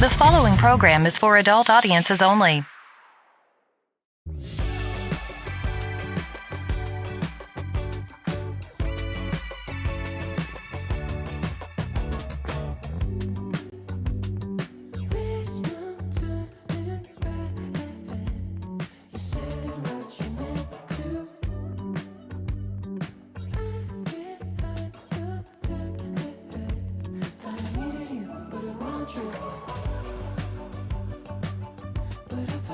The following program is for adult audiences only. But I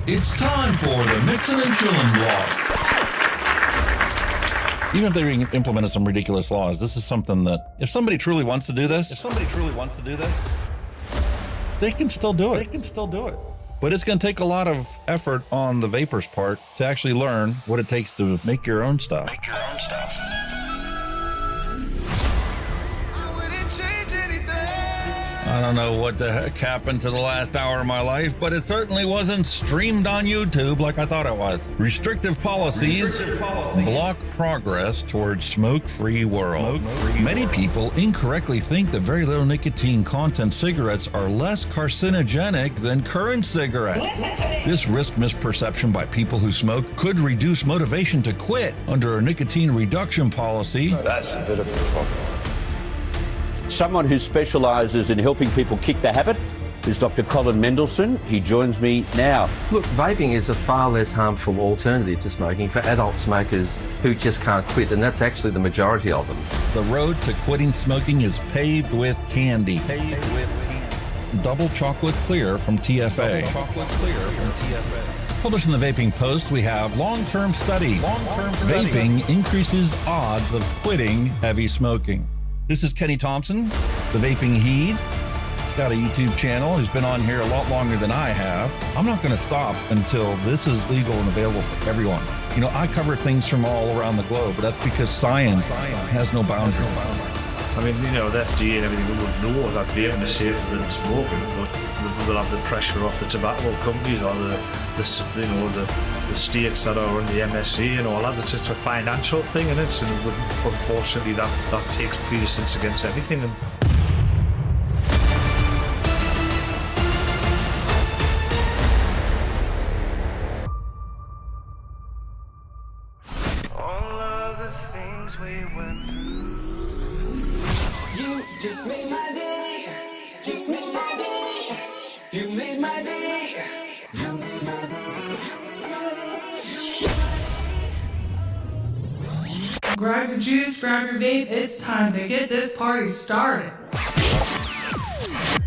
It's time for the Mixin and Chillin blog. Even if they implemented some ridiculous laws, this is something that if somebody truly wants to do this, they can still do it. But it's going to take a lot of effort on the vapors' part to actually learn what it takes to make your own stuff. I don't know what the heck happened to the last hour of my life, but it certainly wasn't streamed on YouTube like I thought it was. Restrictive policies block progress towards smoke-free world. Many people incorrectly think that very little nicotine content cigarettes are less carcinogenic than current cigarettes. This risk misperception by people who smoke could reduce motivation to quit under a nicotine reduction policy. That's a bit of a problem. Someone who specialises in helping people kick the habit is Dr. Colin Mendelsohn. He joins me now. Look, vaping is a far less harmful alternative to smoking for adult smokers who just can't quit, and that's actually the majority of them. The road to quitting smoking is paved with candy. Double chocolate clear from TFA. Published in the Vaping Post, we have long-term study. Vaping increases odds of quitting heavy smoking. This is Kenny Thompson, the Vaping Heed. He's got a YouTube channel. He's been on here a lot longer than I have. I'm not going to stop until this is legal and available for everyone. You know, I cover things from all around the globe, but that's because science has no boundary. I mean, you know, the FDA and everything would know that vaping is safer than smoking, but they'll have the pressure off the tobacco companies or the states that are in the MnC and all that. It's just a financial thing, and unfortunately that takes precedence against everything. And all of the things we went through. You just made my day. Just made my day. You made my day. You made my day. Grab your juice, grab your vape. It's time to get this party started.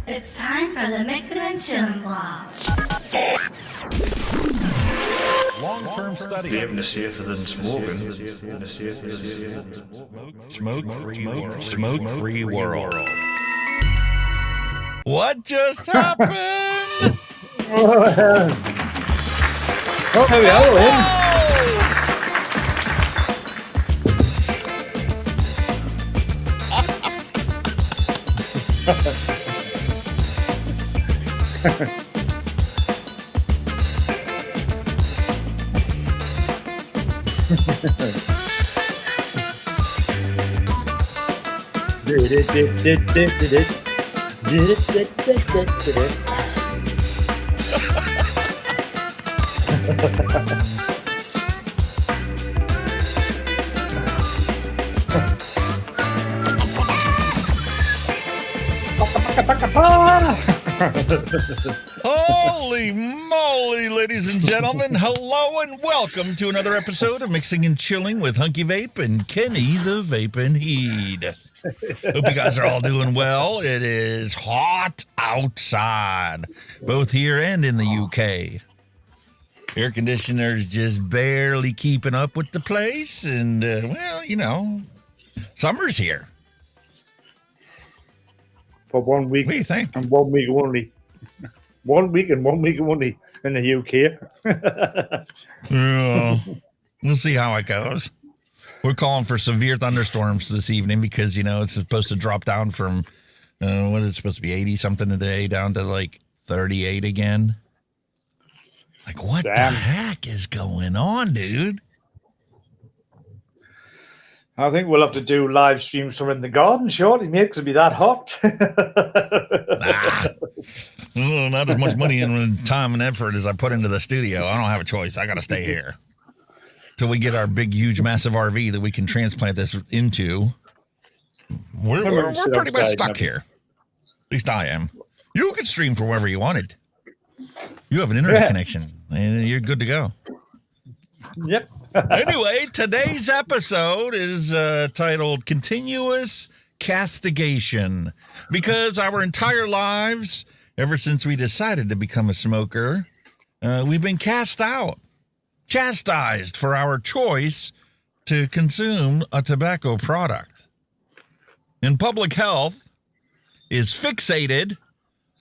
It's time for the Mixin and Chillin blog. Long-term study. vaping is safer than smoking. Smoke-free world. What just happened? Oh, here we are. Holy moly, ladies and gentlemen. Hello and welcome to another episode of Mixing and Chilling with Hunky Vape and Kenny the Vaping Heed. Hope you guys are all doing well. It is hot outside, both here and in the UK. Air conditioners just barely keeping up with the place, and, well, you know, summer's here. For 1 week. What do you think? And 1 week only. 1 week and 1 week only in the UK. We'll see how it goes. We're calling for severe thunderstorms this evening because, you know, it's supposed to drop down from, what is it supposed to be, 80-something a day down to like 38 again. Like, what the heck is going on, dude? I think we'll have to do live streams from in the garden, shortly, mate, because it'll be that hot. Not as much money and time and effort as I put into the studio. I don't have a choice. I got to stay here till we get our big, huge, massive RV that we can transplant this into. We're pretty much stuck here. At least I am. You could stream from wherever you wanted. You have an internet connection, and you're good to go. Yep. Anyway, today's episode is titled Continuous Castigation, because our entire lives, ever since we decided to become a smoker, we've been cast out, chastised for our choice to consume a tobacco product. And public health is fixated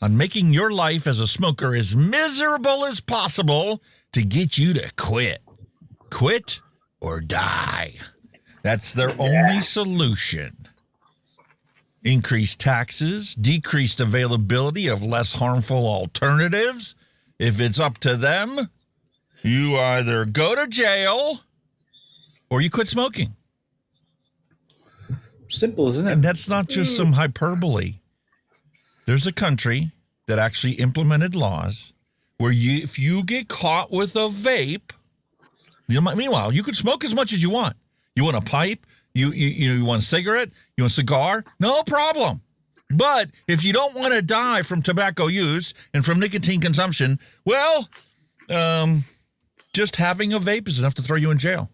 on making your life as a smoker as miserable as possible to get you to quit. Quit or die. That's their only solution. Increased taxes, decreased availability of less harmful alternatives. If it's up to them, you either go to jail or you quit smoking. Simple, isn't it? And that's not just some hyperbole. There's a country that actually implemented laws where if you get caught with a vape, meanwhile, you could smoke as much as you want. You want a pipe? You want a cigarette? You want a cigar? No problem. But if you don't want to die from tobacco use and from nicotine consumption, well, just having a vape is enough to throw you in jail.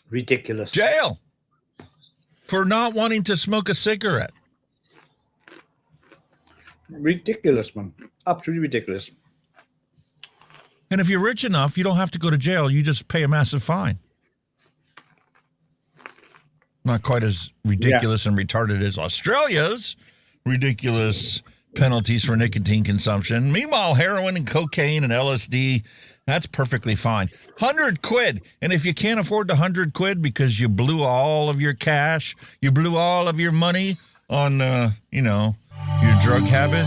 Ridiculous. Jail for not wanting to smoke a cigarette. Ridiculous, man. Absolutely ridiculous. And if you're rich enough, you don't have to go to jail. You just pay a massive fine. Not quite as ridiculous and retarded as Australia's ridiculous penalties for nicotine consumption. Meanwhile, heroin and cocaine and LSD, that's perfectly fine. 100 quid. And if you can't afford the 100 quid because you blew all of your cash, you blew all of your money on, your drug habit.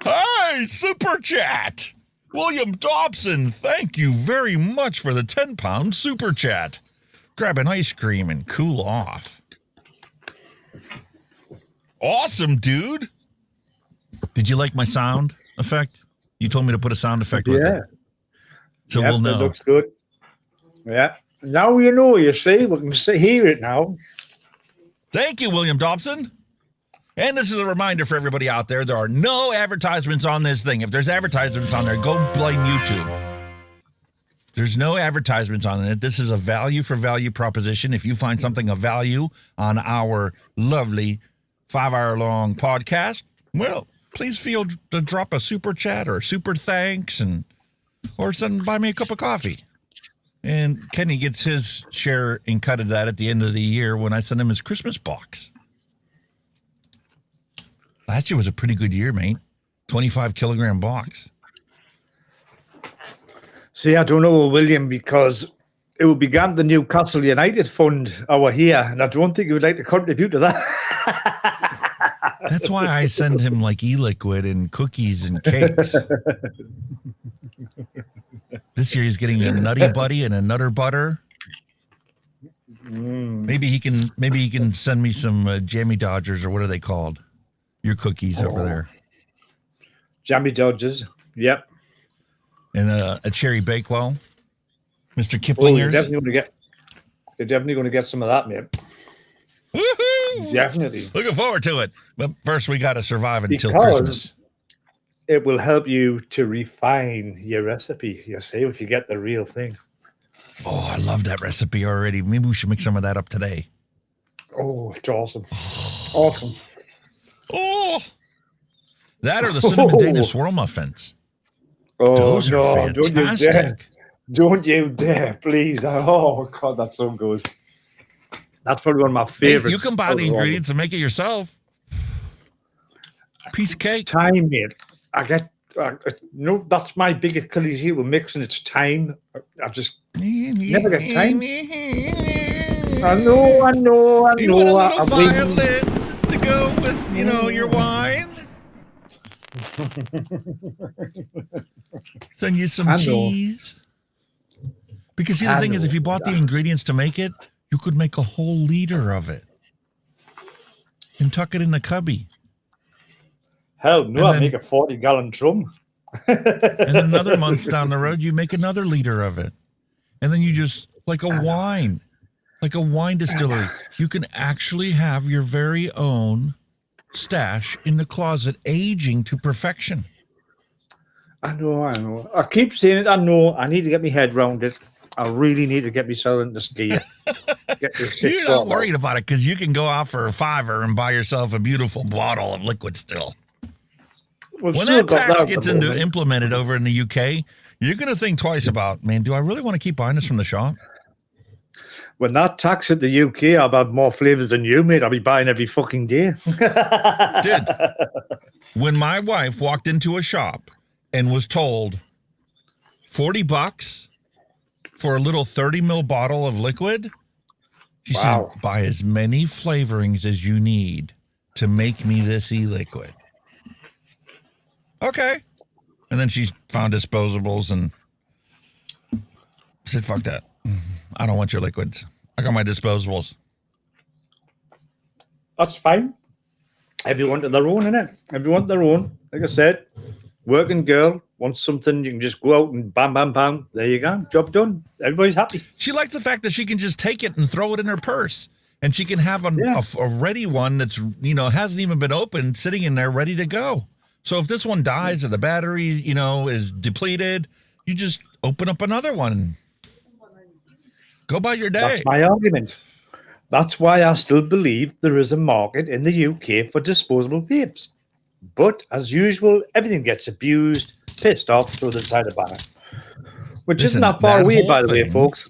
Hey, Super Chat! William Dobson, thank you very much for the 10-pound Super Chat. Grab an ice cream and cool off. Awesome, dude. Did you like my sound effect? You told me to put a sound effect with it. So we'll know. It looks good. Yeah. Now you know, you see. We can hear it now. Thank you, William Dobson. And this is a reminder for everybody out there. There are no advertisements on this thing. If there's advertisements on there, go blame YouTube. There's no advertisements on it. This is a value for value proposition. If you find something of value on our lovely 5-hour-long podcast, well, please feel to drop a super chat or a super thanks or buy me a cup of coffee. And Kenny gets his share and cut of that at the end of the year when I send him his Christmas box. Last year was a pretty good year, mate. 25-kilogram box. See, I don't know, William, because it began the Newcastle United Fund over here, and I don't think he would like to contribute to that. That's why I send him like e-liquid and cookies and cakes. This year he's getting a Nutty Buddy and a Nutter Butter. Maybe he can send me some Jammy Dodgers, or what are they called? Your cookies over there. Jammy Dodgers. Yep. And a cherry Bakewell. Mr. Kiplinger's. You're definitely going to get some of that, man. Woohoo! Definitely. Looking forward to it. But first we got to survive until Because Christmas. It will help you to refine your recipe, you see, if you get the real thing. Oh, I love that recipe already. Maybe we should make some of that up today. Oh, it's awesome. Awesome. Oh, that or the cinnamon Dana swirl muffins. Oh, those are no, fantastic. Don't you dare, please. Oh, God, that's so good. That's probably one of my favorites. Hey, you can buy the ingredients and make it yourself. Piece of cake. Time, mate. No, that's my big Achilles heel with mixing. It's time. I just never get time. I know. You want a little violin to go with, your wine? Send you some cheese. Because see, the thing is, if you bought the ingredients to make it, you could make a whole liter of it and tuck it in the cubby. Hell no, I'll make a 40-gallon drum. And then another month down the road, you make another liter of it. And then you just, like a wine distillery, you can actually have your very own stash in the closet, aging to perfection. I know. I keep saying it. I know. I need to get my head around it. I really need to get myself in this gear. You're not worried about it because you can go out for a $5 and buy yourself a beautiful bottle of liquid still. We've When still that got tax at the gets moment. implemented over in the UK, you're going to think twice about, man, do I really want to keep buying this from the shop? When that tax hit the UK, I've had more flavors than you, mate. I'll be buying every fucking day. Dude, when my wife walked into a shop and was told $40 for a little 30 ml bottle of liquid, she said, buy as many flavorings as you need to make me this e-liquid. Okay. And then she found disposables and said, fuck that. I don't want your liquids. I got my disposables. That's fine. Everyone to their own, innit? Everyone to their own. Like I said, working girl wants something, you can just go out and bam, bam, bam. There you go. Job done. Everybody's happy. She likes the fact that she can just take it and throw it in her purse. And she can have a ready one that's, hasn't even been opened, sitting in there ready to go. So if this one dies or the battery, is depleted, you just open up another one. Go about your day. That's my argument. That's why I still believe there is a market in the UK for disposable vapes. But as usual, everything gets abused, pissed off, through the side of the banner. Which isn't that far away, by the way, folks.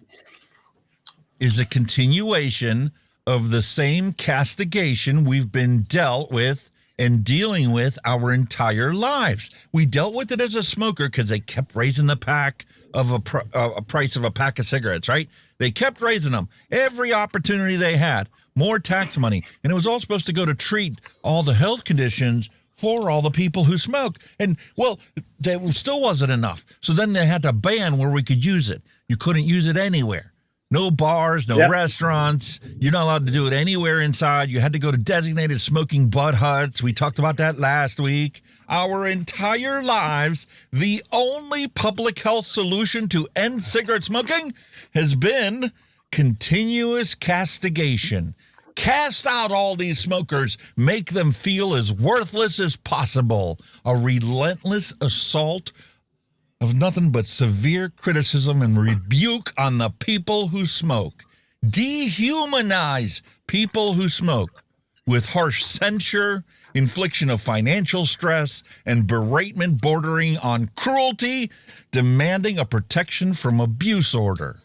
Is a continuation of the same castigation we've been dealt with and dealing with our entire lives. We dealt with it as a smoker because they kept raising the pack of a price of a pack of cigarettes, right? They kept raising them every opportunity they had, more tax money. And it was all supposed to go to treat all the health conditions for all the people who smoke. And, well, that still wasn't enough. So then they had to ban where we could use it. You couldn't use it anywhere. No bars, no restaurants. You're not allowed to do it anywhere inside. You had to go to designated smoking butt huts. We talked about that last week. Our entire lives, the only public health solution to end cigarette smoking has been continuous castigation. Cast out all these smokers, make them feel as worthless as possible. A relentless assault of nothing but severe criticism and rebuke on the people who smoke. Dehumanize people who smoke with harsh censure, infliction of financial stress, and beratement bordering on cruelty, demanding a protection from abuse order.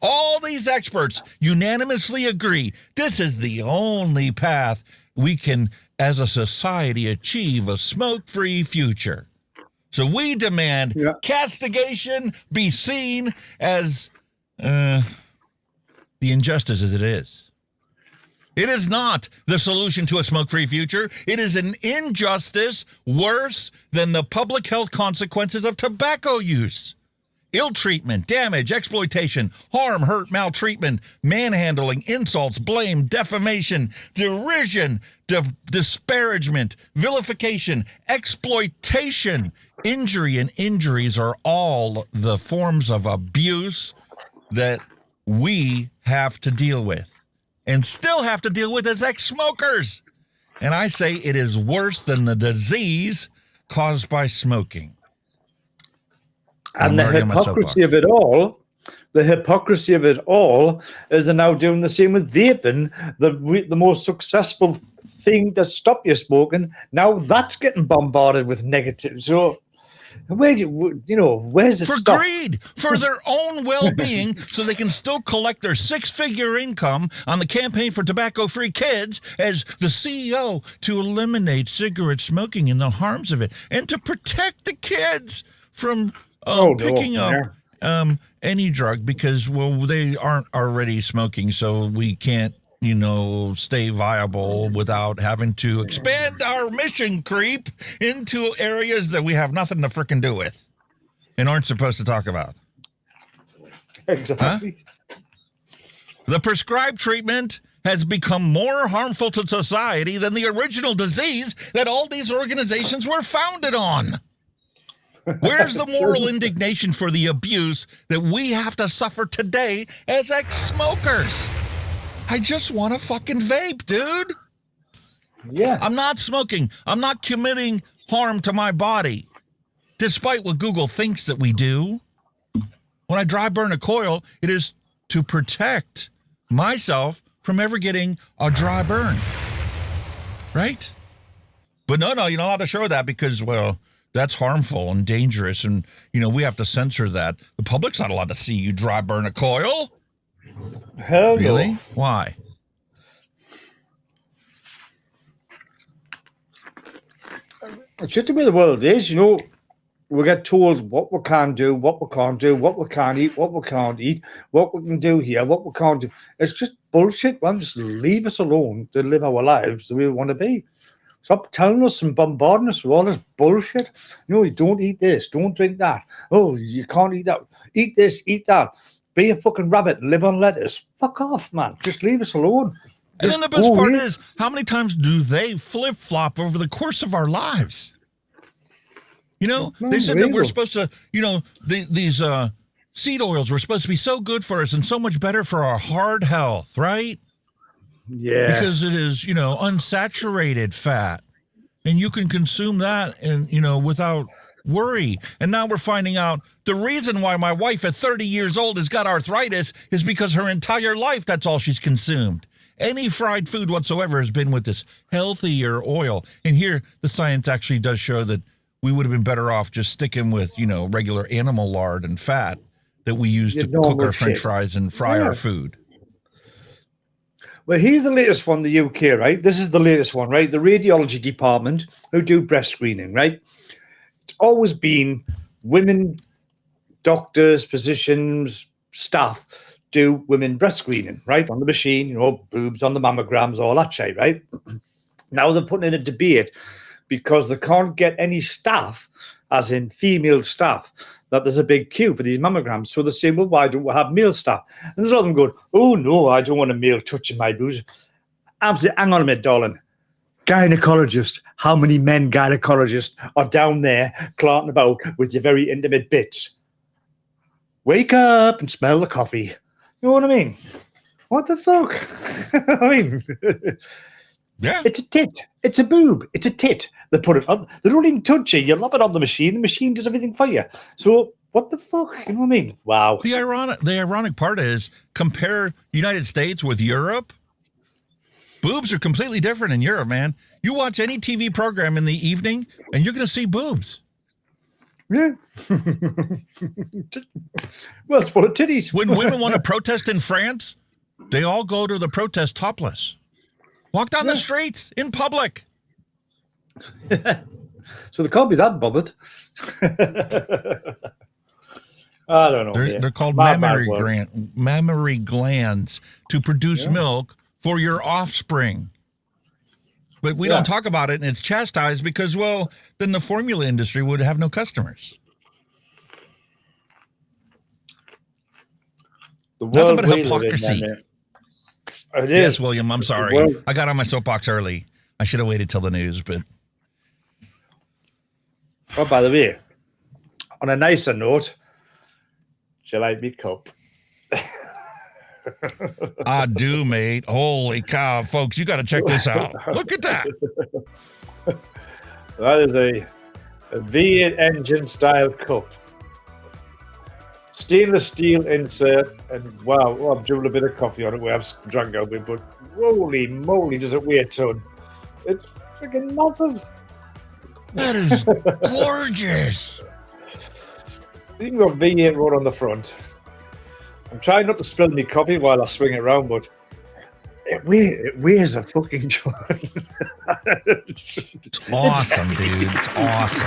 All these experts unanimously agree this is the only path we can, as a society, achieve a smoke-free future. So we demand castigation be seen as the injustice as it is. It is not the solution to a smoke-free future. It is an injustice worse than the public health consequences of tobacco use. Ill treatment, damage, exploitation, harm, hurt, maltreatment, manhandling, insults, blame, defamation, derision, disparagement, vilification, exploitation, injury, and injuries are all the forms of abuse that we have to deal with and still have to deal with as ex-smokers. And I say it is worse than the disease caused by smoking. And the hypocrisy of it all, is they're now doing the same with vaping, the most successful thing to stop you smoking. Now that's getting bombarded with negative. So where's the for stop? greed, for their own well-being, so they can still collect their six-figure income on the campaign for tobacco-free kids as the CEO to eliminate cigarette smoking and the harms of it, and to protect the kids from picking up any drug because, well, they aren't already smoking, so we can't, stay viable without having to expand our mission creep into areas that we have nothing to frickin' do with and aren't supposed to talk about. Exactly. Huh? The prescribed treatment has become more harmful to society than the original disease that all these organizations were founded on. Where's the moral indignation for the abuse that we have to suffer today as ex-smokers? I just want to fucking vape, dude. Yeah. I'm not smoking. I'm not committing harm to my body, despite what Google thinks that we do. When I dry burn a coil, it is to protect myself from ever getting a dry burn. Right? But no, you're not allowed to show that because, well, that's harmful and dangerous. And, we have to censor that. The public's not allowed to see you dry burn a coil. Hell Really? no. Why? It's just the way the world is, We get told what we can do, what we can't do, what we can eat, what we can't eat, what we can do here, what we can't do. It's just bullshit, man. Just leave us alone to live our lives the way we want to be. Stop telling us and bombarding us with all this bullshit. You don't eat this, don't drink that. Oh, you can't eat that. Eat this, eat that. Be a fucking rabbit, live on lettuce. Fuck off, man. Just leave us alone. And then the best part is, how many times do they flip-flop over the course of our lives? They said that we're supposed to, these seed oils were supposed to be so good for us and so much better for our heart health, right? Yeah. Because it is, unsaturated fat. And you can consume that and, without worry. And now we're finding out the reason why my wife at 30 years old has got arthritis is because her entire life, that's all she's consumed. Any fried food whatsoever has been with this healthier oil. And here, the science actually does show that we would have been better off just sticking with, regular animal lard and fat that we use to cook our French fries and fry our food. Well, here's the latest one, the UK, right? This is the latest one, right? The radiology department who do breast screening, right? It's always been women, doctors, physicians, staff do women breast screening, right? On the machine, boobs on the mammograms, all that shit, right? Now they're putting in a debate because they can't get any staff, as in female staff, that there's a big queue for these mammograms. So they're saying, well, why don't we have male staff? And there's all of them going, oh, no, I don't want a male touching my boobs. Absolutely, hang on a minute, darling. Gynecologist, how many men gynecologists are down there clarting about with your very intimate bits? Wake up and smell the coffee. You know what I mean? What the fuck? I mean, yeah, it's a tit. It's a boob. It's a tit. They put it on. They don't even touch it. You lob it on the machine. The machine does everything for you. So what the fuck? You know what I mean? Wow. The ironic part is compare United States with Europe. Boobs are completely different in Europe, man. You watch any TV program in the evening, and you're going to see boobs. Yeah. Well, it's full of titties. When women want to protest in France, they all go to the protest topless. Walk down the streets in public. So they can't be that bothered. I don't know. They're called mammary glands to produce milk for your offspring. But we don't talk about it, and it's chastised because, well, then the formula industry would have no customers. Nothing but hypocrisy. Yes, William, I'm sorry. I got on my soapbox early. I should have waited till the news, but... Oh, by the way, on a nicer note, shall I be cup? I do, mate. Holy cow, folks, you got to check this out. Look at that. That is a V8 engine style cup. Stainless steel insert, and wow, I've dribbled a bit of coffee on it where I've drunk out of it, but holy moly, does it weigh a ton. It's freaking massive. That is gorgeous. Even got V8 right on the front. I'm trying not to spill my coffee while I swing it around, but it weighs a fucking ton. It's awesome, dude. It's awesome.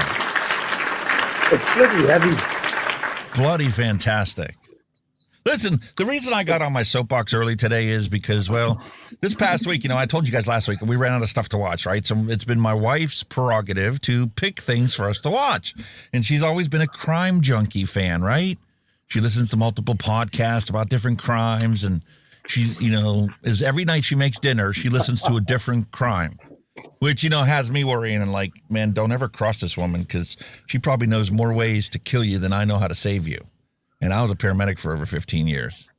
It's bloody heavy. Bloody fantastic. Listen, the reason I got on my soapbox early today is because, well, this past week, I told you guys last week, we ran out of stuff to watch, right? So it's been my wife's prerogative to pick things for us to watch. And she's always been a crime junkie fan, right? She listens to multiple podcasts about different crimes, and she, is every night she makes dinner, she listens to a different crime, which, has me worrying and like, man, don't ever cross this woman because she probably knows more ways to kill you than I know how to save you. And I was a paramedic for over 15 years.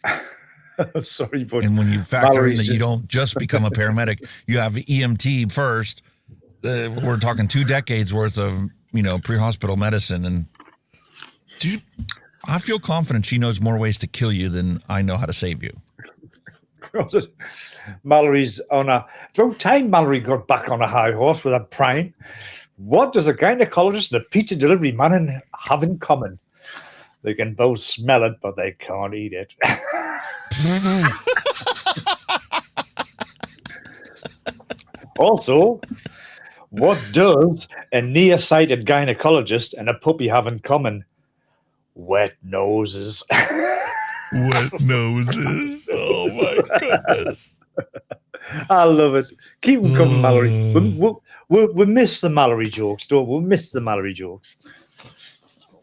I'm sorry, but and when you factor in that you don't just become a paramedic, you have EMT first. We're talking 2 decades worth of, pre-hospital medicine. And I feel confident she knows more ways to kill you than I know how to save you. Mallory's on a... It's about time Mallory got back on a high horse with a prime. What does a gynecologist and a pizza delivery man have in common? They can both smell it, but they can't eat it. Also, what does a nearsighted gynecologist and a puppy have in common? Wet noses. Wet noses. Oh my goodness. I love it. Keep them coming, Mallory. We miss the Mallory jokes, don't we? We miss the Mallory jokes.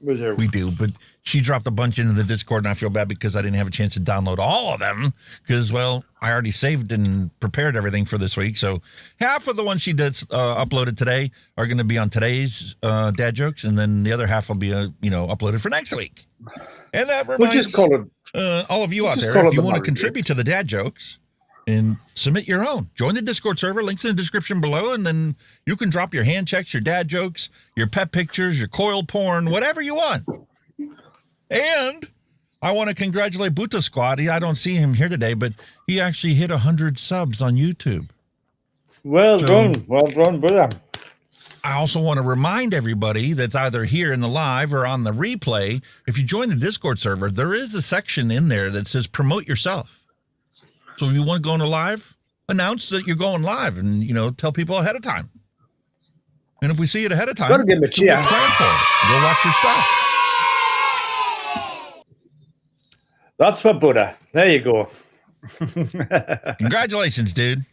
We do, but she dropped a bunch into the Discord, and I feel bad because I didn't have a chance to download all of them because, well, I already saved and prepared everything for this week. So half of the ones she did uploaded today are going to be on today's dad jokes, and then the other half will be, uploaded for next week. And that reminds all of you out there, if you want to contribute to the dad jokes and submit your own, join the Discord server, links in the description below, and then you can drop your hand checks, your dad jokes, your pet pictures, your coil porn, whatever you want. And I want to congratulate Buta Squad. I don't see him here today, but he actually hit 100 subs on YouTube. Well done, brother. I also want to remind everybody that's either here in the live or on the replay, if you join the Discord server, there is a section in there that says promote yourself. So if you want to go into live, announce that you're going live and, tell people ahead of time. And if we see it ahead of time, gotta give him a cheer. Plan for it. Go watch your stuff. That's my Buddha. There you go. Congratulations, dude.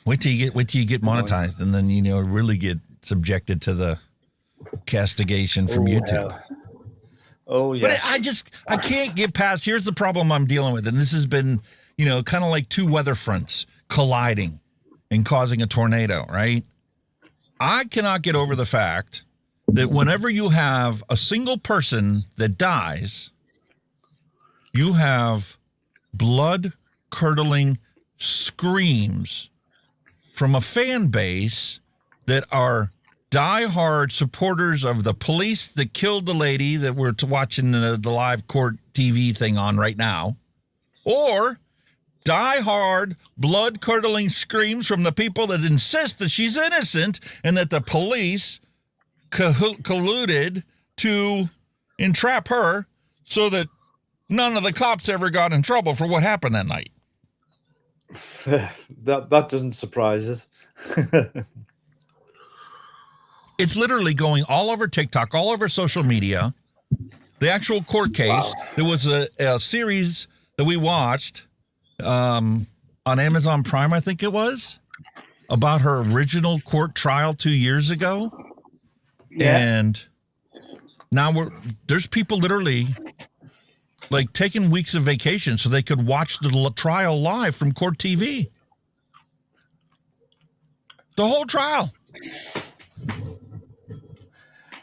Wait till you get monetized, and then really get subjected to the castigation from YouTube. Hell. Oh yeah. But I can't get past. Here's the problem I'm dealing with, and this has been kind of like two weather fronts colliding and causing a tornado, right? I cannot get over the fact that whenever you have a single person that dies, you have blood-curdling screams from a fan base that are diehard supporters of the police that killed the lady that we're watching the live court TV thing on right now, or diehard, blood-curdling screams from the people that insist that she's innocent and that the police colluded to entrap her so that none of the cops ever got in trouble for what happened that night. That doesn't surprise us. It's literally going all over TikTok, all over social media. The actual court case, There was a series that we watched on Amazon Prime, I think it was, about her original court trial 2 years ago. Yeah. And now there's people literally like taking weeks of vacation so they could watch the trial live from court TV. The whole trial.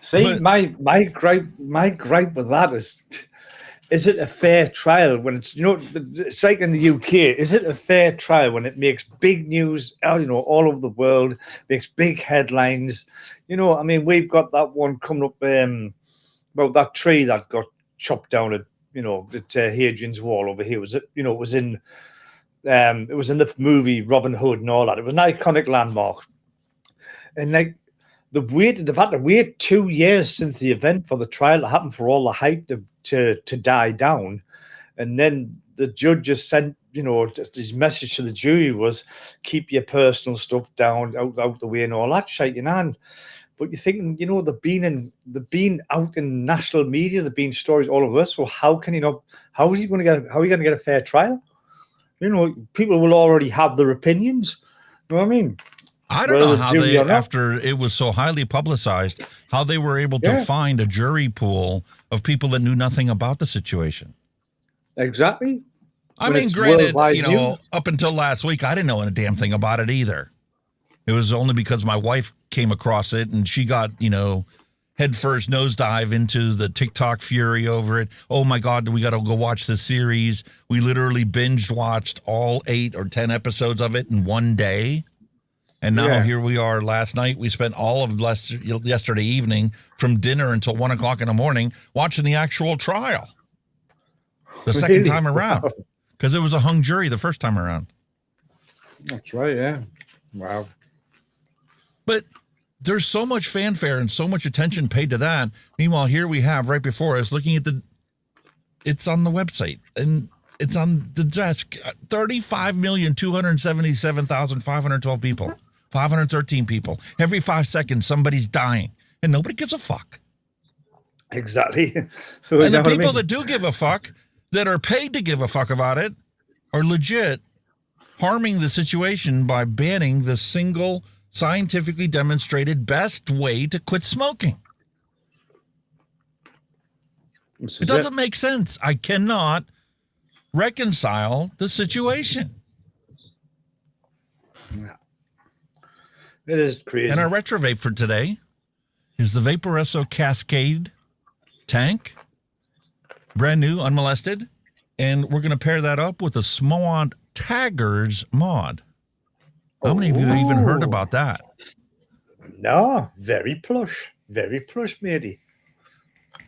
See, but my gripe with that is it a fair trial when it's it's like in the UK? Is it a fair trial when it makes big news all over the world, makes big headlines? We've got that one coming up about that tree that got chopped down at Hadrian's Wall over here. It was in the movie Robin Hood and all that. It was an iconic landmark, and they've had to wait 2 years since the event for the trial to happen for all the hype to die down. And then the judge just sent, his message to the jury was keep your personal stuff down, out the way and all that shit, But you're thinking, they've been out in national media, there've been stories all over us. So how are you going to get a fair trial? People will already have their opinions. You know what I mean? I don't know how they, after it was so highly publicized, how they were able to find a jury pool of people that knew nothing about the situation. Exactly. I mean, granted, up until last week, I didn't know a damn thing about it either. It was only because my wife came across it and she got, head first nosedive into the TikTok fury over it. Oh my God, we got to go watch the series. We literally binge watched all 8 or 10 episodes of it in one day. And now here we are last night. We spent all of yesterday evening from dinner until 1 o'clock in the morning watching the actual trial. The second time around. because it was a hung jury the first time around. That's right, yeah. Wow. But there's so much fanfare and so much attention paid to that. Meanwhile, here we have right before us looking at it's on the website and it's on the desk, 35,277,512 people, 513 people. Every 5 seconds, somebody's dying and nobody gives a fuck. Exactly. And the people that do give a fuck, that are paid to give a fuck about it, are legit harming the situation by banning the single scientifically demonstrated best way to quit smoking. It doesn't make sense. I cannot reconcile the situation. It is crazy. And our retro vape for today is the Vaporesso Cascade tank, brand new, unmolested, and we're going to pair that up with the SMOANT Taggerz mod. How many of you have even heard about that? No, very plush, matey.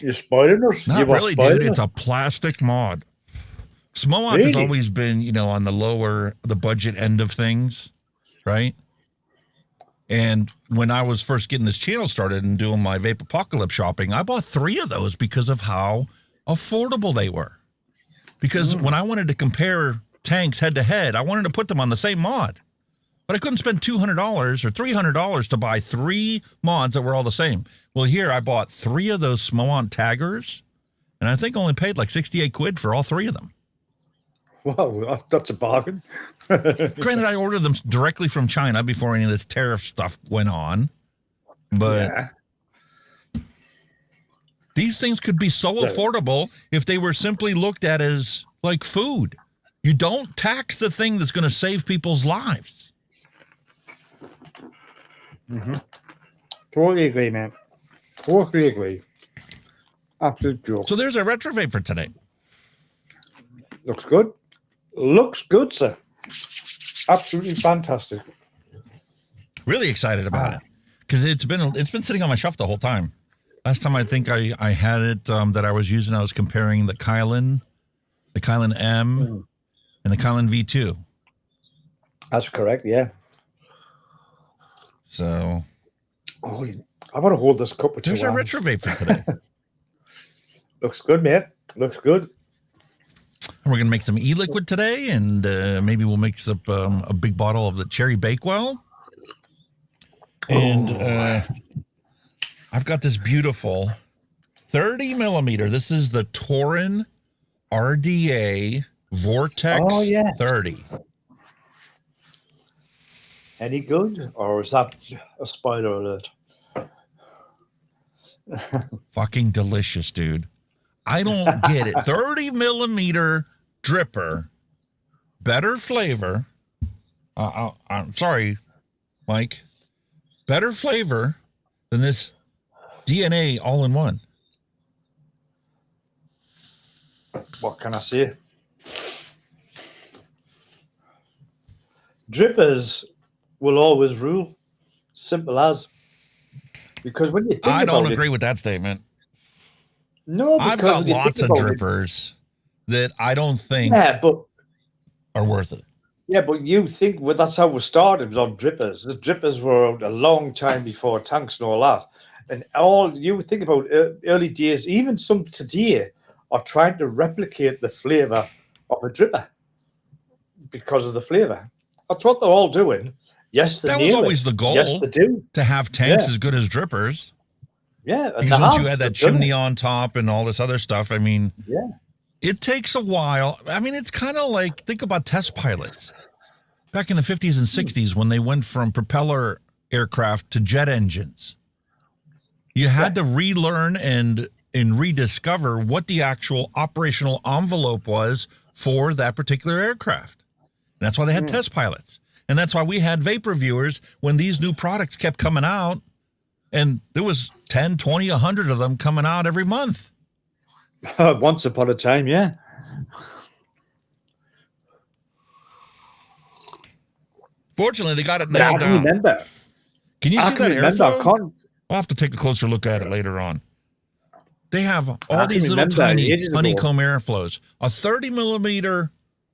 You're spoiling us. Not really, dude. It's a plastic mod. SMOANT has always been, on the budget end of things, right? And when I was first getting this channel started and doing my Vape Apocalypse shopping, I bought 3 of those because of how affordable they were. Because when I wanted to compare tanks head to head, I wanted to put them on the same mod. But I couldn't spend $200 or $300 to buy 3 mods that were all the same. Well, here I bought 3 of those SMOANT Taggerz, and I think only paid like 68 quid for all 3 of them. Wow, that's a bargain. Granted, I ordered them directly from China before any of this tariff stuff went on. But these things could be so affordable if they were simply looked at as like food. You don't tax the thing that's going to save people's lives. Mm-hmm. Totally agree, man. Totally agree. Absolute joke. So there's a retro vape for today. Looks good. Looks good, sir. Absolutely fantastic. Really excited about it because it's been sitting on my shelf the whole time. Last time I think I had it that I was using, I was comparing the Chillin M, and the Chillin V2. That's correct, yeah. So, I want to hold this cup with 2 hands. There's our retro vape for today. Looks good, man. Looks good. And we're going to make some e-liquid today, and maybe we'll mix up a big bottle of the Cherry Bakewell. And I've got this beautiful 30 millimeter. This is the Tauren RDA Vortex 30. Any good, or is that a spoiler alert? Fucking delicious, dude. I don't get it. 30 millimeter dripper, better flavor. I'm sorry, Mike. Better flavor than this DNA all-in-one. What can I say? Drippers will always rule. Simple as. Because when you think I don't about agree with that statement. No, I've got lots of drippers that I don't think are worth it. Yeah, but you think that's how we started, was on drippers. The drippers were out a long time before tanks and all that. And all you think about early days, even some today, are trying to replicate the flavor of a dripper because of the flavor. That's what they're all doing. Yes, that was always the goal. Yes, they do. To have tanks as good as drippers. Yeah, because once you had that chimney on top and all this other stuff, I mean, it takes a while. I mean, it's kind of like, think about test pilots back in the 50s and 60s when they went from propeller aircraft to jet engines. You had to relearn and rediscover what the actual operational envelope was for that particular aircraft. And that's why they had test pilots. And that's why we had vape reviewers when these new products kept coming out. And there was 10, 20, 100 of them coming out every month. Once upon a time, yeah. Fortunately, they got it nailed down. Remember. Can you see that airflow? I'll have to take a closer look at it later on. They have all these little tiny honeycomb airflows. A 30 millimeter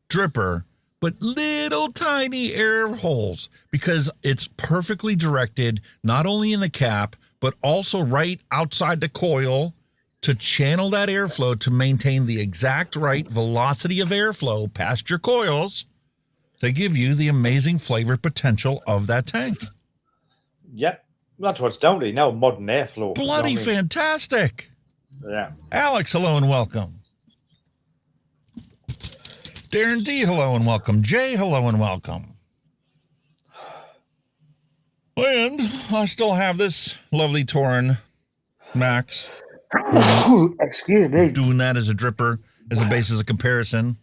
dripper, but little tiny air holes because it's perfectly directed, not only in the cap, but also right outside the coil to channel that airflow to maintain the exact right velocity of airflow past your coils to give you the amazing flavor potential of that tank. Yep. That's what's down to now, modern airflow. Bloody fantastic. Yeah. Alex, hello and welcome. Darren D, hello and welcome. Jay, hello and welcome. And I still have this lovely Tauren Max. Excuse me. Doing that as a dripper, as a basis of comparison.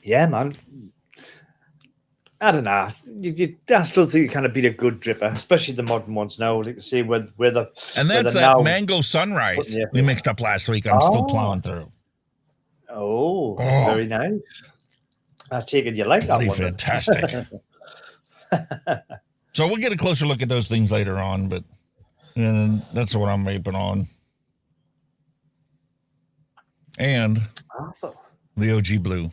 Yeah, man. I don't know. I still think you kind of beat a good dripper, especially the modern ones now. You can see where the and that's that now Mango Sunrise we mixed up last week. I'm still plowing through. Oh, very nice. I take it you like that one. Fantastic. So we'll get a closer look at those things later on, but that's what I'm vaping on. And the OG Blue.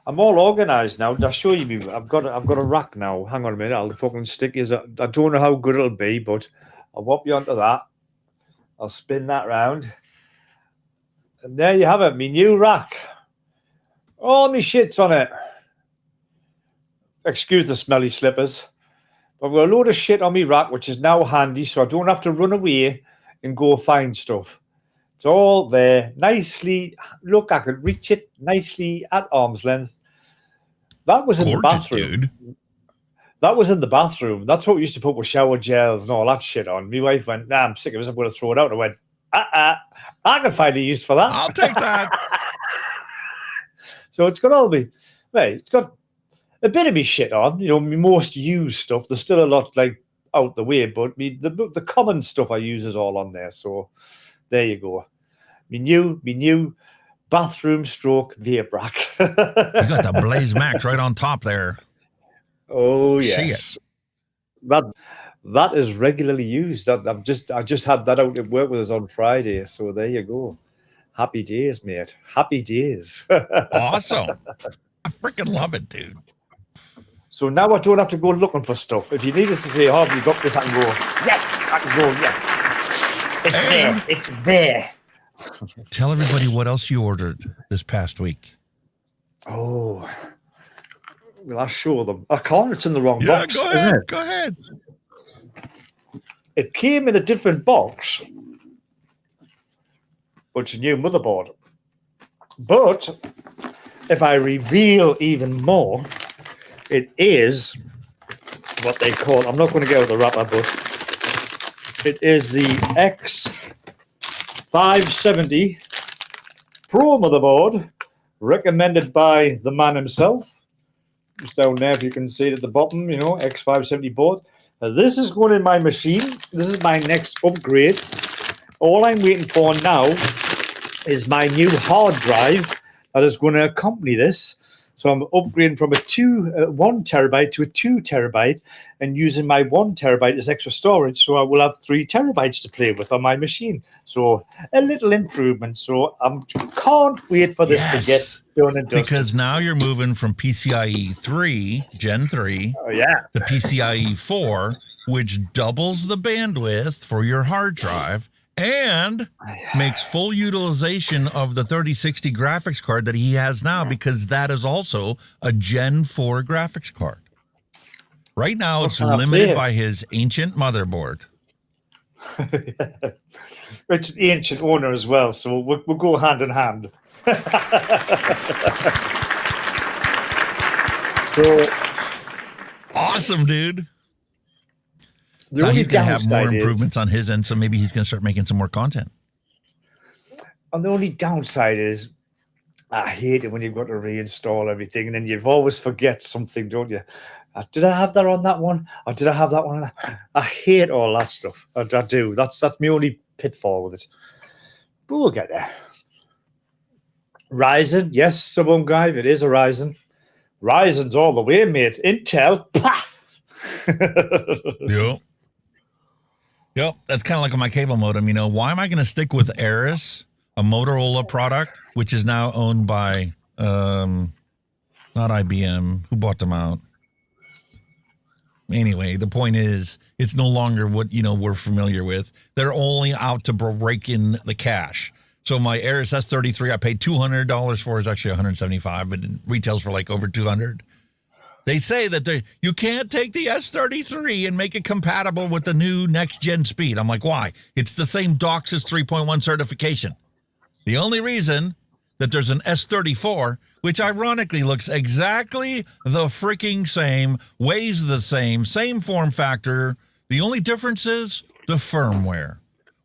I'm all organized now. I'll show you. I've got a rack now. Hang on a minute. I'll fucking stick you. I don't know how good it'll be, but I'll whop you onto that. I'll spin that round. And there you have it, my new rack. All my shit's on it. Excuse the smelly slippers. But I've got a load of shit on my rack, which is now handy, so I don't have to run away and go find stuff. It's all there, nicely. Look, I could reach it nicely at arm's length. That was in the bathroom. Dude. That was in the bathroom. That's what we used to put with shower gels and all that shit on. My wife went, nah, I'm sick of this. I'm going to throw it out. I went, I can find a use for that. I'll take that. So it's got all the, right, it's got a bit of me shit on, my most used stuff. There's still a lot like out the way, but the common stuff I use is all on there. So there you go. Me new bathroom stroke vape rack. You got the Blaze Max right on top there. Oh yes, that is regularly used. I just had that out at work with us on Friday. So there you go. Happy days, mate. Happy days. Awesome. I freaking love it, dude. So now I don't have to go looking for stuff. If you need us to say, "Oh, have you got this?" I can go, "Yes, I can go." Yeah, it's there. It's there. Tell everybody what else you ordered this past week. Oh, well, I'll show them. I can't. It's in the wrong box. Go ahead. Go ahead. It came in a different box, but it's a new motherboard. But if I reveal even more, it is what they call, I'm not going to get out the wrapper, but it is the X570 Pro motherboard, recommended by the man himself. Just down there, if you can see it at the bottom, X570 board. Now, this is going in my machine. This is my next upgrade. All I'm waiting for now is my new hard drive that is going to accompany this. So I'm upgrading from a 1 terabyte to a 2 terabyte and using my 1 terabyte as extra storage. So I will have 3 terabytes to play with on my machine. So a little improvement. So I can't wait for this to get done and dusted. Because now you're moving from PCIe 3, Gen 3, to PCIe 4, which doubles the bandwidth for your hard drive and makes full utilization of the 3060 graphics card that he has now, because that is also a Gen 4 graphics card. Right now, it's limited by his ancient motherboard. It's the ancient owner as well, so we'll go hand in hand. So awesome, dude. So he's going to have more improvements on his end, so maybe he's going to start making some more content. And the only downside is, I hate it when you've got to reinstall everything, and then you always forget something, don't you? Did I have that on that one? Or did I have that one on that? I hate all that stuff. I do. That's my only pitfall with it. But we'll get there. Ryzen, yes, Sub-1 guy, it is a Ryzen. Ryzen's all the way, mate. Intel, pah! Yeah. Yep, that's kind of like my cable modem. You know, why am I going to stick with Aris, a Motorola product, which is now owned by, not IBM, who bought them out? Anyway, the point is, it's no longer what, we're familiar with. They're only out to break in the cash. So my Aris S33, I paid $200 for, is actually $175, but it retails for like over $200. They say that you can't take the S33 and make it compatible with the new next-gen speed. I'm like, why? It's the same DOCSIS 3.1 certification. The only reason that there's an S34, which ironically looks exactly the freaking same, weighs the same form factor. The only difference is the firmware.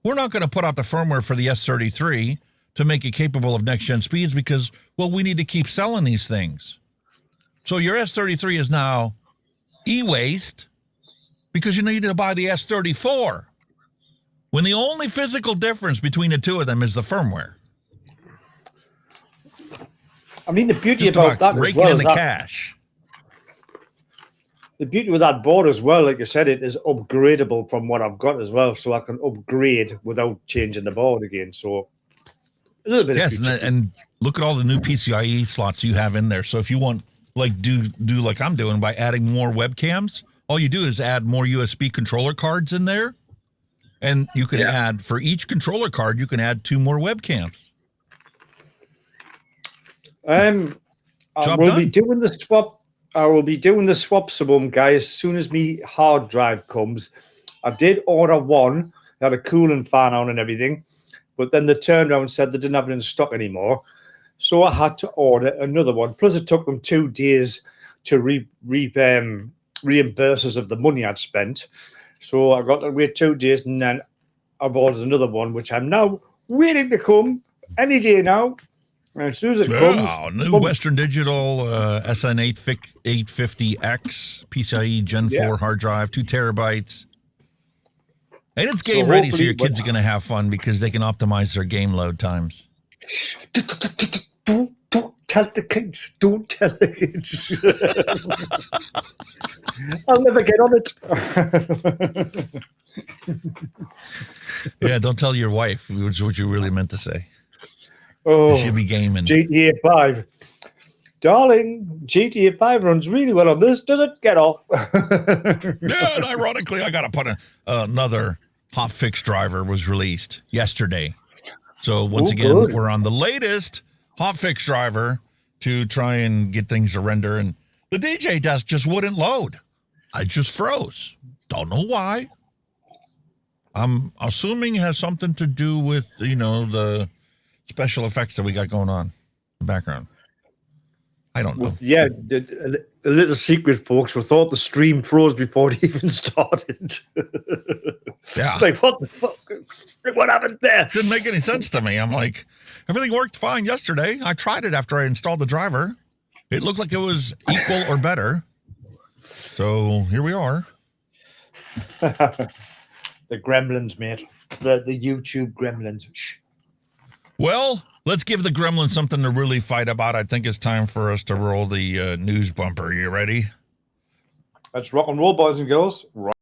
We're not going to put out the firmware for the S33 to make it capable of next-gen speeds because, well, we need to keep selling these things. So your S33 is now e-waste because you need to buy the S34 when the only physical difference between the two of them is the firmware. I mean, the beauty Just about that raking as well in is the that cash. the beauty with that board as well, like I said, it is upgradable from what I've got as well, so I can upgrade without changing the board again. So a little bit. Yes, of and look at all the new PCIe slots you have in there. So if you want, like, do like I'm doing by adding more webcams, all you do is add more USB controller cards in there, and you can add, for each controller card, you can add 2 more webcams. I will done. be doing the swap. I will be doing the swap some guy as soon as me hard drive comes. I did order one, had a cooling fan on and everything, but then they turned around and said they didn't have it in stock anymore. So I had to order another one. Plus, it took them 2 days to reimburse us of the money I'd spent. So I got to wait 2 days, and then I've ordered another one, which I'm now waiting to come any day now. And as soon as it comes, new Western Digital SN850X PCIe Gen 4 hard drive, 2 terabytes. And it's game ready, so your kids are going to have fun because they can optimize their game load times. Don't tell the kids. Don't tell the kids. I'll never get on it. Yeah, don't tell your wife, which is what you really meant to say. Oh, she'll be gaming. GTA 5. Darling, GTA 5 runs really well on this. Does it? Get off. Yeah, and ironically, I got to put another hotfix driver was released yesterday. So once again, we're on the latest hotfix driver to try and get things to render. And the DJ desk just wouldn't load. I just froze. Don't know why. I'm assuming it has something to do with, the special effects that we got going on in the background. I don't know. Yeah, a little secret, folks. We thought the stream froze before it even started. Yeah. It's like, what the fuck? What happened there? Didn't make any sense to me. I'm like, everything worked fine yesterday. I tried it after I installed the driver. It looked like it was equal or better. So here we are. The gremlins, mate. The YouTube gremlins. Shh. Well, let's give the gremlins something to really fight about. I think it's time for us to roll the news bumper. You ready? Let's rock and roll, boys and girls. Rock.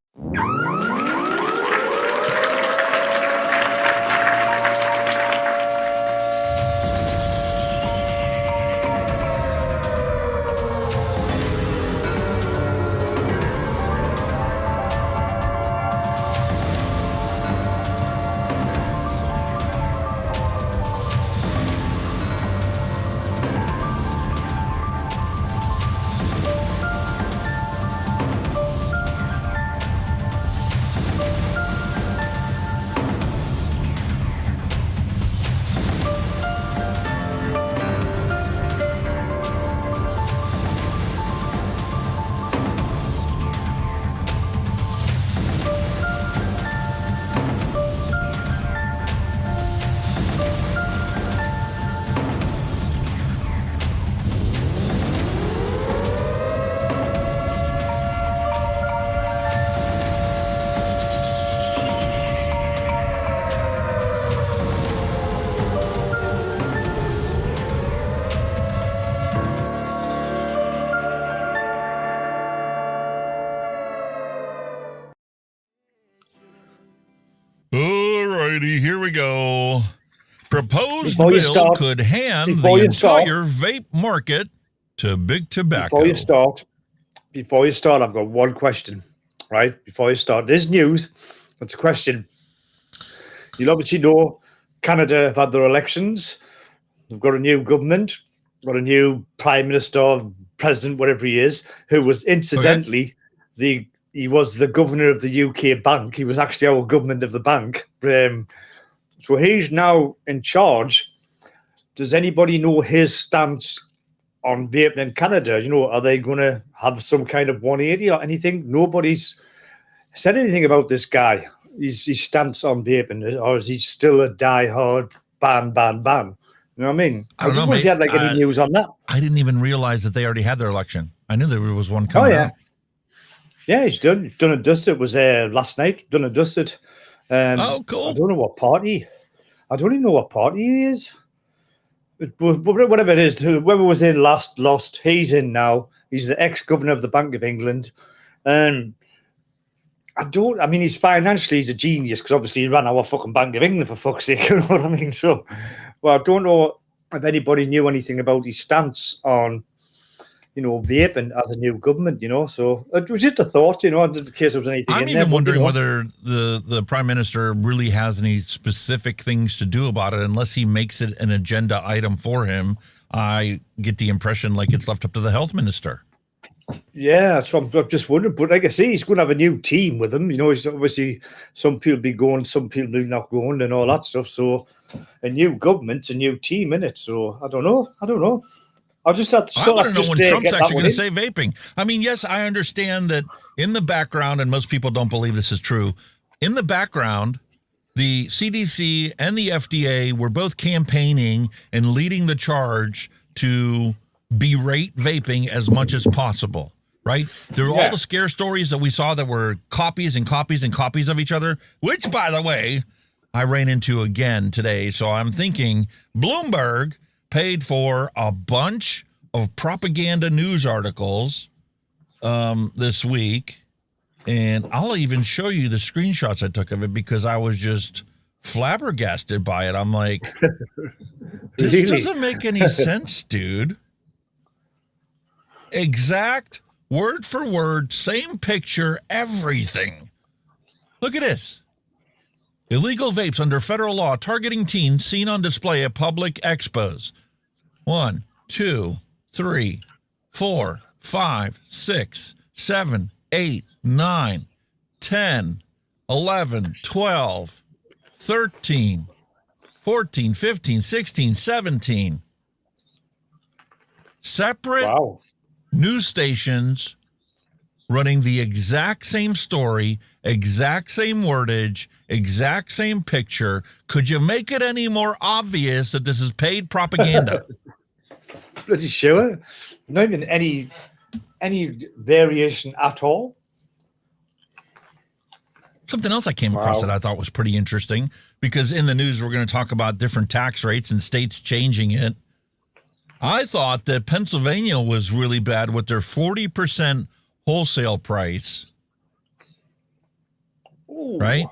Alrighty, here we go. Proposed Before you bill start- could hand the before you start- entire vape market to big tobacco. Before you start, I've got one question, right? Before you start, there's news. It's a question. You'll obviously know Canada have had their elections. They've got a new government, got a new prime minister, president, whatever he is, who was incidentally he was the governor of the UK bank. He was actually our government of the bank. So he's now in charge. Does anybody know his stance on vaping in Canada? You know, are they going to have some kind of 180 or anything? Nobody's said anything about this guy. His stance on vaping, or is he still a die-hard ban? You know what I mean? I don't know, if mate. you had any news on that. I didn't even realize that they already had their election. I knew there was one coming up. Yeah, he's done and dusted. It was last night. Done and dusted. Oh, cool. I don't know what party. I don't even know what party he is. Whatever it is, whoever was in last lost. He's in now. He's the ex-governor of the Bank of England. And he's financially, he's a genius because obviously he ran our fucking Bank of England, for fuck's sake. You know what I mean? So, well, I don't know if anybody knew anything about his stance on, vaping as a new government, So it was just a thought, in case there was anything I'm in even there, wondering whether the prime minister really has any specific things to do about it unless he makes it an agenda item for him. I get the impression like it's left up to the health minister. Yeah, that's what I'm just wondering. But like I say, he's going to have a new team with him. He's obviously some people be going, some people be not going, and all that stuff. So a new government, a new team in it. So I don't know. I'll just have to. I want to know when Trump's actually going to say say vaping. I mean, yes, I understand that in the background, and most people don't believe this is true. In the background, the CDC and the FDA were both campaigning and leading the charge to berate vaping as much as possible, right? There were all the scare stories that we saw that were copies and copies and copies of each other, which, by the way, I ran into again today. So I'm thinking Bloomberg paid for a bunch of propaganda news articles this week, and I'll even show you the screenshots I took of it because I was just flabbergasted by it. I'm like, this doesn't make any sense, dude. Exact word for word, same picture, everything. Look at this. Illegal vapes under federal law targeting teens seen on display at public expos. 1, 2, 3, 4, 5, 6, 7, 8, 9, 10, 11, 12, 13, 14, 15, 16, 17. Separate news stations running the exact same story, exact same wordage, exact same picture. Could you make it any more obvious that this is paid propaganda? Bloody sure. Not even any variation at all. Something else I came across that I thought was pretty interesting, because in the news we're going to talk about different tax rates and states changing it. I thought that Pennsylvania was really bad with their 40% wholesale price. Ooh. Right?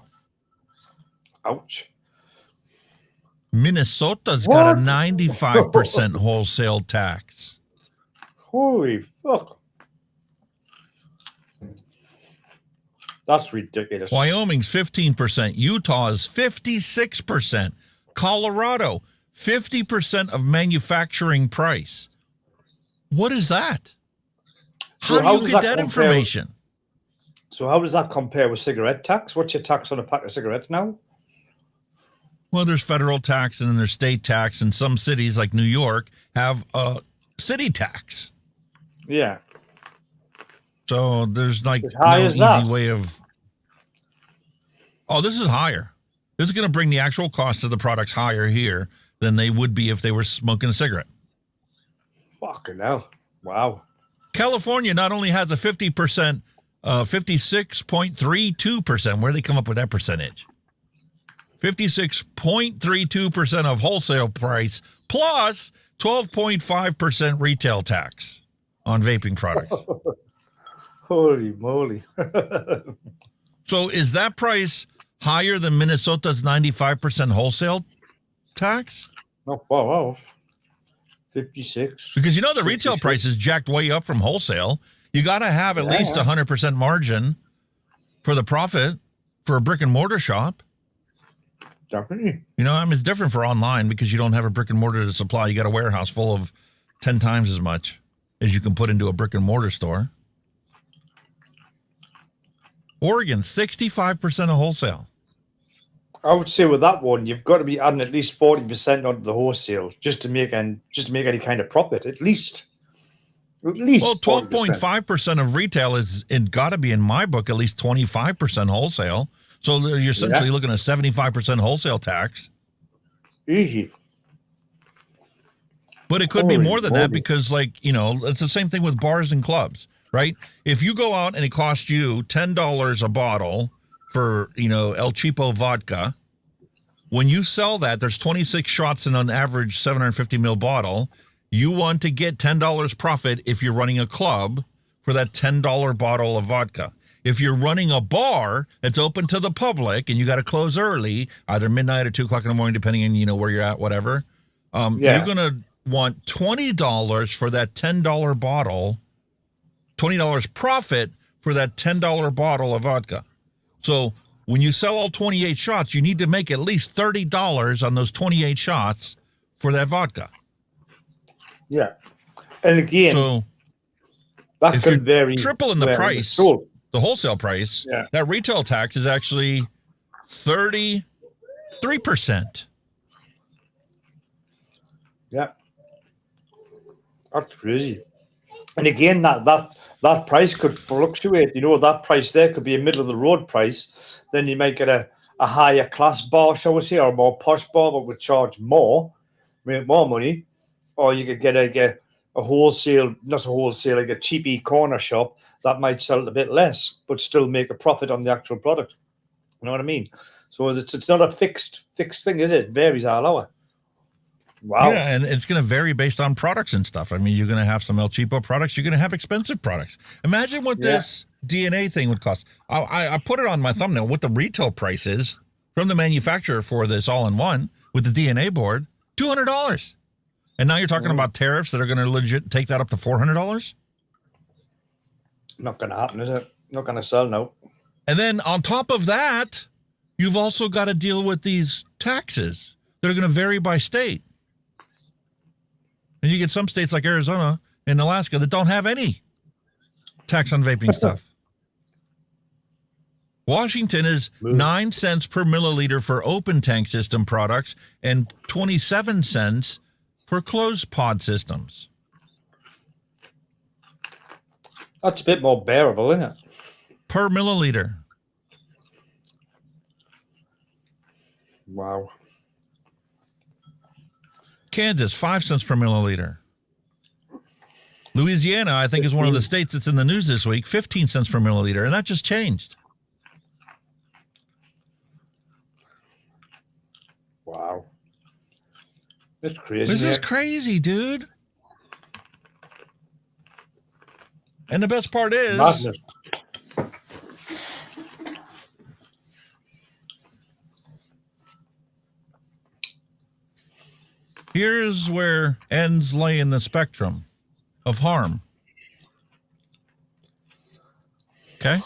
Ouch. Minnesota's got a 95% wholesale tax. Holy fuck. That's ridiculous. Wyoming's 15%. Utah is 56%. Colorado, 50% of manufacturing price. What is that? How do you get that information? So how does that compare with cigarette tax? What's your tax on a pack of cigarettes now? Well, there's federal tax and then there's state tax, and some cities like New York have a city tax. Yeah. So there's like no easy way of... Oh, this is higher. This is going to bring the actual cost of the products higher here than they would be if they were smoking a cigarette. Fucking hell. Wow. California not only has a 50%, 56.32%. Where do they come up with that percentage? 56.32% of wholesale price plus 12.5% retail tax on vaping products. Holy moly. So is that price higher than Minnesota's 95% wholesale tax? Oh, wow. 56. Because the retail price is jacked way up from wholesale. You got to have at least 100% margin for the profit for a brick and mortar shop. Definitely. It's different for online because you don't have a brick and mortar to supply. You got a warehouse full of 10 times as much as you can put into a brick and mortar store. Oregon, 65% of wholesale. I would say with that one, you've got to be adding at least 40% onto the wholesale just to make any kind of profit. At least. Well, 12.5% of retail is got to be, in my book, at least 25% wholesale. So you're essentially looking at 75% wholesale tax. Easy. But it could be more than that because, it's the same thing with bars and clubs, right? If you go out and it costs you $10 a bottle for, El Cheapo vodka, when you sell that, there's 26 shots in an average 750 ml bottle. You want to get $10 profit if you're running a club for that $10 bottle of vodka. If you're running a bar that's open to the public and you got to close early, either midnight or 2 o'clock in the morning, depending on, where you're at, whatever, you're going to want $20 for that $10 bottle, $20 profit for that $10 bottle of vodka. So when you sell all 28 shots, you need to make at least $30 on those 28 shots for that vodka. Yeah. And again, so that can vary. Tripling the price, the wholesale price, that retail tax is actually 33%. Yeah. That's crazy. And again, that price could fluctuate. That price there could be a middle of the road price. Then you might get a higher class bar, shall we say, or a more posh bar, but would charge more, make more money. Or you could get a wholesale, not a wholesale, like a cheapy corner shop that might sell a bit less, but still make a profit on the actual product. You know what I mean? So it's not a fixed thing, is it? It varies all hour. Wow. Yeah, and it's going to vary based on products and stuff. I mean, you're going to have some El Cheapo products. You're going to have expensive products. Imagine what this DNA thing would cost. I put it on my thumbnail what the retail price is from the manufacturer for this all-in-one with the DNA board, $200. And now you're talking about tariffs that are going to legit take that up to $400? Not going to happen, is it? Not going to sell, no. And then on top of that, you've also got to deal with these taxes that are going to vary by state. And you get some states like Arizona and Alaska that don't have any tax on vaping stuff. Washington is 9 cents per milliliter for open tank system products and 27 cents for closed pod systems. That's a bit more bearable, isn't it? Per milliliter. Wow. Kansas, 5 cents per milliliter. Louisiana, I think, is one of the states that's in the news this week, 15 cents per milliliter, and that just changed. Wow. That's crazy. This is crazy, dude. And the best part is... Madness. Here's where ends lay in the spectrum of harm. Okay?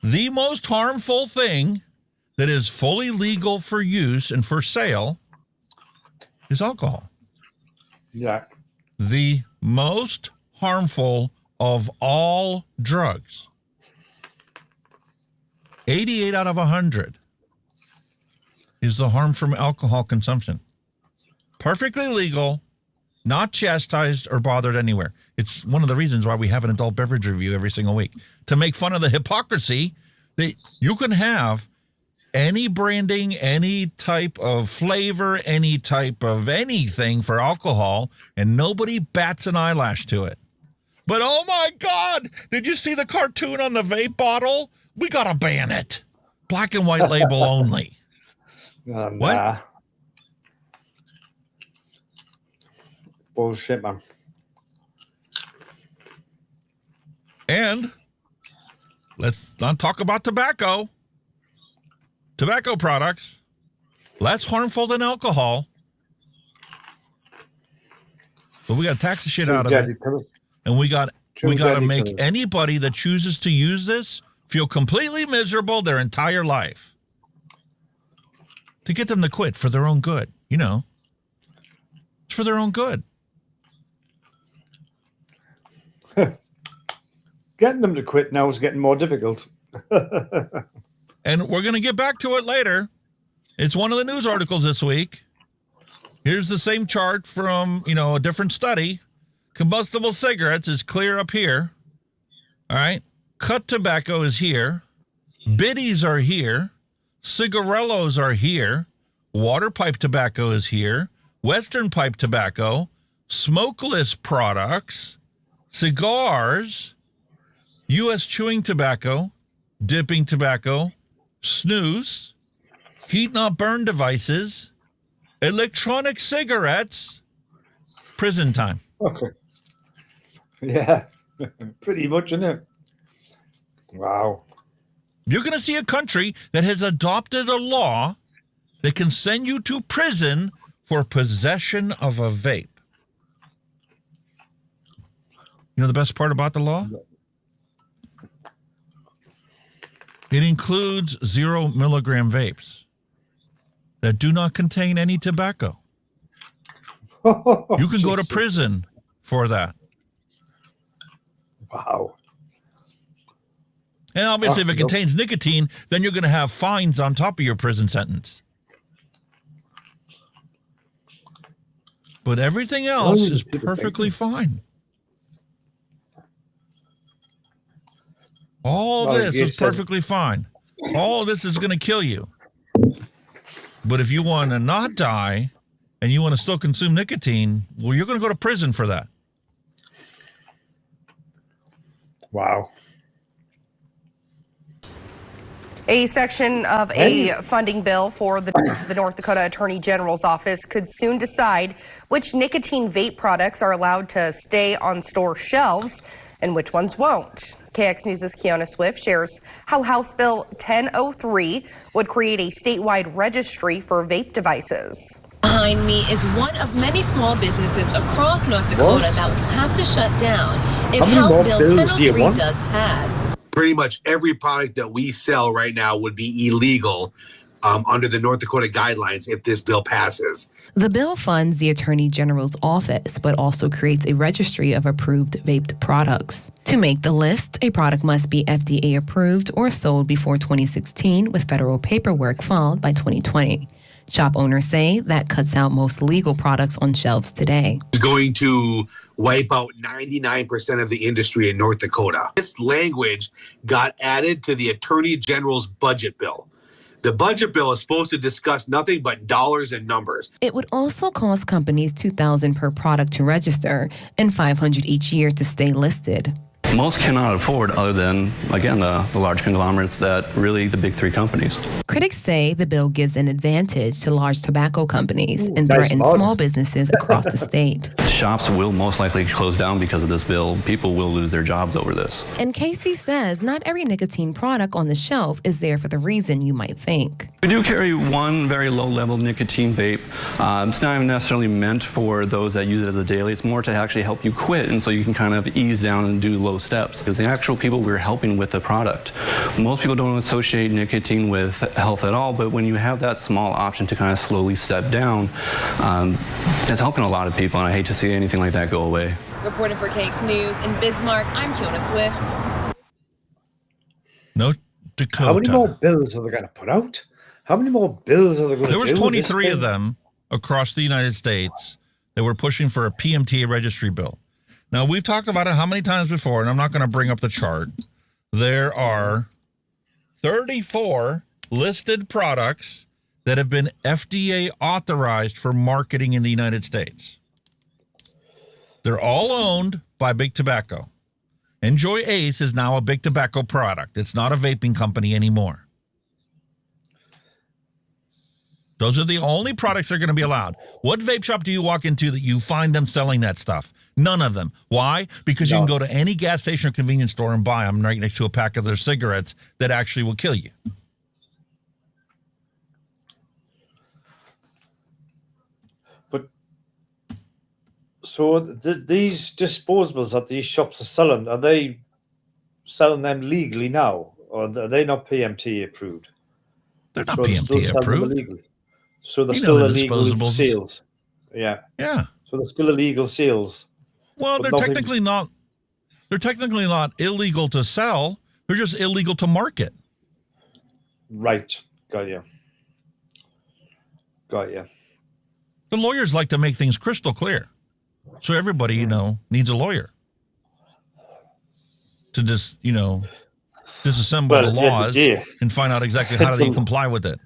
The most harmful thing that is fully legal for use and for sale is alcohol. Yeah. The most harmful of all drugs. 88 out of 100 is the harm from alcohol consumption. Perfectly legal, not chastised or bothered anywhere. It's one of the reasons why we have an adult beverage review every single week, to make fun of the hypocrisy that you can have any branding, any type of flavor, any type of anything for alcohol, and nobody bats an eyelash to it. But oh my God, did you see the cartoon on the vape bottle? We got to ban it. Black and white label only. What? Nah. Bullshit, man. And let's not talk about tobacco. Tobacco products, less harmful than alcohol. But we got to tax the shit out of it. And we got to make anybody that chooses to use this feel completely miserable their entire life. To get them to quit for their own good, you know. It's for their own good. Getting them to quit now is getting more difficult. And we're going to get back to it later. It's one of the news articles this week. Here's the same chart from, a different study. Combustible cigarettes is clear up here. All right. Cut tobacco is here. Biddies are here. Cigarillos are here. Water pipe tobacco is here. Western pipe tobacco. Smokeless products. Cigars. U.S. chewing tobacco. Dipping tobacco. Snus. Heat not burn devices. Electronic cigarettes. Prison time. Okay. Yeah. Pretty much, isn't it? Wow. You're going to see a country that has adopted a law that can send you to prison for possession of a vape. You know the best part about the law? It includes 0 milligram vapes that do not contain any tobacco. You can go to prison for that. Wow. And obviously, if it contains nicotine, then you're going to have fines on top of your prison sentence. But everything else is perfectly fine. All this is perfectly fine. All this is going to kill you. But if you want to not die and you want to still consume nicotine, well, you're going to go to prison for that. Wow. A section of a funding bill for the North Dakota Attorney General's office could soon decide which nicotine vape products are allowed to stay on store shelves and which ones won't. KX News' Kiana Swift shares how House Bill 1003 would create a statewide registry for vape devices. Behind me is one of many small businesses across North Dakota that will have to shut down if House Bill 1003 does pass. Pretty much every product that we sell right now would be illegal under the North Dakota guidelines if this bill passes. The bill funds the Attorney General's office, but also creates a registry of approved vaped products. To make the list, a product must be FDA approved or sold before 2016 with federal paperwork filed by 2020. Shop owners say that cuts out most legal products on shelves today. It's going to wipe out 99% of the industry in North Dakota. This language got added to the Attorney General's budget bill. The budget bill is supposed to discuss nothing but dollars and numbers. It would also cost companies $2,000 per product to register and $500 each year to stay listed. Most cannot afford, other than, again, the large conglomerates that really the big three companies. Critics say the bill gives an advantage to large tobacco companies and threatens small businesses across the state. Shops will most likely close down because of this bill. People will lose their jobs over this. And Casey says not every nicotine product on the shelf is there for the reason you might think. We do carry one very low-level nicotine vape. It's not even necessarily meant for those that use it as a daily. It's more to actually help you quit, and so you can kind of ease down and do low steps. Because the actual people we're helping with the product, most people don't associate nicotine with health at all, but when you have that small option to kind of slowly step down, it's helping a lot of people, and I hate to see anything like that go away. Reporting for KX News in Bismarck, I'm Kiona Swift. North Dakota. How many more bills are they going to put out? How many more bills are they going to do? There was 23 of them across the United States that were pushing for a PMTA registry bill. Now, we've talked about it how many times before, and I'm not going to bring up the chart. There are 34 listed products that have been FDA authorized for marketing in the United States. They're all owned by Big Tobacco. Enjoy Ace is now a Big Tobacco product. It's not a vaping company anymore. Those are the only products that are going to be allowed. What vape shop do you walk into that you find them selling that stuff? None of them. Why? Because you can go to any gas station or convenience store and buy them right next to a pack of their cigarettes that actually will kill you. But so these disposables that these shops are selling, are they selling them legally now, or are they not PMTA approved? They're not PMTA approved. So they're still illegal sales. Yeah. Yeah. So they're still illegal sales. Well, they're technically not. They're technically not illegal to sell. They're just illegal to market. Right. Got you. The lawyers like to make things crystal clear, so everybody, needs a lawyer to just, disassemble the laws and find out exactly how do you comply with it.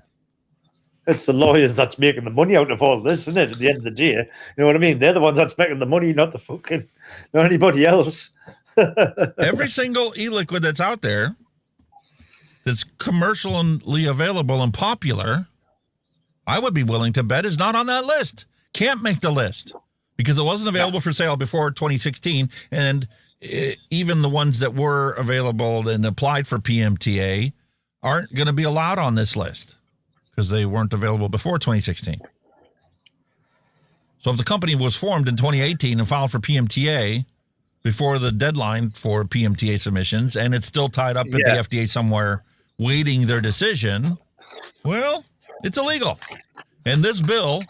It's the lawyers that's making the money out of all this, isn't it? At the end of the day, you know what I mean? They're the ones that's making the money, not not anybody else. Every single e-liquid that's out there that's commercially available and popular, I would be willing to bet is not on that list. Can't make the list because it wasn't available for sale before 2016, and even the ones that were available and applied for PMTA aren't going to be allowed on this list because they weren't available before 2016. So if the company was formed in 2018 and filed for PMTA before the deadline for PMTA submissions, and it's still tied up at the FDA somewhere waiting their decision, well, it's illegal. And this bill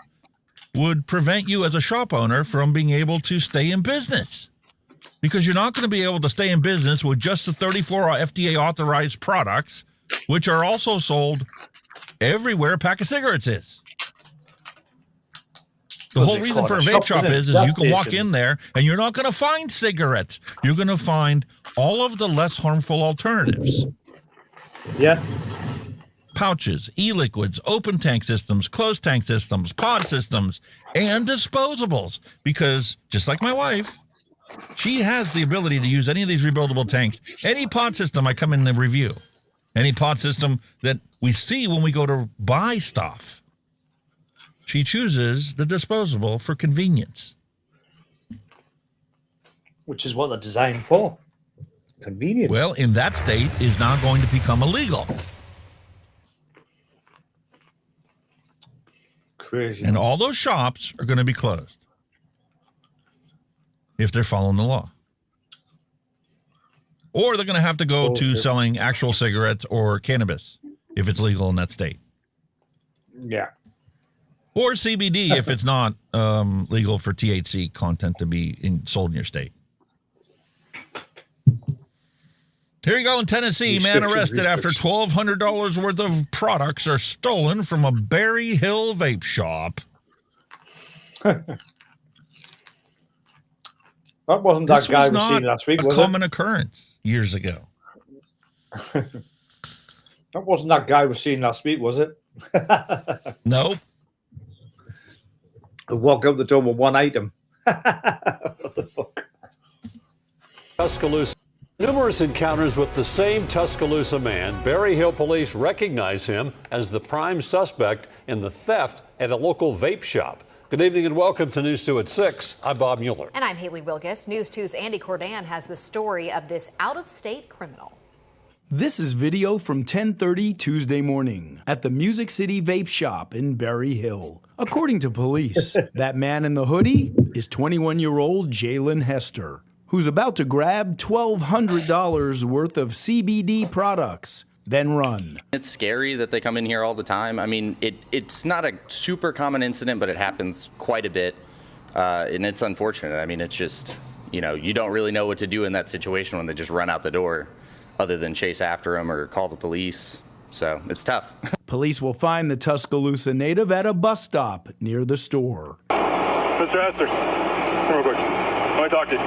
would prevent you as a shop owner from being able to stay in business, because you're not going to be able to stay in business with just the 34 FDA authorized products, which are also sold everywhere a pack of cigarettes is. The whole reason for a vape shop is you can walk in there and you're not going to find cigarettes. You're going to find all of the less harmful alternatives. Yeah. Pouches, e-liquids, open tank systems, closed tank systems, pod systems, and disposables. Because just like my wife, she has the ability to use any of these rebuildable tanks. Any pod system I come in and review. Any pod system that we see when we go to buy stuff. She chooses the disposable for convenience. Which is what they're designed for. Convenience. Well, in that state, is now going to become illegal. Crazy. And all those shops are going to be closed if they're following the law. Or they're going to have to go to selling actual cigarettes or cannabis if it's legal in that state. Yeah. Or CBD if it's not legal for THC content to be sold in your state. Here you go in Tennessee. Man arrested after $1,200 worth of products are stolen from a Berry Hill vape shop. That wasn't that guy we seen last week, was it? A common occurrence years ago. That wasn't that guy we seen last week, was it? Nope. Who walked out the door with one item. What the fuck? Tuscaloosa. Numerous encounters with the same Tuscaloosa man. Berry Hill police recognize him as the prime suspect in the theft at a local vape shop. Good evening and welcome to News 2 at 6. I'm Bob Mueller. And I'm Haley Wilgus. News 2's Andy Cordan has the story of this out-of-state criminal. This is video from 10:30 Tuesday morning at the Music City Vape Shop in Berry Hill. According to police, that man in the hoodie is 21-year-old Chillin Hester, who's about to grab $1,200 worth of CBD products, then run. It's scary that they come in here all the time. I mean, it's not a super common incident, but it happens quite a bit, and it's unfortunate. I mean, it's just, you don't really know what to do in that situation when they just run out the door, other than chase after them or call the police. So it's tough. Police will find the Tuscaloosa native at a bus stop near the store. Mr. Hester, come real quick. I want to talk to you.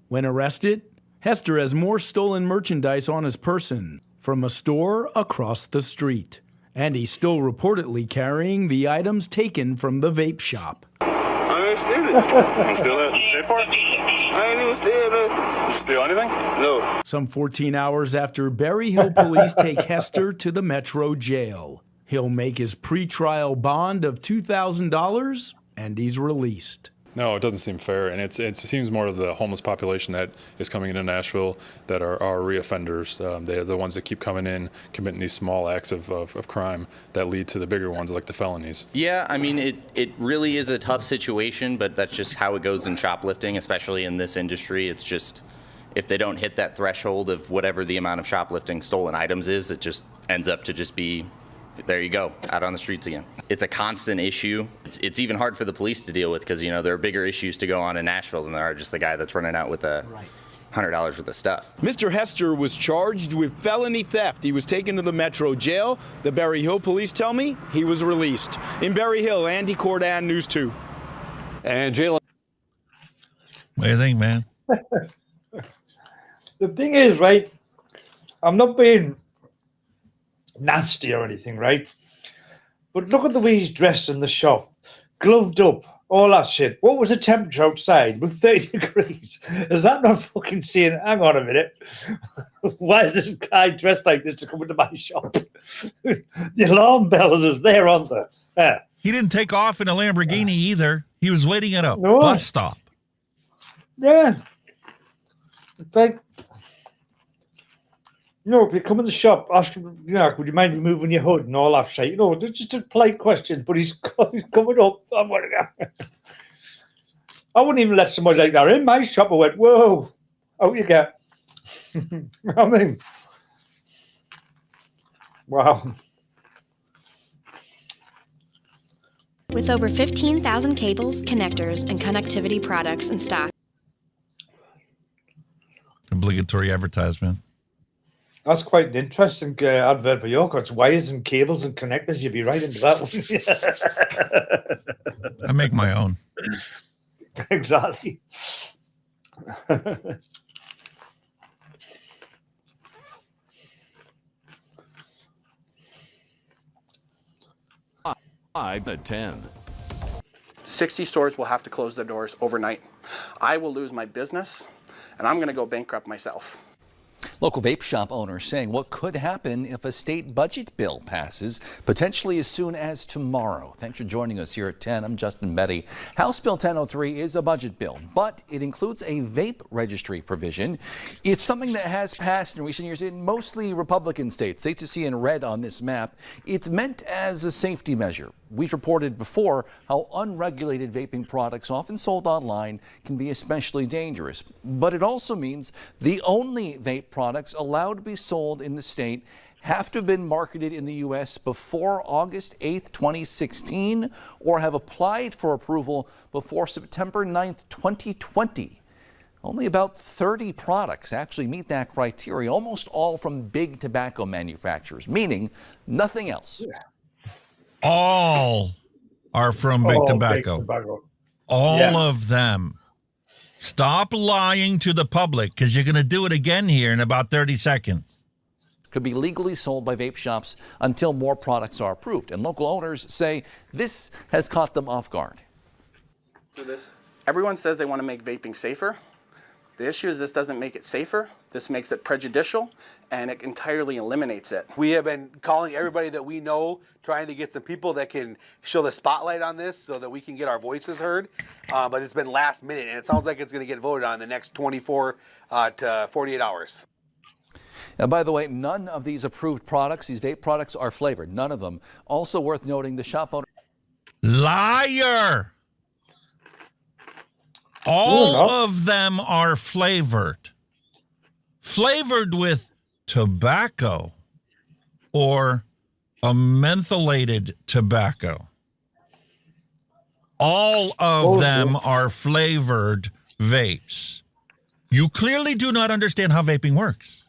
When arrested, Hester has more stolen merchandise on his person from a store across the street. And he's still reportedly carrying the items taken from the vape shop. I didn't steal it. You steal it? Pay for it? I didn't even steal it. Did you steal anything? No. Some 14 hours after Berry Hill police take Hester to the Metro jail, He'll make his pretrial bond of $2,000 and he's released. No, it doesn't seem fair, and it seems more of the homeless population that is coming into Nashville that are reoffenders. They're the ones that keep coming in, committing these small acts of crime that lead to the bigger ones, like the felonies. Yeah, I mean, it really is a tough situation, but that's just how it goes in shoplifting, especially in this industry. It's just, if they don't hit that threshold of whatever the amount of shoplifting stolen items is, it just ends up to just be, there you go, out on the streets again. It's a constant issue. It's even hard for the police to deal with because, you know, there are bigger issues to go on in Nashville than there are just the guy that's running out with $100 worth of stuff. Mr. Hester was charged with felony theft. He was taken to the Metro Jail. The Berry Hill police tell me he was released. In Berry Hill, Andy Cordan, News 2. And Jalen. What do you think, man? The thing is, right, I'm not being nasty or anything, right? But look at the way he's dressed in the shop. Gloved up, all that shit. What was the temperature outside with 30 degrees? Is that not fucking saying, hang on a minute, why is this guy dressed like this to come into my shop? The alarm bells is there, aren't there? Yeah. He didn't take off in a Lamborghini either. He was waiting at a bus stop. Yeah. It's like, you know, if you come in the shop, ask him, you know, would you mind removing your hood and all that shit? You know, they're just a polite question, but he's coming up. I wouldn't even let somebody like that in my shop. I went, whoa, out you get. I mean, wow. With over 15,000 cables, connectors, and connectivity products in stock. Obligatory advertisement. That's quite an interesting advert for your cards. Wires and cables and connectors. You'd be right into that one. I make my own. Exactly. Five at 10. 60 stores will have to close their doors overnight. I will lose my business, and I'm going to go bankrupt myself. Local vape shop owners saying what could happen if a state budget bill passes, potentially as soon as tomorrow. Thanks for joining us here at 10. I'm Justin Betty. House Bill 1003 is a budget bill, but it includes a vape registry provision. It's something that has passed in recent years in mostly Republican states. States you see in red on this map. It's meant as a safety measure. We've reported before how unregulated vaping products, often sold online, can be especially dangerous. But it also means the only vape products allowed to be sold in the state have to have been marketed in the U.S. before August 8th, 2016, or have applied for approval before September 9th, 2020. Only about 30 products actually meet that criteria, almost all from big tobacco manufacturers, meaning nothing else. All are from Big Tobacco. All of them. Stop lying to the public because you're going to do it again here in about 30 seconds. Could be legally sold by vape shops until more products are approved. And local owners say this has caught them off guard. Everyone says they want to make vaping safer. The issue is this doesn't make it safer. This makes it prejudicial, and it entirely eliminates it. We have been calling everybody that we know, trying to get some people that can show the spotlight on this so that we can get our voices heard. But it's been last minute, and it sounds like it's going to get voted on in the next 24 to 48 hours. Now, by the way, none of these approved products, these vape products, are flavored. None of them. Also worth noting, the shop owner... Liar! All of them are flavored. Flavored with tobacco or a mentholated tobacco. All of them are flavored vapes. You clearly do not understand how vaping works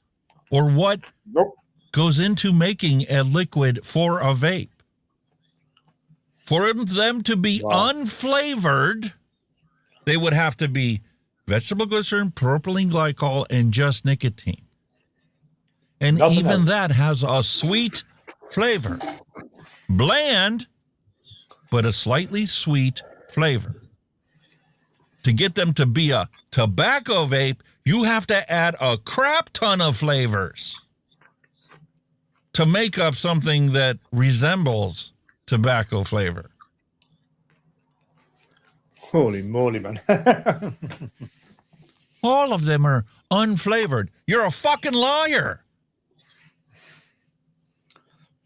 or what goes into making a liquid for a vape. For them to be unflavored, they would have to be vegetable glycerin, propylene glycol, and just nicotine. And even that has a sweet flavor. Bland, but a slightly sweet flavor. To get them to be a tobacco vape, you have to add a crap ton of flavors. to make up something that resembles tobacco flavor. Holy moly, man. All of them are unflavored. You're a fucking liar.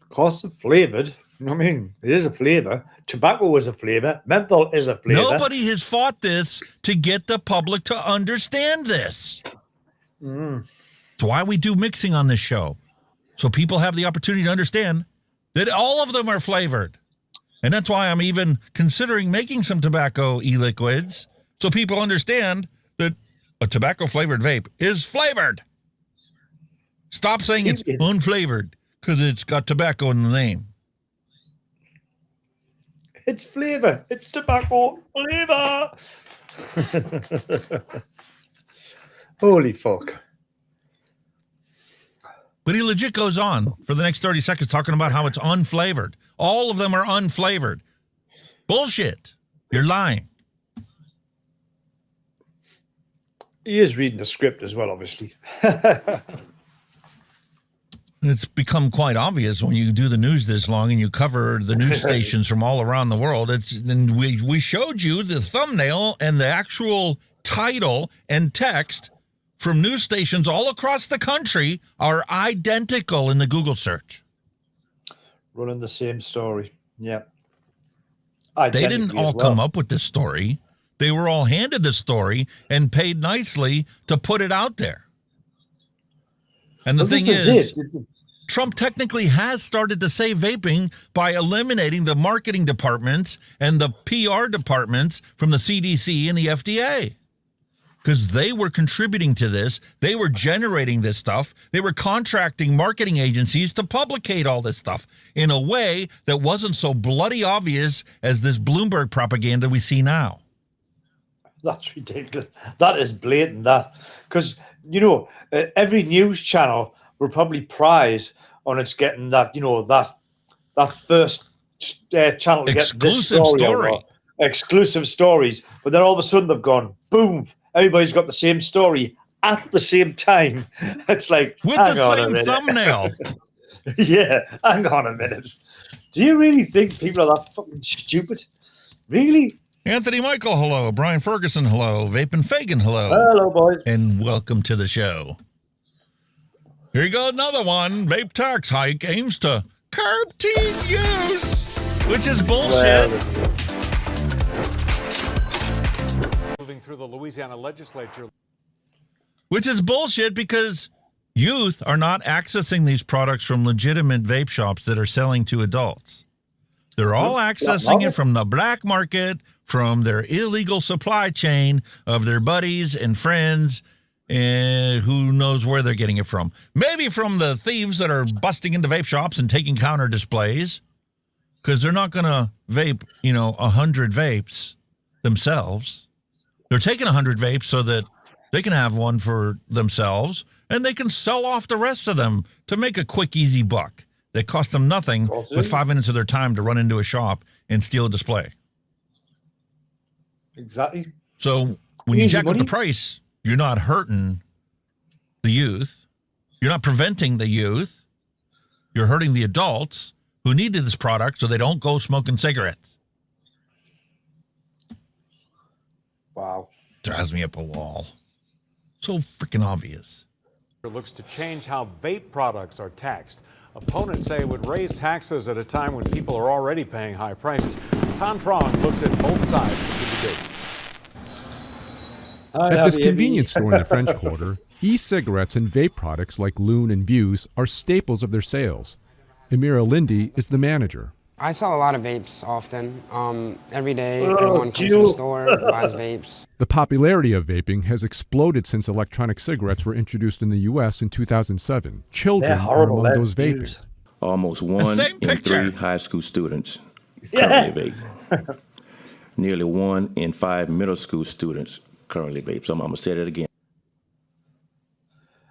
Of course, it's flavored. I mean, it is a flavor. Tobacco is a flavor. Menthol is a flavor. Nobody has fought this to get the public to understand this. It's why we do mixing on this show. So people have the opportunity to understand that all of them are flavored. And that's why I'm even considering making some tobacco e-liquids so people understand that a tobacco-flavored vape is flavored. Stop saying it's unflavored because it's got tobacco in the name. It's flavor. It's tobacco flavor. Holy fuck. But he legit goes on for the next 30 seconds talking about how it's unflavored. All of them are unflavored. Bullshit. You're lying. He is reading the script as well, obviously. It's become quite obvious when you do the news this long and you cover the news stations from all around the world. And we showed you the thumbnail and the actual title and text from news stations all across the country are identical in the Google search. Running the same story. Yeah. They didn't all come up with this story. They were all handed the story and paid nicely to put it out there. And the thing is, Trump technically has started to save vaping by eliminating the marketing departments and the PR departments from the CDC and the FDA. Because they were contributing to this. They were generating this stuff. They were contracting marketing agencies to publicate all this stuff in a way that wasn't so bloody obvious as this Bloomberg propaganda we see now. That's ridiculous. That is blatant, that. Because, you know, every news channel will probably prize on its getting that, you know, that first channel to get this story. Exclusive stories. But then all of a sudden they've gone, boom, everybody's got the same story at the same time. It's like, with the same thumbnail. Yeah, hang on a minute. Do you really think people are that fucking stupid? Really? Anthony Michael, hello. Brian Ferguson, hello. Vape and Fagan, hello. Hello, boys. And welcome to the show. Here you go, another one. Vape tax hike aims to curb teen use, which is bullshit. Moving through the Louisiana legislature. Which is bullshit because youth are not accessing these products from legitimate vape shops that are selling to adults. They're all accessing it from the black market, from their illegal supply chain of their buddies and friends, and who knows where they're getting it from. Maybe from the thieves that are busting into vape shops and taking counter displays, because they're not going to vape, 100 vapes themselves. They're taking 100 vapes so that they can have one for themselves, and they can sell off the rest of them to make a quick, easy buck. That costs them nothing but 5 minutes of their time to run into a shop and steal a display. Exactly. So when you jack up the price, you're not hurting the youth. You're not preventing the youth. You're hurting the adults who needed this product so they don't go smoking cigarettes. Wow. Drives me up a wall. So freaking obvious. It looks to change how vape products are taxed. Opponents say it would raise taxes at a time when people are already paying high prices. Tom Trong looks at both sides of the debate. At this convenience store in the French Quarter, e-cigarettes and vape products like Loon and Views are staples of their sales. Amira Lindy is the manager. I sell a lot of vapes often. Every day, everyone comes to the store, buys vapes. The popularity of vaping has exploded since electronic cigarettes were introduced in the U.S. in 2007. Children are among those vaping. Almost 1 in 3 high school students currently vape. Nearly 1 in 5 middle school students currently vape. So I'm going to say that again.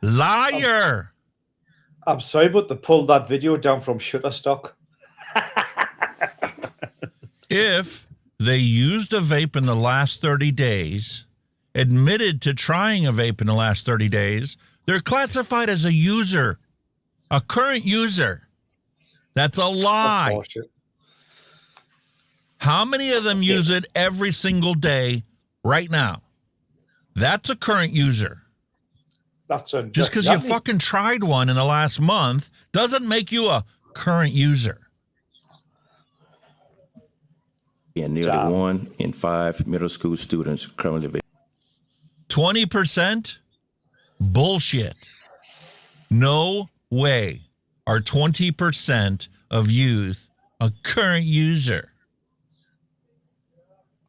Liar! I'm sorry, but they pulled that video down from Shutterstock. If they used a vape in the last 30 days, admitted to trying a vape in the last 30 days, they're classified as a user, a current user. That's a lie. How many of them use it every single day right now? That's a current user. Just because you fucking tried one in the last month doesn't make you a current user. And nearly 1 in 5 middle school students currently vape. 20%? Bullshit. No way are 20% of youth a current user.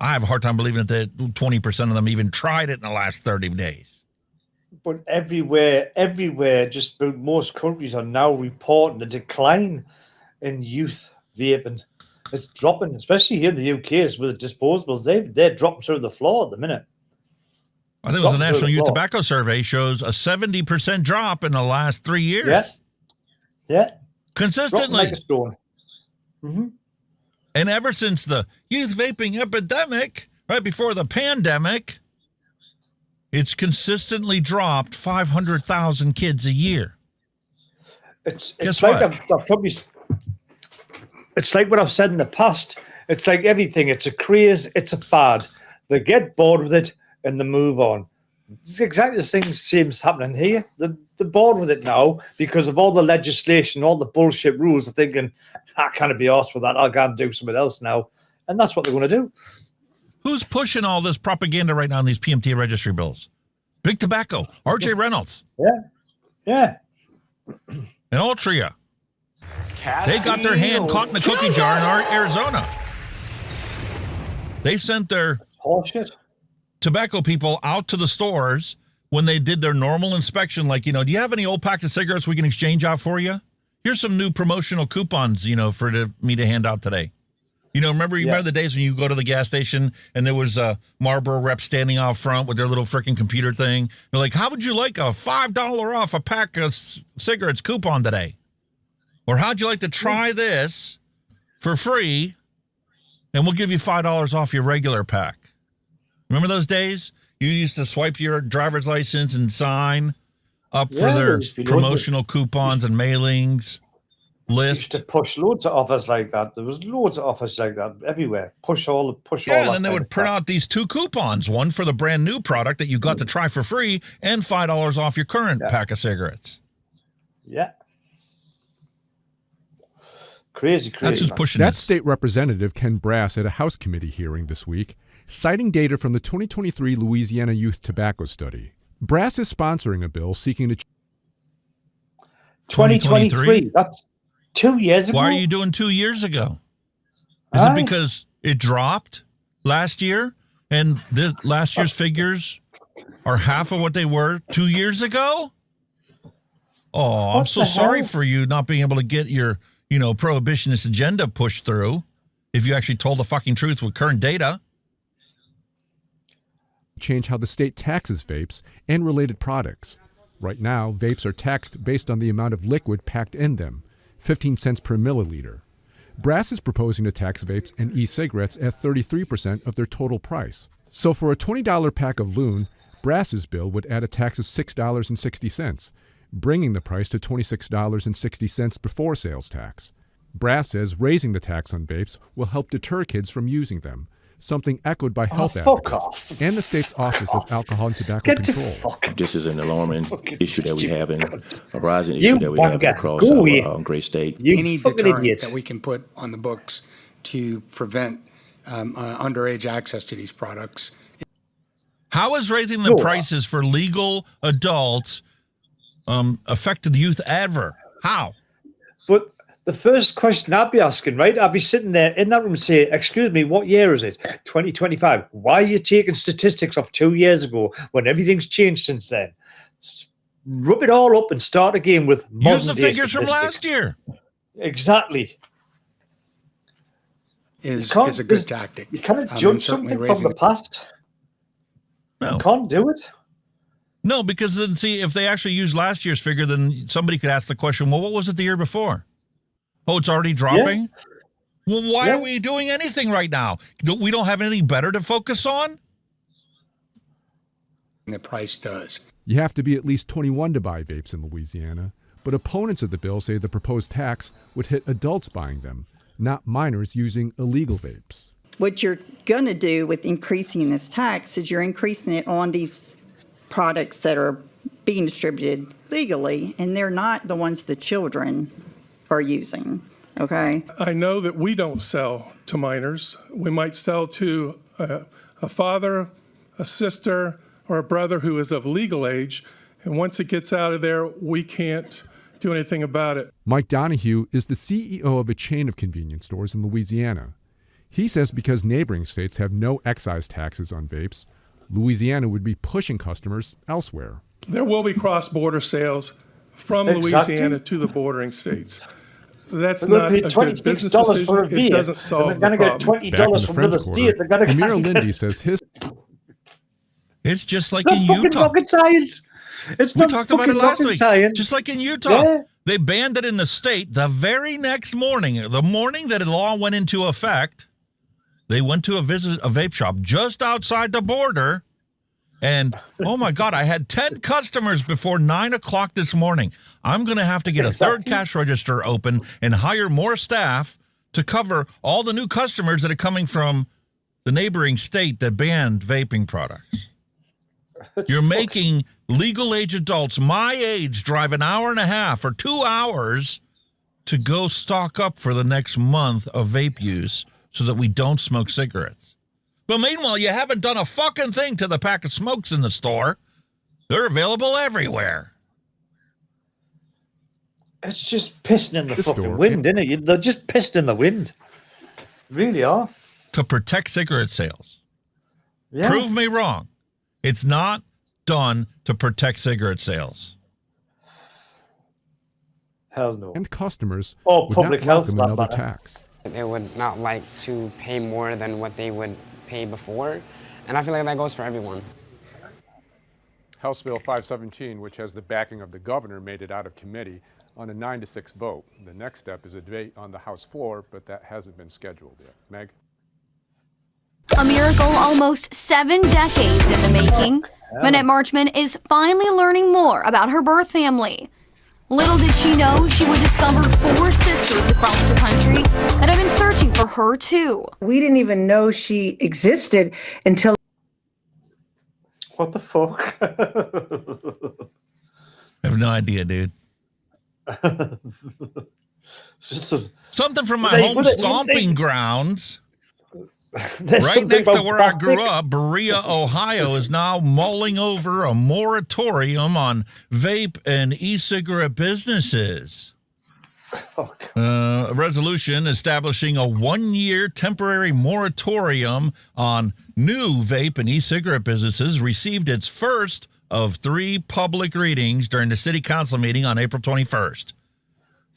I have a hard time believing that 20% of them even tried it in the last 30 days. But everywhere, just about most countries are now reporting a decline in youth vaping. It's dropping, especially here in the UK with the disposables. They're dropping through the floor at the minute. I think it was the National Youth Tobacco Survey shows a 70% drop in the last 3 years. Yeah. Consistently. Like a stone. Mm-hmm. And ever since the youth vaping epidemic, right before the pandemic, it's consistently dropped 500,000 kids a year. It's like it's like what I've said in the past. It's like everything. It's a craze. It's a fad. They get bored with it and they move on. It's exactly the same happening here. They're bored with it now because of all the legislation, all the bullshit rules. They're thinking, I can't be arsed with that. I'll go and do something else now. And that's what they're going to do. Who's pushing all this propaganda right now in these PMTA registry bills? Big Tobacco, R.J. Reynolds. Yeah. And Altria. They got their hand caught in a cookie jar in Arizona. They sent their tobacco people out to the stores when they did their normal inspection, like, do you have any old pack of cigarettes we can exchange out for you? Here's some new promotional coupons, for me to hand out today. Remember the days when you go to the gas station and there was a Marlboro rep standing out front with their little freaking computer thing? They're like, how would you like a $5 off a pack of cigarettes coupon today? Or how'd you like to try this for free and we'll give you $5 off your regular pack? Remember those days? You used to swipe your driver's license and sign up for their promotional coupons and mailings list. Used to push loads of offers like that. There was loads of offers like that everywhere. Push all. And then they would print out these 2 coupons, one for the brand new product that you got to try for free and $5 off your current pack of cigarettes. Yeah. Crazy. That's who's pushing that this. State Representative Ken Brass at a House committee hearing this week, citing data from the 2023 Louisiana Youth Tobacco Study. Brass is sponsoring a bill seeking to... 2023? That's 2 years ago? Why are you doing 2 years ago? Is it because it dropped last year and last year's figures are half of what they were 2 years ago? Oh, I'm so sorry for you not being able to get your... prohibitionist agenda pushed through if you actually told the fucking truth with current data. Change how the state taxes vapes and related products. Right now, vapes are taxed based on the amount of liquid packed in them, 15 cents per milliliter. Brass is proposing to tax vapes and e-cigarettes at 33% of their total price. So for a $20 pack of Loon, Brass's bill would add a tax of $6.60, bringing the price to $26.60 before sales tax. Brass says raising the tax on vapes will help deter kids from using them, something echoed by health advocates and the state's Office of Alcohol and Tobacco Control. This is an alarming issue that we have, a rising issue that we have across our great state. Any deterrent that we can put on the books to prevent underage access to these products. How is raising the prices for legal adults affected the youth ever? How? But the first question I'd be asking, right? I'd be sitting there in that room and say, excuse me, what year is it? 2025. Why are you taking statistics of 2 years ago when everything's changed since then? Rub it all up and start again with use the figures from last year. Exactly. Is a good tactic. You can't judge something from the past. No. You can't do it. No, because then, see, if they actually use last year's figure, then somebody could ask the question, well, what was it the year before? Oh, it's already dropping? Yeah. Well, why are we doing anything right now? We don't have anything better to focus on? And the price does. You have to be at least 21 to buy vapes in Louisiana, but opponents of the bill say the proposed tax would hit adults buying them, not minors using illegal vapes. What you're going to do with increasing this tax is you're increasing it on these products that are being distributed legally, and they're not the ones the children are using, okay? I know that we don't sell to minors. We might sell to a father, a sister, or a brother who is of legal age, and once it gets out of there, we can't do anything about it. Mike Donahue is the CEO of a chain of convenience stores in Louisiana. He says because neighboring states have no excise taxes on vapes, Louisiana would be pushing customers elsewhere. There will be cross-border sales from Louisiana to the bordering states. That's not a good business decision. It doesn't solve the problem. $20 from another state. Amir Lindy says his... It's just like in Utah. Rocket science. We talked about it last week. Just like in Utah. They banned it in the state. The very next morning, the morning that the law went into effect, they went to a vape shop just outside the border. And, oh, my God, I had 10 customers before 9 o'clock this morning. I'm going to have to get a third cash register open and hire more staff to cover all the new customers that are coming from the neighboring state that banned vaping products. You're making legal age adults my age drive an hour and a half or 2 hours to go stock up for the next month of vape use so that we don't smoke cigarettes. But meanwhile, you haven't done a fucking thing to the pack of smokes in the store. They're available everywhere. It's just pissing in the fucking wind, isn't it? They're just pissed in the wind. Really are. To protect cigarette sales. Yeah. Prove me wrong. It's not done to protect cigarette sales. Hell no. And customers or would public not health welcome another tax. They would not like to pay more than what they would pay before, and I feel like that goes for everyone. House Bill 517, which has the backing of the governor, made it out of committee on a 9-6 vote. The next step is a debate on the House floor, but that hasn't been scheduled yet. Meg? A miracle almost 7 decades in the making. Manette Marchman is finally learning more about her birth family. Little did she know she would discover 4 sisters across the country that have been searching for her too. We didn't even know she existed until... What the fuck? I have no idea, dude. Something from my home stomping grounds. Right next to where I grew up, Berea, Ohio, is now mulling over a moratorium on vape and e-cigarette businesses. A resolution establishing a 1-year temporary moratorium on new vape and e-cigarette businesses received its first of 3 public readings during the City Council meeting on April 21st.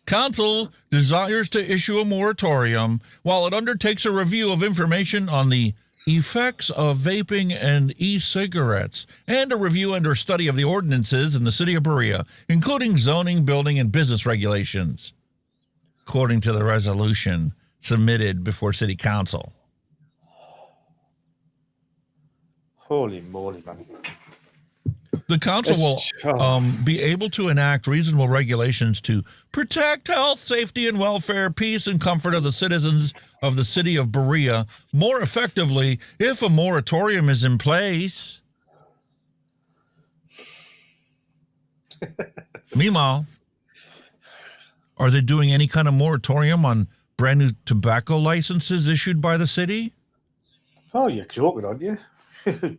Council desires to issue a moratorium while it undertakes a review of information on the effects of vaping and e-cigarettes and a review and or study of the ordinances in the city of Berea, including zoning, building, and business regulations, according to the resolution submitted before City Council. Holy moly, man. The council will be able to enact reasonable regulations to protect health, safety, and welfare, peace, and comfort of the citizens of the city of Berea more effectively if a moratorium is in place. Meanwhile, are they doing any kind of moratorium on brand new tobacco licenses issued by the city? Oh, you're joking, aren't you?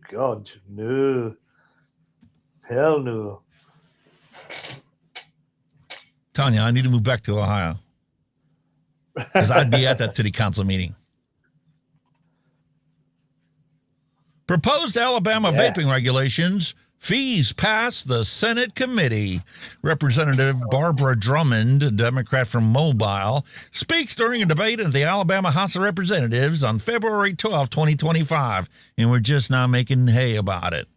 God, no. Hell no. Tanya, I need to move back to Ohio. Because I'd be at that city council meeting. Proposed Alabama vaping regulations, fees pass the Senate committee. Representative Barbara Drummond, a Democrat from Mobile, speaks during a debate at the Alabama House of Representatives on February 12, 2025, and we're just now making hay about it.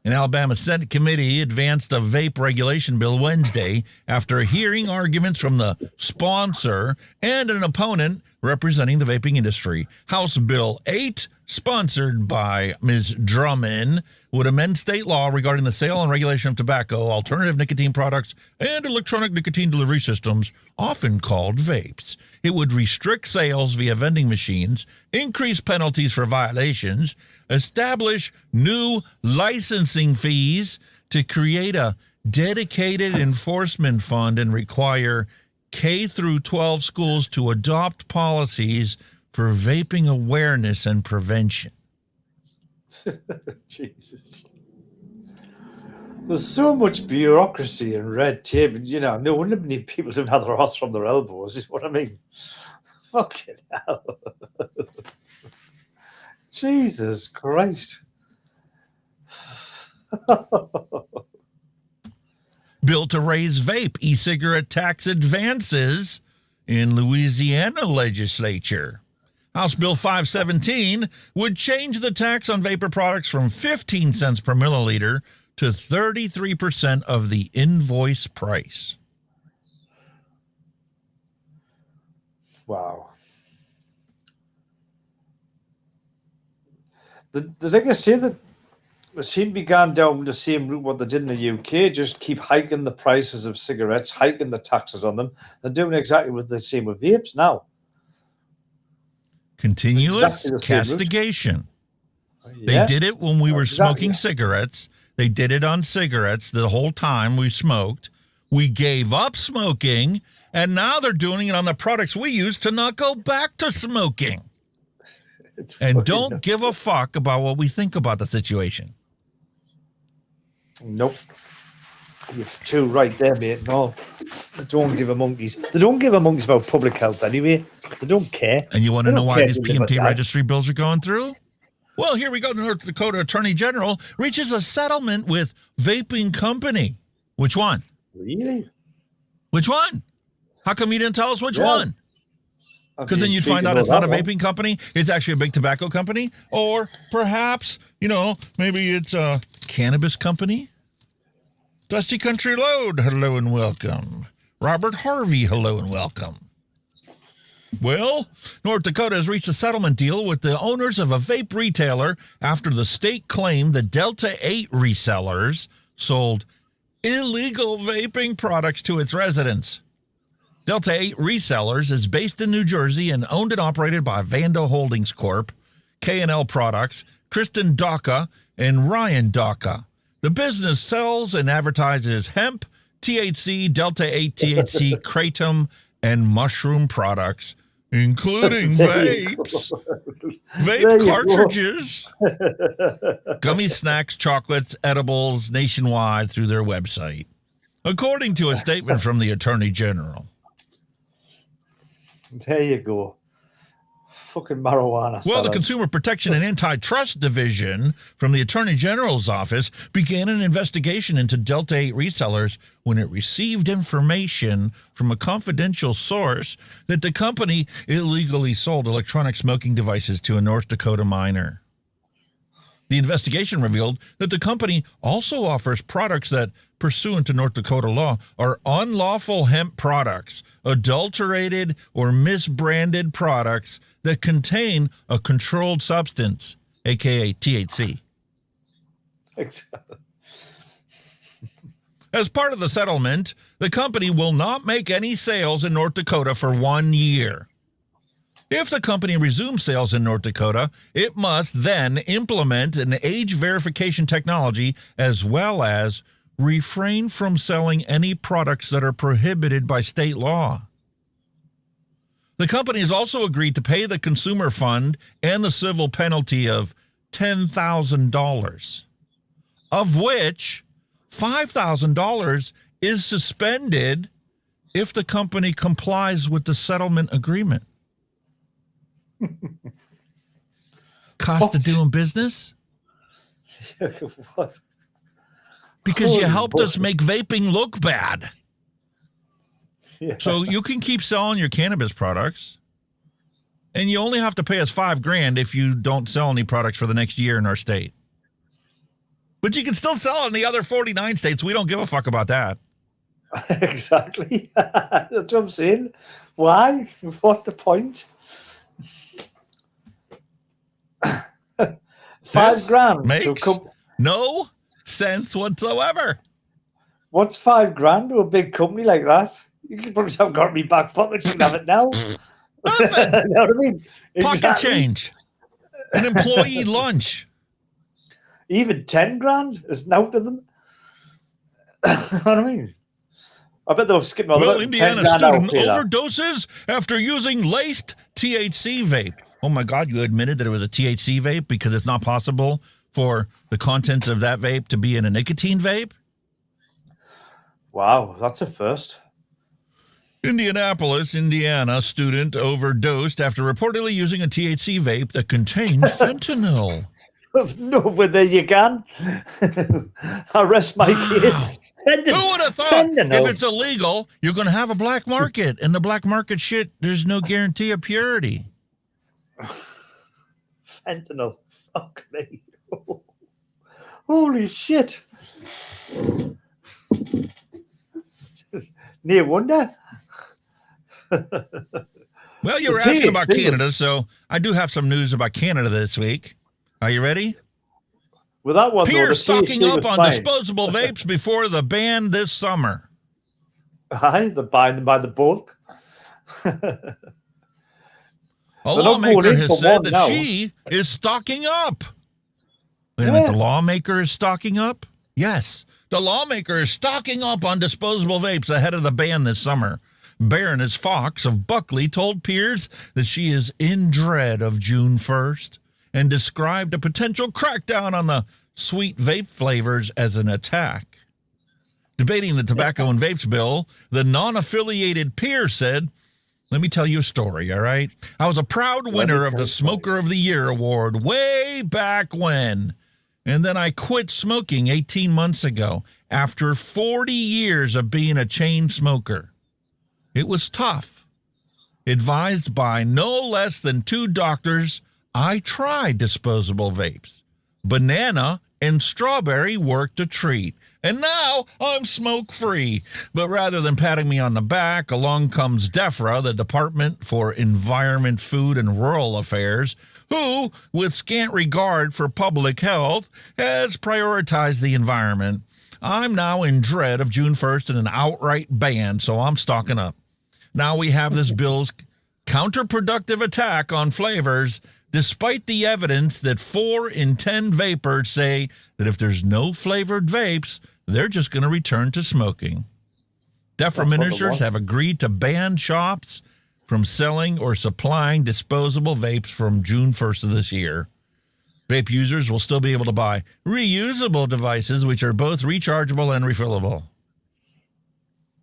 An Alabama Senate committee advanced a vape regulation bill Wednesday after hearing arguments from the sponsor and an opponent representing the vaping industry. House Bill 8 sponsored by Ms. Drummond, would amend state law regarding the sale and regulation of tobacco, alternative nicotine products, and electronic nicotine delivery systems, often called vapes. It would restrict sales via vending machines, increase penalties for violations, establish new licensing fees to create a dedicated enforcement fund, and require K through 12 schools to adopt policies for vaping awareness and prevention. Jesus. There's so much bureaucracy and red tape, and no wonder many people don't have their ass from their elbows, is what I mean. Fucking hell. Jesus Christ. Bill to raise vape e-cigarette tax advances in Louisiana legislature. House Bill 517 would change the tax on vapor products from 15 cents per milliliter to 33% of the invoice price. Wow. Did I say that they seem to be going down the same route what they did in the UK, just keep hiking the prices of cigarettes, hiking the taxes on them. They're doing exactly what they're saying with vapes now. Continuous castigation. They did it when we were smoking cigarettes. They did it on cigarettes the whole time we smoked. We gave up smoking, and now they're doing it on the products we use to not go back to smoking. And don't give a fuck about what we think about the situation. Nope. You're too right there, mate. No, they don't give a monkeys. They don't give a monkeys about public health anyway. They don't care. And you want to know why these PMT registry bills are going through? Well, here we go. The North Dakota Attorney General reaches a settlement with vaping company. Which one? Really? Which one? How come you didn't tell us which one? Because then you'd find out it's not a vaping company. It's actually a big tobacco company. Or perhaps, maybe it's a cannabis company. Dusty Country Road, hello and welcome. Robert Harvey, hello and welcome. Well, North Dakota has reached a settlement deal with the owners of a vape retailer after the state claimed the Delta 8 resellers sold illegal vaping products to its residents. Delta 8 Resellers is based in New Jersey and owned and operated by Vando Holdings Corp., K&L Products, Kristen Daka, and Ryan Daka. The business sells and advertises hemp, THC, Delta 8 THC, kratom, and mushroom products, including vapes, vape cartridges, gummy snacks, chocolates, edibles nationwide through their website, according to a statement from the Attorney General. There you go. Fucking marijuana. Well, the Consumer Protection and Antitrust Division from the Attorney General's office began an investigation into Delta 8 resellers when it received information from a confidential source that the company illegally sold electronic smoking devices to a North Dakota minor. The investigation revealed that the company also offers products that, pursuant to North Dakota law, are unlawful hemp products, adulterated or misbranded products that contain a controlled substance, aka THC. As part of the settlement, the company will not make any sales in North Dakota for 1 year. If the company resumes sales in North Dakota, it must then implement an age verification technology as well as refrain from selling any products that are prohibited by state law. The company has also agreed to pay the consumer fund and the civil penalty of $10,000, of which $5,000 is suspended if the company complies with the settlement agreement. Cost of doing business? What? Because you helped us make vaping look bad. Yeah. So you can keep selling your cannabis products, and you only have to pay us $5,000 if you don't sell any products for the next year in our state. But you can still sell it in the other 49 states. We don't give a fuck about that. Exactly. That's what I'm saying. Why? What's the point? $5 grand makes no sense whatsoever. What's $5 grand to a big company like that? You could probably have got me back pockets. You can have it now. Nothing. You know what I mean? Pocket Exactly. change. An employee lunch. Even 10 grand is now to them. You know what I mean? I bet they'll skip all Well, that. Indiana student overdoses after using laced THC vape. Oh my God, you admitted that it was a THC vape because it's not possible for the contents of that vape to be in a nicotine vape? Wow, that's a first. Indianapolis, Indiana student overdosed after reportedly using a THC vape that contained fentanyl. No, but there you can. Arrest my kids. Who would have thought if it's illegal, you're going to have a black market, and the black market shit, there's no guarantee of purity. Fentanyl. Fuck me. Holy shit. Near wonder. Well, you were asking about Canada, so I do have some news about Canada this week. Are you ready? Well, that one, Peers stocking up on disposable vapes before the ban this summer. Aye, they're buying them by the bulk. A lawmaker has said that she is stocking up. Wait a minute, the lawmaker is stocking up? Yes, the lawmaker is stocking up on disposable vapes ahead of the ban this summer. Baroness Fox of Buckley told peers that she is in dread of June 1st and described a potential crackdown on the sweet vape flavors as an attack. Debating the tobacco and vapes bill, the non-affiliated peer said, "Let me tell you a story, all right? I was a proud winner of the Smoker of the Year award way back when. And then I quit smoking 18 months ago after 40 years of being a chain smoker. It was tough. Advised by no less than 2 doctors, I tried disposable vapes. Banana and strawberry worked a treat. And now I'm smoke-free. But rather than patting me on the back, along comes DEFRA, the Department for Environment, Food, and Rural Affairs, who, with scant regard for public health, has prioritized the environment. I'm now in dread of June 1st and an outright ban, so I'm stocking up. Now we have this bill's counterproductive attack on flavors, despite the evidence that 4 in 10 vapers say that if there's no flavored vapes, they're just going to return to smoking. DEFRA ministers have agreed to ban shops from selling or supplying disposable vapes from June 1st of this year. Vape users will still be able to buy reusable devices, which are both rechargeable and refillable.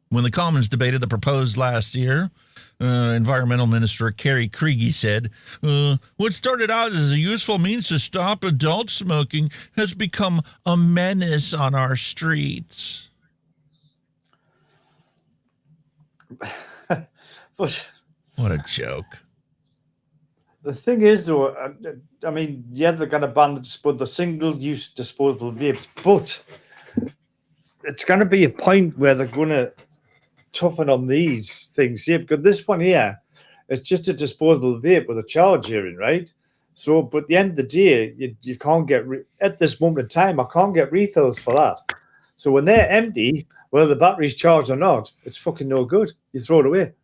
When the Commons debated the proposed last year, Environmental Minister Carrie Kriege said, what started out as a useful means to stop adult smoking has become a menace on our streets. What a joke. The thing is, though, I mean, yeah, they're going to ban the single-use disposable vapes, but it's going to be a point where they're going to toughen on these things here, because this one here is just a disposable vape with a charge hearing, right? So, but at the end of the day, you can't get, at this moment in time, I can't get refills for that. So when they're empty, whether the battery's charged or not, it's fucking no good. You throw it away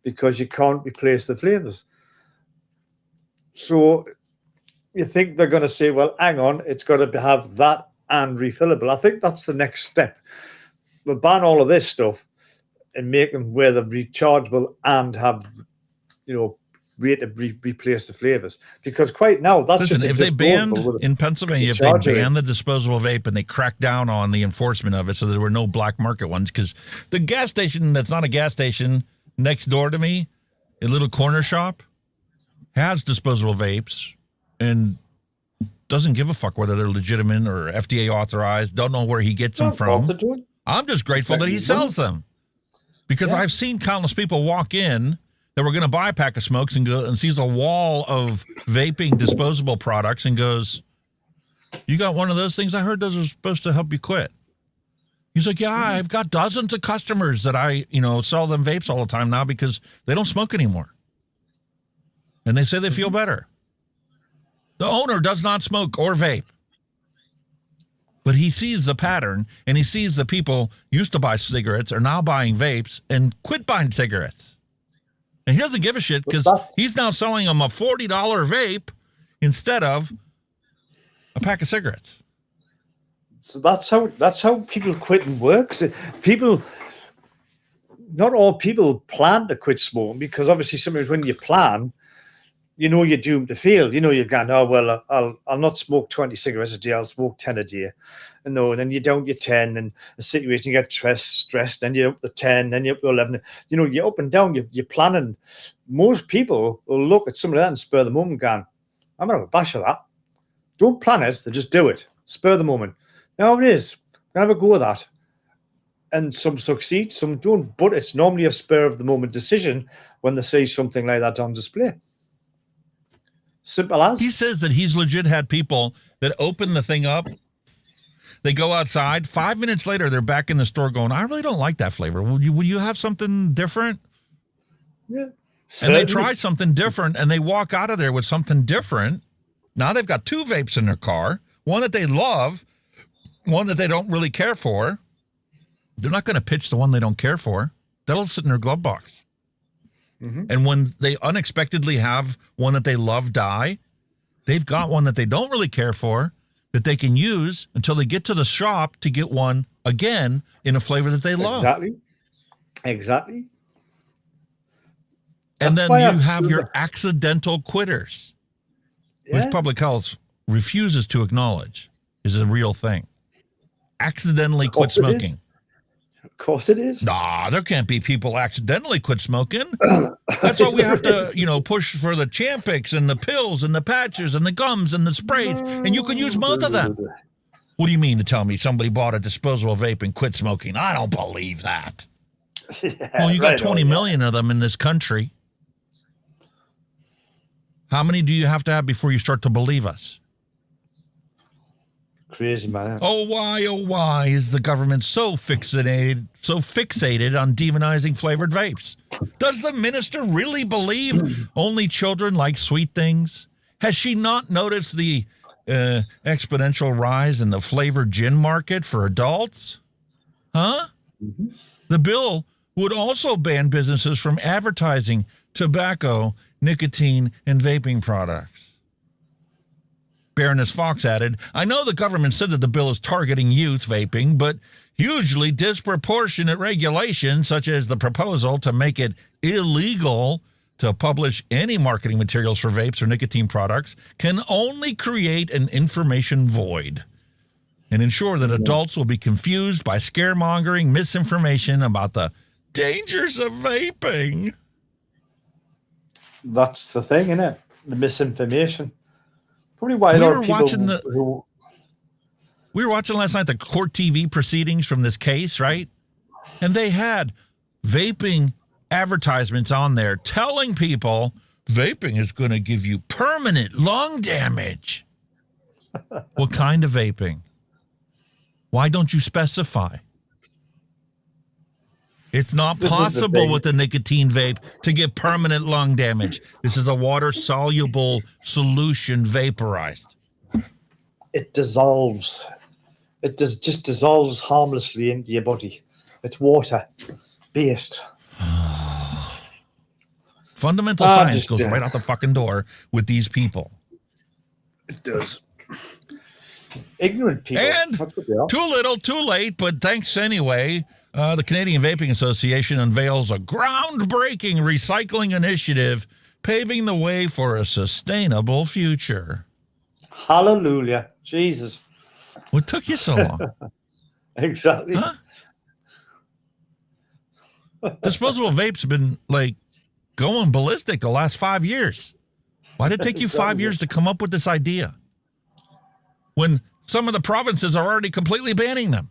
because you can't replace the flavors. So you think they're going to say, well, hang on, it's got to have that and refillable. I think that's the next step. They'll ban all of this stuff and make them where they're rechargeable and have, way to replace the flavors. Because quite now, that's Listen, just if they banned in Pennsylvania, if they banned the disposable vape and they cracked down on the enforcement of it so there were no black market ones, because the gas station that's not a gas station next door to me, a little corner shop, has disposable vapes and doesn't give a fuck whether they're legitimate or FDA authorized, don't know where he gets them from. I'm just grateful that he sells them. Because I've seen countless people walk in that were going to buy a pack of smokes and go and sees a wall of vaping disposable products and goes, "You got one of those things? I heard those are supposed to help you quit." He's like, "Yeah, I've got dozens of customers that I, sell them vapes all the time now because they don't smoke anymore. And they say they feel better." The owner does not smoke or vape. But he sees the pattern, and he sees the people used to buy cigarettes are now buying vapes and quit buying cigarettes. And he doesn't give a shit because he's now selling them a $40 vape instead of a pack of cigarettes. So that's how people quitting works. Not all people plan to quit smoking, because obviously sometimes when you plan, you know you're doomed to fail. You know you're going, oh, well, I'll not smoke 20 cigarettes a day. I'll smoke 10 a day. And then you're down to 10, and the situation, you get stressed, then you're up to 10, then you're up to 11. You know, you're up and down. You're planning. Most people will look at some of that and spur the moment going, I'm going to have a bash of that. Don't plan it. They just do it. Spur the moment. Now it is. Have a go at that. And some succeed, some don't. But it's normally a spur of the moment decision when they see something like that on display. Simple as. He says that he's legit had people that open the thing up. They go outside. 5 minutes later, they're back in the store going, I really don't like that flavor. Will you have something different? Yeah. And they try something different, and they walk out of there with something different. Now they've got 2 vapes in their car, one that they love, one that they don't really care for. They're not going to pitch the one they don't care for. That'll sit in their glove box. Mm-hmm. And when they unexpectedly have one that they love die, they've got one that they don't really care for that they can use until they get to the shop to get one again in a flavor that they love. Exactly. And then you have your accidental quitters, which public health refuses to acknowledge is a real thing. Accidentally quit smoking. Of course it is. Nah, there can't be people accidentally quit smoking. That's why we have to, push for the Champix and the pills and the patches and the gums and the sprays, and you can use both of them. What do you mean to tell me somebody bought a disposable vape and quit smoking? I don't believe that. Well, you got 20 million of them in this country. How many do you have to have before you start to believe us? Crazy, man. Oh, why is the government so fixated on demonizing flavored vapes? Does the minister really believe only children like sweet things? Has she not noticed the exponential rise in the flavored gin market for adults? Huh? Mm-hmm. The bill would also ban businesses from advertising tobacco, nicotine, and vaping products. Baroness Fox added, I know the government said that the bill is targeting youth vaping, but hugely disproportionate regulations, such as the proposal to make it illegal to publish any marketing materials for vapes or nicotine products, can only create an information void and ensure that adults will be confused by scaremongering misinformation about the dangers of vaping. That's the thing, isn't it? The misinformation. Probably why a lot of people we were watching last night the court TV proceedings from this case, right? And they had vaping advertisements on there telling people vaping is going to give you permanent lung damage. What kind of vaping? Why don't you specify? It's not possible with the nicotine vape to get permanent lung damage. This is a water-soluble solution vaporized. It dissolves. It just dissolves harmlessly into your body. It's water-based. Fundamental science goes right out the fucking door with these people. It does. Ignorant people. And too little, too late, but thanks anyway. The Canadian Vaping Association unveils a groundbreaking recycling initiative paving the way for a sustainable future. Hallelujah. Jesus. What took you so long? Exactly. Huh? Disposable vapes have been going ballistic the last 5 years. Why did it take you 5 years to come up with this idea when some of the provinces are already completely banning them?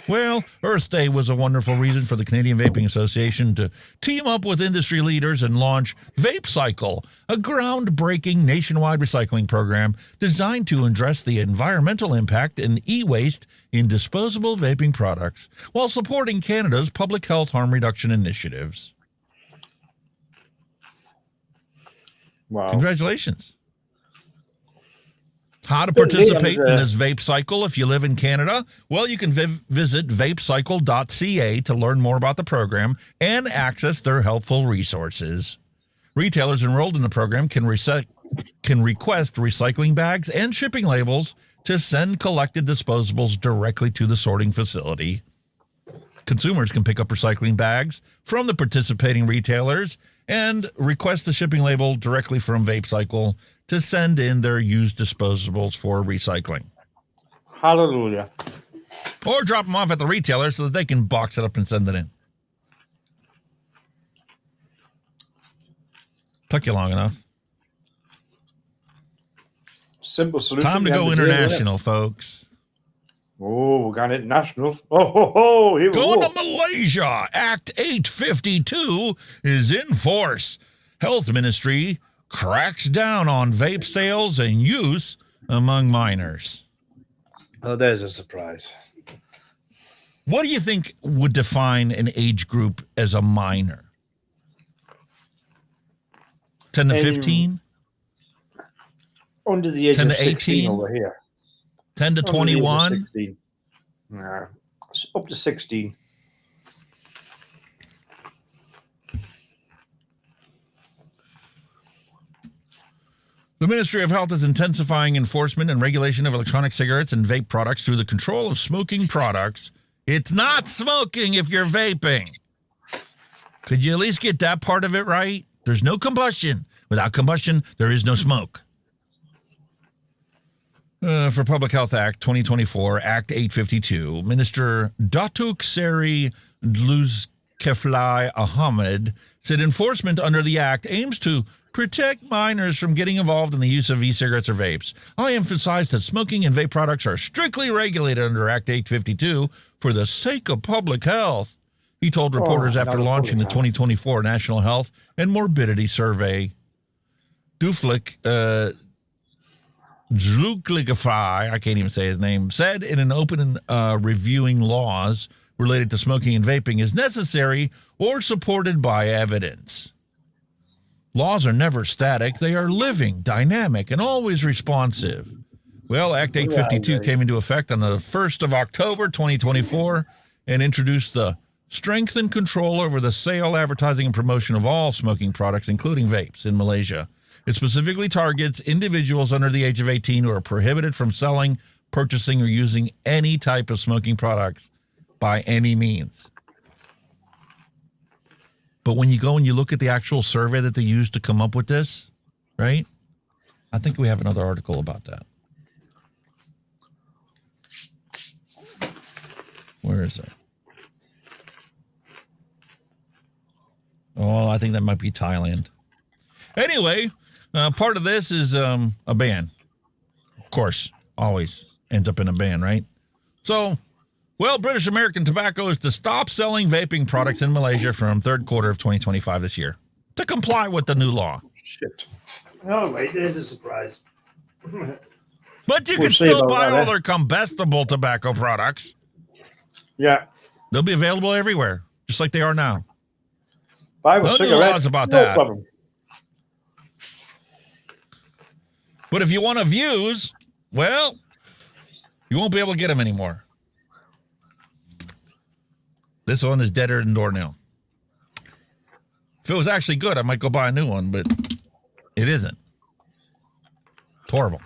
Well, Earth Day was a wonderful reason for the Canadian Vaping Association to team up with industry leaders and launch Vape Cycle, a groundbreaking nationwide recycling program designed to address the environmental impact and e-waste in disposable vaping products while supporting Canada's public health harm reduction initiatives. Wow. Congratulations. How to participate in this vape cycle if you live in Canada? Well, you can visit vapecycle.ca to learn more about the program and access their helpful resources. Retailers enrolled in the program can request recycling bags and shipping labels to send collected disposables directly to the sorting facility. Consumers can pick up recycling bags from the participating retailers and request the shipping label directly from VapeCycle to send in their used disposables for recycling. Hallelujah. Or drop them off at the retailer so that they can box it up and send it in. Took you long enough. Simple solution. Time to go international, folks. Oh, we're going international. Oh, here we go. Going to Malaysia. Act 852 is in force. Health Ministry cracks down on vape sales and use among minors. Oh, there's a surprise. What do you think would define an age group as a minor? 10 to 15? Under the age 10 of to 16 18? over here. 10 to 21? Nah, up to 16. The Ministry of Health is intensifying enforcement and regulation of electronic cigarettes and vape products through the control of smoking products. It's not smoking if you're vaping. Could you at least get that part of it right? There's no combustion. Without combustion, there is no smoke. For Public Health Act 2024, Act 852, Minister Datuk Seri Zulkifli Ahmed said enforcement under the act aims to protect minors from getting involved in the use of e-cigarettes or vapes. I emphasize that smoking and vape products are strictly regulated under Act 852 for the sake of public health, he told reporters after launching the 2024 National Health and Morbidity Survey. Duflik Zulkifli, I can't even say his name, said in an open reviewing laws related to smoking and vaping is necessary or supported by evidence. Laws are never static. They are living, dynamic, and always responsive. Well, Act 852 came into effect on the 1st of October, 2024, and introduced the strength and control over the sale, advertising, and promotion of all smoking products, including vapes, in Malaysia. It specifically targets individuals under the age of 18 who are prohibited from selling, purchasing, or using any type of smoking products by any means. But when you go and you look at the actual survey that they used to come up with this, right? I think we have another article about that. Where is it? Oh, I think that might be Thailand. Anyway, part of this is a ban. Of course, always ends up in a ban, right? So, well, British American Tobacco is to stop selling vaping products in Malaysia from third quarter of 2025 this year to comply with the new law. Shit. Oh, wait, there's a surprise. But you can still buy all their combustible tobacco products. Yeah. They'll be available everywhere, just like they are now. Buy no new laws about that. Problem. But if you want to views, well, you won't be able to get them anymore. This one is deader than doornail. If it was actually good, I might go buy a new one, but it isn't. It's horrible.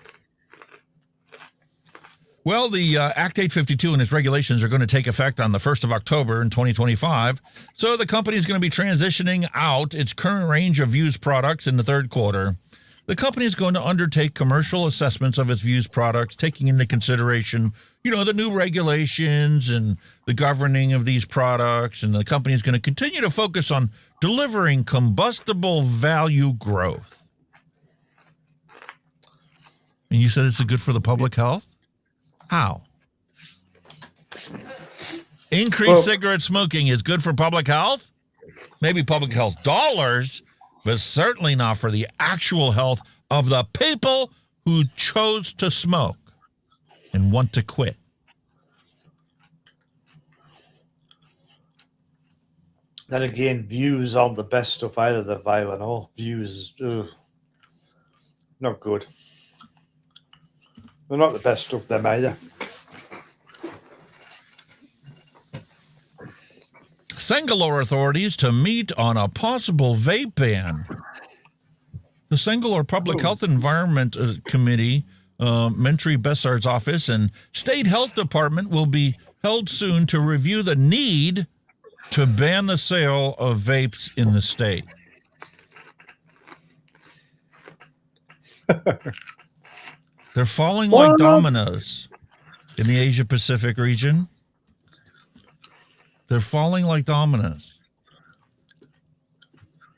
Well, the Act 852 and its regulations are going to take effect on the 1st of October in 2025. So the company is going to be transitioning out its current range of Vuse products in the third quarter. The company is going to undertake commercial assessments of its Vuse products, taking into consideration, the new regulations and the governing of these products. And the company is going to continue to focus on delivering combustible value growth. And you said it's good for the public health? How? Increased cigarette smoking is good for public health? Maybe public health dollars, but certainly not for the actual health of the people who chose to smoke and want to quit. Then again, views aren't the best stuff either, the violent or views. Ugh. Not good. They're not the best stuff, them either. Bangalore authorities to meet on a possible vape ban. The Bangalore Public Health Environment Committee, Mentri Besar's office, and State Health Department will be held soon to review the need to ban the sale of vapes in the state. They're falling like dominoes in the Asia-Pacific region. They're falling like dominoes.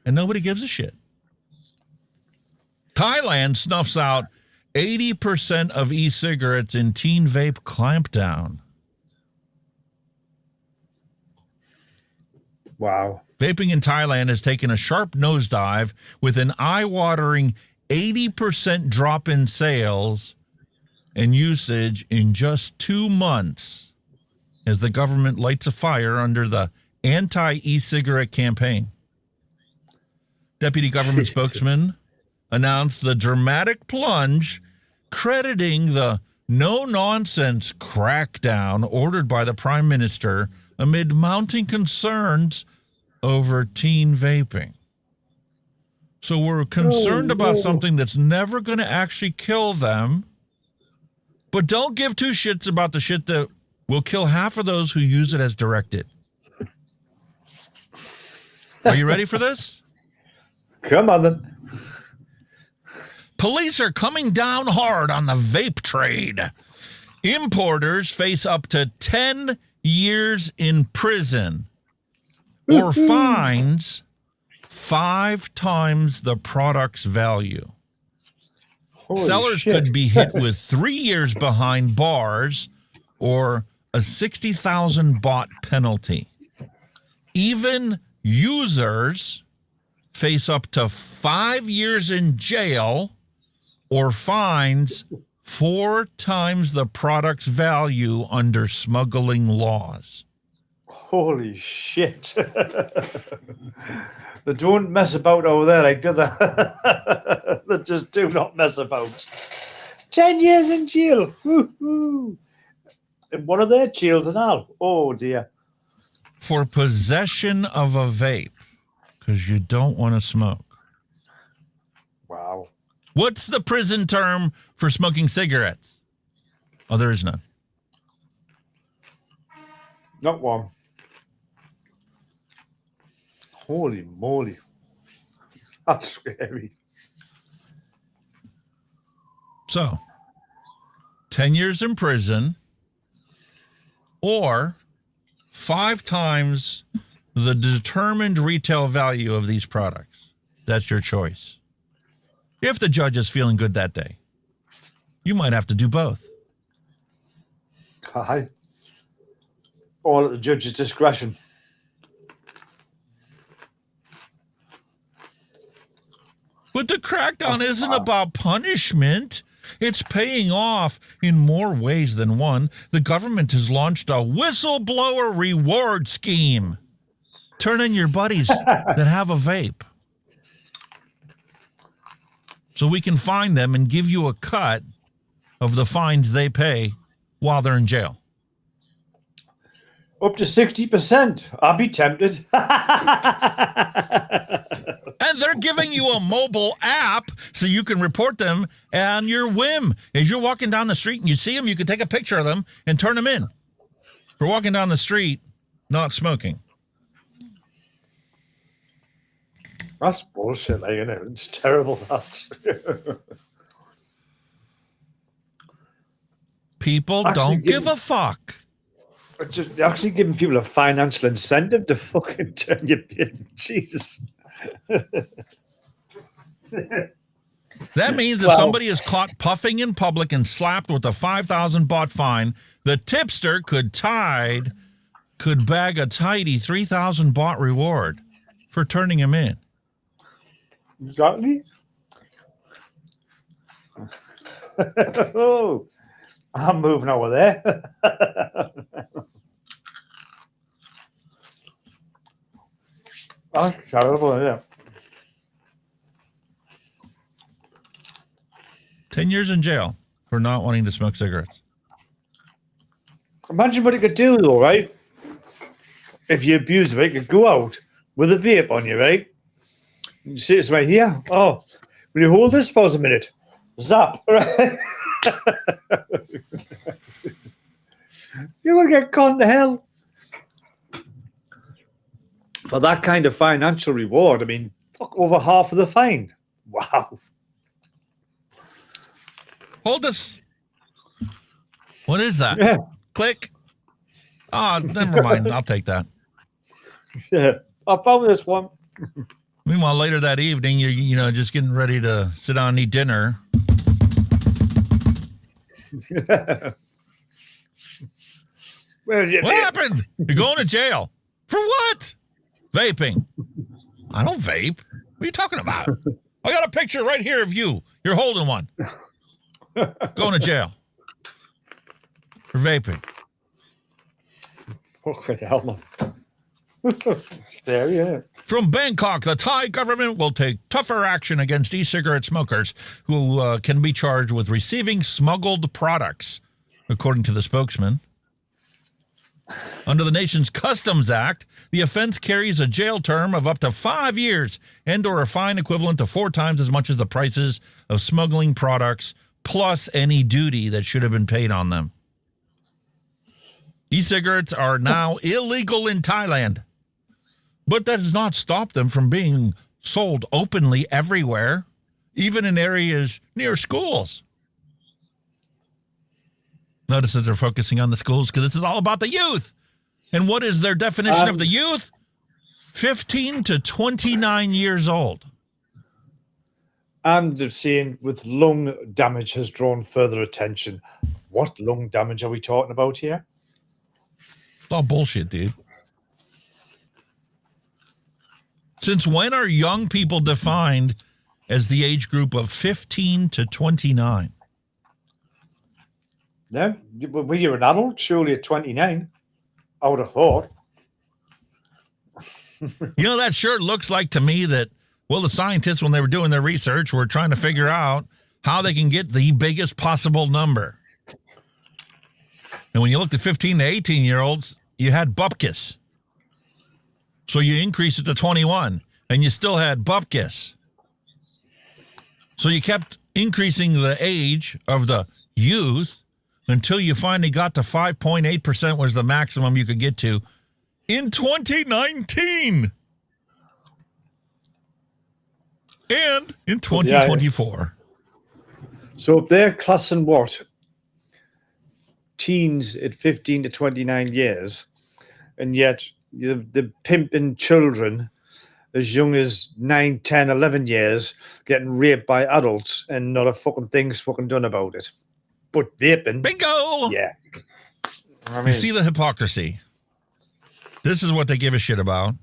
And nobody gives a shit. Thailand snuffs out 80% of e-cigarettes in teen vape clampdown. Wow. Vaping in Thailand has taken a sharp nosedive with an eye-watering 80% drop in sales and usage in just 2 months as the government lights a fire under the anti-e-cigarette campaign. Deputy government spokesman announced the dramatic plunge, crediting the no-nonsense crackdown ordered by the Prime Minister amid mounting concerns over teen vaping. So we're concerned about something that's never going to actually kill them, but don't give two shits about the shit that will kill half of those who use it as directed. Are you ready for this? Come on, then. Police are coming down hard on the vape trade. Importers face up to 10 years in prison or fines 5 times the product's value. Holy Sellers shit. could be hit with 3 years behind bars or a 60,000 baht penalty. Even users face up to 5 years in jail or fines 4 times the product's value under smuggling laws. Holy shit. They don't mess about over there, like, do they? They just do not mess about. 10 years in jail. Woo-hoo. And one of their children now. Oh, dear. For possession of a vape, because you don't want to smoke. Wow. What's the prison term for smoking cigarettes? Oh, there is none. Not one. Holy moly. That's scary. So, 10 years in prison or 5 times the determined retail value of these products. That's your choice. If the judge is feeling good that day, you might have to do both. Aye. All at the judge's discretion. But the crackdown isn't about punishment. It's paying off in more ways than one. The government has launched a whistleblower reward scheme. Turn in your buddies that have a vape, so we can find them and give you a cut of the fines they pay while they're in jail. Up to 60%. I'd be tempted. And they're giving you a mobile app so you can report them on your whim. As you're walking down the street and you see them, you can take a picture of them and turn them in for walking down the street not smoking. That's bullshit, like, isn't it? It's terrible. People don't give a fuck. Just actually giving people a financial incentive to fucking turn your beard. Jesus. That means if somebody is caught puffing in public and slapped with a 5,000 baht fine, the tipster could bag a tidy 3,000 baht reward for turning him in. Exactly. Oh, I'm moving over there. That's terrible, isn't it? 10 years in jail for not wanting to smoke cigarettes. Imagine what it could do, though, right? If you abuse it, you could go out with a vape on you, right? You see it's right here. Oh, will you hold this for a minute? Zap, right? You're going to get gone to hell. For that kind of financial reward, I mean, fuck, over half of the fine. Wow. Hold this. What is that? Yeah. Click. Oh, never mind. I'll take that. Yeah, I found this one. Meanwhile, later that evening, you're just getting ready to sit down and eat dinner. What happened? You're going to jail. For what? Vaping. I don't vape. What are you talking about? I got a picture right here of you. You're holding one. Going to jail. For vaping. Fucking hell, man. There, yeah. From Bangkok, the Thai government will take tougher action against e-cigarette smokers who can be charged with receiving smuggled products, according to the spokesman. Under the nation's Customs Act, the offense carries a jail term of up to 5 years and or a fine equivalent to 4 times as much as the prices of smuggling products, plus any duty that should have been paid on them. E-cigarettes are now illegal in Thailand, but that does not stop them from being sold openly everywhere, even in areas near schools. Notice that they're focusing on the schools because this is all about the youth. And what is their definition of the youth? 15 to 29 years old. And they're saying with lung damage has drawn further attention. What lung damage are we talking about here? It's all bullshit, dude. Since when are young people defined as the age group of 15 to 29? No, when you're an adult, surely at 29, I would have thought. That sure looks like to me that, well, the scientists, when they were doing their research, were trying to figure out how they can get the biggest possible number. And when you looked at 15 to 18-year-olds, you had bupkis. So you increased it to 21, and you still had bupkis. So you kept increasing the age of the youth until you finally got to 5.8% was the maximum you could get to in 2019. And in 2024. So if they're classing what? Teens at 15 to 29 years, and yet they're pimping children as young as 9, 10, 11 years getting raped by adults and not a fucking thing's fucking done about it. But vaping. Bingo! Yeah. You see the hypocrisy. This is what they give a shit about.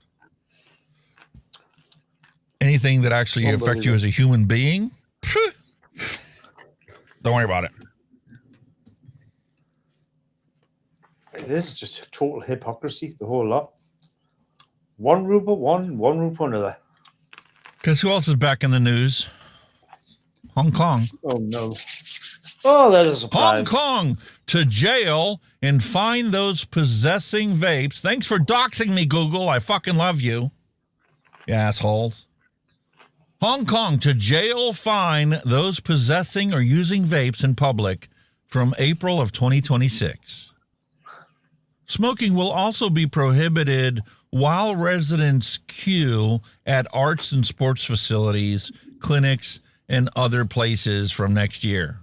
Anything that actually affects you as a human being, don't worry about it. It is just total hypocrisy, the whole lot. One rupa one, one rupa another. Guess who else is back in the news? Hong Kong. Oh, no. Oh, that is a surprise. Hong Kong to jail and fine those possessing vapes. Thanks for doxing me, Google. I fucking love you. You assholes. Hong Kong to jail, fine those possessing or using vapes in public from April of 2026. Smoking will also be prohibited while residents queue at arts and sports facilities, clinics, and other places from next year.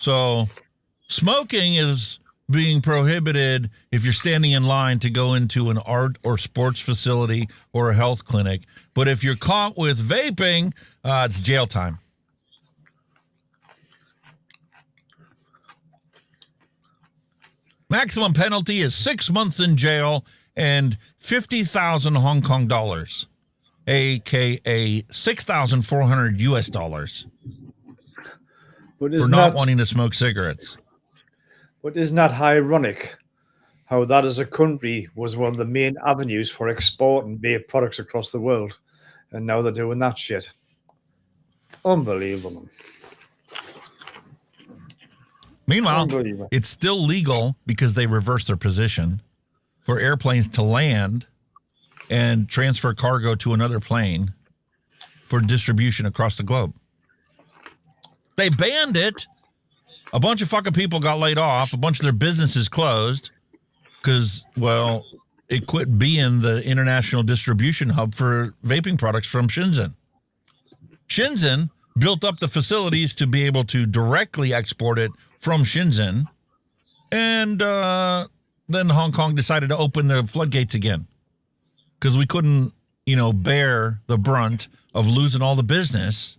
So smoking is being prohibited if you're standing in line to go into an art or sports facility or a health clinic. But if you're caught with vaping, it's jail time. Maximum penalty is 6 months in jail and 50,000 Hong Kong dollars, aka 6,400 US dollars, for not wanting to smoke cigarettes. But isn't that ironic how that as a country was one of the main avenues for exporting vape products across the world, and now they're doing that shit? Unbelievable. Meanwhile, it's still legal because they reversed their position for airplanes to land and transfer cargo to another plane for distribution across the globe. They banned it. A bunch of fucking people got laid off. A bunch of their businesses closed because, well, it quit being the international distribution hub for vaping products from Shenzhen. Shenzhen built up the facilities to be able to directly export it from Shenzhen, and then Hong Kong decided to open the floodgates again because we couldn't, bear the brunt of losing all the business,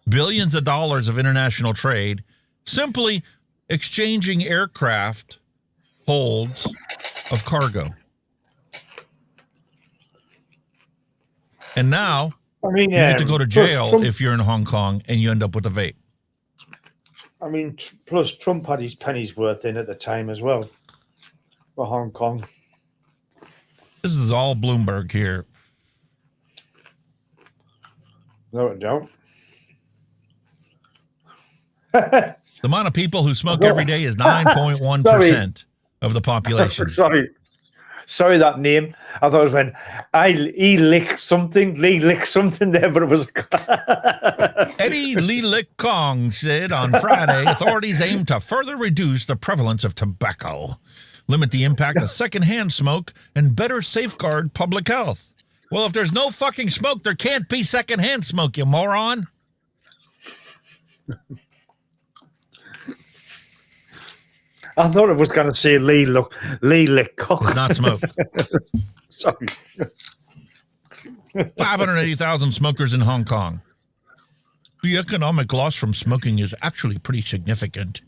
billions of dollars of international trade, simply exchanging aircraft holds of cargo. And now you get to go to jail if you're in Hong Kong and you end up with a vape. I mean, plus Trump had his penny's worth in at the time as well for Hong Kong. This is all Bloomberg here. No, it don't. The amount of people who smoke every day is 9.1% of the population. Sorry, that name. I thought it was when he licked something. Lee licked something there, but it was Eddie Lee Lick Kong said on Friday, authorities aim to further reduce the prevalence of tobacco, limit the impact of secondhand smoke, and better safeguard public health. Well, if there's no fucking smoke, there can't be secondhand smoke, you moron. I thought it was going to say Lee Lick Cock. It's not smoke. Sorry. 580,000 smokers in Hong Kong. The economic loss from smoking is actually pretty significant.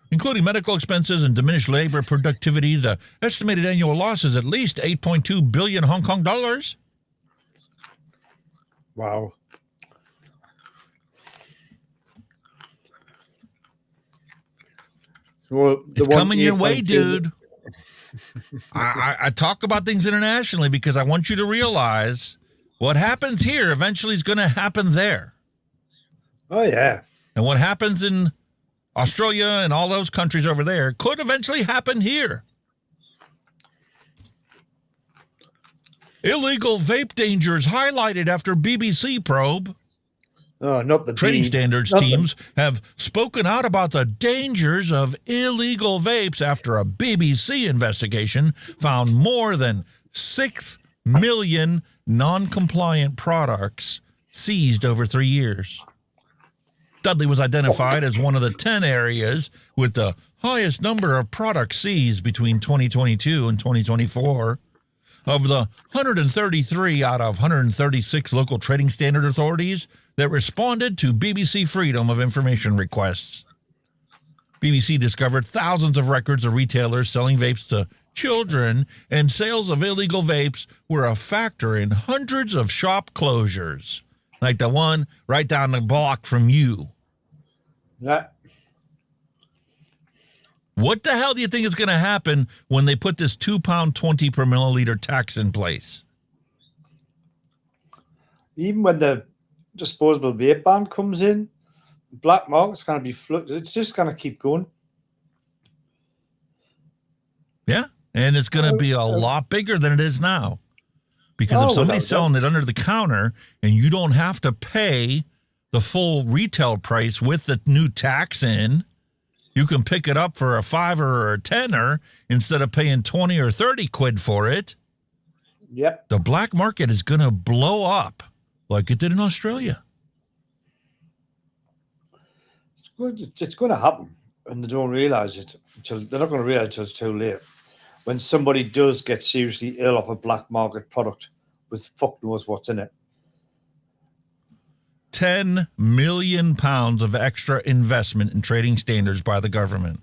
Including medical expenses and diminished labor productivity, the estimated annual loss is at least 8.2 billion Hong Kong dollars. Wow. Well, it's coming your way, dude. I talk about things internationally because I want you to realize what happens here eventually is going to happen there. Oh, yeah. And what happens in Australia and all those countries over there could eventually happen here. Illegal vape dangers highlighted after BBC probe. Oh, not the trading standards teams have spoken out about the dangers of illegal vapes after a BBC investigation found more than 6 million non-compliant products seized over 3 years. Dudley was identified as one of the 10 areas with the highest number of products seized between 2022 and 2024. Of the 133 out of 136 local trading standard authorities that responded to BBC Freedom of Information requests. BBC discovered thousands of records of retailers selling vapes to children, and sales of illegal vapes were a factor in hundreds of shop closures, like the one right down the block from you. Yeah. What the hell do you think is going to happen when they put this £2.20 per milliliter tax in place? Even when the disposable vape ban comes in, the black market's going to be it's just going to keep going. Yeah, and it's going to be a lot bigger than it is now. Because if somebody's selling it under the counter and you don't have to pay the full retail price with the new tax in, you can pick it up for a $5 or a $10 instead of paying 20 or 30 quid for it. Yep. The black market is going to blow up like it did in Australia. It's going to happen, and they don't realize it they're not going to realize until it's too late. When somebody does get seriously ill off a black market product with fuck knows what's in it. 10 million pounds of extra investment in trading standards by the government.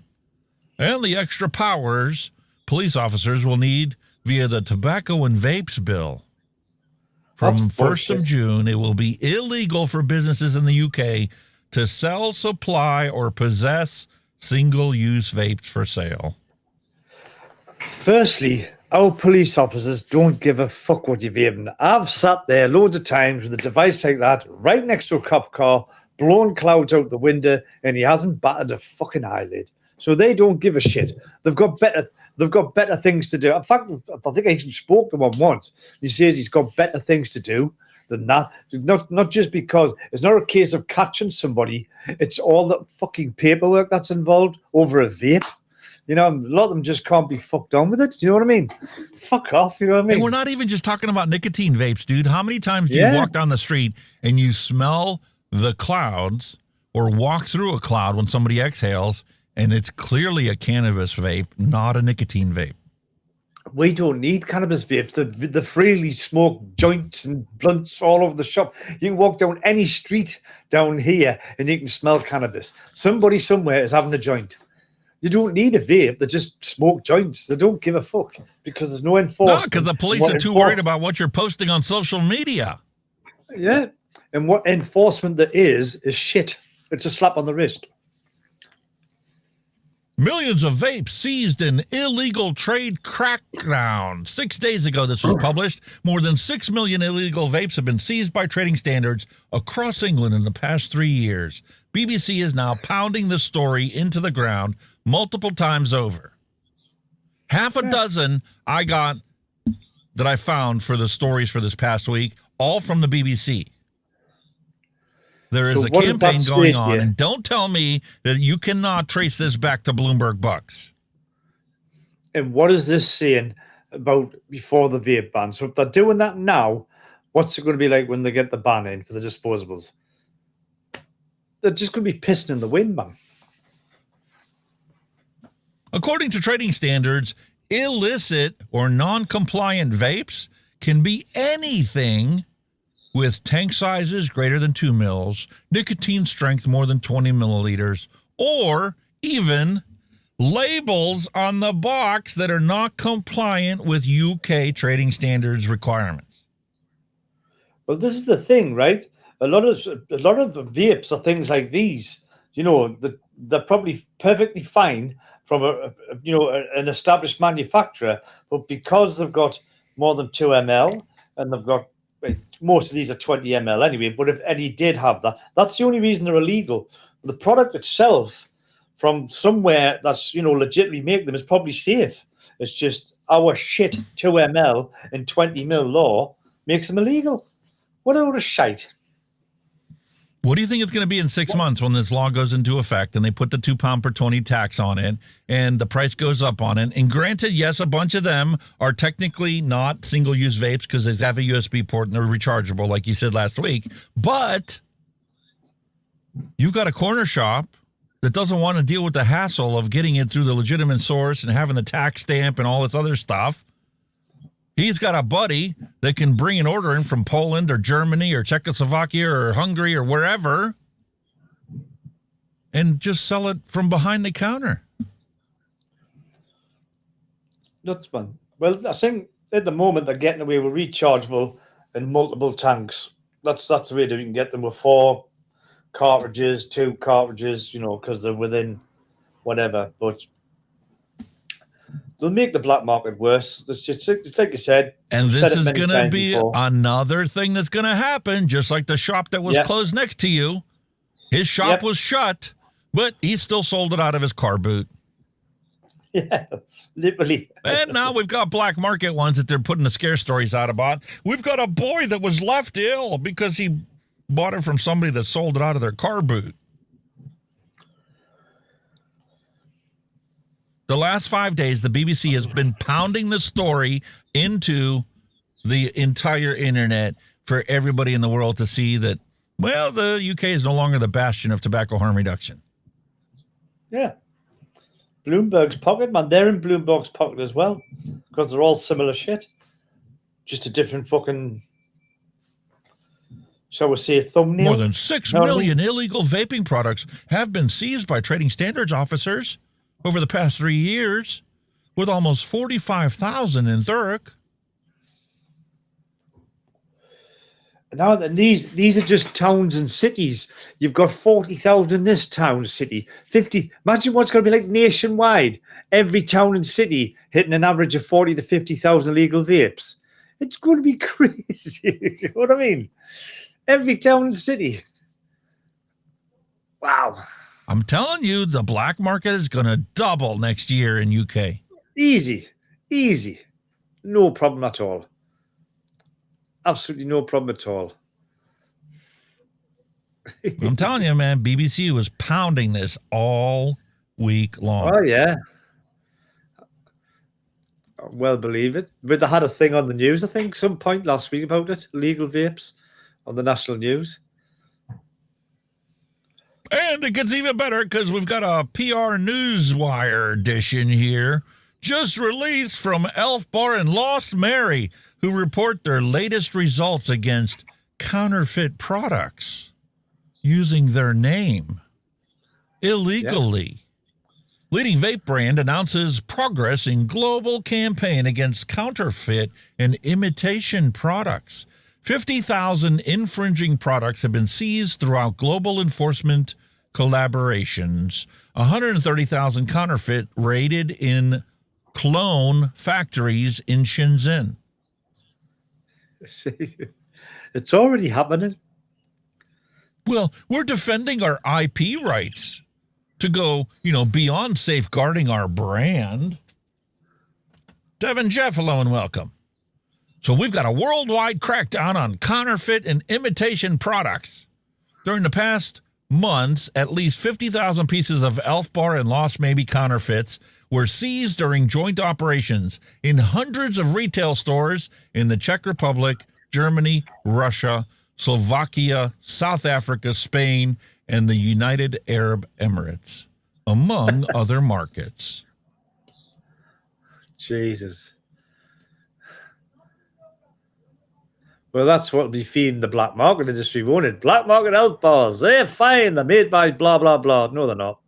And the extra powers police officers will need via the Tobacco and Vapes Bill. From 1st of June, it will be illegal for businesses in the UK to sell, supply, or possess single-use vapes for sale. Firstly, our police officers don't give a fuck what you're vaping. I've sat there loads of times with a device like that right next to a cop car, blown clouds out the window, and he hasn't batted a fucking eyelid. So they don't give a shit. They've got better things to do. In fact, I think I actually spoke to him once. He says he's got better things to do than that. Not just because it's not a case of catching somebody, it's all the fucking paperwork that's involved over a vape. You know, a lot of them just can't be fucked on with it. You know what I mean? Fuck off, you know what I mean? And we're not even just talking about nicotine vapes, dude. How many times do you walk down the street and you smell the clouds or walk through a cloud when somebody exhales and it's clearly a cannabis vape, not a nicotine vape? We don't need cannabis vapes. The freely smoke joints and blunts all over the shop. You can walk down any street down here and you can smell cannabis. Somebody somewhere is having a joint. You don't need a vape. They just smoke joints. They don't give a fuck because there's no enforcement. No, because the police are too worried about what you're posting on social media. Yeah. And what enforcement there is shit. It's a slap on the wrist. Millions of vapes seized in illegal trade crackdown. 6 days ago, this was published. More than 6 million illegal vapes have been seized by trading standards across England in the past 3 years. BBC is now pounding the story into the ground multiple times over. Half a dozen I got that I found for the stories for this past week, all from the BBC. There is a campaign going on, and don't tell me that you cannot trace this back to Bloomberg Bucks. And what is this saying about before the vape ban? So if they're doing that now, what's it going to be like when they get the ban in for the disposables? They're just going to be pissing in the wind, man. According to trading standards, illicit or non-compliant vapes can be anything with tank sizes greater than 2 mils, nicotine strength more than 20 milliliters, or even labels on the box that are not compliant with UK trading standards requirements. Well, this is the thing, right? A lot of vapes are things like these. You know, they're probably perfectly fine from an established manufacturer, but because they've got more than 2 ml and they've got most of these are 20 ml anyway, but if any did have that, that's the only reason they're illegal. The product itself from somewhere that's, legitimately make them is probably safe. It's just our shit 2 ml and 20 mil law makes them illegal. What a load of shite. What do you think it's going to be in 6 months when this law goes into effect and they put the £2 per 20 tax on it and the price goes up on it? And granted, yes, a bunch of them are technically not single-use vapes because they have a USB port and they're rechargeable, like you said last week. But you've got a corner shop that doesn't want to deal with the hassle of getting it through the legitimate source and having the tax stamp and all this other stuff. He's got a buddy that can bring an order in from Poland or Germany or Czechoslovakia or Hungary or wherever and just sell it from behind the counter. That's fun. Well, I think at the moment they're getting away with rechargeable and multiple tanks. That's the way that you can get them with 4 cartridges, 2 cartridges, because they're within whatever. But they'll make the black market worse. It's like you said. And this is going to be another thing that's going to happen, just like the shop that was closed next to you. His shop was shut, but he still sold it out of his car boot. Yeah, literally. And now we've got black market ones that they're putting the scare stories out about. We've got a boy that was left ill because he bought it from somebody that sold it out of their car boot. The last 5 days, the BBC has been pounding the story into the entire internet for everybody in the world to see that, well, the UK is no longer the bastion of tobacco harm reduction. Yeah. Bloomberg's pocket, man. They're in Bloomberg's pocket as well because they're all similar shit. Just a different fucking, shall we say, thumbnail. More than 6 million illegal vaping products have been seized by trading standards officers over the past 3 years, with almost 45,000 in Thru. Now then, these are just towns and cities. You've got 40,000 in this town, city, 50. Imagine what's going to be like nationwide. Every town and city hitting an average of 40 to 50,000 illegal vapes. It's going to be crazy. You know what I mean? Every town and city. Wow. I'm telling you, the black market is going to double next year in UK. Easy. No problem at all. Absolutely no problem at all. I'm telling you, man, BBC was pounding this all week long. Oh, yeah. Well, believe it. But they had a thing on the news, I think, some point last week about it. Legal vapes on the national news. And it gets even better because we've got a PR Newswire edition here, just released from Elf Bar and Lost Mary, who report their latest results against counterfeit products using their name illegally. Yeah. Leading vape brand announces progress in global campaign against counterfeit and imitation products. 50,000 infringing products have been seized throughout global enforcement collaborations. 130,000 counterfeit raided in clone factories in Shenzhen. It's already happening. Well, we're defending our IP rights to go, beyond safeguarding our brand. Devin Jeff, hello and welcome. So we've got a worldwide crackdown on counterfeit and imitation products. During the past months, at least 50,000 pieces of Elf Bar and Lost Maybe counterfeits were seized during joint operations in hundreds of retail stores in the Czech Republic, Germany, Russia, Slovakia, South Africa, Spain, and the United Arab Emirates, among other markets. Jesus. Well, that's what will be feeding the black market industry, won't it? Black market health bars, they're fine. They're made by blah, blah, blah. No, they're not.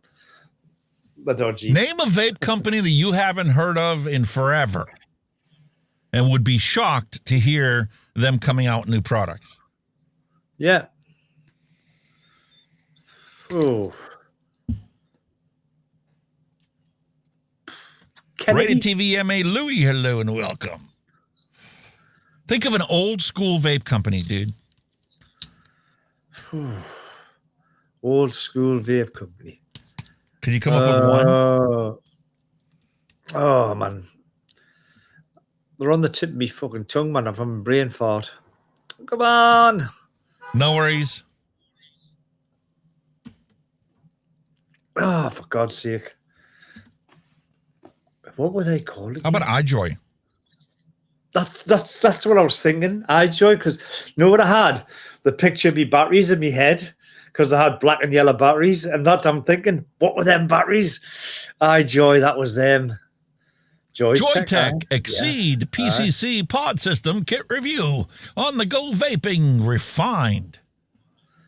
They're dodgy. Name a vape company that you haven't heard of in forever and would be shocked to hear them coming out with new products. Yeah. Oh. Rated TV MA Louie, hello and welcome. Think of an old school vape company, dude. Old school vape company. Can you come up with one? Oh, man. They're on the tip of me fucking tongue, man. I'm having a brain fart. Come on. No worries. Oh, for God's sake. What were they called? How about iJoy? That's what I was thinking. iJoy, because you know what I had? The picture of me batteries in my head, because I had black and yellow batteries, and that I'm thinking, what were them batteries? iJoy, that was them. Joytech Exceed PCC Pod System Kit Review. On the go vaping refined.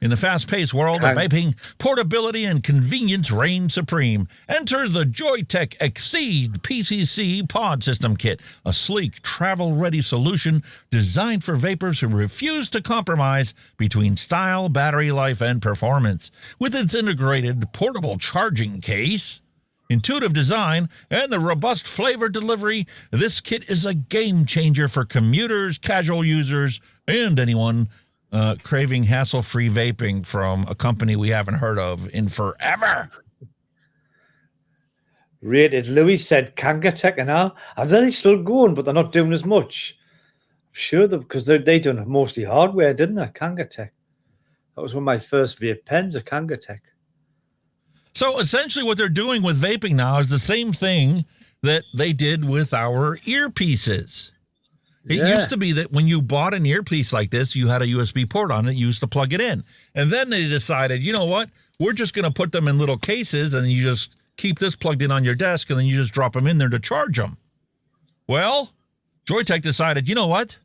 In the fast-paced world of vaping, portability and convenience reign supreme. Enter the Joytech Exceed PCC Pod System Kit, a sleek, travel-ready solution designed for vapors who refuse to compromise between style, battery life, and performance. With its integrated portable charging case, intuitive design, and the robust flavor delivery, this kit is a game-changer for commuters, casual users, and anyone craving hassle-free vaping from a company we haven't heard of in forever. Rated Louis said Kangatech and all. Are they still going, but they're not doing as much? I'm sure because they done mostly hardware, didn't they? Kangatech. That was one of my first vape pens, a Kangatech. So essentially what they're doing with vaping now is the same thing that they did with our earpieces. It used to be that when you bought an earpiece like this, you had a USB port on it, you used to plug it in. And then they decided, you know what? We're just going to put them in little cases, and you just keep this plugged in on your desk, and then you just drop them in there to charge them. Well, Joytech decided, you know what?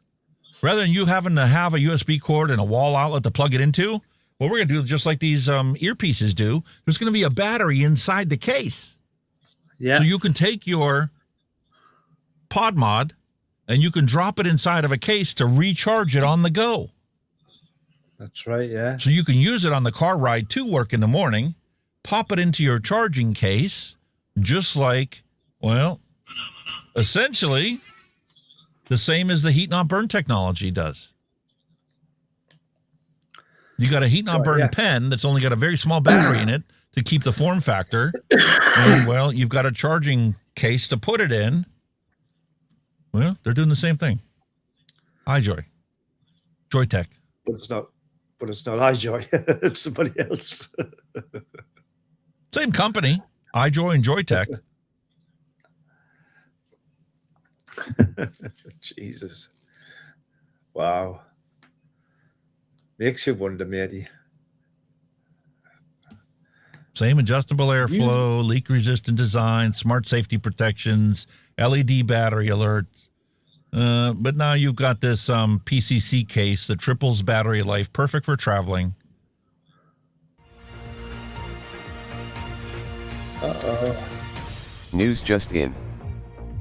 Rather than you having to have a USB cord and a wall outlet to plug it into, what we're going to do, just like these earpieces do, there's going to be a battery inside the case. Yeah. So you can take your pod mod, and you can drop it inside of a case to recharge it on the go. That's right, yeah. So you can use it on the car ride to work in the morning, pop it into your charging case, just like, well, essentially the same as the heat not burn technology does. You got a heat not burn pen that's only got a very small battery in it to keep the form factor. And, well, you've got a charging case to put it in. Well, they're doing the same thing. iJoy. Joytech. But it's not iJoy. It's somebody else. Same company, iJoy and Joytech. Jesus. Wow. Makes you wonder, matey. Same adjustable airflow, leak-resistant design, smart safety protections, LED battery alerts. But now you've got this PCC case that triples battery life, perfect for traveling. News just in.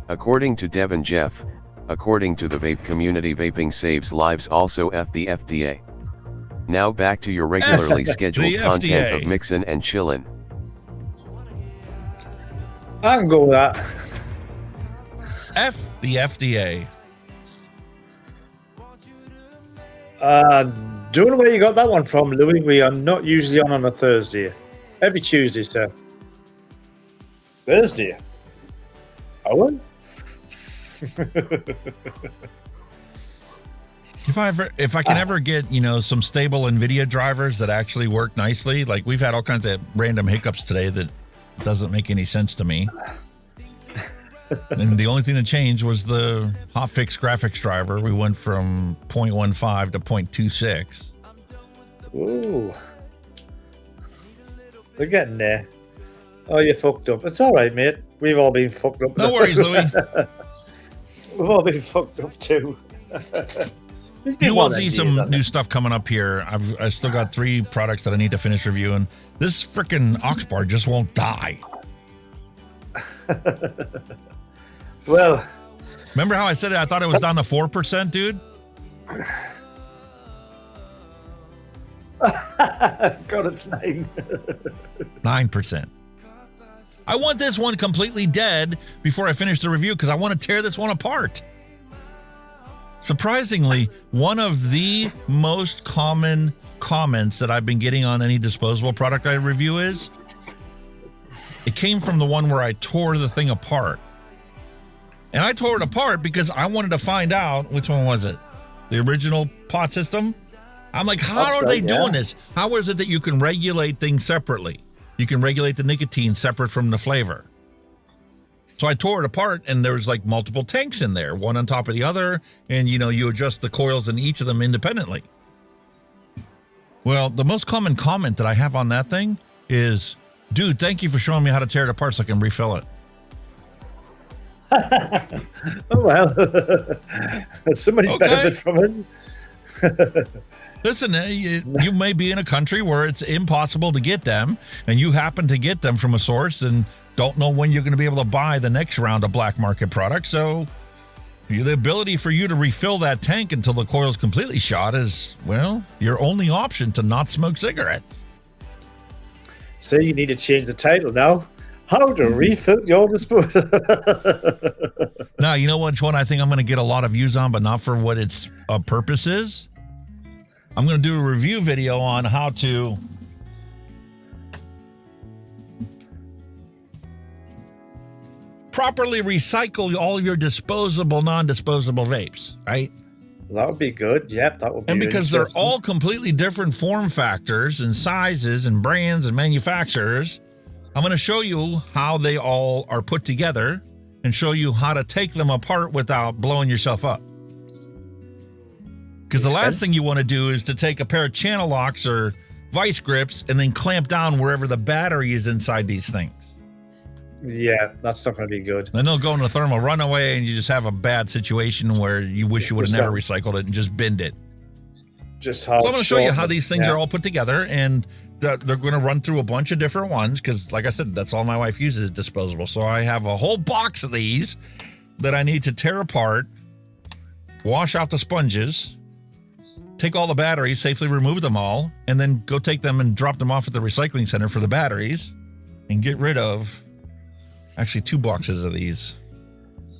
According to Devin Jeff, according to the vape community, vaping saves lives, also F the FDA. Now back to your regularly scheduled content of Mixin and Chillin. I can go with that. F the FDA. Don't know where you got that one from, Louis. We are not usually on a Thursday. Every Tuesday, sir. Thursday? Owen? If I can ever get, some stable NVIDIA drivers that actually work nicely, like we've had all kinds of random hiccups today that doesn't make any sense to me. And the only thing that changed was the hotfix graphics driver. We went from 0.15 to 0.26. Ooh. We're getting there. Oh, you fucked up. It's all right, mate. We've all been fucked up. No worries, Louis. We've all been fucked up too. You will see some new stuff coming up here. I still got 3 products that I need to finish reviewing. This freaking aux bar just won't die. Well, remember how I said it? I thought it was down to 4%, dude. God, it's 9. 9%. I want this one completely dead before I finish the review because I want to tear this one apart. Surprisingly, one of the most common comments that I've been getting on any disposable product I review is, it came from the one where I tore the thing apart. And I tore it apart because I wanted to find out, which one was it? The original pot system? I'm like, how are they doing this? How is it that you can regulate things separately? You can regulate the nicotine separate from the flavor. So I tore it apart, and there's like multiple tanks in there, one on top of the other, and you adjust the coils in each of them independently. Well, the most common comment that I have on that thing is, dude, thank you for showing me how to tear it apart so I can refill it. Oh, well. Somebody's benefited from it. Listen, you may be in a country where it's impossible to get them, and you happen to get them from a source and don't know when you're going to be able to buy the next round of black market products. So the ability for you to refill that tank until the coil's completely shot is, well, your only option to not smoke cigarettes. So you need to change the title now. How to refill your disposable. Now, you know which one I think I'm going to get a lot of views on, but not for what its purpose is? I'm going to do a review video on how to properly recycle all of your disposable, non-disposable vapes, right? That would be good. Yep, that would be. And because they're all completely different form factors and sizes and brands and manufacturers, I'm going to show you how they all are put together and show you how to take them apart without blowing yourself up. Because the last thing you want to do is to take a pair of channel locks or vice grips and then clamp down wherever the battery is inside these things. Yeah, that's not going to be good. Then they'll go into thermal runaway and you just have a bad situation where you wish you would have never recycled it and just binned it. So I'm going to show you how these things are all put together, and they're going to run through a bunch of different ones because, like I said, that's all my wife uses is disposable. So I have a whole box of these that I need to tear apart, wash out the sponges, take all the batteries, safely remove them all, and then go take them and drop them off at the recycling center for the batteries and get rid of actually 2 boxes of these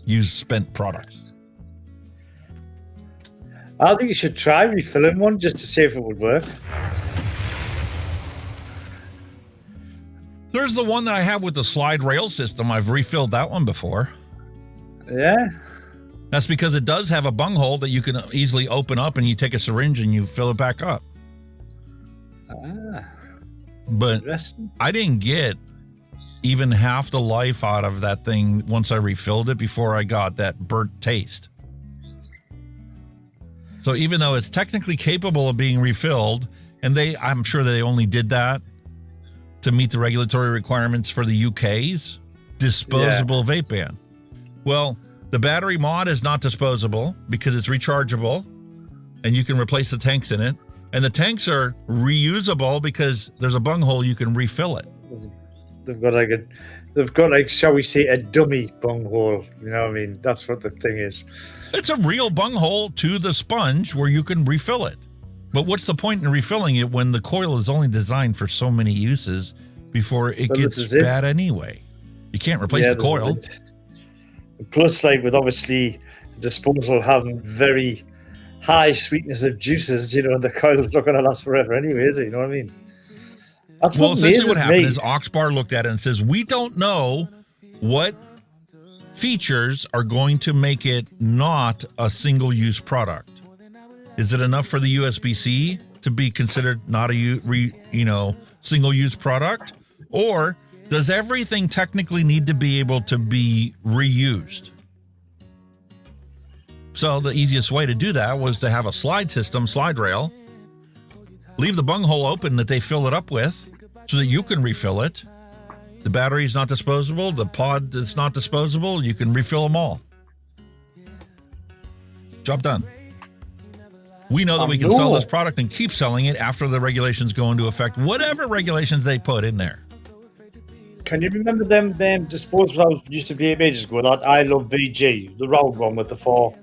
used spent products. I think you should try refilling one just to see if it would work. There's the one that I have with the slide rail system. I've refilled that one before. Yeah. That's because it does have a bunghole that you can easily open up, and you take a syringe and you fill it back up. Ah. But I didn't get even half the life out of that thing once I refilled it before I got that burnt taste. So even though it's technically capable of being refilled, and I'm sure they only did that to meet the regulatory requirements for the UK's disposable vape ban. Well, the battery mod is not disposable because it's rechargeable and you can replace the tanks in it. And the tanks are reusable because there's a bunghole you can refill it. They've got like, shall we say, a dummy bunghole. You know what I mean? That's what the thing is. It's a real bunghole to the sponge where you can refill it. But what's the point in refilling it when the coil is only designed for so many uses before it gets bad anyway? You can't replace the coil. Plus, like with obviously disposal having very high sweetness of juices, you know, the coil's not going to last forever anyway, is it? You know what I mean? That's well, essentially what happened is Oxbar looked at it and says, we don't know what features are going to make it not a single-use product. Is it enough for the USB-C to be considered not a single-use product? Or does everything technically need to be able to be reused? So the easiest way to do that was to have a slide rail, leave the bunghole open that they fill it up with so that you can refill it. The battery is not disposable. The pod is not disposable. You can refill them all. Job done. We know that we can sell this product and keep selling it after the regulations go into effect, whatever regulations they put in there. Can you remember them disposables used to be ages ago? That I Love VG, the round one with the 4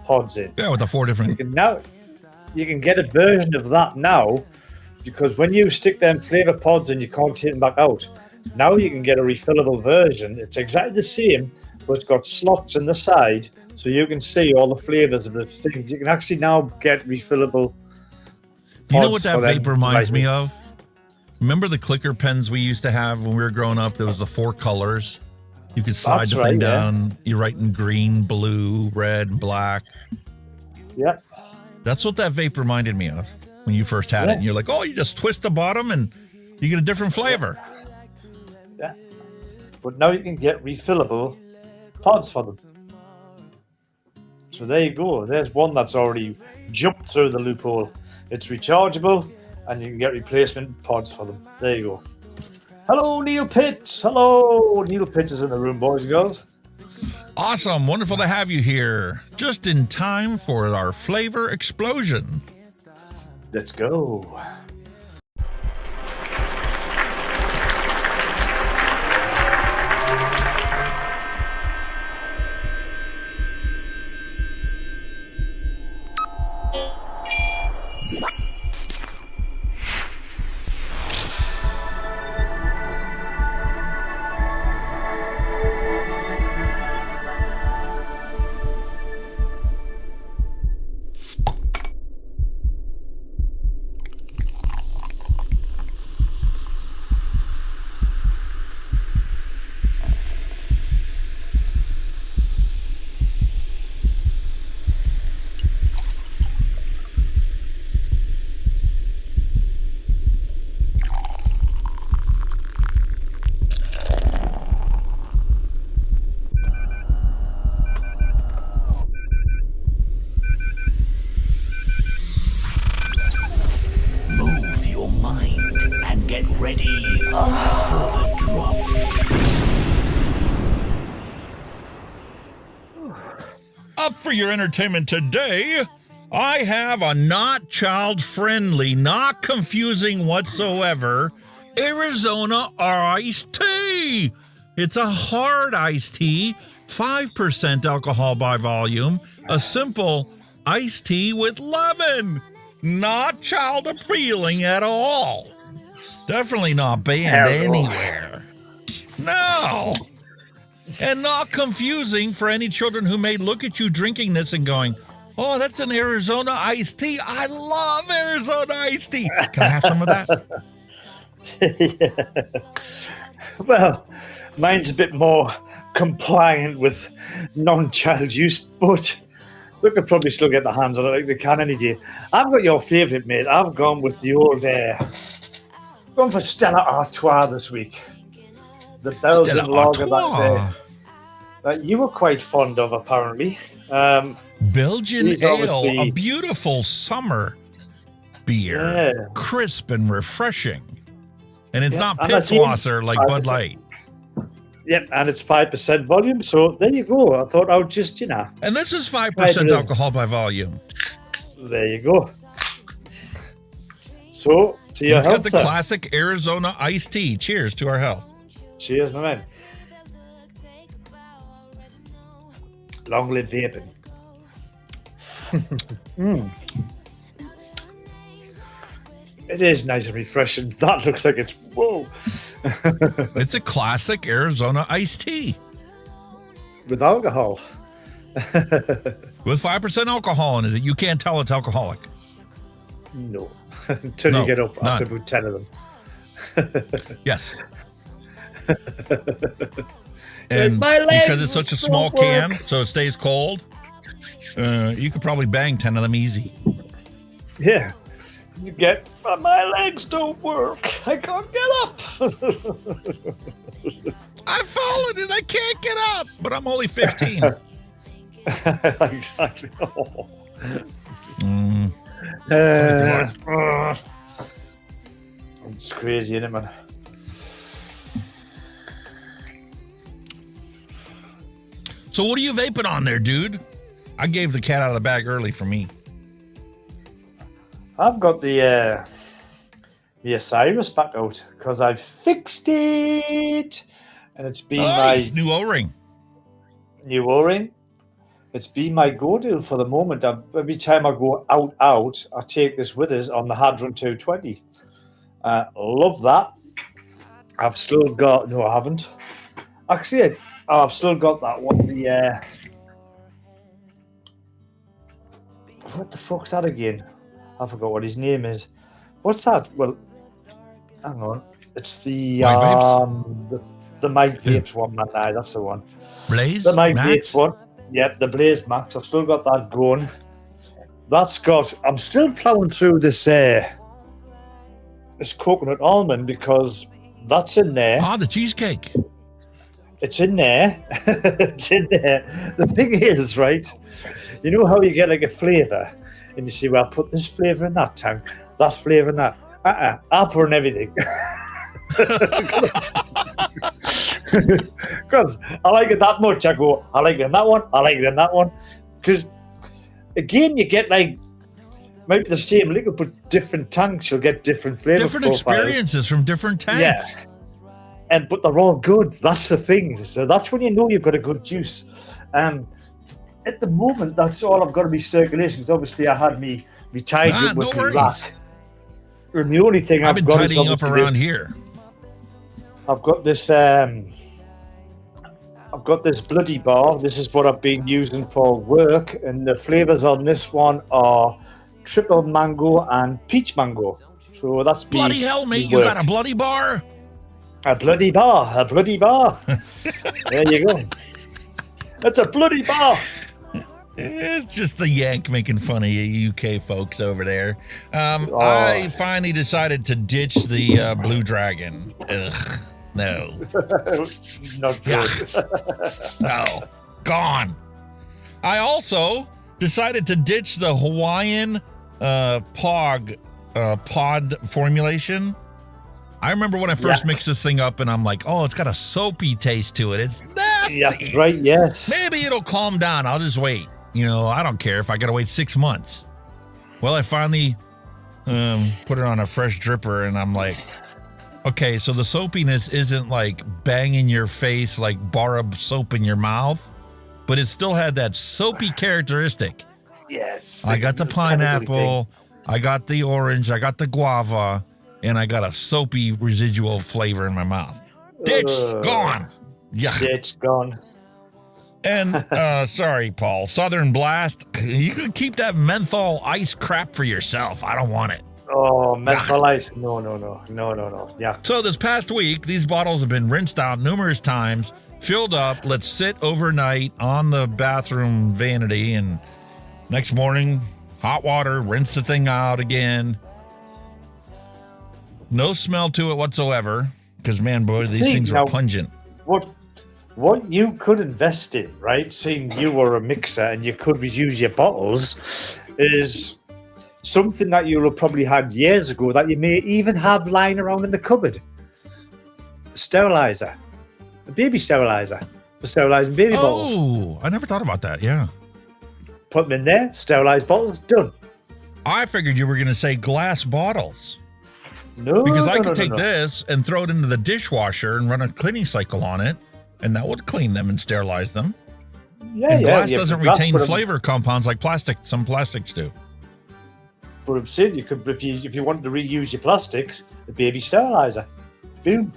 pods in. Yeah, with the 4 different. You can get a version of that now, because when you stick them flavor pods in, you can't take them back out. Now you can get a refillable version. It's exactly the same, but it's got slots in the side, so you can see all the flavors of the things. You can actually now get refillable pods. You know what that vape reminds me of? Remember the clicker pens we used to have when we were growing up? There was the 4 colors. You could slide the thing down. You write in green, blue, red, and black. Yeah. That's what that vape reminded me of when you first had it. And you're like, oh, you just twist the bottom and you get a different flavor. Yeah. But now you can get refillable pods for them. So there you go. There's one that's already jumped through the loophole. It's rechargeable and you can get replacement pods for them. There you go. Hello, Neil Pitts. Hello. Neil Pitts is in the room, boys and girls. Awesome. Wonderful to have you here. Just in time for our flavor explosion. Let's go. Up for your entertainment today, I have a not child-friendly, not confusing whatsoever, Arizona iced tea. It's a hard iced tea, 5% alcohol by volume, a simple iced tea with lemon. Not child appealing at all. Definitely not banned anywhere. No. And not confusing for any children who may look at you drinking this and going, oh, that's an Arizona iced tea. I love Arizona iced tea. Can I have some of that? Yeah. Well, mine's a bit more compliant with non-child use, but we could probably still get the hands on it like they can any day. I've got your favourite, mate. I've gone with the old, gone for Stella Artois this week. The Belgian lager that you were quite fond of, apparently. Belgian ale, a beautiful summer beer, crisp and refreshing. And it's not Pisswasser like Bud Light. Yep, and it's 5% volume, so there you go. I thought I would just, And this is 5% alcohol by volume. There you go. So, to your health, it's got the classic Arizona iced tea. Cheers to our health. Cheers, my man. Long live vaping. It is nice and refreshing. That looks like it's whoa. It's a classic Arizona iced tea with alcohol. With 5% alcohol in it. You can't tell it's alcoholic. No, until you get up after about 10 of them. Yes. And because it's such a small can, so it stays cold, you could probably bang 10 of them easy. Yeah. You get, but my legs don't work. I can't get up. I've fallen and I can't get up, but I'm only 15. Exactly. It's crazy, isn't it, man? So what are you vaping on there, dude? I gave the cat out of the bag early for me. I've got the Osiris back out because I've fixed it, and it's been my new O-ring. New O-ring. It's been my go-to for the moment. Every time I go out, I take this with us on the Hadron 220. Love that. I've still got. No, I haven't. Actually, I've still got that one. The what the fuck's that again? I forgot what his name is. What's that? Well, hang on. It's the Mike Vapes one, man. Aye, that's the one. Blaze? The Mike Max? Vapes one. Yep, the Blaze Max. I've still got that going. That's got. I'm still plowing through this this coconut almond because that's in there. Ah, the cheesecake. It's in there. It's in there. The thing is, right? You know how you get like a flavour? And you say, well, put this flavour in that tank, that flavour in that. I'll put in everything. Because I like it that much. I go, I like it in that one, I like it in that one. Because, again, you get like, maybe the same liquid, but different tanks, you'll get different flavour Different experiences from different tanks. Yeah. But they're all good. That's the thing. So that's when you know you've got a good juice. At the moment, that's all I've got to be circulation. Because obviously, I had me tied up with the rack. And the only thing I've been tidying up around here. I've got this. I've got this bloody bar. This is what I've been using for work, and the flavors on this one are triple mango and peach mango. So that's bloody hell, mate! You got a bloody bar. A bloody bar. A bloody bar. There you go. That's a bloody bar. It's just the Yank making fun of you UK folks over there. I finally decided to ditch the Blue Dragon. Ugh, no. Not good. No, gone. I also decided to ditch the Hawaiian pod formulation. I remember when I first mixed this thing up and I'm like, oh, it's got a soapy taste to it. It's nasty. Yeah, right, yes. Maybe it'll calm down. I'll just wait. I don't care if I got to wait 6 months. Well, I finally put it on a fresh dripper and I'm like, okay, so the soapiness isn't like bang in your face, like bar of soap in your mouth, but it still had that soapy characteristic. Yes. I got the pineapple. I got the orange, I got the guava, and I got a soapy residual flavor in my mouth. Ditch, gone. Yeah. Ditch, gone. And, sorry, Paul, Southern Blast, you could keep that menthol ice crap for yourself. I don't want it. Oh, menthol ice. No. Yeah. So this past week, these bottles have been rinsed out numerous times, filled up, let's sit overnight on the bathroom vanity, and next morning, hot water, rinse the thing out again. No smell to it whatsoever, because, man, boy, these things are pungent. What you could invest in, right, seeing you were a mixer and you could reuse your bottles, is something that you'll have probably had years ago that you may even have lying around in the cupboard. A sterilizer. A baby sterilizer. For sterilizing baby bottles. Oh, I never thought about that, yeah. Put them in there, sterilize bottles, done. I figured you were going to say glass bottles. No, because I could take this and throw it into the dishwasher and run a cleaning cycle on it, and that would clean them and sterilize them. And glass doesn't retain flavor compounds like plastic. Some plastics do. But I'm saying you could, if you wanted to reuse your plastics, a baby sterilizer. Boom.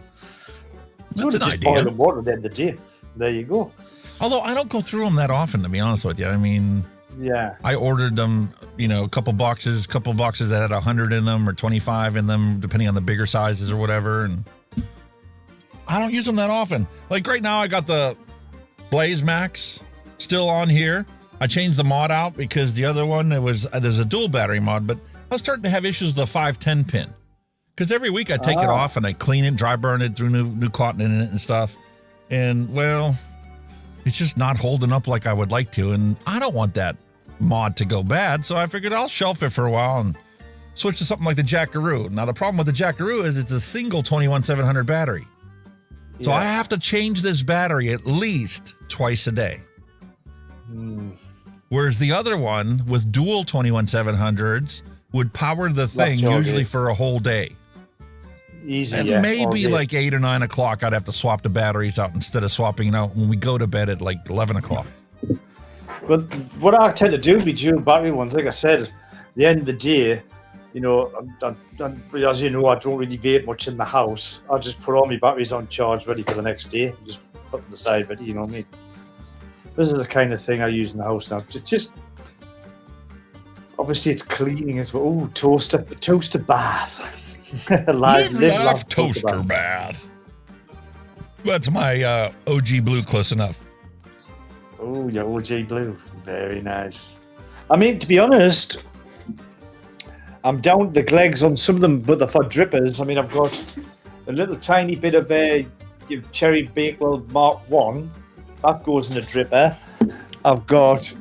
That's an idea. Boil the water at the end of the day. There you go. Although I don't go through them that often, to be honest with you. I mean, yeah, I ordered them, a couple boxes that had 100 in them or 25 in them, depending on the bigger sizes or whatever. And I don't use them that often. Like right now, I got the Blaze Max still on here. I changed the mod out because the other one, there's a dual battery mod, but I was starting to have issues with the 510 pin. Because every week I take it off and I clean it, dry burn it, threw new cotton in it and stuff. And, well, it's just not holding up like I would like to. And I don't want that mod to go bad. So I figured I'll shelf it for a while and switch to something like the Jackaroo. Now, the problem with the Jackaroo is it's a single 21700 battery. So I have to change this battery at least twice a day. Whereas the other one with dual 21700s would power the thing usually for a whole day. Easy, and maybe like 8 or 9 o'clock, I'd have to swap the batteries out instead of swapping it out when we go to bed at like 11 o'clock. But what I tend to do with dual battery ones, like I said, at the end of the day, as you know, I don't really vape much in the house. I just put all my batteries on charge ready for the next day. Just put them aside ready, you know what I mean? This is the kind of thing I use in the house now. Just obviously it's cleaning as well. Ooh, toaster bath. live toaster bath. That's my OG blue close enough. Oh, your OG blue. Very nice. I mean, to be honest, I'm down to the legs on some of them, but for drippers, I mean, I've got a little tiny bit of Cherry Bakewell Mark 1. That goes in a dripper. I've got,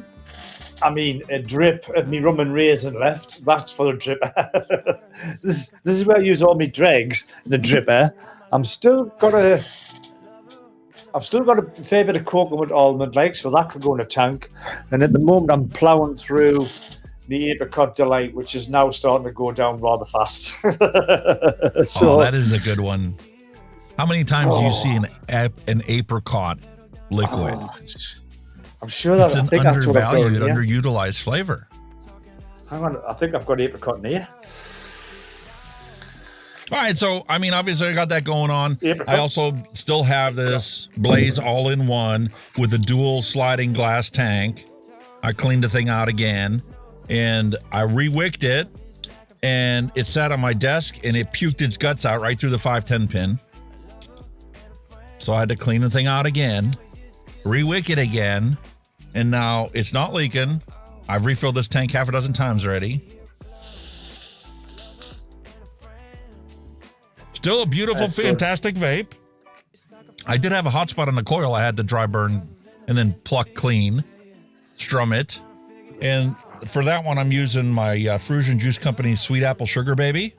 a drip of me rum and raisin left. That's for the dripper. This is where I use all my dregs in the dripper. I've still got a fair bit of coconut almond so that could go in a tank. And at the moment, I'm ploughing through the Apricot Delight, which is now starting to go down rather fast. That is a good one. How many times do you see an apricot liquid? I'm sure that it's an undervalued, underutilized flavor. Hang on, I think I've got apricot in here. All right, so obviously I got that going on. Apricot. I also still have this Blaze all-in-one with a dual sliding glass tank. I cleaned the thing out again, and I re-wicked it, and it sat on my desk, and it puked its guts out right through the 510 pin. So I had to clean the thing out again, re-wick it again, and now it's not leaking. I've refilled this tank half a dozen times already. Still a beautiful, fantastic vape. I did have a hot spot on the coil. I had to dry burn and then pluck clean, strum it. And for that one, I'm using my Frusion Juice Company's Sweet Apple Sugar Baby.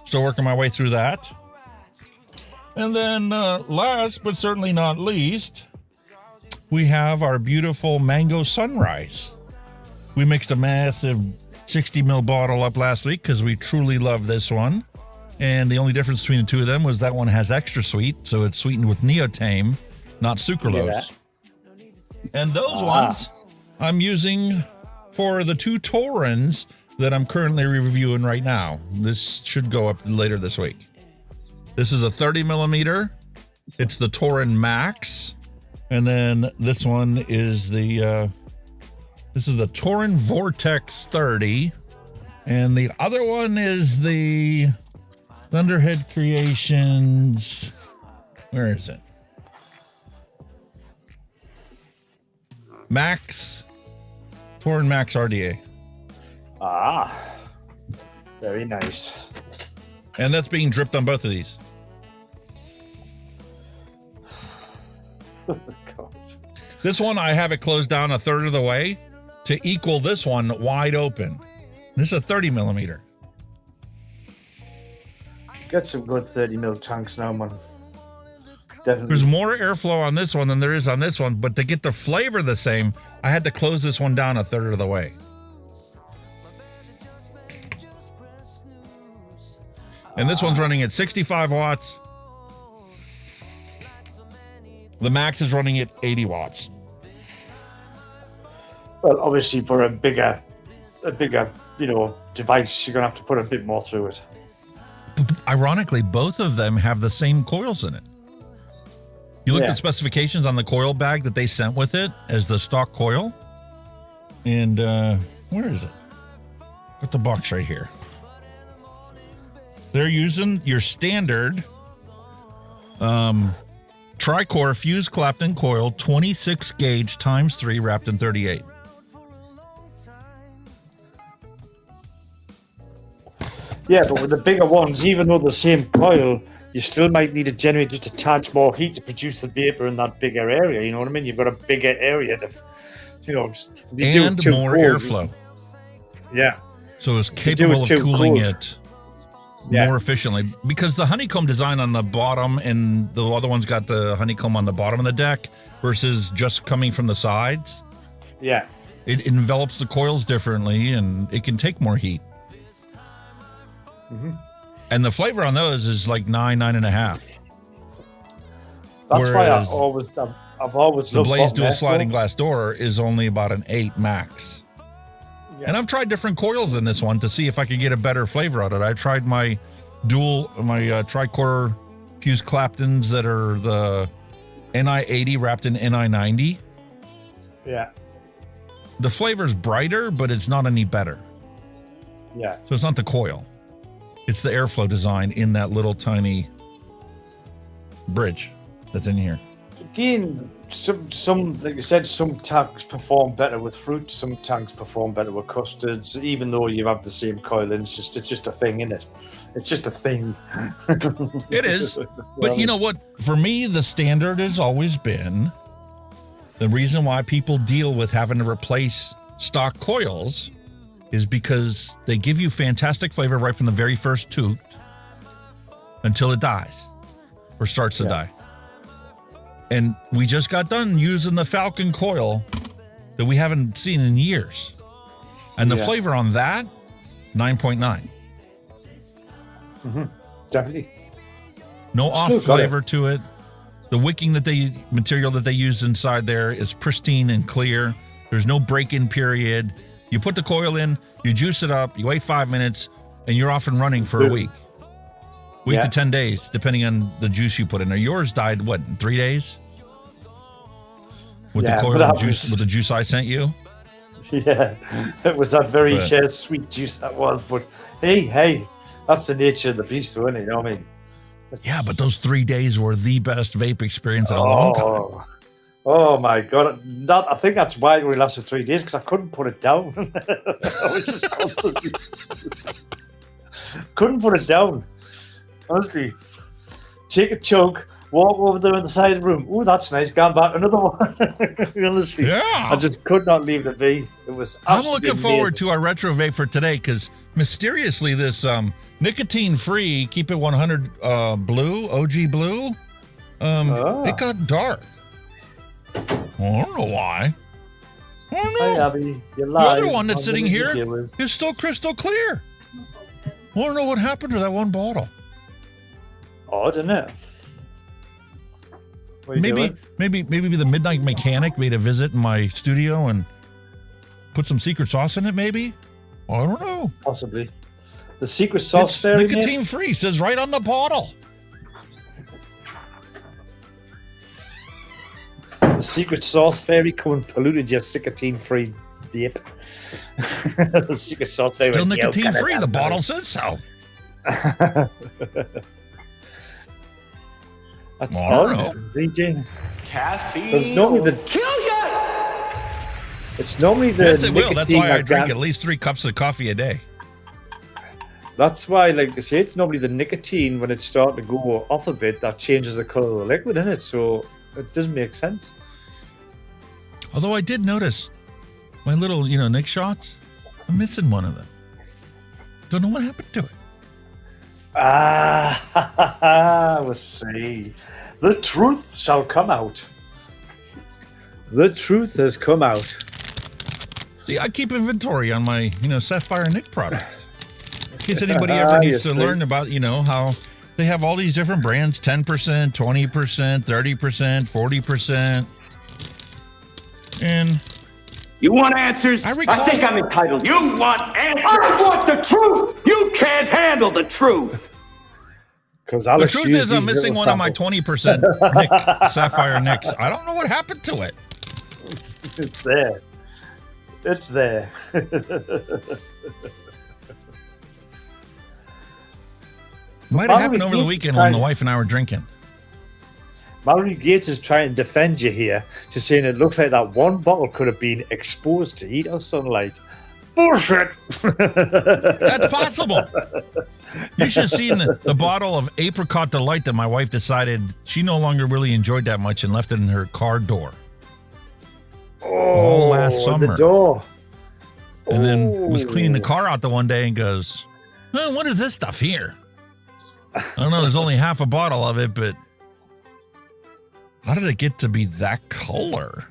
Still working my way through that. And then last but certainly not least, we have our beautiful Mango Sunrise. We mixed a massive 60 ml bottle up last week because we truly love this one. And the only difference between the two of them was that one has extra sweet, so it's sweetened with neotame, not sucralose. And those ones I'm using for the two Taurens that I'm currently reviewing right now. This should go up later this week. This is a 30 millimeter. It's the Tauren Max. And then this one is the Tauren Vortex 30. And the other one is the Thunderhead Creations. Where is it? Max. Tauren Max RDA. Ah, very nice. And that's being dripped on both of these. Oh, God. This one, I have it closed down a third of the way to equal this one wide open. This is a 30 millimeter. Got some good 30 mil tanks now, man. Definitely. There's more airflow on this one than there is on this one, but to get the flavor the same, I had to close this one down a third of the way. And this one's running at 65 watts. The Max is running at 80 watts. Well, obviously, for a bigger, device, you're gonna have to put a bit more through it. Ironically, both of them have the same coils in it. You look at specifications on the coil bag that they sent with it as the stock coil. And where is it? Got the box right here. They're using your standard tri-core fused Clapton coil, 26 gauge times 3 wrapped in 38. Yeah, but with the bigger ones, even though the same coil, you still might need a generator to attach more heat to produce the vapor in that bigger area. You know what I mean? You've got a bigger area to, and more airflow. Yeah. So it's capable of cooling it more efficiently, because the honeycomb design on the bottom and the other one's got the honeycomb on the bottom of the deck versus just coming from the sides. Yeah. It envelops the coils differently and it can take more heat. Mm-hmm. And the flavor on those is like 9.5. That's why I've always the Blaze Dual sliding glass door is only about an 8 max. Yeah. And I've tried different coils in this one to see if I could get a better flavor out of it. I tried my tri-core fused Claptons that are the NI80 wrapped in NI90. Yeah. The flavor's brighter, but it's not any better. Yeah. So it's not the coil. It's the airflow design in that little tiny bridge that's in here. Again, some like you said, some tanks perform better with fruit, some tanks perform better with custards, even though you have the same coil in. It's just a thing, isn't it? It's just a thing. It is. But you know what? For me, the standard has always been the reason why people deal with having to replace stock coils is because they give you fantastic flavor right from the very first toot until it dies or starts to die. And we just got done using the Falcon coil that we haven't seen in years. And the flavor on that, 9.9. Mm-hmm. Definitely. No off flavor to it. The wicking material that they use inside there is pristine and clear. There's no break-in period. You put the coil in, you juice it up, you wait 5 minutes, and you're off and running for a week. Week to 10 days, depending on the juice you put in there. Yours died, what, in 3 days? With the coil and juice, with the juice I sent you? Yeah, it was that very sweet juice that was. But hey, that's the nature of the beast, though, isn't it? You know what I mean? Yeah, but those 3 days were the best vape experience in a long time. Oh my God! I think that's why it only lasted 3 days, because I couldn't put it down. I was just constantly couldn't put it down. Honestly, take a chug, walk over there on the side of the room. Oh, that's nice. Going back, another one. Honestly, I just could not leave it be. It was. I'm looking forward to our retro vape for today, because mysteriously this nicotine-free, keep it 100 blue, OG blue, it got dark. I don't know why. I don't know. Hi, Abby. The other one that's sitting here is still crystal clear. I don't know what happened to that one bottle. Odd, isn't it? Maybe the Midnight Mechanic made a visit in my studio and put some secret sauce in it, maybe? I don't know. Possibly. The secret sauce It's fairy. nicotine free, says right on the bottle. The secret sauce fairy come and polluted your nicotine-free vape. The secret sauce fairy. Still went, "Yeah, nicotine free. kinda The bad." bottle says so. That's I don't odd. know. Reading. Caffeine. It's normally the. Kill ya! It's normally the. Yes, it will. That's why I nicotine drink that- at least 3 cups of coffee a day. That's why, like I say, it's normally the nicotine when it's starting to go off a bit that changes the color of the liquid in it. So it doesn't make sense. Although I did notice my little, Nick shots. I'm missing one of them. Don't know what happened to it. We'll see. The truth shall come out. The truth has come out. See, I keep inventory on my, Sapphire Nick products. In case anybody ever needs to learn about, how they have all these different brands, 10%, 20%, 30%, 40%. And You want answers? I think I'm entitled. You want answers? I want the truth. You can't handle the truth. the truth is I'm missing one of my 20% Nick, Sapphire Nicks. I don't know what happened to it. It's there. It's there. Might have happened over the weekend when the wife and I were drinking. Mallory Gates is trying to defend you here. She's saying it looks like that one bottle could have been exposed to heat or sunlight. Bullshit. That's possible. You should have seen the bottle of Apricot Delight that my wife decided she no longer really enjoyed that much and left it in her car door. All last summer. The door. And then was cleaning the car out the one day and goes, oh, what is this stuff here? I don't know. There's only half a bottle of it, but how did it get to be that color?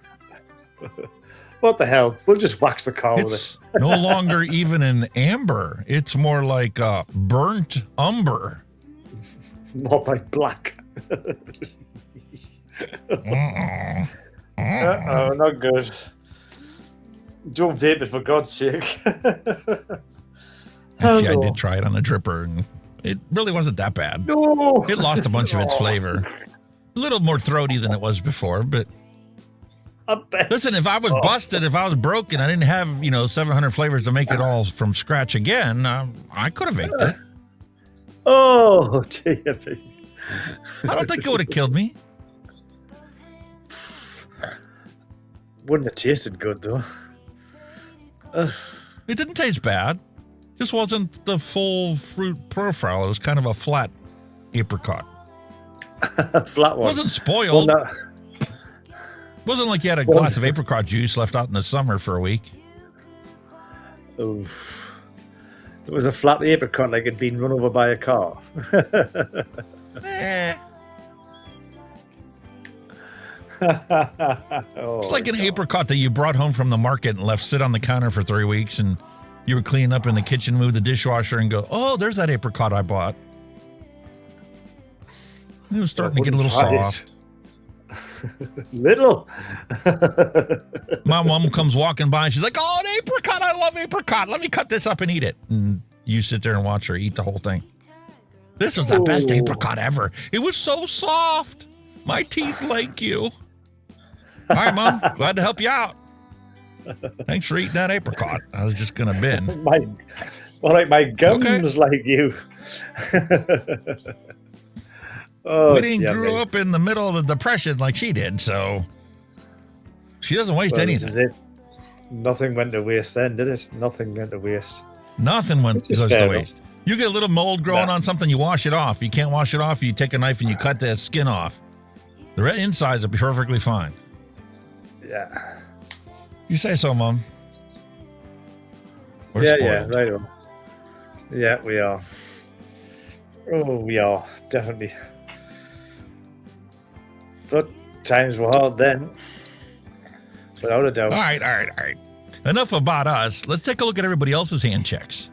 What the hell? We'll just wax the car with It's it. no longer even an amber. It's more like a burnt umber. More like black. Uh-oh, not good. Don't vape it, for God's sake. Actually, I did try it on a dripper, and it really wasn't that bad. No. It lost a bunch of its flavor. A little more throaty than it was before, but listen, if I was busted, if I was broken, I didn't have, 700 flavors to make it all from scratch again, I could have vaped it. Oh, dear me. I don't think it would have killed me. Wouldn't have tasted good, though. It didn't taste bad. Just wasn't the full fruit profile. It was kind of a flat apricot. Flat one. Wasn't spoiled. Well, Wasn't like you had a glass of apricot juice left out in the summer for a week. Oh. It was a flat apricot like it'd been run over by a car. It's like an apricot that you brought home from the market and left sit on the counter for 3 weeks, and you were cleaning up in the kitchen, move the dishwasher, and go, oh, there's that apricot I bought. It was starting to get a little soft. Little. My mom comes walking by and she's like, oh, an apricot. I love apricot. Let me cut this up and eat it. And you sit there and watch her eat the whole thing. This was the best apricot ever. It was so soft. My teeth like you. All right, Mom. Glad to help you out. Thanks for eating that apricot. I was just going to bin. My gums like you. We didn't grow up in the middle of the Depression like she did, so she doesn't waste anything. Nothing went to waste then, did it? Nothing went to waste. Nothing goes to waste. You get a little mold growing on something, you wash it off. You can't wash it off, you take a knife and you cut the skin off. The red insides will be perfectly fine. Yeah. You say so, Mom. We're spoiled. Right on. Yeah, we are. Oh, we are, definitely. But times were hard then. Without a doubt. All right. Enough about us. Let's take a look at everybody else's hand checks.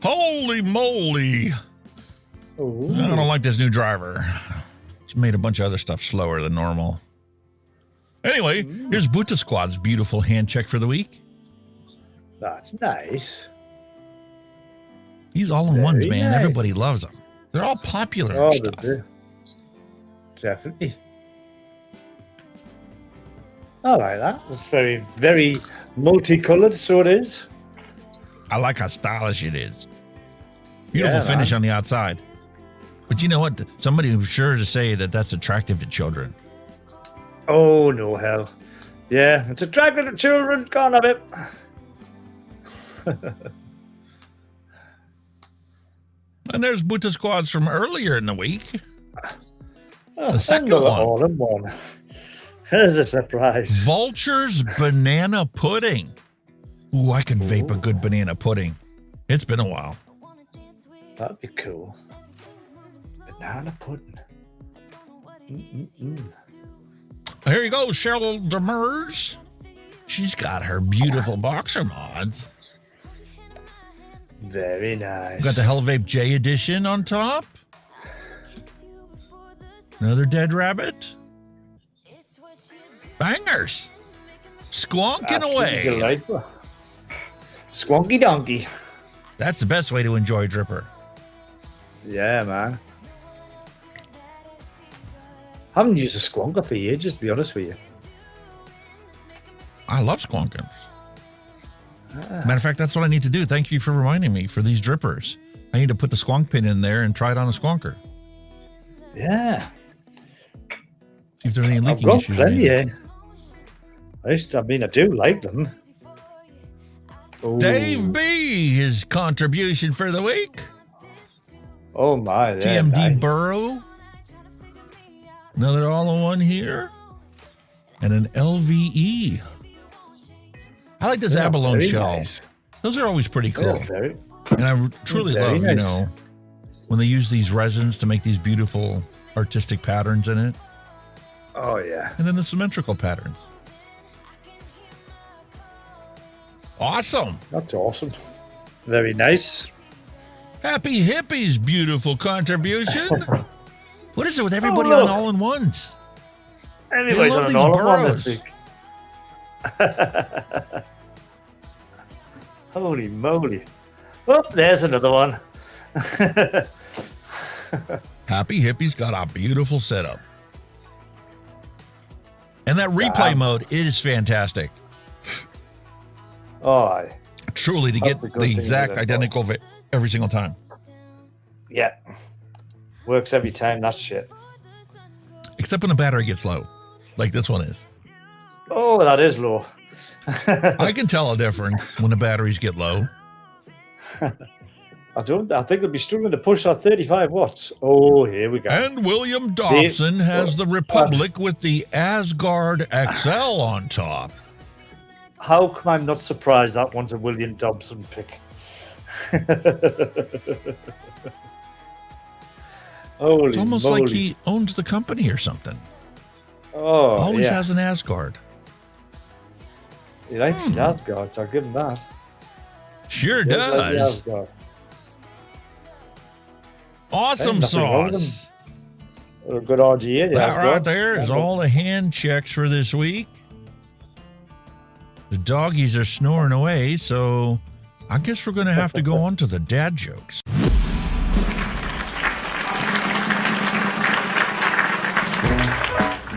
Holy moly. Ooh. I don't like this new driver. It's made a bunch of other stuff slower than normal. Anyway, here's Buta Squad's beautiful hand check for the week. That's nice. These all-in-ones, Very man. nice. Everybody loves them. They're all popular Oh, and they stuff. do. Definitely. I like that. It's very, very multicolored, so it is. I like how stylish it is. Beautiful Yeah, finish man. on the outside. But you know what? Somebody was sure to say that that's attractive to children. Oh, no hell. Yeah, it's attractive to children. Gone of it. And there's Buta Squads from earlier in the week. Oh, The second another one. all-in-one. There's a surprise. Vulture's Banana Pudding. Ooh, I could vape a good banana pudding. It's been a while. That'd be cool. Banana pudding. Mm-mm-mm. Here you go, Cheryl Demers. She's got her beautiful boxer mods. Very nice. Got the Hell Vape J edition on top. Another dead rabbit. Bangers. Squonking Absolutely away. delightful. Squonky donkey. That's the best way to enjoy Dripper. Yeah, man. Haven't used a squonker for ages, to be honest with you. I love squonkers. Matter of fact, that's what I need to do. Thank you for reminding me for these drippers. I need to put the squonk pin in there and try it on a squonker. Yeah. See if there's any I've leaking got issues. plenty, maybe. I do like them. Ooh. Dave B, his contribution for the week. Oh my. TMD nice. Burrow. Another all-in-one here. And an LVE. I like this Yeah, abalone very shell. nice. Those are always pretty cool. Yeah, very, And I truly very love, nice. you know, when they use these resins to make these beautiful artistic patterns in it. Oh, yeah. And then the symmetrical patterns. Awesome. That's awesome. Very nice. Happy Hippies, beautiful contribution. What is it with everybody Oh, on look. all-in-ones? Anyways, love on an these all-in-one burrows. this week. Holy moly. Oh, there's another one. Happy Hippies got a beautiful setup. And that replay mode, it is fantastic. Oh, aye. Truly, to That's get the the good thing exact with it, identical every single time. Yeah. Works every time, that shit. Except when the battery gets low, like this one is. Oh, that is low. I can tell a difference when the batteries get low. I think it'll be struggling to push that 35 watts. Oh, here we go. And William Dobson has the Republic with the Asgard XL on top. How come I'm not surprised that one's a William Dobson pick? Holy It's almost moly. like he owns the company or something. Oh, Always yeah. has an Asgard. He likes the Asgard, so I'll give him that. Sure He like the does. Asgard. Awesome Hey, nothing wrong with sauce. A good RGA. the That Asgard. right there is all the hand checks for this week. The doggies are snoring away, so I guess we're going to have to go on to the dad jokes.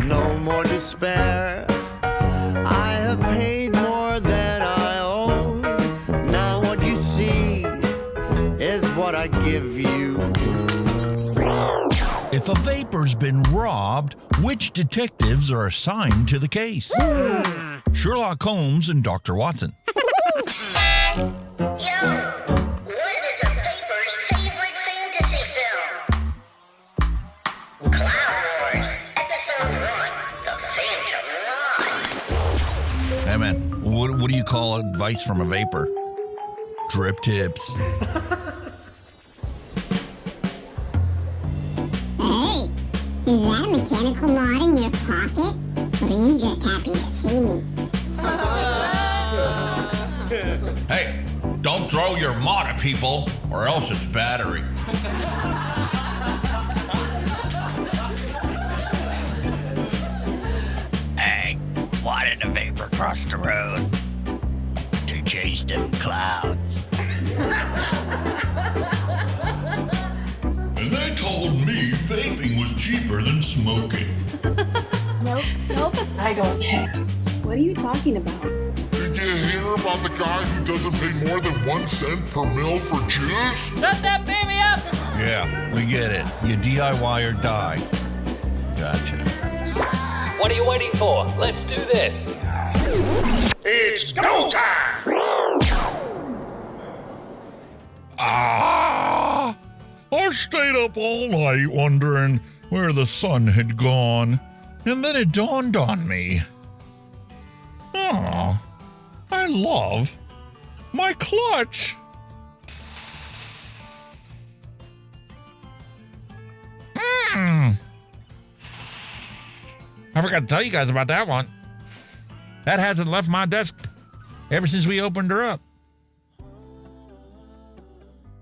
No more despair. I have paid more than I owe. Now what you see is what I give you. If a vapor's been robbed, which detectives are assigned to the case? Sherlock Holmes and Dr. Watson. Hey man, what do you call advice from a vapor? Drip tips. Hey, is that a mechanical mod in your pocket? Or are you just happy to see me? Hey, don't throw your mod at people, or else it's battery. Hey, why did the vapor cross the road? To chase them clouds. And they told me vaping was cheaper than smoking. Nope. I don't care. What are you talking about? Did you hear about the guy who doesn't pay more than 1 cent per mil for juice? Shut that baby up! Yeah, we get it. You DIY or die. Gotcha. What are you waiting for? Let's do this. It's go time! I stayed up all night wondering where the sun had gone, and then it dawned on me. I love my clutch. I forgot to tell you guys about that one. That hasn't left my desk ever since we opened her up.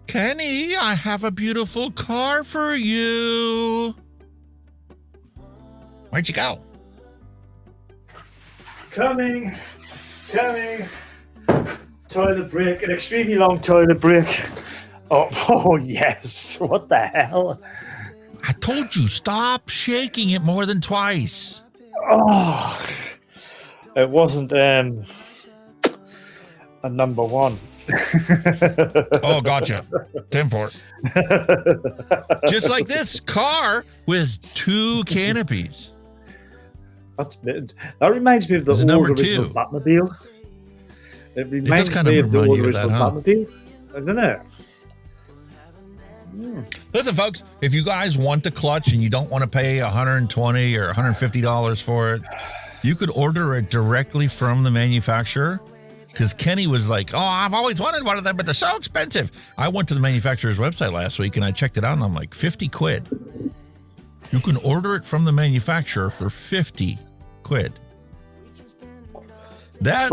Kenny, I have a beautiful car for you. Where'd you go? Coming. Toilet break, an extremely long toilet break. Oh yes. What the hell? I told you, stop shaking it more than twice. Oh, it wasn't a number one. Oh, gotcha. 10-4. Just like this car with 2 canopies. That reminds me of the old original Batmobile. It reminds me of the old original Batmobile. I don't know. Listen, folks, if you guys want the clutch and you don't want to pay $120 or $150 for it, you could order it directly from the manufacturer. Because Kenny was like, I've always wanted one of them, but they're so expensive. I went to the manufacturer's website last week and I checked it out and I'm like, 50 quid. You can order it from the manufacturer for 50 quid. That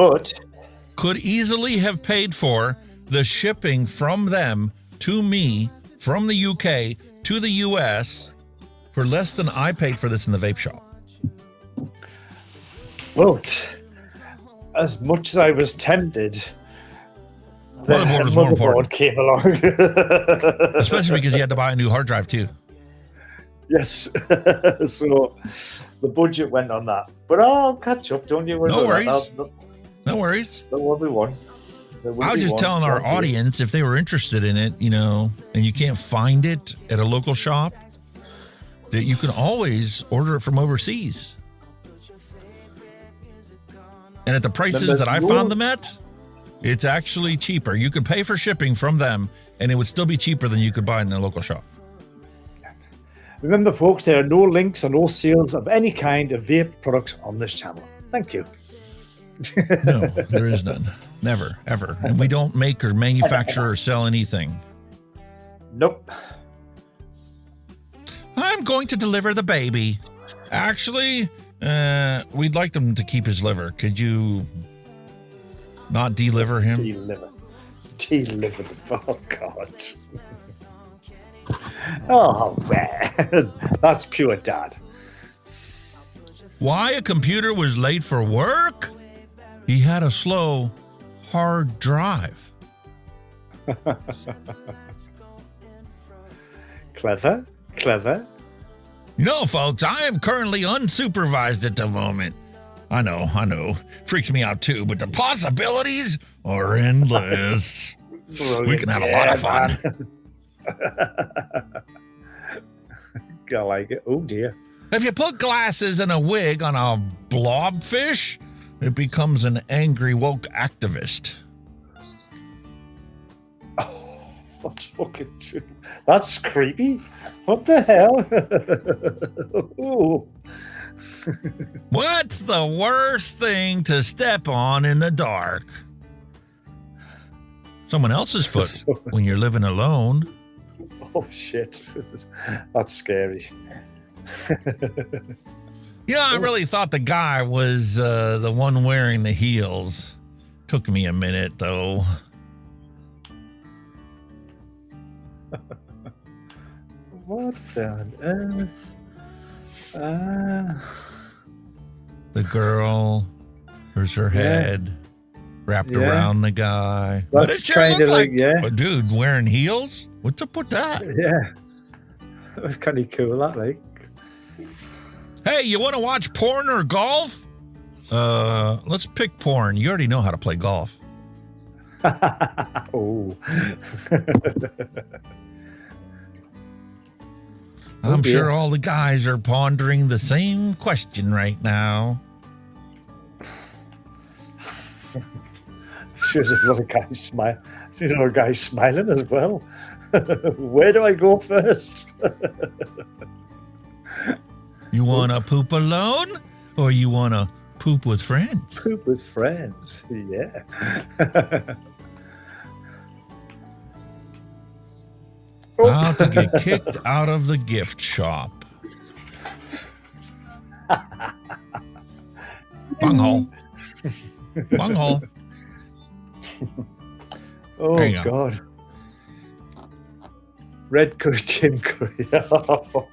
could easily have paid for the shipping from them to me from the UK to the US for less than I paid for this in the vape shop. But as much as I was tempted, the motherboard was more important. Came along. Especially because you had to buy a new hard drive too. Yes. So the budget went on that. But I'll catch up, don't you worry. No worries. No worries. There will be one. I was just telling our audience if they were interested in it, and you can't find it at a local shop, that you can always order it from overseas. And at the prices that I found them at, it's actually cheaper. You can pay for shipping from them, and it would still be cheaper than you could buy it in a local shop. Remember, folks, there are no links or no sales of any kind of vape products on this channel. Thank you. No, there is none. Never, ever. And we don't make or manufacture or sell anything. Nope. I'm going to deliver the baby. Actually, we'd like them to keep his liver. Could you not deliver him? Deliver the oh God. Oh man, that's pure dad. Why a computer was late for work? He had a slow hard drive. Clever. Folks, I am currently unsupervised at the moment. I know. Freaks me out too, but the possibilities are endless. We can have a lot of fun. I like it. Oh dear. If you put glasses and a wig on a blobfish, it becomes an angry woke activist. Oh, that's fucking true. That's creepy. What the hell? What's the worst thing to step on in the dark? Someone else's foot when you're living alone. Oh shit. That's scary. I really thought the guy was the one wearing the heels. Took me a minute, though. What on earth? The girl, there's her head wrapped around the guy. That's what did she look like? yeah. A dude wearing heels? What's up with that? Yeah. That was kind of cool, that, like. Hey, you want to watch porn or golf? Let's pick porn. You already know how to play golf. Oh. I'm sure all the guys are pondering the same question right now. There's another guy smiling as well. Where do I go first? You want to poop alone or you want to poop with friends? Poop with friends, yeah. How to get kicked out of the gift shop. Bunghole. Bunghole. Oh, God. Red curry, Tim curry. Oh,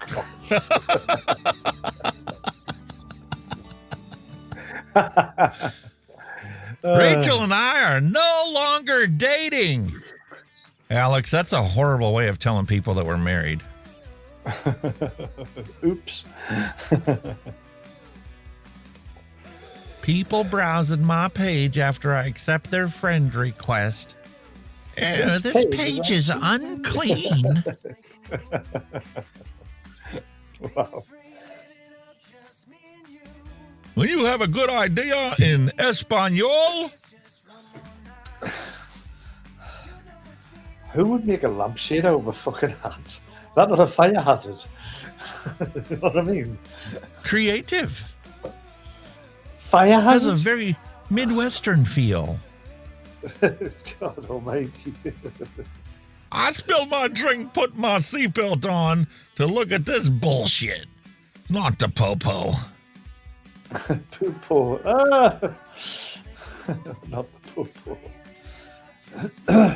Rachel and I are no longer dating. Alex, that's a horrible way of telling people that we're married. Oops. People browsing my page after I accept their friend request. This page is unclean. Wow. Will you have a good idea in Espanol? Who would make a lampshade out of a fucking hat? That's not a fire hazard. You know what I mean? Creative. Fire Has hazard? a very Midwestern feel. God almighty. I spilled my drink, put my seatbelt on to look at this bullshit. Not the popo. Poopo. Ah. Not the poopo.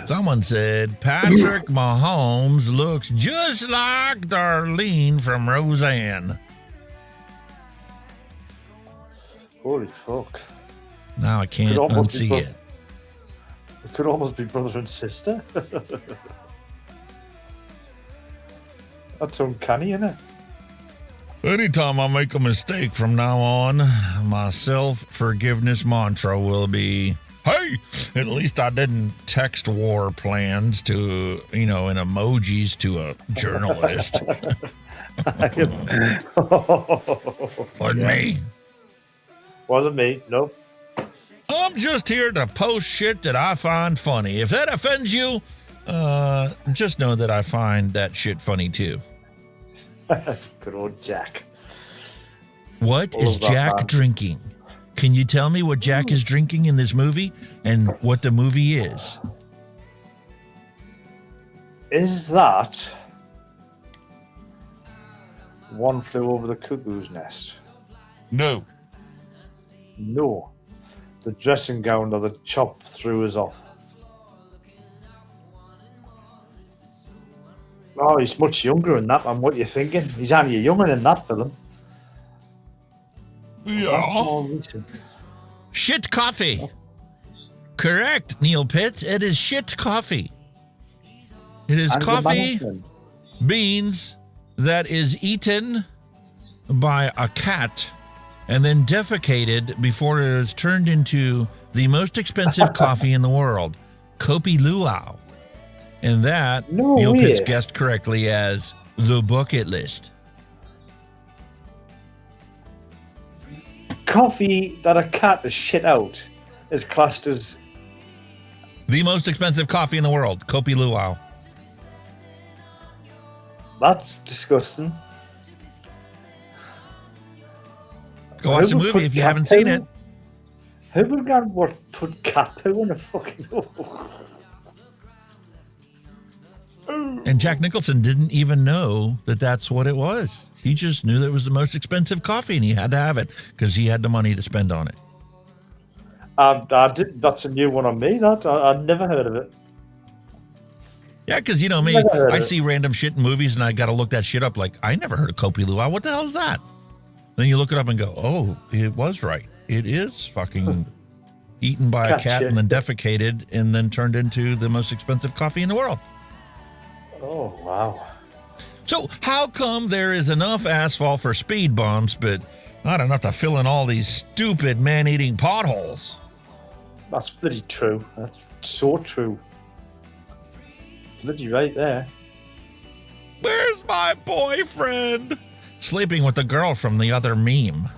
Someone said Patrick Mahomes looks just like Darlene from Roseanne. Holy fuck. Now I can't unsee it. It could almost be brother and sister. That's uncanny, isn't it? Anytime I make a mistake from now on, my self-forgiveness mantra will be, hey, at least I didn't text war plans to, in emojis to a journalist. Wasn't me. Wasn't me, nope. I'm just here to post shit that I find funny. If that offends you, just know that I find that shit funny too. Good old Jack. What is Jack drinking? Can you tell me what Jack is drinking in this movie and what the movie is? Is that One Flew Over the Cuckoo's Nest? No. No. The dressing gown that the chop threw us off. Oh, he's much younger in that, man. What are you thinking? He's only younger in that film. Yeah. That's more recent. Shit coffee. Correct, Neil Pitts. It is shit coffee. It is And coffee beans that is eaten by a cat and then defecated before it is turned into the most expensive coffee in the world, Kopi Luau. And that, Neil Pitts guessed correctly as the bucket list. Coffee that a cat has shit out is classed as the most expensive coffee in the world, Kopi Luau. That's disgusting. Go watch the movie if you haven't seen it. Who would put cat poo in a fucking... And Jack Nicholson didn't even know that that's what it was. He just knew that it was the most expensive coffee and he had to have it because he had the money to spend on it. That's a new one on me. I'd never heard of it. Yeah, because you know me, I see random shit in movies and I got to look that shit up. Like, I never heard of Kopi Luwak. What the hell is that? Then you look it up and go, oh, it was right. It is fucking eaten by a cat and then defecated and then turned into the most expensive coffee in the world. Oh, wow. So how come there is enough asphalt for speed bumps, but not enough to fill in all these stupid man-eating potholes? That's bloody true. That's so true. Bloody right there. Where's my boyfriend? Sleeping with the girl from the other meme.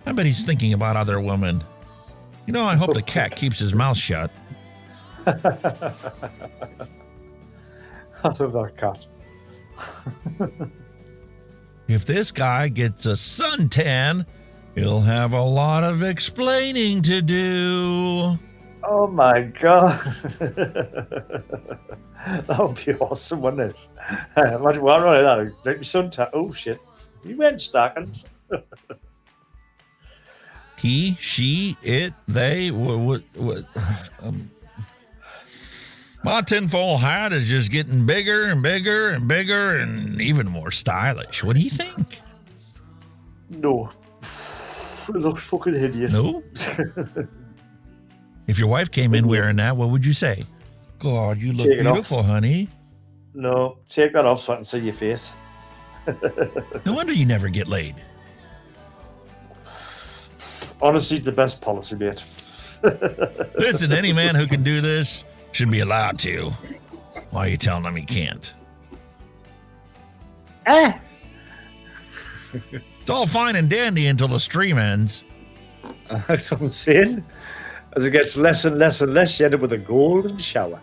I bet he's thinking about other women. You know, I hope the cat keeps his mouth shut. I love that cat. If this guy gets a suntan, he'll have a lot of explaining to do. Oh my god. That would be awesome, wouldn't it? Imagine one like that. Like my son, oh shit. You went stockings. He, she, it, they, my tinfoil hat is just getting bigger and bigger and bigger and even more stylish. What do you think? No. It looks fucking hideous. No? If your wife came in wearing that, what would you say? God, you look beautiful, honey. No, take that off so I can see your face. No wonder you never get laid. Honestly, the best policy, mate. Listen, any man who can do this should be allowed to. Why are you telling him he can't? It's all fine and dandy until the stream ends. That's what I'm saying. As it gets less and less and less, you end up with a golden shower.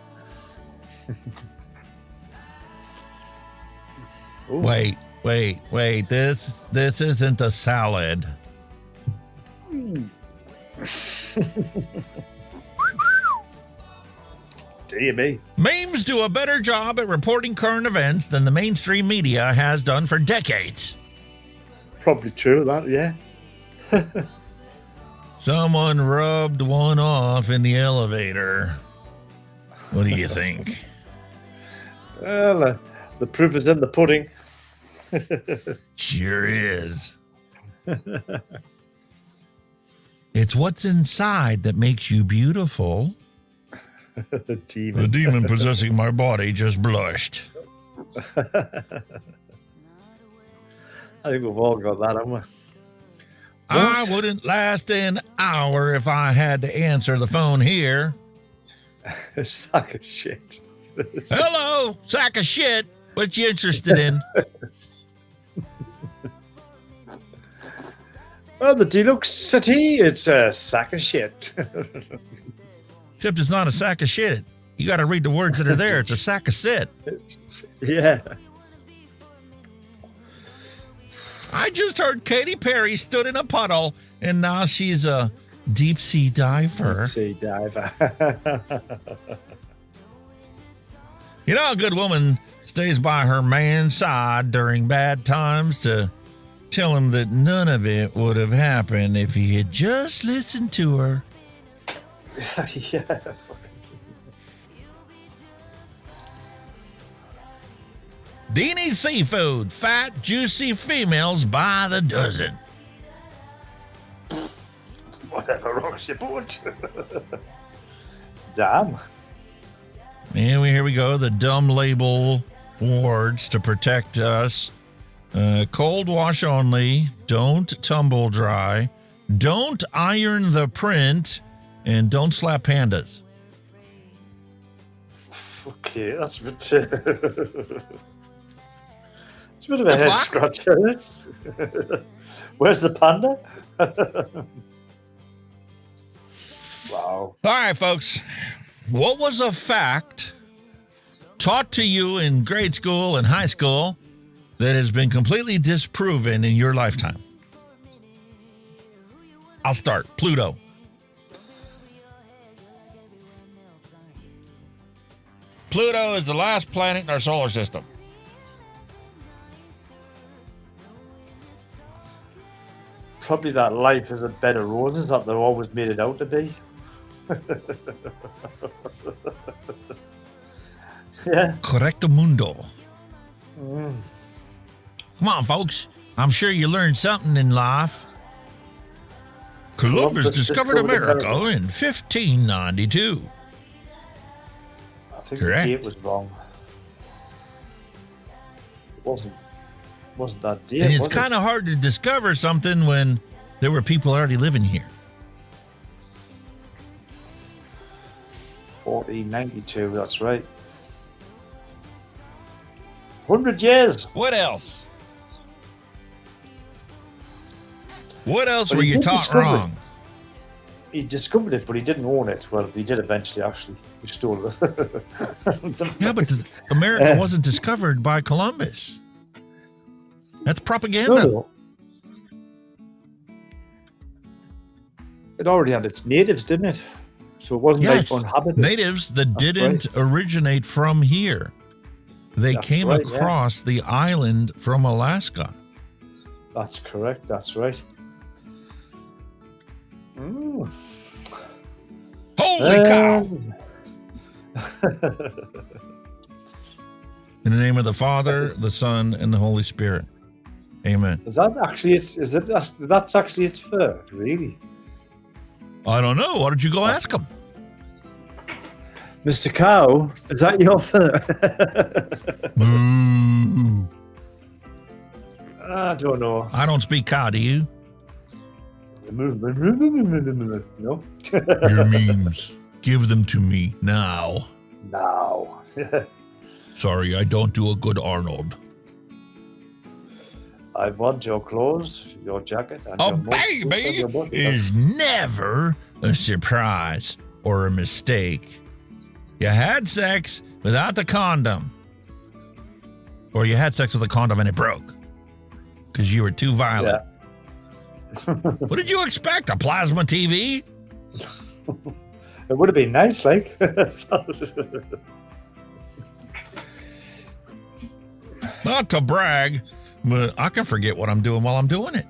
Wait. This isn't a salad. Dear me. Memes do a better job at reporting current events than the mainstream media has done for decades. Probably true, that, yeah. Someone rubbed one off in the elevator. What do you think? Well, the proof is in the pudding. Sure is. It's what's inside that makes you beautiful. The demon. The demon possessing my body just blushed. I think we've all got that, haven't we? I wouldn't last an hour if I had to answer the phone here. Sack of shit. Hello, sack of shit. What you interested in? Oh, the deluxe city, it's a sack of shit. Except it's not a sack of shit. You got to read the words that are there. It's a sack of shit. Yeah. I just heard Katy Perry stood in a puddle, and now she's a deep sea diver. Deep sea diver. You know, a good woman stays by her man's side during bad times to tell him that none of it would have happened if he had just listened to her. Yeah. Deanie Seafood, fat, juicy females by the dozen. Whatever rocks your boat. Damn. And here we go, the dumb label wards to protect us. Cold wash only, don't tumble dry, don't iron the print, and don't slap pandas. Okay, that's a bit... it's a bit of a head scratcher. Where's the panda? Wow. All right, folks. What was a fact taught to you in grade school and high school that has been completely disproven in your lifetime? I'll start. Pluto. Pluto is the last planet in our solar system. Probably that life is a bed of roses that they're always made it out to be. Yeah. Correctamundo. Come on, folks. I'm sure you learned something in life. Columbus discovered America in 1592. I think Correct. the date was wrong. It wasn't that date. And it's was it? kind of hard to discover something when there were people already living here. 1492, that's right. 100 years. What else? What else But were he you did taught discover wrong? He discovered it, but he didn't own it. Well, he did eventually, actually. He stole it. Yeah, but America wasn't discovered by Columbus. That's propaganda. No. It already had its natives, didn't it? So it wasn't Yes, like uninhabited. natives that didn't originate from here. They That's came right, yeah. across the island from Alaska. That's correct. That's right. Mm. Holy cow! In the name of the Father, the Son, and the Holy Spirit. Amen. Is that actually that's actually its fur, really? I don't know. Why don't you go ask him? Mr. Cow, is that your fur? I don't know. I don't speak cow, do you? No. Your memes. Give them to me now. Now. Sorry, I don't do a good Arnold. I want your clothes, your jacket, and A your most and baby your body. is never a surprise or a mistake. You had sex without the condom. Or you had sex with a condom and it broke. Because you were too violent. What did you expect? A plasma TV? It would have been nice, like. Not to brag, but I can forget what I'm doing while I'm doing it.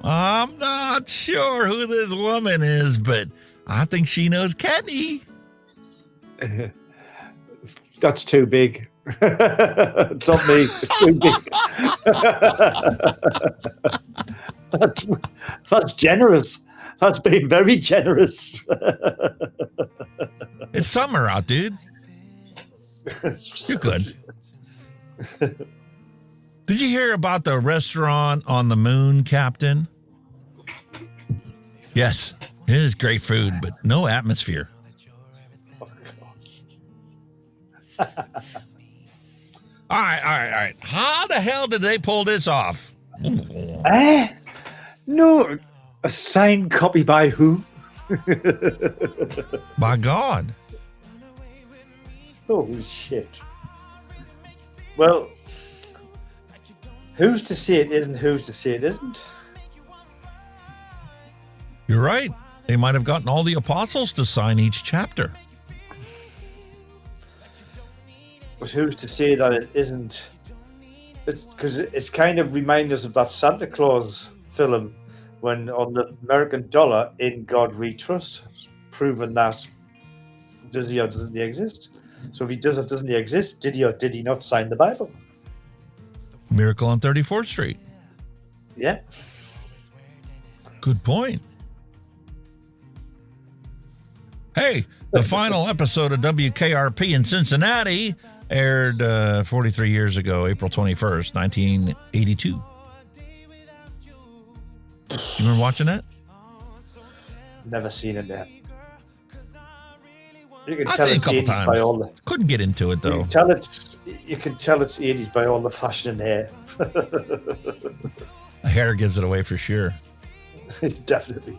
I'm not sure who this woman is, but I think she knows Kenny. That's too big. It's not me. It's too big. That's generous. That's being very generous. It's summer out, dude. You're good. Did you hear about the restaurant on the moon, Captain? Yes, it is great food, but no atmosphere. All right. How the hell did they pull this off? No, a signed copy by who? By God. Holy shit. Well, who's to say it isn't? Who's to say it isn't? You're right. They might have gotten all the apostles to sign each chapter. But who's to say that it isn't? It's because it's kind of reminds us of that Santa Claus film when on the American dollar, "In God We Trust," proven that does he or doesn't he exist? So if he does or doesn't he exist, did he or did he not sign the Bible? Miracle on 34th Street. Yeah. Good point. Hey, the final episode of WKRP in Cincinnati aired 43 years ago, April 21st, 1982. You remember watching that? Never seen it yet. You can I've tell seen it a it's couple 80s times. by all the. Couldn't get into it, though. You can tell it's 80s by all the fashion and hair. The hair gives it away for sure. Definitely.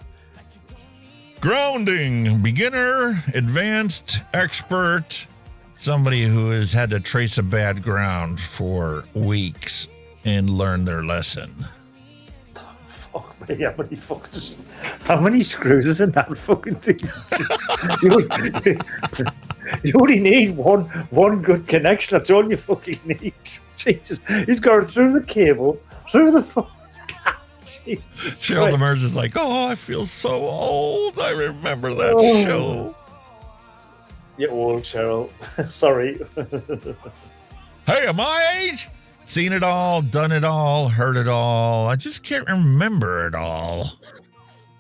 Grounding, beginner, advanced, expert, somebody who has had to trace a bad ground for weeks and learn their lesson. Fuck me, how many screws is in that fucking thing? you only need one good connection. That's all you fucking need. Jesus, he's going through the cable, through the Cheryl Demers is like, oh, I feel so old. I remember that show. You're old, Cheryl. Sorry. Hey, at my age, seen it all, done it all, heard it all. I just can't remember it all.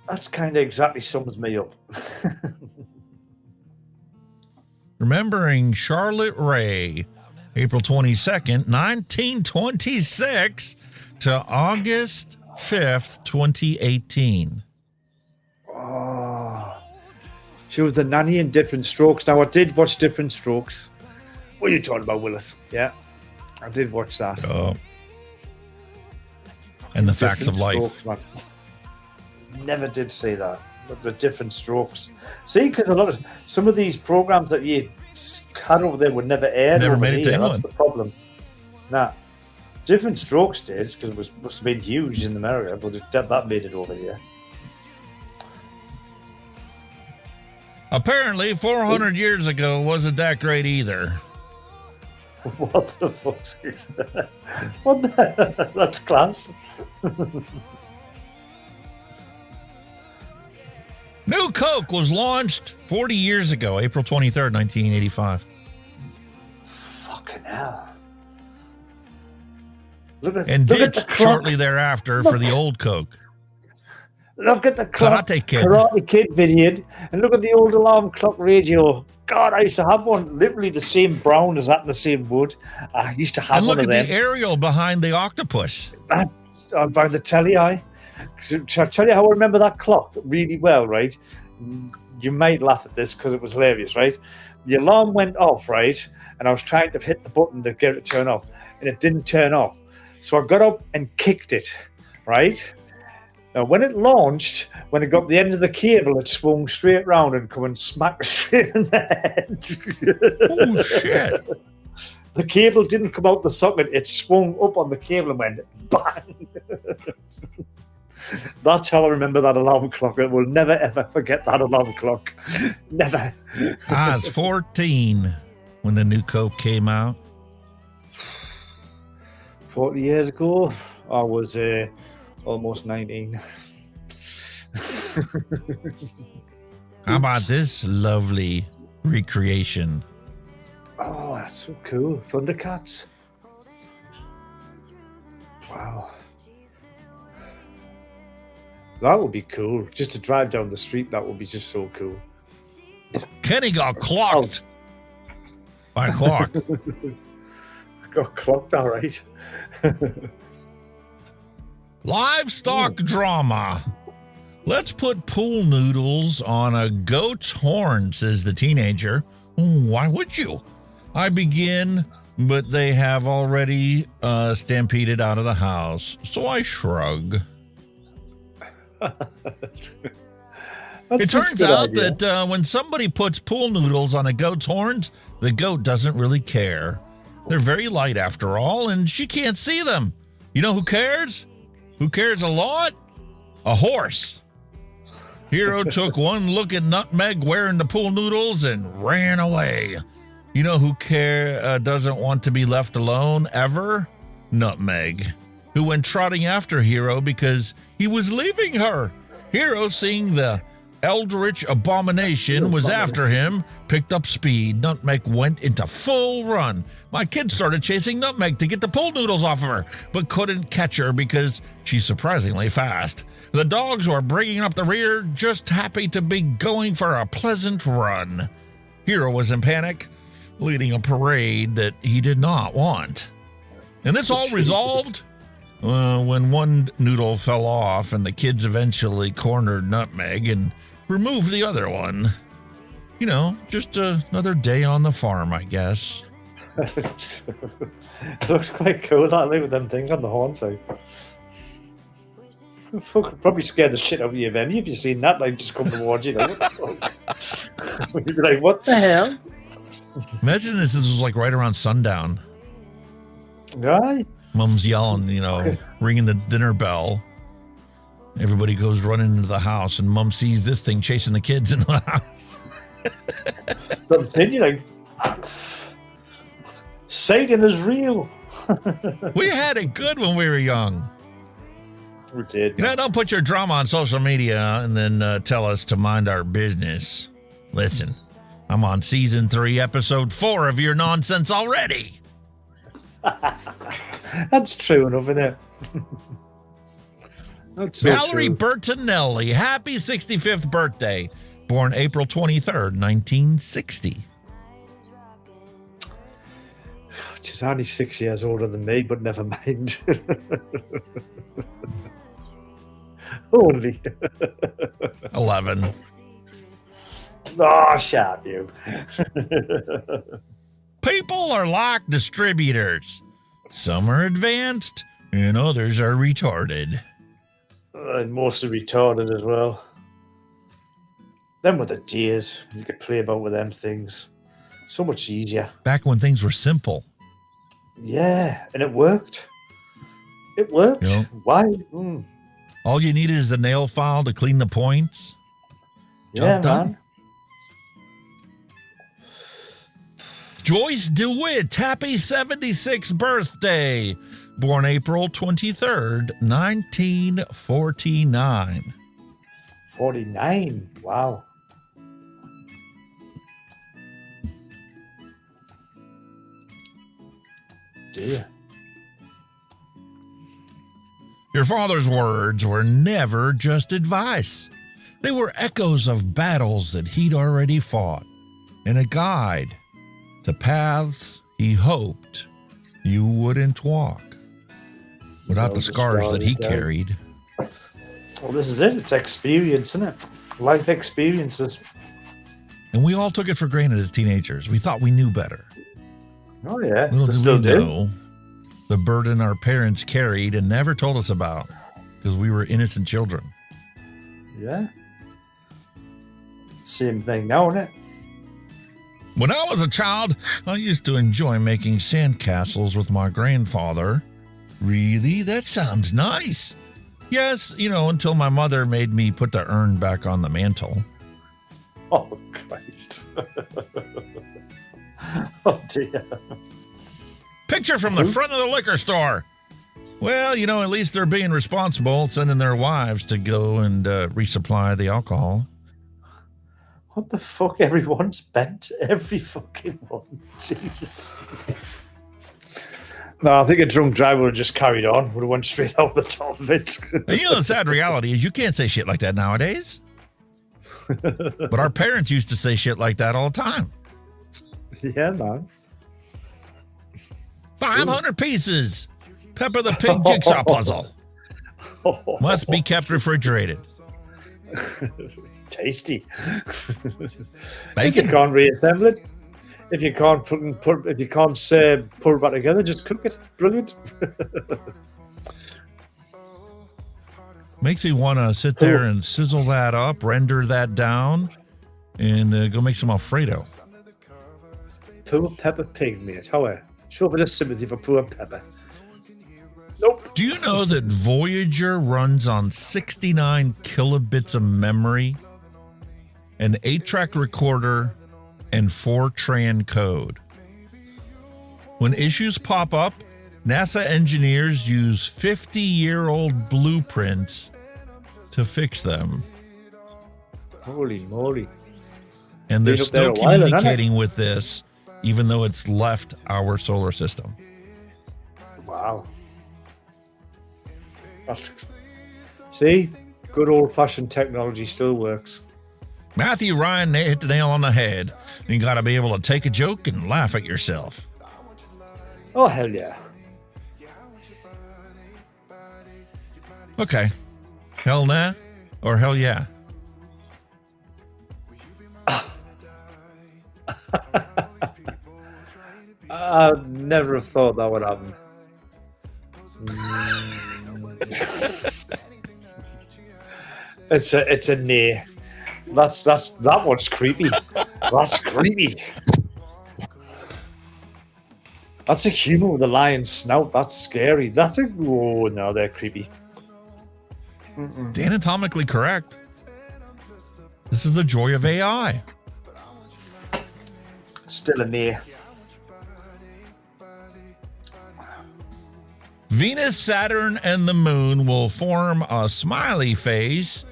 That's kind of exactly sums me up. Remembering Charlotte Ray, April 22nd, 1926 to August 5th, 2018. Oh, she was the nanny in Different Strokes. Now, I did watch Different Strokes. What are you talking about, Willis? Yeah, I did watch that. Oh. And the Facts of Life. Strokes, never did say that. But the Different Strokes. See, because some of these programs that you had over there would never air. Never made it to England. That's the problem. Nah. Different Strokes did, because it must have been huge in America, but that made it over here. Apparently, 400 years ago wasn't that great either. What the fuck is that? What the? That's class. New Coke was launched 40 years ago, April 23rd, 1985. Fucking hell. And ditched shortly thereafter for the old Coke. Look at the Karate Kid. Karate Kid video, and look at the old alarm clock radio. God, I used to have one, literally the same brown as that in the same wood. I used to have one of them. And look at the aerial behind the octopus. By the telly, Shall I tell you how I remember that clock really well, right? You might laugh at this because it was hilarious, right? The alarm went off, right? And I was trying to hit the button to get it to turn off, and it didn't turn off. So I got up and kicked it, right? Now, when it launched, when it got the end of the cable, it swung straight round and come and smack me straight in the head. Oh, shit. The cable didn't come out the socket. It swung up on the cable and went bang. That's how I remember that alarm clock. I will never, ever forget that alarm clock. Never. I was 14 when the new Coke came out. 40 years ago, I was almost 19. How about this lovely recreation? Oh, that's so cool. Thundercats. Wow. That would be cool. Just to drive down the street, that would be just so cool. Kenny got clocked by a clock. Got clocked, all right. Livestock drama. Let's put pool noodles on a goat's horn, says the teenager. Why would you? I begin, but they have already stampeded out of the house, so I shrug. It turns out that when somebody puts pool noodles on a goat's horns, the goat doesn't really care. They're very light after all, and she can't see them. You know who cares? Who cares a lot? A horse. Hero took one look at Nutmeg wearing the pool noodles and ran away. You know who doesn't want to be left alone ever? Nutmeg, who went trotting after Hero because he was leaving her. Hero, seeing the eldritch abomination was after him, picked up speed. Nutmeg went into full run. My kid started chasing Nutmeg to get the pool noodles off of her, but couldn't catch her because she's surprisingly fast. The dogs were bringing up the rear, just happy to be going for a pleasant run. Hero was in panic, leading a parade that he did not want. And this all resolved when one noodle fell off and the kids eventually cornered Nutmeg and removed the other one. You know, just another day on the farm, I guess. It looks quite cool, that, with them things on the horn side. Probably scared the shit out of you if any of you seen that, like, just come towards you. What the fuck? You'd be like, what the hell? Imagine this was like right around sundown. Right. Mom's yelling, ringing the dinner bell. Everybody goes running into the house, and Mom sees this thing chasing the kids in the house. But then you're like, Satan is real. We had it good when we were young. We did. You know, don't put your drama on social media and then tell us to mind our business. Listen, I'm on season 3, episode 4 of your nonsense already. That's true enough, isn't it? That's so Valerie true. Bertinelli, happy 65th birthday. Born April 23rd, 1960. She's only 6 years older than me, but never mind. Only 11. Oh, shut up, you. People are like distributors. Some are advanced and others are retarded. And mostly retarded as well. Them were the days you could play about with them things. So much easier. Back when things were simple. Yeah, and it worked. It worked. Yep. Why? All you needed is a nail file to clean the points. Yeah, Job done. man. Joyce DeWitt, happy 76th birthday. Born April 23rd, 1949. 49. Wow. Dear. Your father's words were never just advice. They were echoes of battles that he'd already fought and a guide to paths he hoped you wouldn't walk without the scars that he carried. Well, this is it. It's experience, isn't it? Life experiences. And we all took it for granted as teenagers. We thought we knew better. Oh, yeah. Little They did still we do. know the burden our parents carried and never told us about because we were innocent children. Yeah. Same thing now, isn't it? When I was a child, I used to enjoy making sandcastles with my grandfather. Really? That sounds nice. Yes, until my mother made me put the urn back on the mantle. Oh, Christ. Oh, dear. Picture from the front of the liquor store. Well, at least they're being responsible, sending their wives to go and resupply the alcohol. What the fuck? Everyone spent every fucking one. Jesus. No, I think a drunk driver would have just carried on. Would have went straight over the top of it. And the sad reality is you can't say shit like that nowadays. But our parents used to say shit like that all the time. Yeah, man. 500 pieces. Pepper the Pig jigsaw puzzle. Must be kept refrigerated. Tasty. Bacon. If you can't reassemble it, if you can't put it back together, just cook it. Brilliant. Makes me want to sit there and sizzle that up, render that down, and go make some Alfredo. Poor Pepper Pig, mate. How are? Show a bit of sympathy for poor Pepper. Nope. Do you know that Voyager runs on 69 kilobits of memory, an 8-track recorder, and Fortran code? When issues pop up, NASA engineers use 50-year-old blueprints to fix them. Holy moly. And they're Been up still there a while, hasn't it? communicating with this, even though it's left our solar system. Wow. See? Good old-fashioned technology still works. Matthew Ryan hit the nail on the head. You got to be able to take a joke and laugh at yourself. Oh, hell yeah. Okay. Hell nah or hell yeah? I'd never have thought that would happen. It's a nay. That one's creepy. That's creepy. That's a human with a lion's snout. That's scary. Oh no, they're creepy. Anatomically correct. This is the joy of AI. Still a nay. Venus, Saturn, and the moon will form a smiley face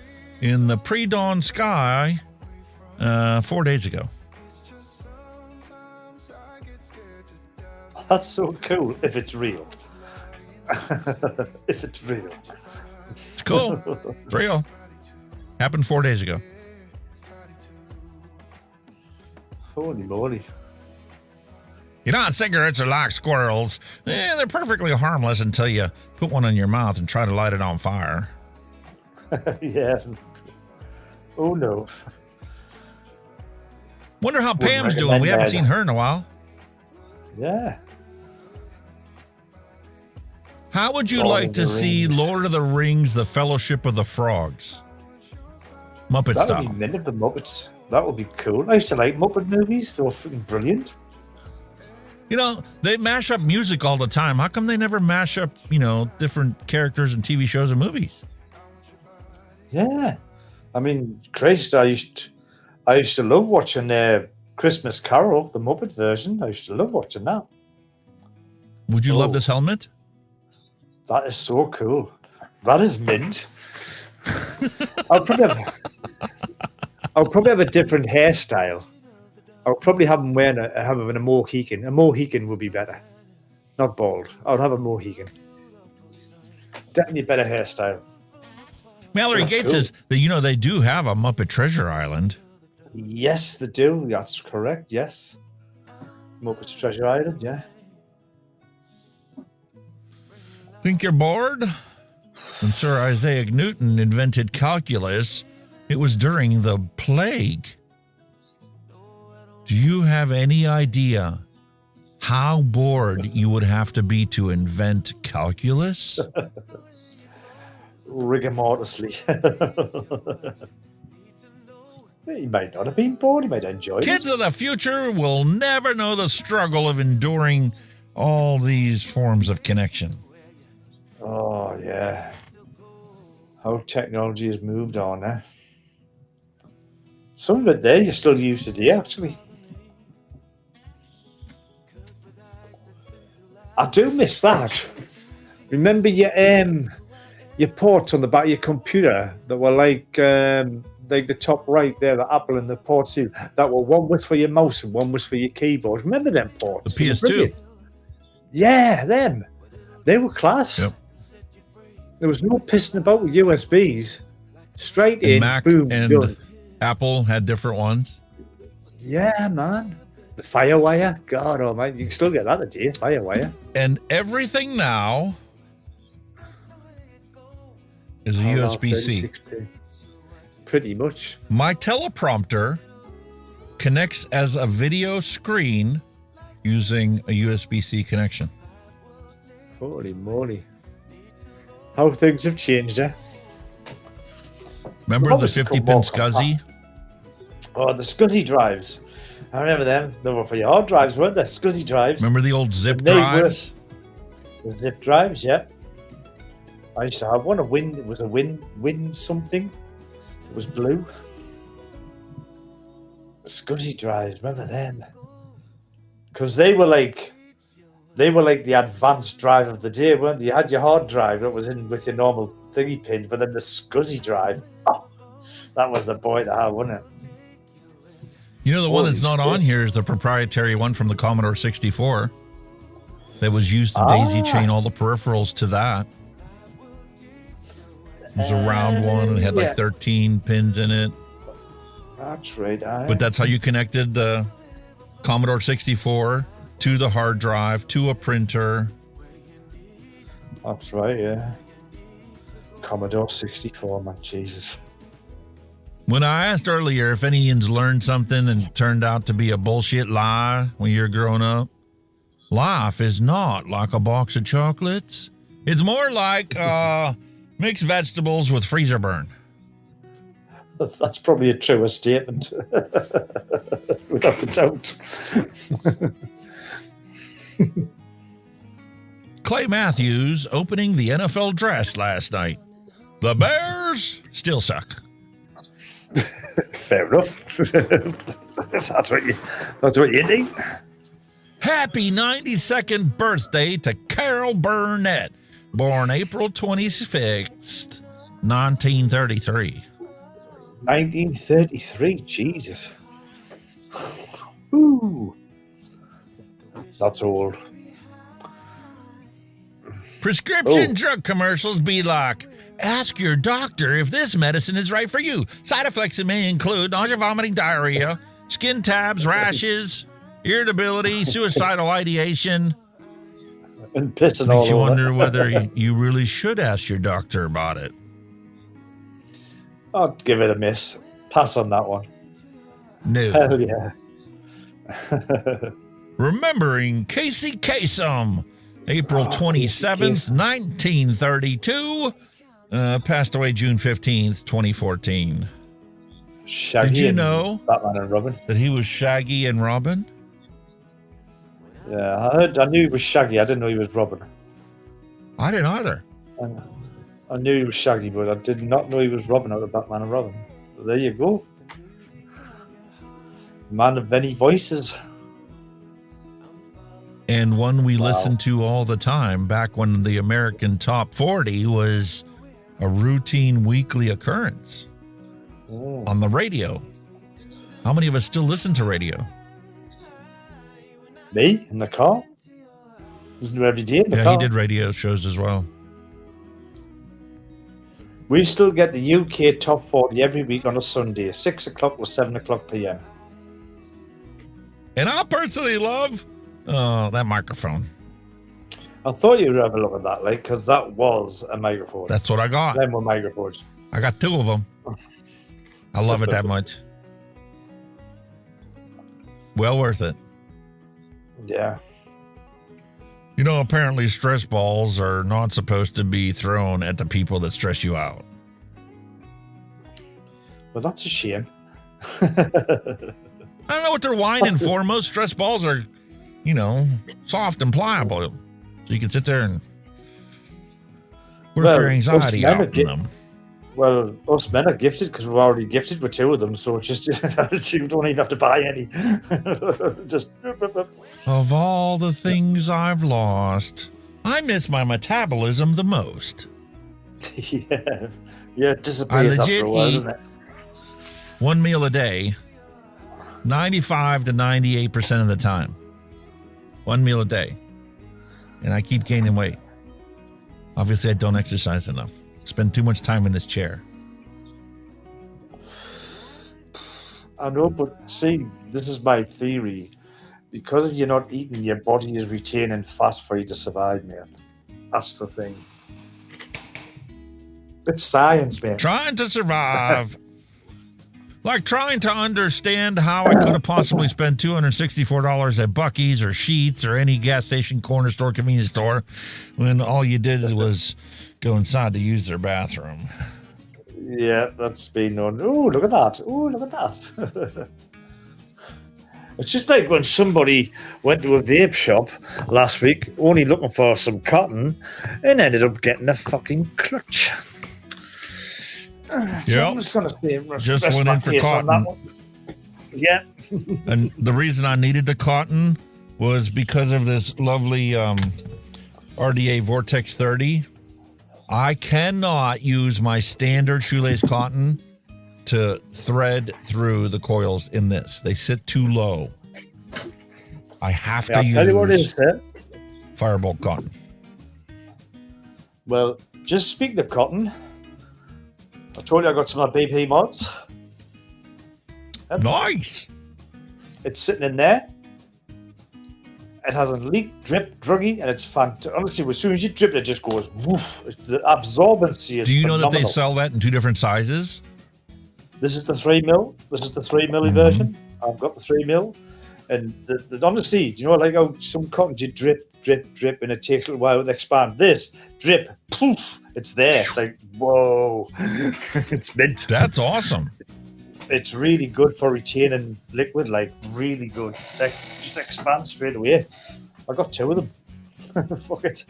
in the pre-dawn sky 4 days ago. That's so cool if it's real. If it's real. It's cool. It's real. Happened 4 days ago. Holy moly. You know, cigarettes are like squirrels. They're perfectly harmless until you put one in your mouth and try to light it on fire. Yeah. Oh, no. Wonder how Pam's doing. We haven't seen her in a while. Yeah. How would you like to see Lord of the Rings, The Fellowship of the Frogs? Muppet style. That would be mint of the Muppets. That would be cool. I used to like Muppet movies. They were freaking brilliant. You know, they mash up music all the time. How come they never mash up, different characters and TV shows and movies? Yeah. I mean, Christ, I used to love watching Christmas Carol, the Muppet version. I used to love watching that. Would you love this helmet? That is so cool. That is mint. I'll probably have a different hairstyle. I'll probably have him wearing a Mohican. A Mohican would be better. Not bald. I'll have a Mohican. Definitely a better hairstyle. Mallory Gates says that, they do have a Muppet Treasure Island. Yes, they do. That's correct. Yes. Muppet's Treasure Island, yeah. Think you're bored? When Sir Isaac Newton invented calculus, it was during the plague. Do you have any idea how bored you would have to be to invent calculus? Rigor mortisly. He might not have been bored. He might enjoy it. Kids of the future will never know the struggle of enduring all these forms of connection. Oh, yeah. How technology has moved on, eh? Some of it there you still use today, actually. I do miss that. Remember your ports on the back of your computer that were like the top right there, the Apple and the ports that were one was for your mouse and one was for your keyboard. Remember them ports? The PS2. Yeah, them. They were class. Yep. There was no pissing about with USBs. Straight in, Mac boom, and done. Apple had different ones. Yeah, man. The Firewire. God almighty. You can still get that today, Firewire. And everything now is a USB-C. Pretty much. My teleprompter connects as a video screen using a USB-C connection. Holy moly. How things have changed, eh? Remember the 50-pin SCSI? Oh, the SCSI drives. I remember them. They were for your hard drives, weren't they? SCSI drives. Remember the old zip drives? The zip drives, yeah. I used to have one. It was a Win something. It was blue. The SCSI drives, remember them? Because they were like the advanced drive of the day, weren't they? You had your hard drive that was in with your normal thingy pin, but then the SCSI drive, that was the boy to have, wasn't it? You know, the one that's not on here is the proprietary one from the Commodore 64 that was used to daisy chain all the peripherals to that. It was a round one and it had like 13 pins in it. That's right. But that's how you connected the Commodore 64 to the hard drive, to a printer. That's right, yeah. Commodore 64, man, Jesus. When I asked earlier if any Ians learned something and it turned out to be a bullshit lie when you're growing up, life is not like a box of chocolates. It's more like mixed vegetables with freezer burn. That's probably a truer statement. Without a doubt. Clay Matthews opening the NFL draft last night. The Bears still suck. Fair enough. That's what you think. Happy 92nd birthday to Carol Burnett. born April 26th, 1933. 1933, Jesus. Ooh. That's old. Prescription drug commercials be like, ask your doctor if this medicine is right for you. Side effects may include nausea, vomiting, diarrhea, skin tabs, rashes, irritability, suicidal ideation. And pissing Makes all you over. wonder whether you really should ask your doctor about it. I'll give it a miss. Pass on that one. No. Hell yeah. Remembering Casey Kasem, April 27th, 1932. Passed away June 15th, 2014. Shaggy. Did you know Batman and Robin? That he was Shaggy and Robin? Yeah, I knew he was Shaggy. I didn't know he was Robin. I didn't either. I knew he was Shaggy, but I did not know he was Robin out of Batman and Robin. So there you go. Man of many voices. And one we listened to all the time back when the American Top 40 was a routine weekly occurrence on the radio. How many of us still listen to radio? Me? In the car? Listen to every day in the car. Yeah, he did radio shows as well. We still get the UK Top 40 every week on a Sunday, 6 o'clock or 7 o'clock p.m. And I personally love that microphone. I thought you would have a look at that, like, because that was a microphone. That's what I got. Them were microphones. I got 2 of them. I love it that much. Well worth it. Yeah. You know, apparently stress balls are not supposed to be thrown at the people that stress you out. Well, that's a shame. I don't know what they're whining for. Most stress balls are, you know, soft and pliable. So you can sit there and work your anxiety out in them. Well, us men are gifted because we're already gifted with 2 of them. So it's just, you don't even have to buy any. Just. Of all the things I've lost, I miss my metabolism the most. Yeah. Yeah, it I disappears legit after a while, eat doesn't it? 1 meal a day, 95 to 98% of the time. 1 meal a day. And I keep gaining weight. Obviously, I don't exercise enough. Spend too much time in this chair. I know, but see, this is my theory. Because if you're not eating, your body is retaining fat for you to survive, man. That's the thing. It's science, man. Trying to survive. Like trying to understand how I could have possibly spent $264 at Buc-ee's or Sheetz or any gas station, corner store, convenience store when all you did was go inside to use their bathroom. Yeah, that's been known. Oh, look at that. Oh, look at that. It's just like when somebody went to a vape shop last week only looking for some cotton and ended up getting a fucking clutch. So I'm just going to say, Just rest went my in for case on that cotton. one. Yeah. And the reason I needed the cotton was because of this lovely RDA Vortex 30. I cannot use my standard shoelace cotton to thread through the coils in this. They sit too low. I have to I'll tell you what it use is, sir. Firebolt cotton. Well, just speaking of cotton, I told you I got some of my BP mods. Nice. It's sitting in there. It hasn't leaked, drip, druggy, and it's fantastic. Honestly, as soon as you drip it, just goes woof. The absorbency is Do you know that they phenomenal. sell that in 2 different sizes? This is the 3 mil. This is the 3 milli version. I've got the 3 mil. And the honestly, you know, like how some cotton you drip, drip, drip, and it takes a little while to expand. This drip, poof, it's there. It's like, whoa, it's mint. That's awesome. It's really good for retaining liquid, like really good. Like, just expands straight away. I got 2 of them. Fuck it.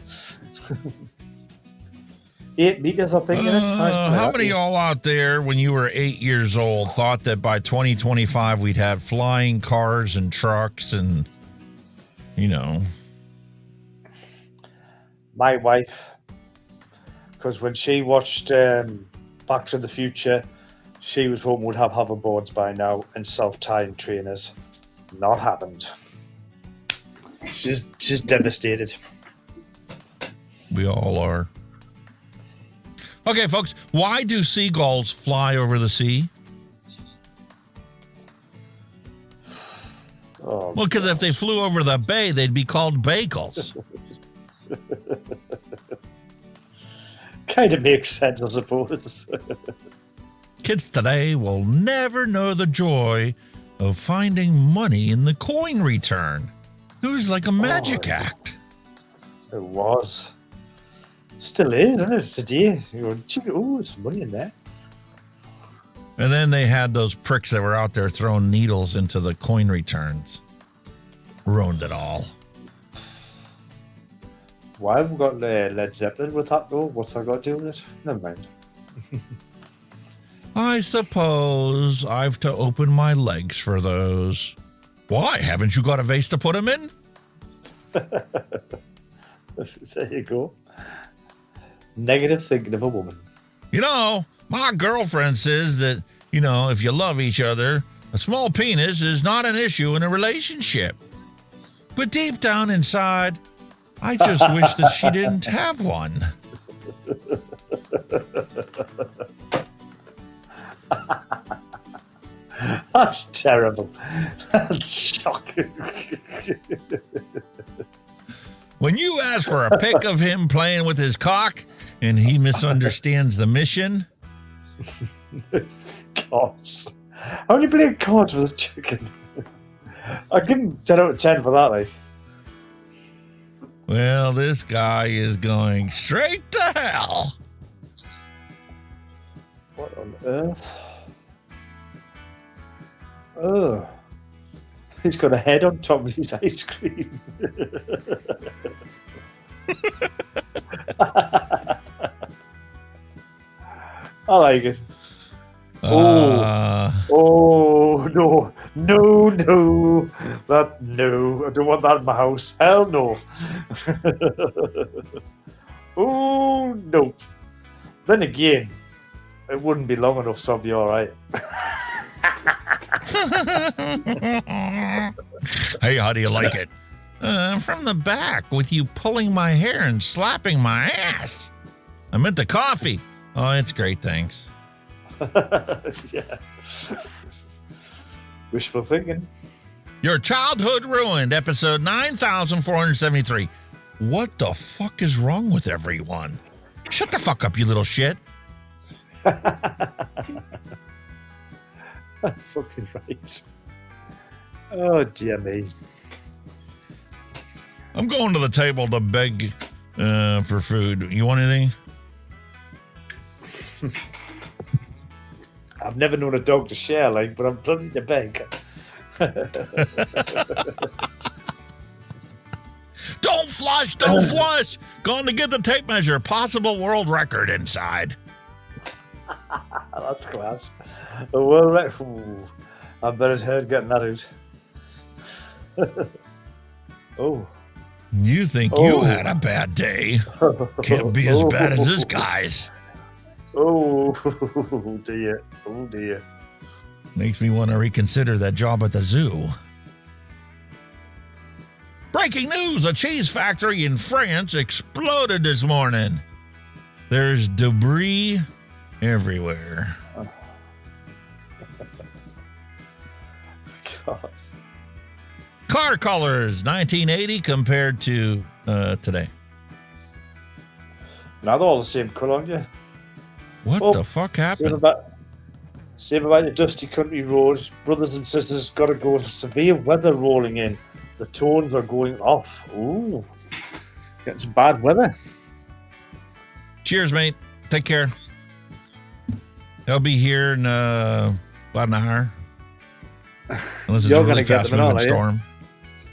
8 meters, I think. How many of y'all out there, when you were 8 years old, thought that by 2025 we'd have flying cars and trucks and, you know? My wife Because when she watched Back to the Future, she was hoping we'd have hoverboards by now and self-tying trainers. Not happened. She's devastated. We all are. Okay, folks, why do seagulls fly over the sea? Oh, well, because if they flew over the bay, they'd be called bagels. Kind of makes sense, I suppose. Kids today will never know the joy of finding money in the coin return. It was like a magic act. It was. Still is, isn't it? Today. Oh, there's money in there. And then they had those pricks that were out there throwing needles into the coin returns. Ruined it all. Why have we got Led Zeppelin with that, though? What's that got to do with it? Never mind. I suppose I've to open my legs for those. Why? Haven't you got a vase to put them in? There you go. Negative thinking of a woman. You know, my girlfriend says that, you know, if you love each other, a small penis is not an issue in a relationship. But deep down inside, I just wish that she didn't have one. That's terrible. That's shocking. When you ask for a pic of him playing with his cock and he misunderstands the mission. Cards. How many playing cards with a chicken? I'd give him 10 out of 10 for that, like. Well, this guy is going straight to hell. What on earth? Ugh. He's got a head on top of his ice cream. I like it. Oh no, that no! I don't want that in my house. Hell no! Oh no! Then again, it wouldn't be long enough, so I'll be all right. Hey, how do you like it? From the back, with you pulling my hair and slapping my ass. I meant the coffee. Oh, it's great, thanks. Yeah. Wishful thinking. Your childhood ruined, episode 9473. What the fuck is wrong with everyone? Shut the fuck up, you little shit. Fucking right. Oh, dear me. I'm going to the table to beg for food. You want anything? I've never known a dog to share, like, but I'm bloody to beg. Don't flush! Don't flush! Going to get the tape measure. Possible world record inside. That's class. The world record. Ooh, I bet it's heard getting that out. Oh. You think you had a bad day? Can't be as bad as this guy's. Oh dear. Oh dear. Makes me want to reconsider that job at the zoo. Breaking news, a cheese factory in France exploded this morning. There's debris everywhere. God. Car colors, 1980 compared to today. Now they're all the same colour, aren't you? What the fuck happened? Same about the dusty country roads. Brothers and sisters, got to go. Severe weather rolling in. The tones are going off. Ooh, getting some bad weather. Cheers, mate. Take care. I'll be here in about an hour. Unless it's a really fast moving storm.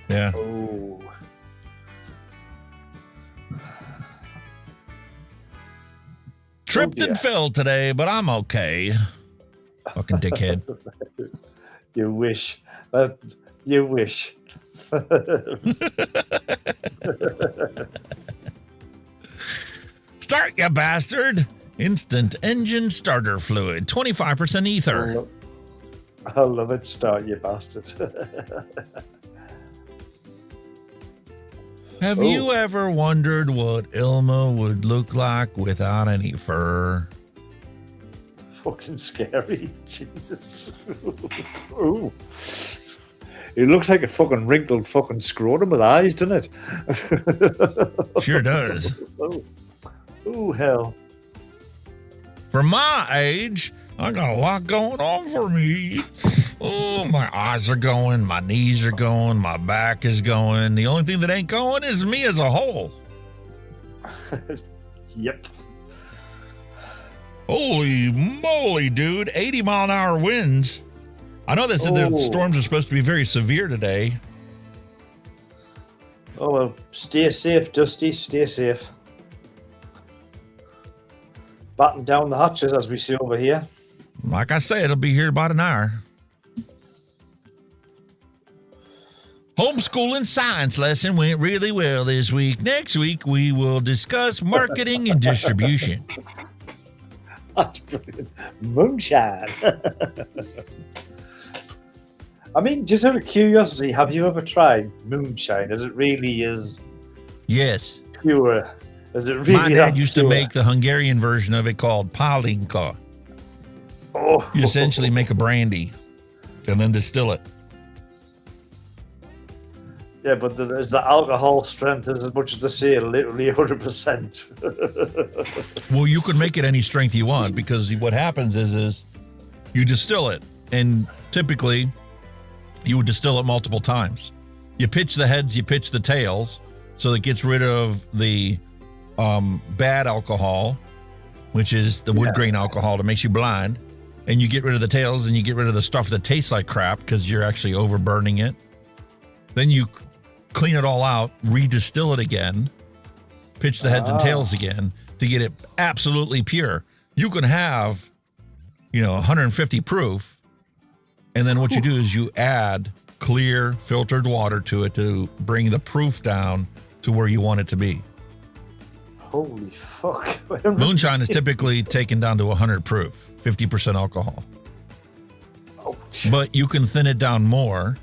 Yeah. Oh. Tripped and fell today, but I'm okay. Fucking dickhead. You wish. You wish. Start you bastard. Instant engine starter fluid, 25% ether. I love it, start, you bastard. Have you ever wondered what Ilma would look like without any fur? Fucking scary. Jesus. Ooh. It looks like a fucking wrinkled fucking scrotum with eyes, doesn't it? Sure does. Ooh, hell. For my age, I got a lot going on for me. Oh, my eyes are going, my knees are going, my back is going. The only thing that ain't going is me as a whole. Yep. Holy moly, dude. 80-mile-an-hour winds. I know they said the storms are supposed to be very severe today. Oh, well, stay safe, Dusty. Stay safe. Batten down the hatches, as we see over here. Like I say, it'll be here about an hour. Homeschooling science lesson went really well this week. Next week, we will discuss marketing and distribution. That's brilliant. Moonshine. I mean, just out of curiosity, have you ever tried moonshine? As it really is Yes. pure? Is it really My dad that used pure? to make the Hungarian version of it called palinka. Oh. You essentially make a brandy and then distill it. Yeah, but is the alcohol strength is as much as they say, literally 100%. Well, you could make it any strength you want because what happens is you distill it, and typically you would distill it multiple times. You pitch the heads, you pitch the tails, so it gets rid of the bad alcohol, which is the wood grain alcohol that makes you blind, and you get rid of the tails and you get rid of the stuff that tastes like crap because you're actually overburning it. Then you clean it all out, redistill it again, pitch the heads and tails again to get it absolutely pure. You can have, 150 proof, and then what you do is you add clear filtered water to it to bring the proof down to where you want it to be. Holy fuck. Moonshine is typically taken down to 100 proof, 50% alcohol. Ouch. But you can thin it down more,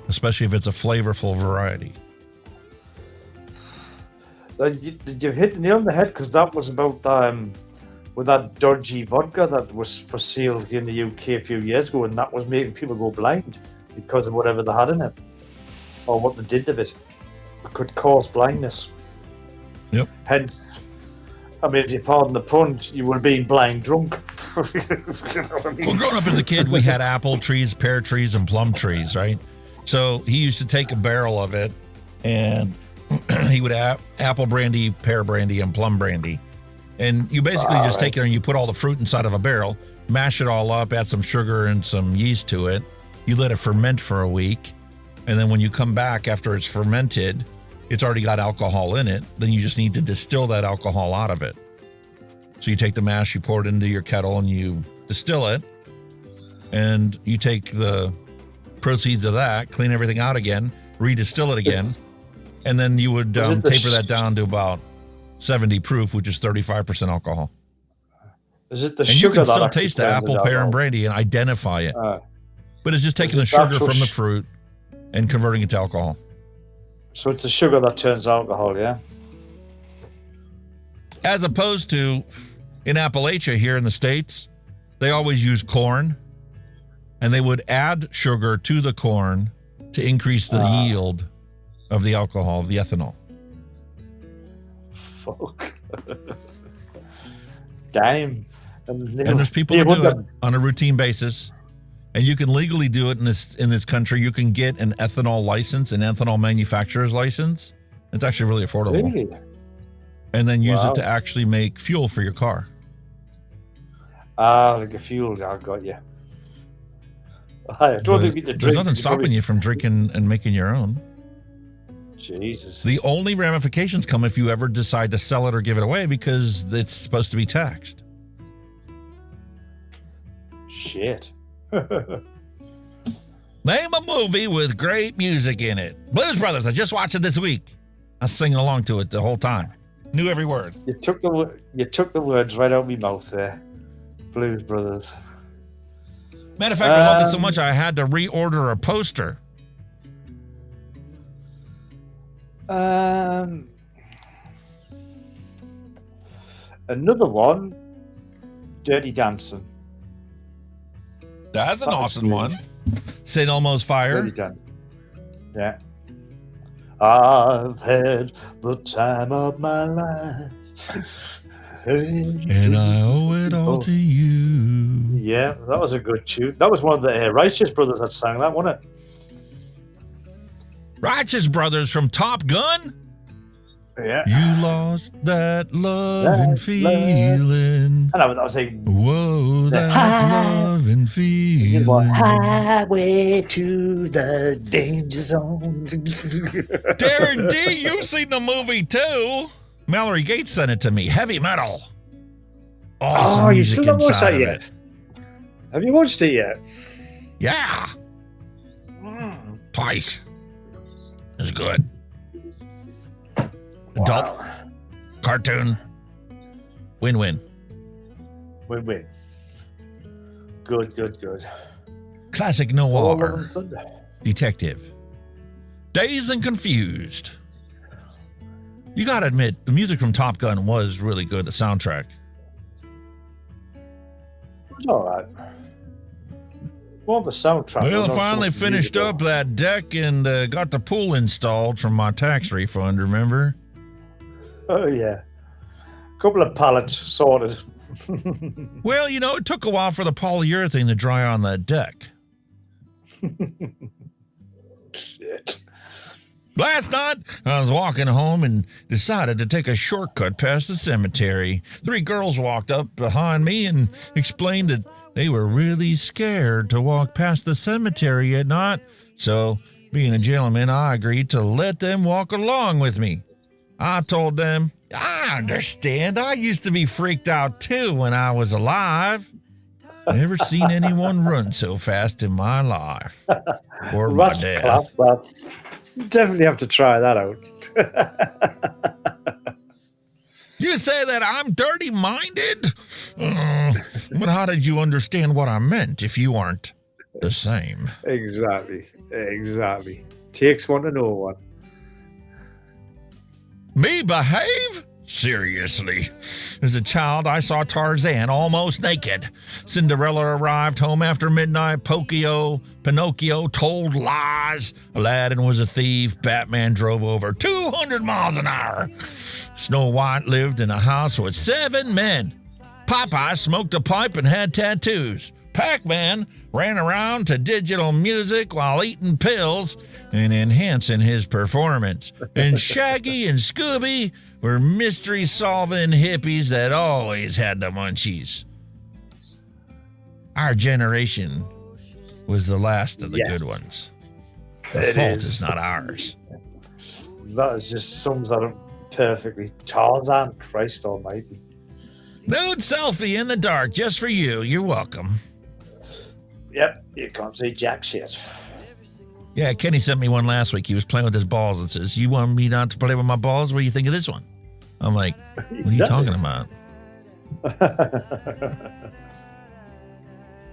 especially if it's a flavorful variety. You hit the nail on the head because that was about with that dodgy vodka that was for sale in the UK a few years ago, and that was making people go blind because of whatever they had in it or what they did to it. It could cause blindness. Yep. Hence, I mean, if you pardon the pun, you were being blind drunk. You know what I mean? Well, growing up as a kid, we had apple trees, pear trees, and plum trees, right? So he used to take a barrel of it, and he would have apple brandy, pear brandy, and plum brandy. And you basically just take it and you put all the fruit inside of a barrel, mash it all up, add some sugar and some yeast to it. You let it ferment for a week. And then when you come back after it's fermented, it's already got alcohol in it. Then you just need to distill that alcohol out of it. So you take the mash, you pour it into your kettle, and you distill it. And you take the proceeds of that, clean everything out again, redistill it again. And then you would taper that down to about 70 proof, which is 35% alcohol. Is it the and sugar you can that still actually taste the turns apple, it pear, and alcohol? brandy and identify it. But it's just taking the it sugar actual from the fruit and converting it to alcohol. So it's the sugar that turns alcohol, yeah? As opposed to in Appalachia here in the States, they always use corn, and they would add sugar to the corn to increase the yield of the alcohol, of the ethanol. Fuck. Damn. And there's people who do it on a routine basis. And you can legally do it in this country. You can get an ethanol license, an ethanol manufacturer's license. It's actually really affordable. Really? And then use it to actually make fuel for your car. Like a fuel, I got you. I don't think you need to There's drink. nothing stopping you from drinking and making your own. Jesus. The only ramifications come if you ever decide to sell it or give it away because it's supposed to be taxed. Shit. Name a movie with great music in it. Blues Brothers. I just watched it this week. I was singing along to it the whole time. Knew every word. You took the words right out of my mouth there. Blues Brothers. Matter of fact, I loved it so much I had to reorder a poster. Another one, Dirty Dancing. That's an awesome one. St. Elmo's Fire. Dirty Dancing. Yeah. I've had the time of my life. And I owe it all to you. Yeah, that was a good tune. That was one of the Righteous Brothers that sang that, wasn't it? Righteous Brothers from Top Gun? Yeah. You lost that love and feeling. And I was saying, whoa, that love and feeling. Highway to the danger zone. Darren D, you've seen the movie too. Mallory Gates sent it to me. Heavy Metal. Awesome you still music haven't watched inside that of yet? it. Have you watched it yet? Yeah. Twice. It's good. Adult. Cartoon. Win-win. Win-win. Good. Classic noir. Detective. Dazed and Confused. You gotta admit, the music from Top Gun was really good, the soundtrack. It's all right. More of a soundtrack. Well, I finally finished up that deck and got the pool installed from my tax refund, remember? Oh, yeah. Couple of pallets sorted. Well, it took a while for the polyurethane to dry on that deck. Shit. Last night, I was walking home and decided to take a shortcut past the cemetery. 3 girls walked up behind me and explained that they were really scared to walk past the cemetery at night. So, being a gentleman, I agreed to let them walk along with me. I told them, I understand. I used to be freaked out too when I was alive. Never seen anyone run so fast in my life. Or my death. Class, well, you definitely have to try that out. You say that I'm dirty-minded? But how did you understand what I meant if you aren't the same? Exactly. Takes one to know one. Me behave? Seriously. As a child, I saw Tarzan almost naked. Cinderella arrived home after midnight. Pinocchio told lies. Aladdin was a thief. Batman drove over 200 miles an hour. Snow White lived in a house with 7 men. Popeye smoked a pipe and had tattoos. Pac-Man ran around to digital music while eating pills and enhancing his performance. And Shaggy and Scooby were mystery-solving hippies that always had the munchies. Our generation was the last of the good ones. The fault is not ours. That is just sums that up perfectly. Tarzan, Christ almighty. Nude selfie in the dark just for you. You're welcome. Yep, you can't see jack shit. Yeah, Kenny sent me one last week. He was playing with his balls and says, you want me not to play with my balls? What do you think of this one? I'm like, what are you talking about?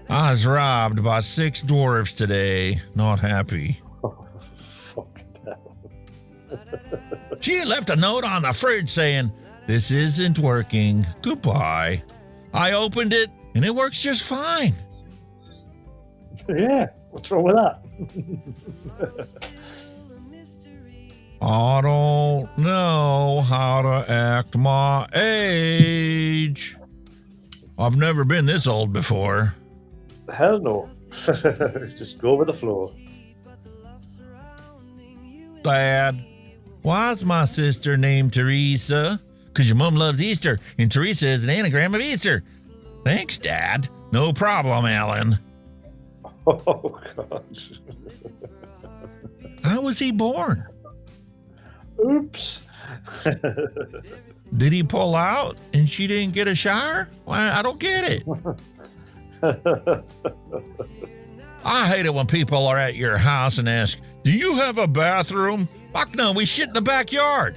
I was robbed by 6 dwarves today. Not happy. She left a note on the fridge saying, this isn't working. Goodbye. I opened it and it works just fine. Yeah, what's wrong with that? I don't know how to act my age. I've never been this old before. Hell no. Just go with the flow. Dad, why's my sister named Teresa? Because your mom loves Easter, and Teresa is an anagram of Easter. Thanks, Dad. No problem, Alan. Oh, God. How was he born? Oops. Did he pull out and she didn't get a shower? Why, I don't get it. I hate it when people are at your house and ask, do you have a bathroom? Fuck no, we shit in the backyard.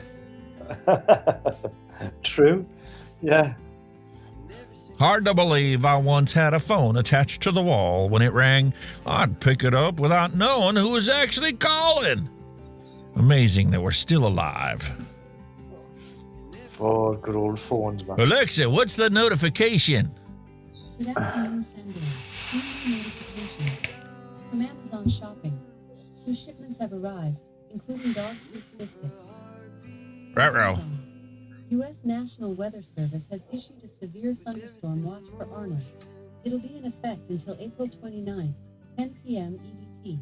True. Yeah. Hard to believe I once had a phone attached to the wall. When it rang, I'd pick it up without knowing who was actually calling. Amazing that we're still alive. Oh, good old phones, man. Alexa, what's the notification? Good afternoon, Sender. Notification from Amazon Shopping. 2 shipments have arrived, including dog food biscuits. Ruh-roh. U.S. National Weather Service has issued a severe thunderstorm watch for Arnold. It'll be in effect until April 29th, 10 p.m. EDT.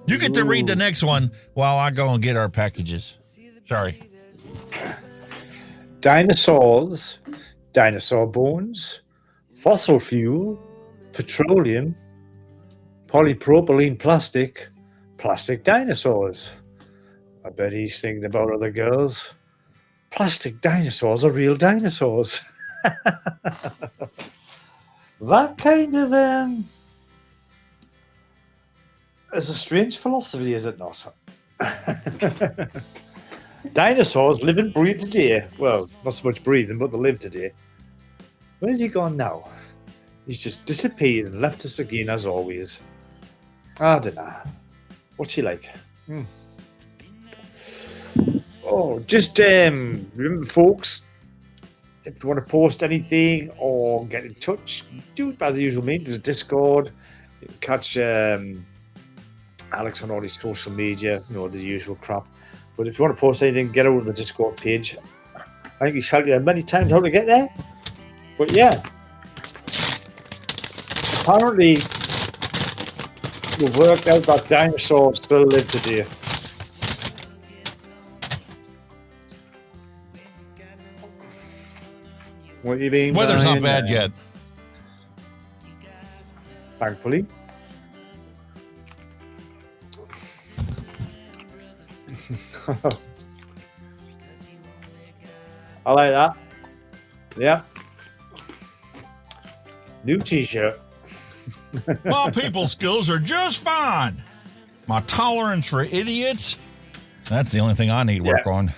You get to read the next one while I go and get our packages. Sorry. Dinosaurs, dinosaur bones, fossil fuel, petroleum, polypropylene plastic, plastic dinosaurs. I bet he's thinking about other girls. Plastic dinosaurs are real dinosaurs. That kind of is a strange philosophy, is it not? Dinosaurs live and breathe today. Well, not so much breathing, but they live today. Where's he gone now? He's just disappeared and left us again, as always. I don't know. What's he like? Oh, just remember, folks, if you want to post anything or get in touch, do it by the usual means. There's a Discord. You can catch Alex on all his social media, the usual crap. But if you want to post anything, get over to the Discord page. I think he's told you many times how to get there. But yeah, apparently we've worked out that dinosaurs still live today. What do you mean? Weather's not bad yet. Thankfully. I like that. Yeah. New t-shirt. My people skills are just fine. My tolerance for idiots, that's the only thing I need work on.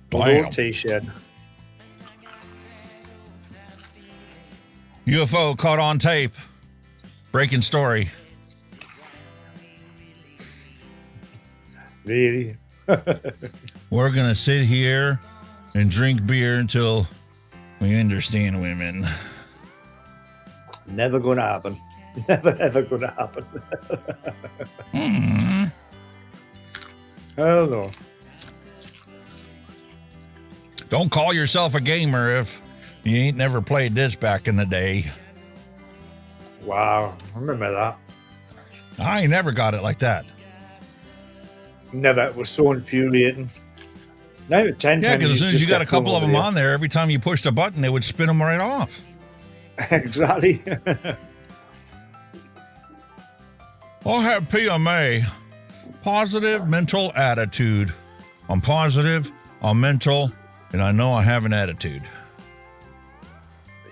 Bam. T-shirt. UFO caught on tape. Breaking story. Really? We're going to sit here and drink beer until we understand women. Never going to happen. Never, ever going to happen. Hell no. Don't call yourself a gamer if you ain't never played this back in the day. Wow, I remember that. I ain't never got it like that. Never. It was so infuriating. Now 10 yeah, because as soon as you got a couple of them on there, every time you pushed a button, they would spin them right off. Exactly. I'll have PMA, positive mental attitude. I'm positive, I'm mental, and I know I have an attitude.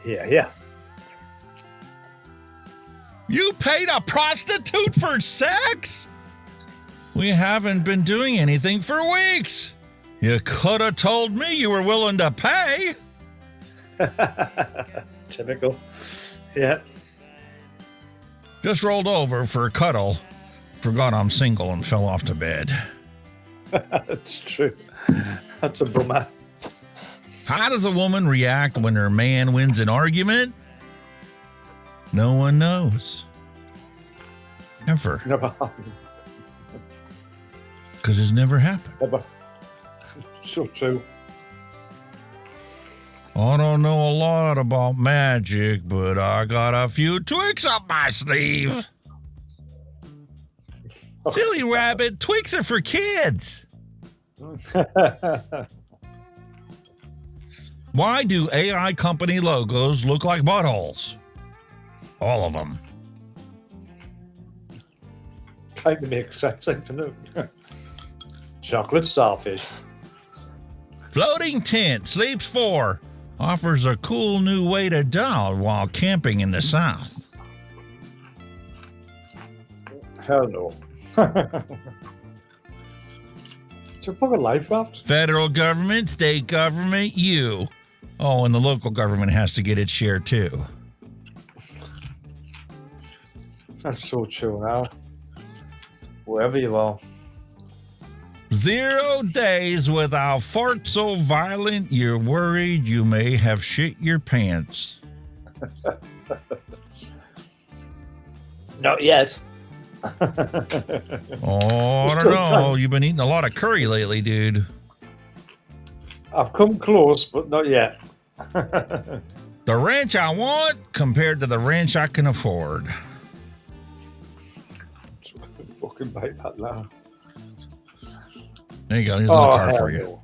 Yeah. You paid a prostitute for sex? We haven't been doing anything for weeks. You could have told me you were willing to pay. Typical. Yeah. Just rolled over for a cuddle, forgot I'm single and fell off to bed. That's true. That's a bummer. How does a woman react when her man wins an argument? No one knows. Ever. Because it's never happened. Never. So true. I don't know a lot about magic, but I got a few tricks up my sleeve. Silly rabbit, tweaks are for kids. Why do AI company logos look like buttholes? All of them. Kind of makes sense, I don't know. Chocolate starfish. Floating tent, sleeps 4. Offers a cool new way to dial while camping in the South. Hell no. It's a fucking life raft. Federal government, state government, you. Oh, and the local government has to get its share too. That's so true now. Wherever you are. 0 days without fart so violent you're worried you may have shit your pants. Not yet. Oh, I don't know. You've been eating a lot of curry lately, dude. I've come close, but not yet. The ranch I want compared to the ranch I can afford. Fucking bite that now. There you go. Here's a little card for you. No.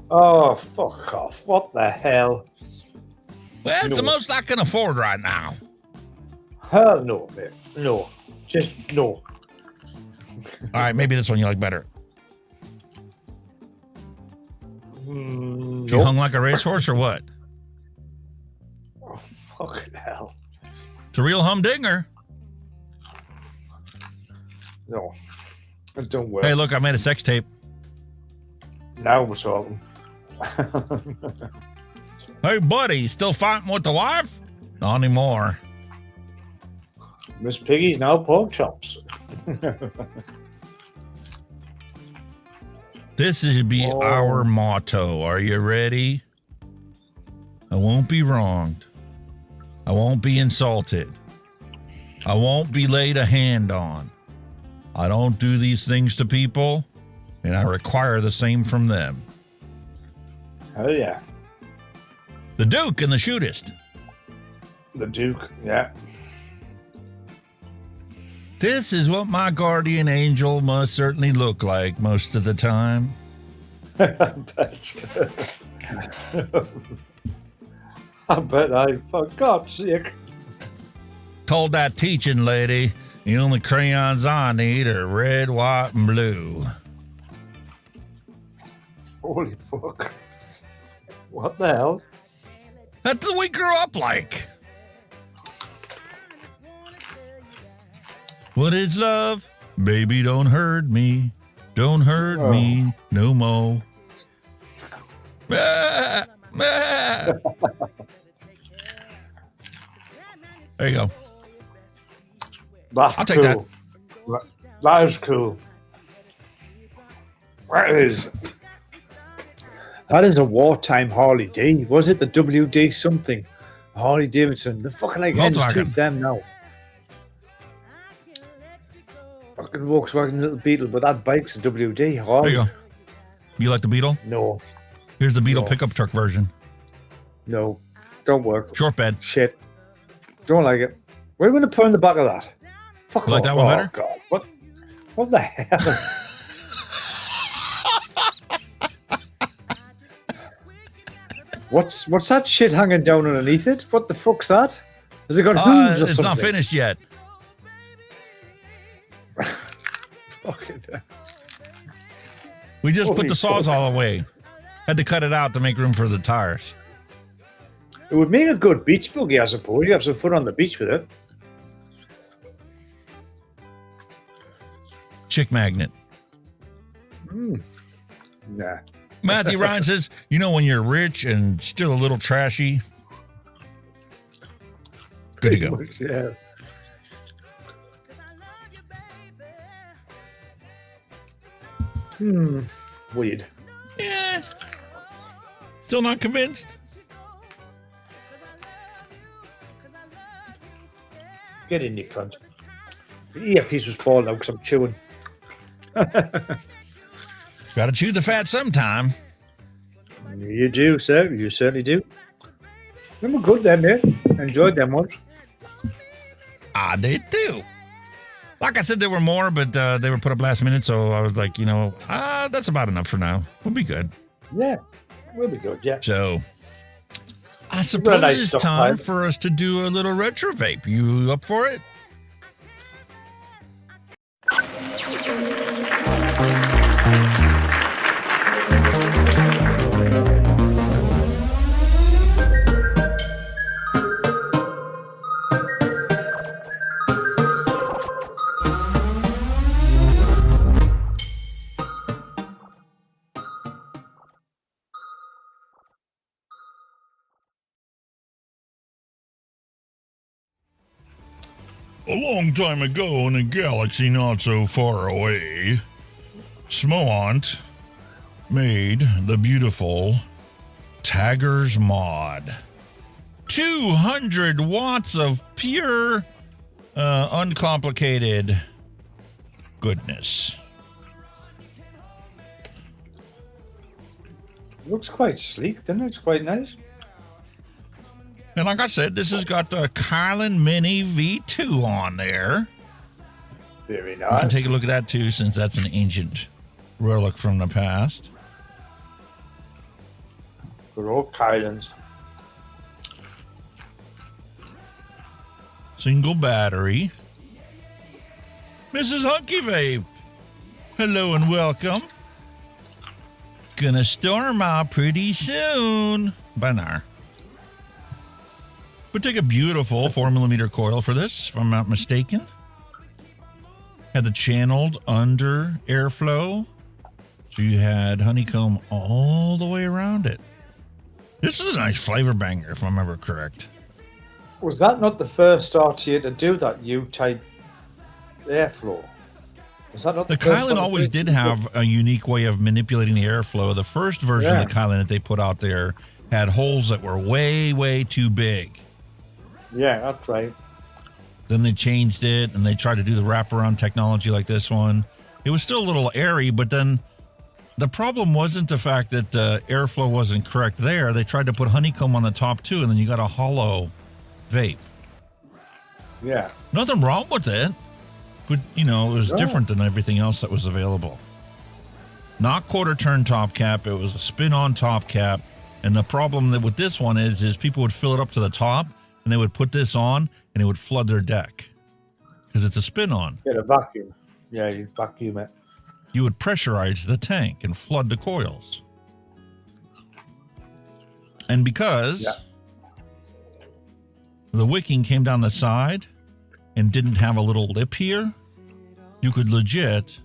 Oh, fuck off. What the hell? Well, it's the most I can afford right now. Hell no, mate. No. Just no. All right, maybe this one you like better. You hung like a racehorse or what? Oh, fucking hell. It's a real humdinger. No. It don't work. Hey, look, I made a sex tape. Now we're talking. Hey, buddy, still fighting with the wife? Not anymore. Miss Piggy's now pork chops. This should be our motto. Are you ready? I won't be wronged. I won't be insulted. I won't be laid a hand on. I don't do these things to people, and I require the same from them. Oh, yeah. The Duke and the Shootist. The Duke, yeah. This is what my guardian angel must certainly look like most of the time. I bet I, for God's sake. Told that teaching lady, the only crayons I need are red, white, and blue. Holy fuck. What the hell? That's what we grew up like. What is love? Baby, don't hurt me. Don't hurt me no more. Ah, ah. There you go. I'll take that. That is cool. That is a wartime Harley D. Was it the WD something? Harley Davidson. The fucking like ends to them now. Fucking Volkswagen little Beetle, but that bike's a WD. Harley. There you go. You like the Beetle? No. Here's the Beetle pickup truck version. No. Don't work. Short bed. Shit. Don't like it. What are you going to put in the back of that? Fuck You like that one better? God. What the hell? What's that shit hanging down underneath it? What the fuck's that? Has it got hooves or it's something? not finished yet. Fucking hell. We just put Holy the saws fuck. all away. Had to cut it out to make room for the tires. It would make a good beach buggy, I suppose. You have some fun on the beach with it. Chick magnet. Nah. Matthew Ryan says, you know when you're rich and still a little trashy? Good to go. Yeah. Weird. Yeah. Still not convinced? Get in, you cunt. The earpiece was falling out because I'm chewing. Gotta chew the fat sometime. You do, sir. You certainly do. They were good then, mate. Enjoyed them ones. I did too. Like I said, there were more, but they were put up last minute, so I was like, that's about enough for now. We'll be good. Yeah, we'll be good, yeah. So, I suppose nice it's stuff, time right? for us to do a little retro vape. You up for it? A long time ago in a galaxy not so far away, SMOANT made the beautiful Taggerz mod. 200 watts of pure, uncomplicated goodness. Looks quite sleek, doesn't it? It's quite nice. And like I said, this has got the Chillin Mini V2 on there. Very You nice. can take a look at that too, since that's an ancient relic from the past. Good old Kylan's. Single battery. Mrs. Hunky Vape, hello and welcome. Gonna storm out pretty soon. By now. But take a beautiful 4mm coil for this, if I'm not mistaken. Had the channeled under airflow. So you had honeycomb all the way around it. This is a nice flavor banger, if I remember correct. Was that not the first RTA to do that U-type airflow? Was that not The first Chillin one always to do? did have a unique way of manipulating the airflow. The first version of the Chillin that they put out there had holes that were way, way too big. Yeah, that's right. Then they changed it, and they tried to do the wraparound technology like this one. It was still a little airy, but then the problem wasn't the fact that airflow wasn't correct there. They tried to put honeycomb on the top too, and then you got a hollow vape. Yeah. Nothing wrong with it, but it was different than everything else that was available. Not quarter turn top cap, it was a spin on top cap. And the problem with this one is people would fill it up to the top, and they would put this on, and it would flood their deck because it's a spin on. Get a vacuum. Yeah, you vacuum it. You would pressurize the tank and flood the coils. And because the wicking came down the side and didn't have a little lip here, you could legit,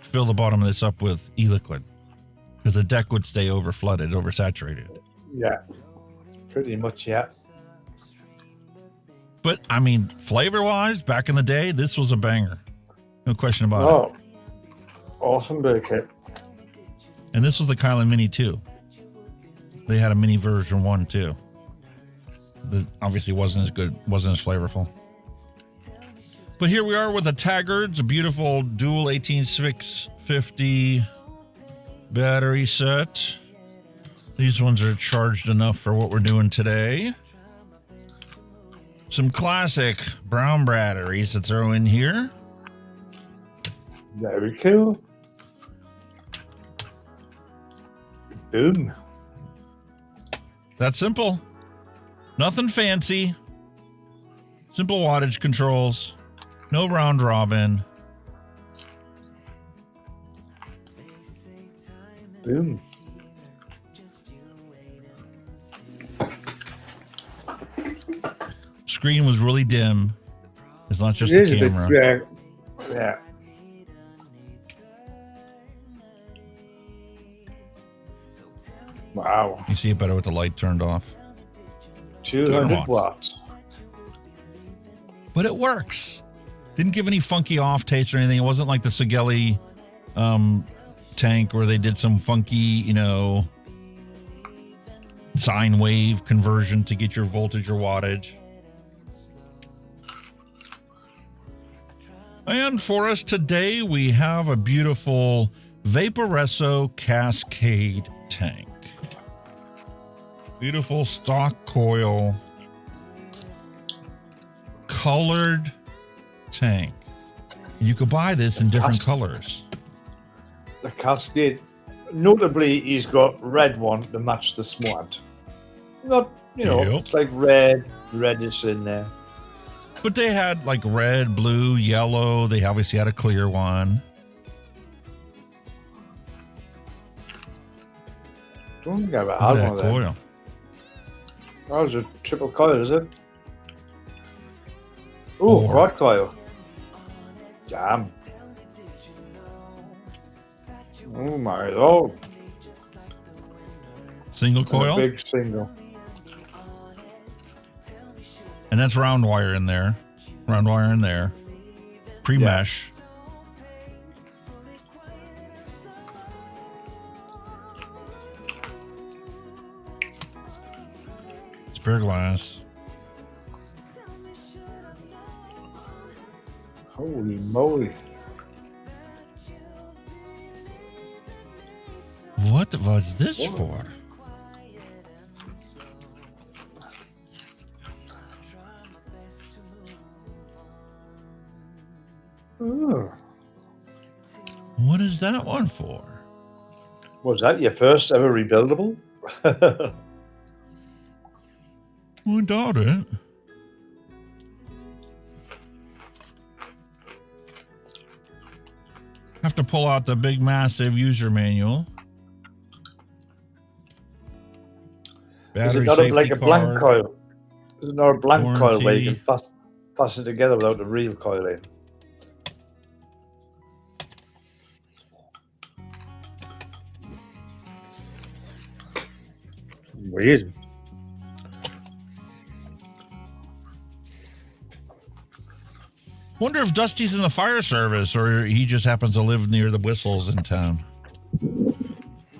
fill the bottom of this up with e-liquid because the deck would stay over flooded, oversaturated. Yeah. Pretty much, yeah. But, flavor-wise, back in the day, this was a banger. No question about it. Oh, awesome beer kit. And this was the Chillin Mini 2. They had a mini version 1 too. That obviously wasn't as good, wasn't as flavorful. But here we are with a Taggerz, a beautiful dual 18650 battery set. These ones are charged enough for what we're doing today. Some classic brown batteries to throw in here. Very cool. Boom. That's simple. Nothing fancy. Simple wattage controls. No round robin. Boom. Screen was really dim. It's not just the camera. Yeah. Wow. You see it better with the light turned off. 200 watts. But it works. Didn't give any funky off taste or anything. It wasn't like the Sigelli tank where they did some funky, sine wave conversion to get your voltage or wattage. And for us today, we have a beautiful Vaporesso Cascade tank. Beautiful stock coil, colored tank. You could buy this in different colors. The Cascade. Notably, he's got red one to match the SMOANT. Not, it's like red is in there. But they had like red, blue, yellow. They obviously had a clear one. Don't think I've ever had one of them. Coil. That was a triple coil, is it? Oh, quad coil. Damn. Oh my lord. Single coil? Big single. And that's round wire in there. Round wire in there. Pre-mesh. Spare glass. Holy moly. What was this for? Oh. What is that one for? Was that your first ever rebuildable? I doubt it. Have to pull out the big, massive user manual. Is it Battery not safety like a blank card, coil? Is it not a blank coil where you warranty. can fasten it together without the real coil in? Weird. Wonder if Dusty's in the fire service or he just happens to live near the whistles in town.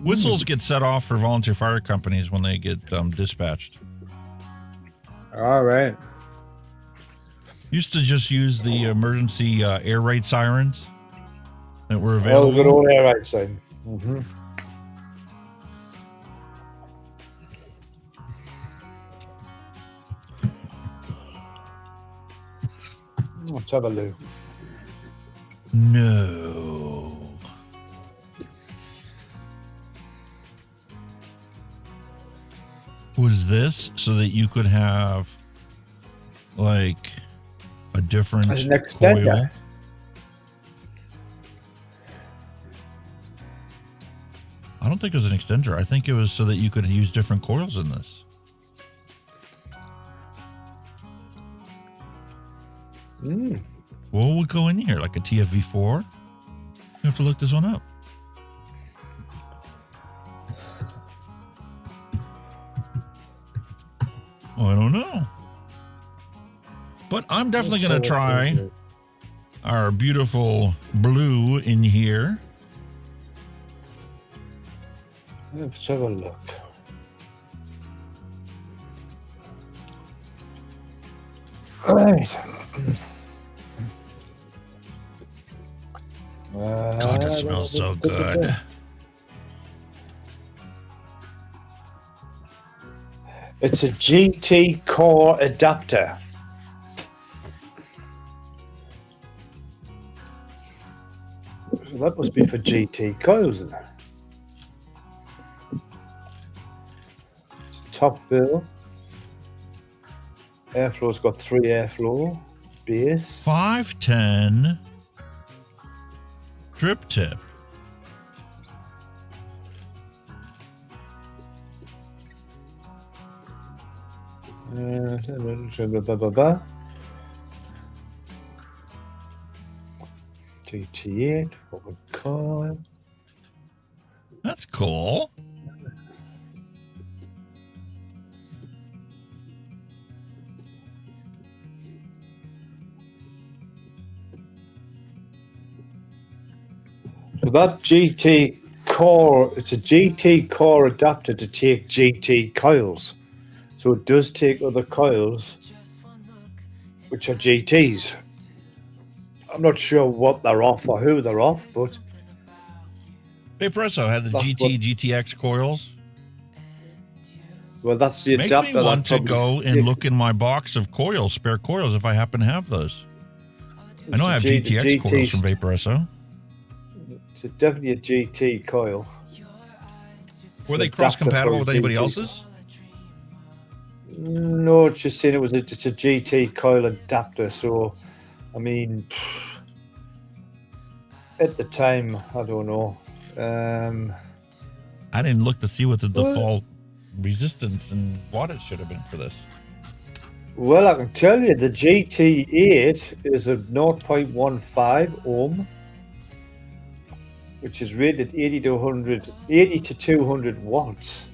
Whistles get set off for volunteer fire companies when they get dispatched. All right. Used to just use the emergency air raid sirens that were available. Oh, good old air raid siren. Mm-hmm. Let's have a look. No. Was this so that you could have like a different As an extender. coil? I don't think it was an extender. I think it was so that you could use different coils in this. What would go in here? Like a TFV4? You have to look this one up. I don't know. But I'm definitely going to try our beautiful blue in here. Let's have a look. All right. God, that smells so good. It's a GT core adapter. So that must be for GT coils, isn't it? Top fill. Airflow's got 3 airflow. Base. 510 drip tip. GT8 forward coil. That's cool. So that GT core, it's a GT core adapter to take GT coils. So it does take other coils, which are GTs. I'm not sure what they're off or who they're off, but... Vaporesso had the GTX coils. Well, that's the Makes adapter. me want to go and look in my box of coils, spare coils, if I happen to have those. I know I have GTX coils from Vaporesso. It's definitely a GT coil. Were they cross-compatible with anybody else's? No, it's just saying it's a GT coil adapter. So, I mean, at the time, I don't know. I didn't look to see what the default resistance and wattage should have been for this. Well, I can tell you the GT8 is a 0.15 ohm, which is rated 80 to 200 watts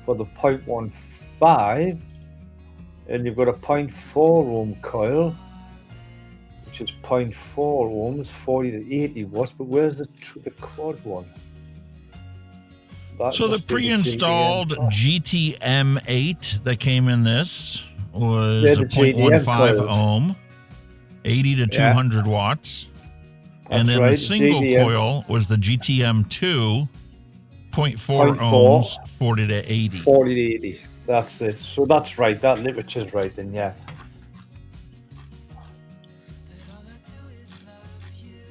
for the 0.15, and you've got a 0.4 ohm coil, which is 0.4 ohms, 40 to 80 watts. But where's the quad one? So the pre-installed GTM8 that came in this was a 0.15 ohm, 80 to 200 watts. And then the single coil was the GTM2, 0.4 ohms, 40 to 80. 40 to 80. That's it. So that's right. That literature's right then, yeah.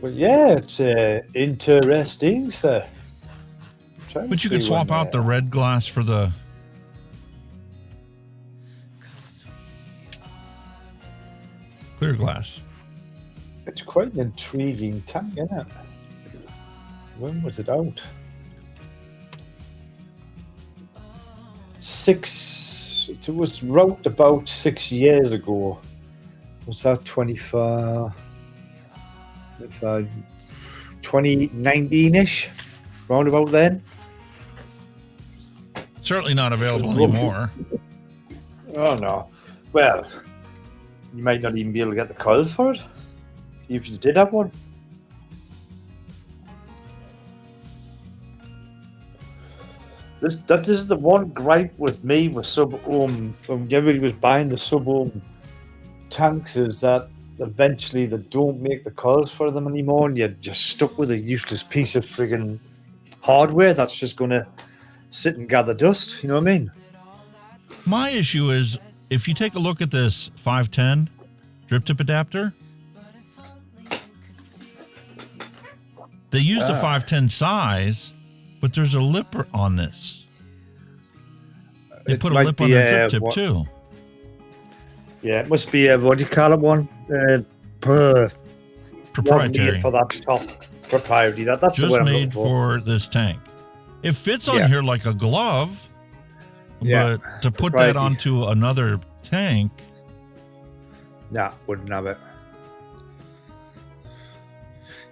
But yeah, it's interesting, sir. But you could swap out the red glass for the... clear glass. It's quite an intriguing tank, isn't it? When was it out? It was wrote about 6 years ago. Was that 2019-ish? Round about then? Certainly not available anymore. Oh, no. Well, you might not even be able to get the coils for it. If you did have one. That is the one gripe with me with sub-ohm, when everybody was buying the sub-ohm tanks, is that eventually they don't make the coils for them anymore, and you're just stuck with a useless piece of friggin' hardware that's just going to sit and gather dust. You know what I mean? My issue is, if you take a look at this 510 drip tip adapter, they use the 510 size, but there's a lip on this. They put a lip on the drip tip too. Yeah, it must be a, what do you call it, one? Proprietary. For that top proprietary. That's just the way I'm made for this tank. It fits on here like a glove, but to put that onto another tank... Nah, wouldn't have it.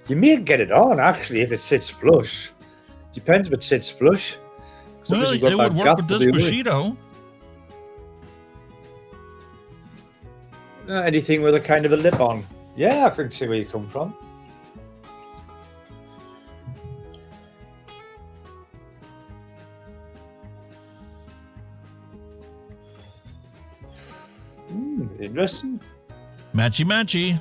You may get it on, actually, if it sits flush. Depends if it sits flush. Well, it would work with this Bushido. Anything with a kind of a lip on. Yeah, I can see where you come from. Interesting. Matchy.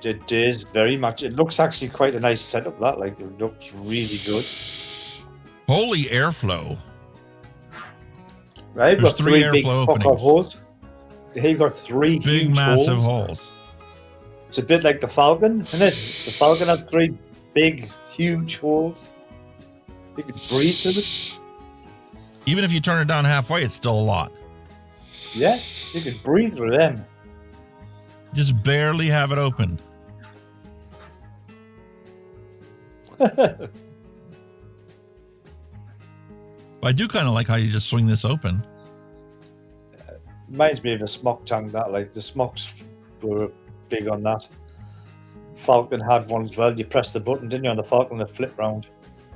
It is very much. It looks actually quite a nice setup. That it looks really good. Holy airflow! Right, there's three big airflow openings. Holes. You've got three big, huge massive holes. holes. It's a bit like the Falcon, isn't it? The Falcon has three big, huge holes. You could breathe through it. Even if you turn it down halfway, it's still a lot. Yeah, you could breathe through them. Just barely have it open. I do kind of like how you just swing this open. Reminds me of a smock tank. That the smocks were big on that. Falcon had one as well. You press the button, didn't you, on the Falcon, and it flip round.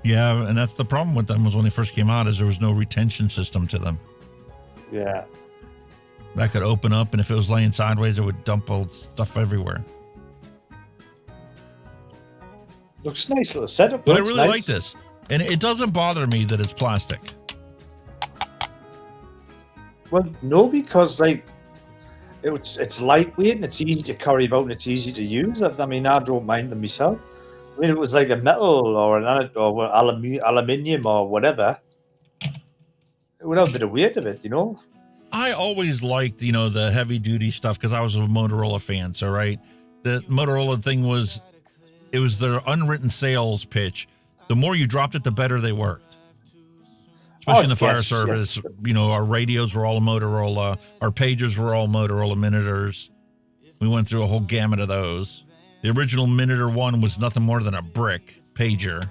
Yeah, and that's the problem with them, was when they first came out, is there was no retention system to them. Yeah. That could open up, and if it was laying sideways, it would dump old stuff everywhere. Looks nice little setup. But I really like this. And it doesn't bother me that it's plastic. Well, no, because it's lightweight and it's easy to carry about and it's easy to use. I mean, I don't mind them myself. I mean, it was like a metal or aluminium or whatever. It would have a bit of weight of it, you know. I always liked, the heavy duty stuff because I was a Motorola fan. So, right, the Motorola thing was, it was their unwritten sales pitch. The more you dropped it, the better they worked. Especially in the fire service, our radios were all Motorola. Our pagers were all Motorola Minitors. We went through a whole gamut of those. The original Minitor 1 was nothing more than a brick pager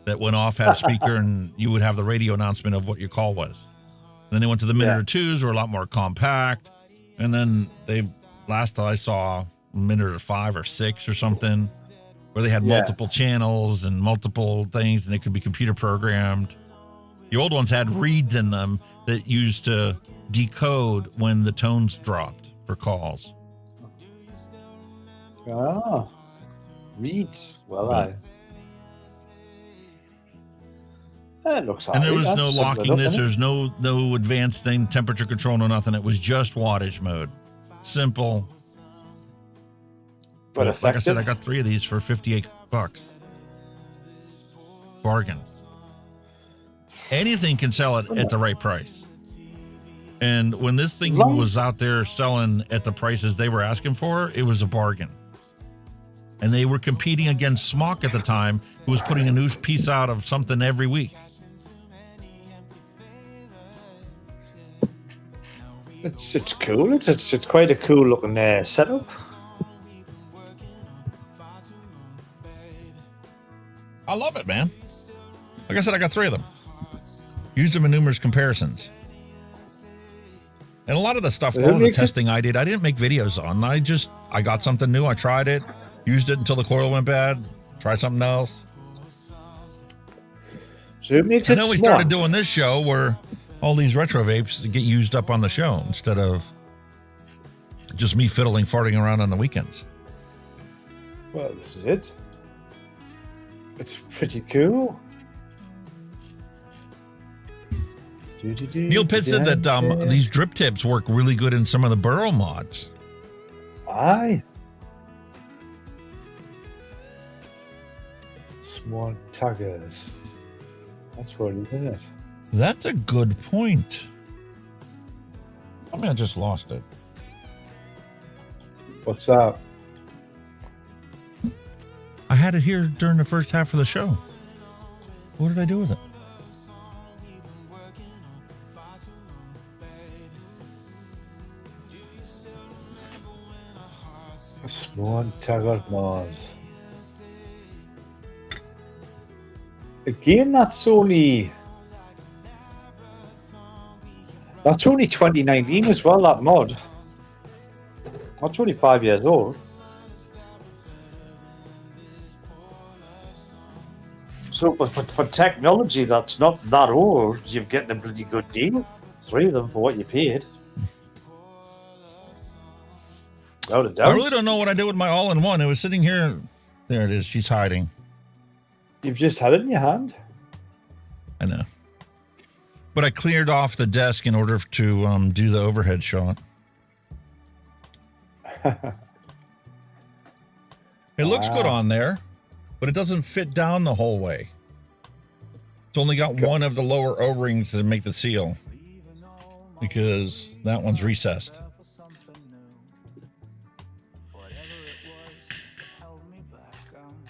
that went off, had a speaker, and you would have the radio announcement of what your call was. Then they went to the Minitor 2s, were a lot more compact. And then last I saw, Minitor 5 or 6 or something, where they had multiple channels and multiple things, and they could be computer programmed. The old ones had reeds in them that used to decode when the tones dropped for calls. Ah, reeds. Well, that looks And there alright. was no That's similar locking enough, this. isn't it? There's no advanced thing, temperature control, no nothing. It was just wattage mode. Simple. But like I said, effective. I got 3 of these for $58. Bargain. Anything can sell it at the right price. And when this thing was out there selling at the prices they were asking for, it was a bargain. And they were competing against SMOANT at the time, who was putting a new piece out of something every week. It's cool. It's quite a cool looking setup. I love it, man. Like I said, I got 3 of them. Used them in numerous comparisons. And a lot of the stuff, a lot of the testing I didn't make videos on. I got something new. I tried it, used it until the coil went bad, tried something else. So it makes and it then we smart. started doing this show where all these retro vapes get used up on the show instead of just me fiddling, farting around on the weekends. Well, this is it. It's pretty cool. Neil Pitt said that these drip tips work really good in some of the burrow mods. Aye. SMOANT Taggerz. That's what it is, isn't it? That's a good point. I mean, I just lost it. What's that? I had it here during the first half of the show. What did I do with it? SMOANT Taggerz Mars. Again, that's only 2019 as well, that mod. That's only 5 years old. So for technology that's not that old, you're getting a bloody good deal. 3 of them for what you paid. Without a doubt. I really don't know what I did with my all-in-one. It was sitting here. There it is. She's hiding. You've just had it in your hand. I know. But I cleared off the desk in order to do the overhead shot. It looks good on there, but it doesn't fit down the whole way. It's only got one of the lower O-rings to make the seal because that one's recessed.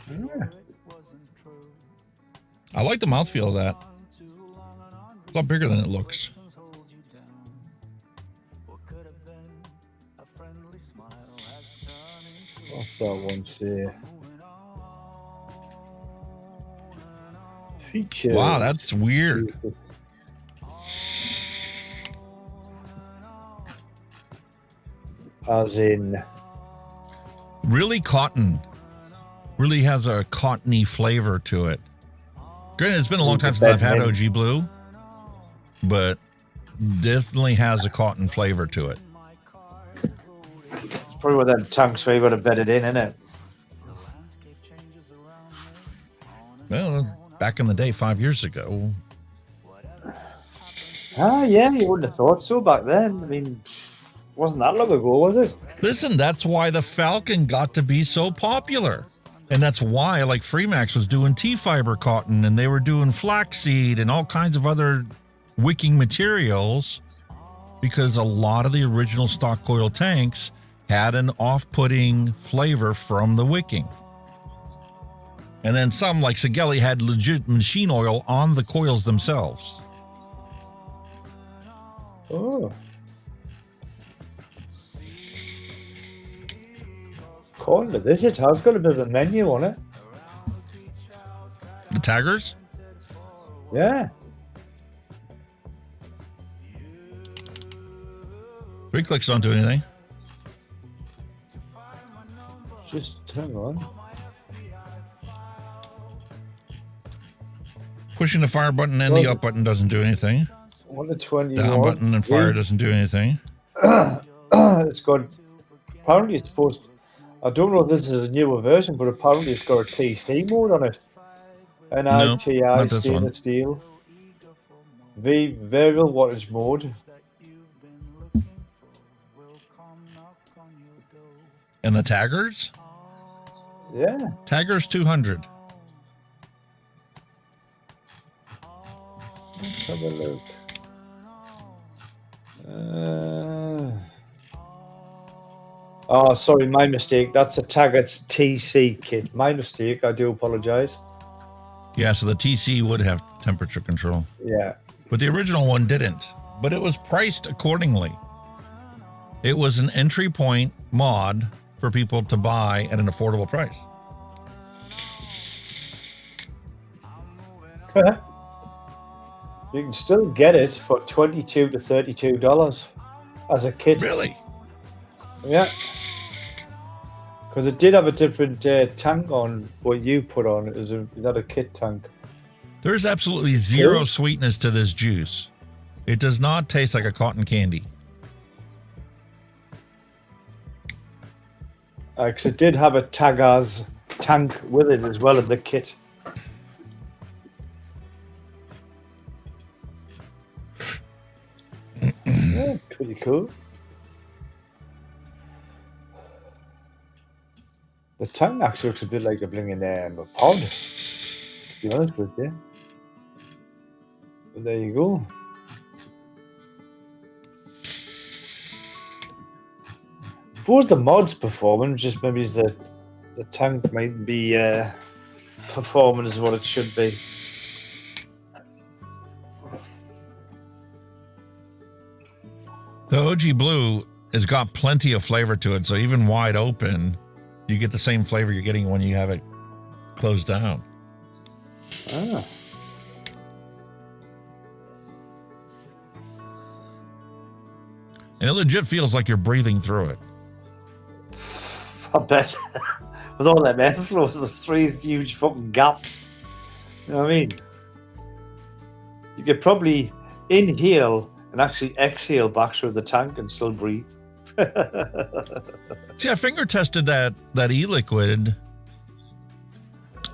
Yeah. I like the mouthfeel of that. It's a lot bigger than it looks. What's that one say? Features. Wow, that's weird. As in? Really cotton. Really has a cottony flavor to it. Granted, it's been a long time since I've had OG Blue, but definitely has a cotton flavor to it. It's probably one of them tanks where you got to bed it in, isn't it? Well, back in the day, 5 years ago. Ah, yeah, you wouldn't have thought so back then. I mean, wasn't that long ago, was it? Listen, that's why the Falcon got to be so popular. And that's why, like, Freemax was doing T-fiber cotton, and they were doing flaxseed and all kinds of other wicking materials, because a lot of the original stock coil tanks had an off-putting flavor from the wicking. And then some, like Sigelli, had legit machine oil on the coils themselves. Oh. According to this, it has got a bit of a menu on it. The Taggerz? Yeah. Three clicks don't do anything. Just hang on. Pushing the fire button and the up button doesn't do anything. 1 to 21. Down button and fire doesn't do anything. It's got. Apparently, it's supposed. I don't know if this is a newer version, but apparently it's got a TC mode on it. NITI not this stainless one. steel. Variable wattage mode. And the Taggerz? Yeah. Taggerz 200. Let's have a look. Oh, sorry, my mistake. That's a Taggerz TC kit. My mistake. I do apologize. Yeah, so the TC would have temperature control. Yeah. But the original one didn't. But it was priced accordingly. It was an entry point mod for people to buy at an affordable price. You can still get it for $22 to $32 as a kit. Really? Yeah. Because it did have a different tank on what you put on. It was not a kit tank. There's absolutely zero sweetness to this juice. It does not taste like a cotton candy. Because it did have a Taggerz tank with it as well in the kit. Yeah, pretty cool. The tank actually looks a bit like a blinging a pod, to be honest with you. But there you go. Suppose the mod's performing, just maybe the tank might be performing as what it should be. The OG Blue has got plenty of flavor to it, so even wide open, you get the same flavor you're getting when you have it closed down. Ah. And it legit feels like you're breathing through it. I bet. With all them airflows of three huge fucking gaps. You know what I mean? You could probably inhale and actually exhale back through the tank and still breathe. See, I finger tested that e-liquid, and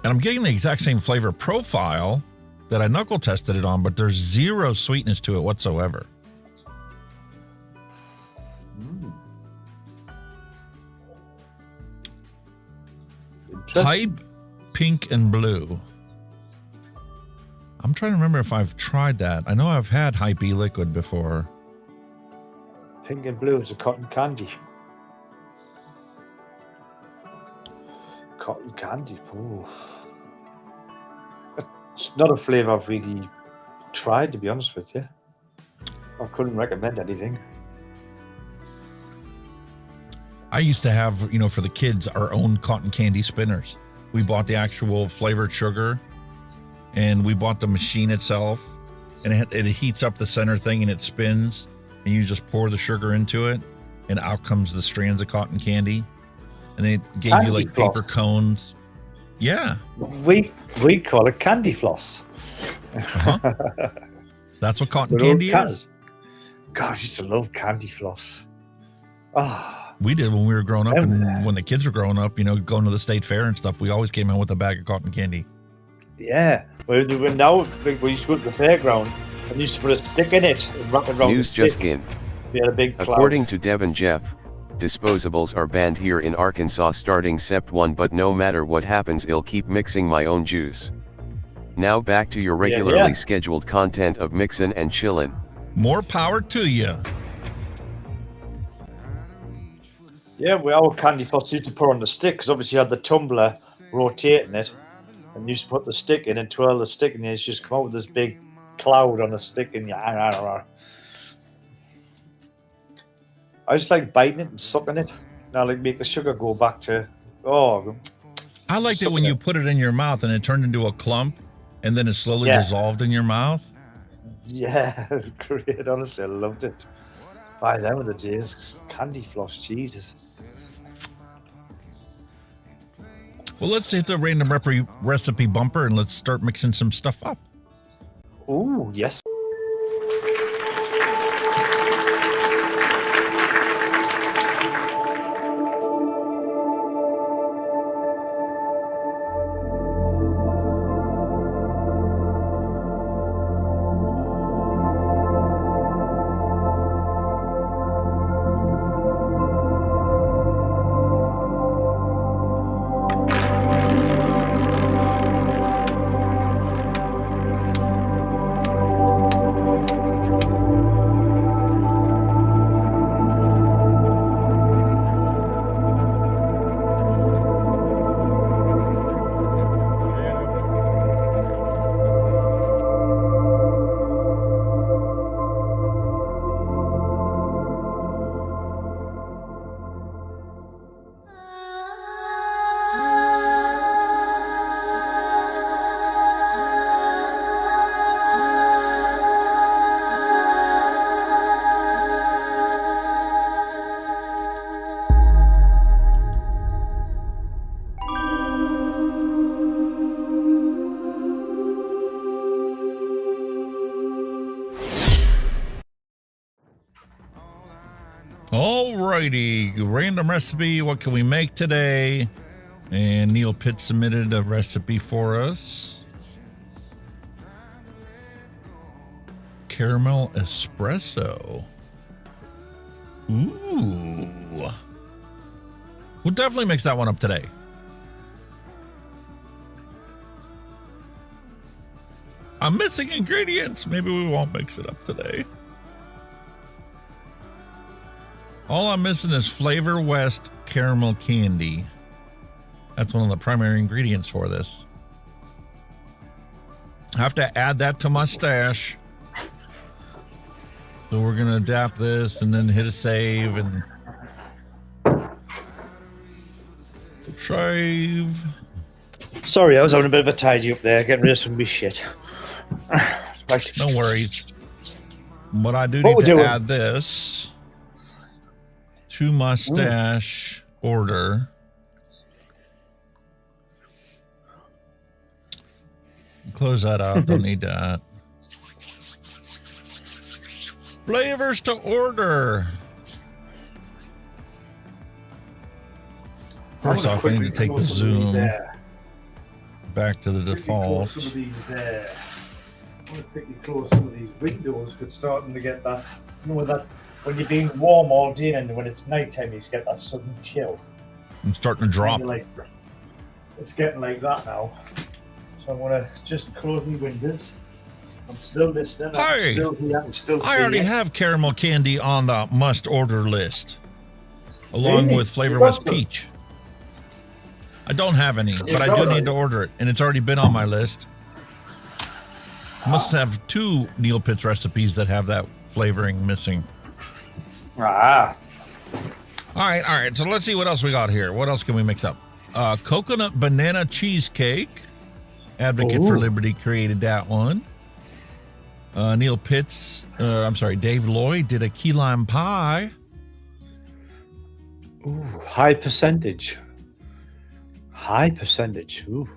I'm getting the exact same flavor profile that I knuckle tested it on, but there's zero sweetness to it whatsoever. Hype, pink, and blue. I'm trying to remember if I've tried that. I know I've had Hype e-liquid before. Pink and blue is a cotton candy. Cotton candy, oh. It's not a flavour I've really tried, to be honest with you. I couldn't recommend anything. I used to have, for the kids, our own cotton candy spinners. We bought the actual flavored sugar, and we bought the machine itself, and it heats up the center thing, and it spins, and you just pour the sugar into it, and out comes the strands of cotton candy, and they gave candy you like floss. paper cones. Yeah. We call it candy floss. That's what cotton candy is. God, I used to love candy floss. Ah. We did when we were growing up, and when the kids were growing up, going to the state fair and stuff, we always came out with a bag of cotton candy. Yeah. When now we used to go to the fairground and used to put a stick in it and wrap it around News the stick. just in. We had a big cloud. According to Devin Jeff, disposables are banned here in Arkansas starting Sept 1, but no matter what happens, I'll keep mixing my own juice. Now back to your regularly scheduled content of Mixin and Chillin. More power to you. Yeah, our candy floss used to put on the stick because obviously you had the tumbler rotating it, and you used to put the stick in and twirl the stick, and you just come out with this big cloud on the stick, and I just like biting it and sucking it. Now, like make the sugar go back to I liked it when you put it in your mouth and it turned into a clump, and then it slowly dissolved in your mouth. Yeah, it was great. Honestly, I loved it. By then with the days, candy floss, Jesus. Well, let's hit the random recipe bumper and let's start mixing some stuff up. Oh, yes. righty. Random recipe. What can we make today? And Neil Pitt submitted a recipe for us. Caramel espresso. Ooh. We'll definitely mix that one up today. I'm missing ingredients. Maybe we won't mix it up today. All I'm missing is Flavor West caramel candy. That's one of the primary ingredients for this. I have to add that to my stash. So we're going to adapt this and then hit a save and save. Sorry, I was having a bit of a tidy up there, getting rid of some of my shit. Right. No worries. But I do need to add this to my stash order. Close that out. Don't need that. Flavors to order. First off, we need to take the zoom back to the default. Some of these, I want to quickly close some of these windows because starting to get that, you know, that when you're being warm all day and when it's nighttime, you get that sudden chill. I'm starting to drop. It's getting like that now. So I'm going to just close my windows. I'm still listening. Hey, I already have caramel candy on the must-order list, along with Flavor West Peach. I don't have any, but I do need to order it, and it's already been on my list. Must have 2 Neil Pitt's recipes that have that flavoring missing. Ah. All right. So let's see what else we got here. What else can we mix up? Coconut banana cheesecake. Advocate for Liberty created that one. Neil Pitt's, Dave Lloyd did a key lime pie. Ooh, high percentage. High percentage. Ooh.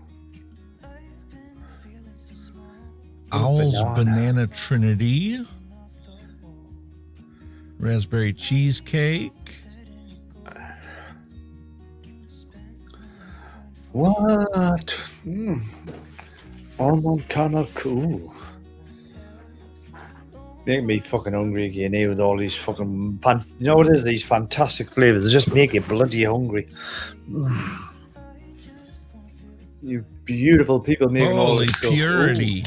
Owl's banana trinity. Raspberry cheesecake. What? Almond kernel cool. Make me fucking hungry again here with all these fucking you know what it is? These fantastic flavors. They just make you bloody hungry. You beautiful people making all this stuff. Purity.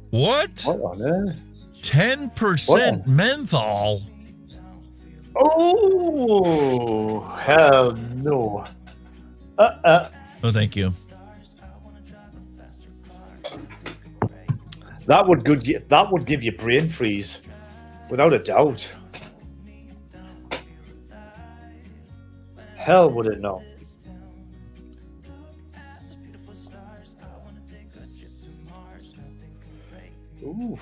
What? What on earth? 10% menthol. Oh hell no. Oh, thank you. That would give you brain freeze, without a doubt. Hell would it not? Ooh.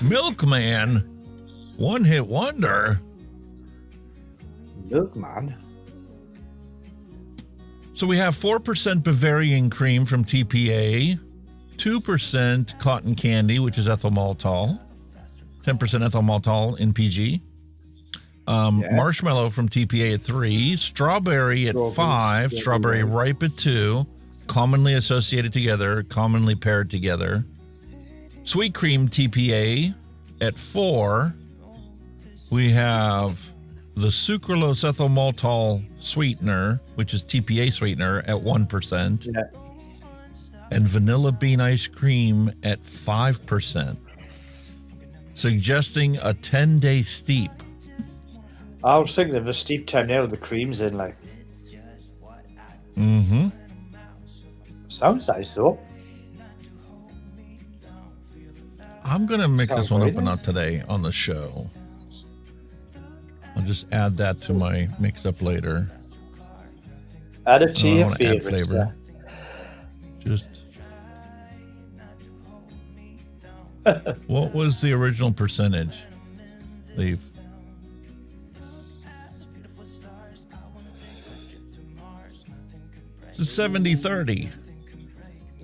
Milkman, one hit wonder. Milkman. So we have 4% Bavarian cream from TPA, 2% cotton candy, which is ethyl maltol, 10% ethyl maltol in PG. Marshmallow from TPA at 3, strawberry at 5, strawberry ripe at 2, commonly associated together, commonly paired together. Sweet cream TPA at 4. We have the sucralose ethyl maltol sweetener, which is TPA sweetener, at 1%. Yeah. And vanilla bean ice cream at 5%, suggesting a 10-day steep. I was thinking of a steep time now with the creams in, like. Mm-hmm. Sounds nice, though. I'm going to mix this one up and not today on the show. I'll just add that to my mix-up later. Add it to your favorites. Flavor. Just... What was the original percentage? Leave. It's a 70-30.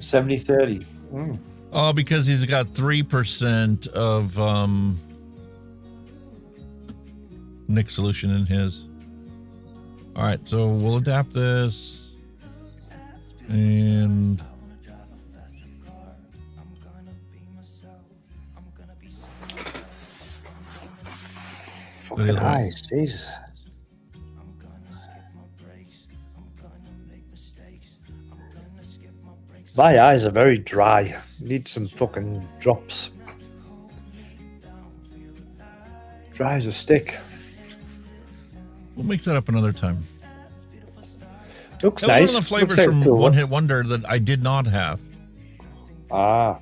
70-30. Mm. Oh, because he's got 3% of Nick solution in his. All right, so we'll adapt this. And fucking eyes, Jesus. My eyes are very dry. Need some fucking drops. Dry as a stick. We'll make that up another time. Looks that nice. was one of the flavors from cool. One Hit Wonder that I did not have. Ah.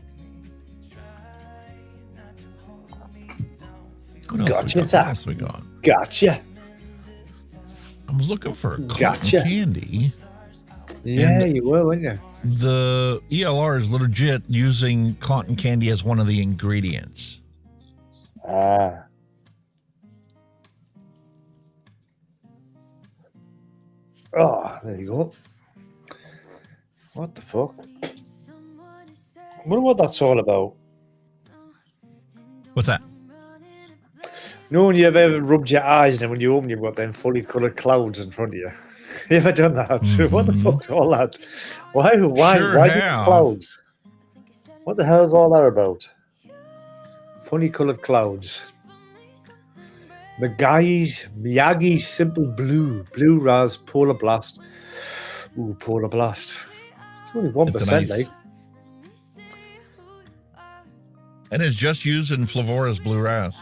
What else Gotcha. What else we got? Gotcha. I was looking for a cotton Gotcha. candy. Yeah, you were, weren't you? The ELR is legit using cotton candy as one of the ingredients. Ah. Oh, there you go. What the fuck? I wonder what that's all about. What's that? No one you ever rubbed your eyes and when you open you've got them fully coloured clouds in front of you. You ever done that? What the fuck's all that? Why Sure why have. clouds? What the hell's all that about? Funny coloured clouds. Miyagi Simple Blue Raz Polar Blast. Ooh, Polar Blast. It's only 1%, nice. like. And it's just used in Flavora's Blue Raz.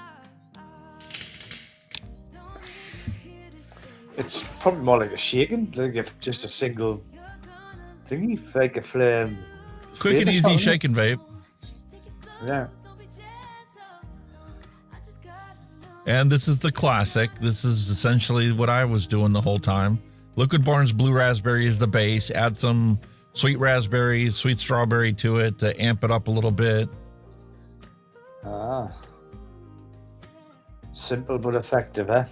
It's probably more like a shaken, like just a single thingy, like a flame. Quick and easy shake and vape. Yeah. And this is the classic. This is essentially what I was doing the whole time. Liquid Barnes Blue Raspberry is the base. Add some sweet raspberry, sweet strawberry to it to amp it up a little bit. Ah. Simple but effective, eh?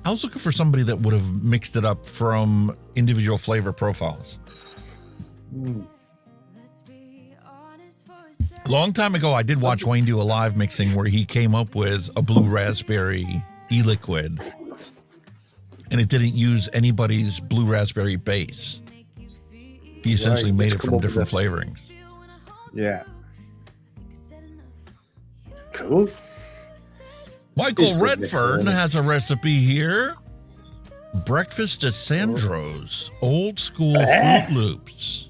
I was looking for somebody that would have mixed it up from individual flavor profiles. A long time ago, I did watch Wayne do a live mixing where he came up with a blue raspberry e-liquid, and it didn't use anybody's blue raspberry base. He essentially made it from different flavorings. Yeah. Cool. Michael Redfern has a recipe here. Breakfast at Sandro's. Old school Fruit Loops.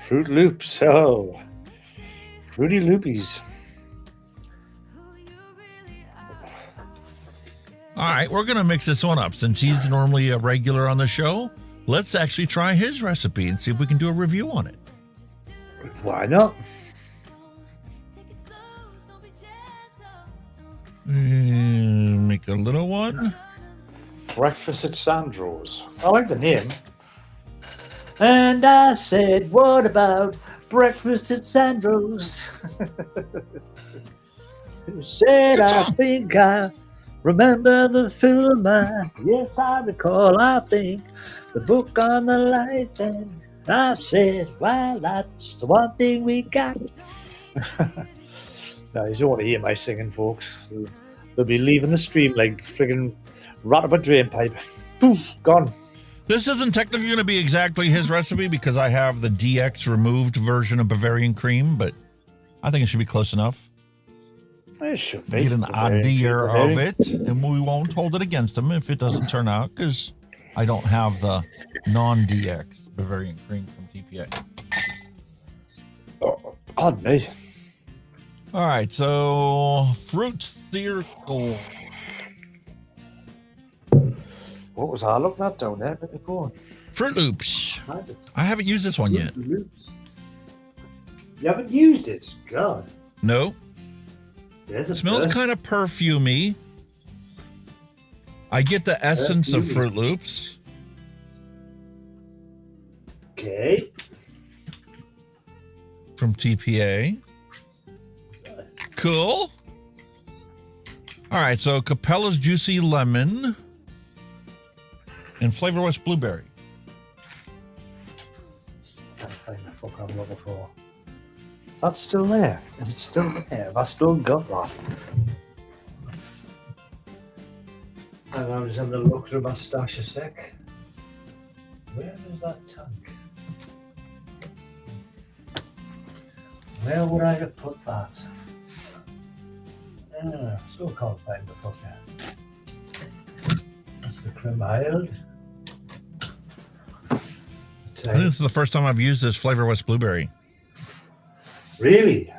Fruit Loops. Oh. Fruity Loopies. All right, we're going to mix this one up. Since he's normally a regular on the show, let's actually try his recipe and see if we can do a review on it. Why not? Make a little one. Breakfast at Sandro's. I like the name. And I said, what about breakfast at Sandro's? Said, I think I remember the film. Yes, I recall, I think, the book on the life. And I said, well, that's the one thing we got. No, you don't want to hear my singing, folks. They'll be leaving the stream like friggin' rat up a drain pipe. Poof, gone. This isn't technically going to be exactly his recipe because I have the DX removed version of Bavarian cream, but I think it should be close enough. It should be. Get an idea of it, and we won't hold it against him if it doesn't turn out because I don't have the non-DX Bavarian cream from TPA. Oh, me. All right, so Fruit Circle. What was I looking at down there? Let me go on. Fruit Loops. I haven't used this one yet. You haven't used it? God. No. There's It smells kind of perfumey. I get the essence of Fruit Loops. Okay. From TPA. Cool. All right, so Capella's Juicy Lemon and Flavor West Blueberry. Can't find the fuck I'm looking for. That's still there. Is it still there? Have I still got that? And I was having a look through my stash a sec. Where is that tank? Where would I have put that? Still can't find the fucker. That's the cremailed. I think this is the first time I've used this Flavor West Blueberry. Really?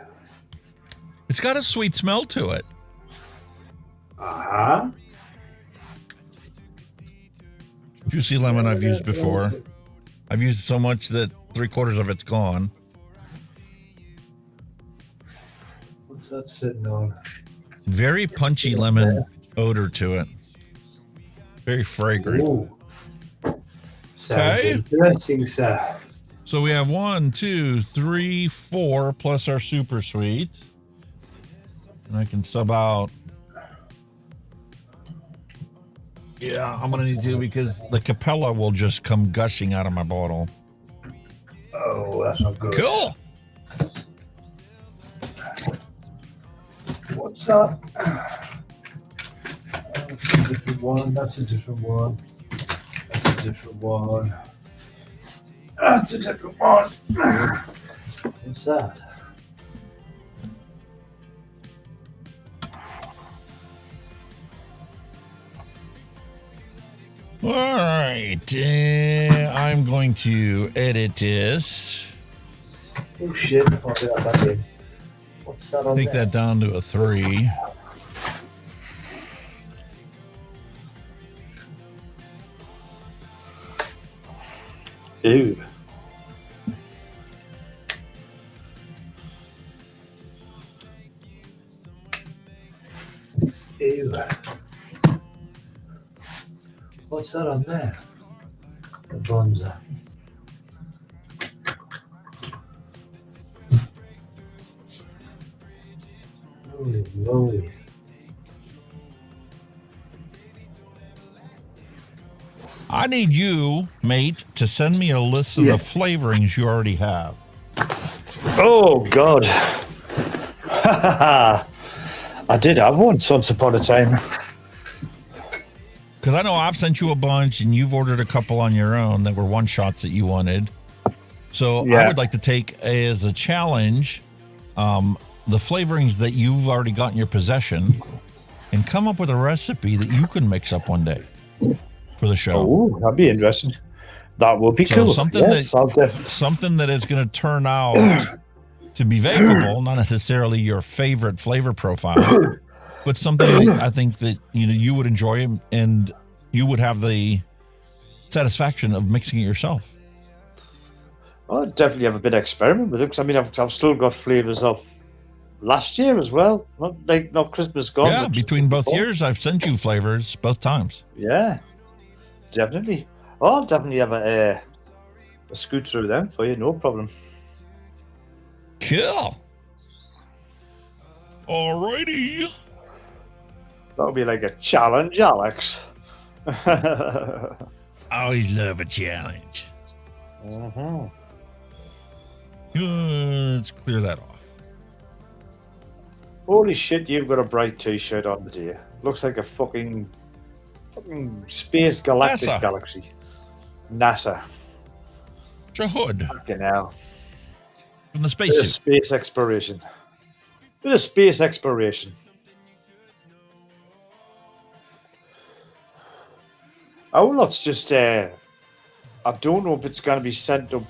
It's got a sweet smell to it. Uh-huh. Juicy lemon I've used before. I've used it so much that 3/4 of it's gone. What's that sitting on? Very punchy lemon odor to it. Very fragrant. Ooh. Sounds interesting, sir. So we have 1, 2, 3, 4 plus our super sweet. And I can sub out. Yeah, I'm going to need to because the Capella will just come gushing out of my bottle. Oh, that's not good. Cool. What's that? That's a different one. That's a different one. That's a different one. That's a different one. What's that? All right. I'm going to edit this. Oh, shit. Oh, yeah, that's it. What's that on Take there? that down to a 3. Ew. Ew. What's that on there? The bonza. Holy moly. I need you, mate, to send me a list of the flavorings you already have. Oh, God. I did have one once upon a time. Because I know I've sent you a bunch and you've ordered a couple on your own that were one-shots that you wanted. So I would like to take as a challenge the flavorings that you've already got in your possession and come up with a recipe that you can mix up one day for the show. Oh, that'd be interesting. That would be So cool. something something that is going to turn out to be vapeable, not necessarily your favorite flavor profile, but something that I think that you would enjoy and you would have the satisfaction of mixing it yourself. I'll definitely have a bit of experiment with it because I mean I've still got flavors of last year as well. Not Christmas gone. Yeah, between both years, I've sent you flavors both times. Yeah, definitely. I'll definitely have a scoot through them for you, no problem. Cool. Alrighty. That'll be like a challenge, Alex. I always love a challenge. Mm-hmm. Let's clear that off. Holy shit, you've got a bright t-shirt on today. Looks like a fucking space galactic NASA. galaxy. NASA. It's a hood. Fucking hell. From the Bit spacesuit. of space exploration. Bit of space exploration. Our lot's just I don't know if it's going to be sent up.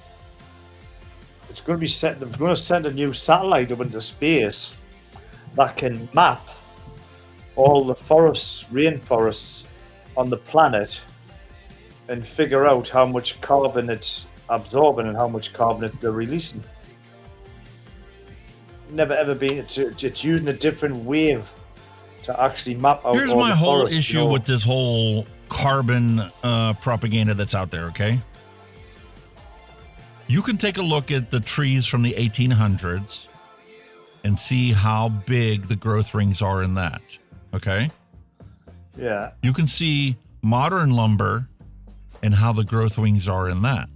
It's going to be sent. They're going to send a new satellite up into space that can map all the forests, rainforests on the planet, and figure out how much carbon it's absorbing and how much carbon they're releasing. Never ever been. It's using a different wave to actually map out. Here's all my the whole forests, issue with this whole carbon propaganda that's out there, okay? You can take a look at the trees from the 1800s and see how big the growth rings are in that, okay? Yeah. You can see modern lumber and how the growth wings are in that.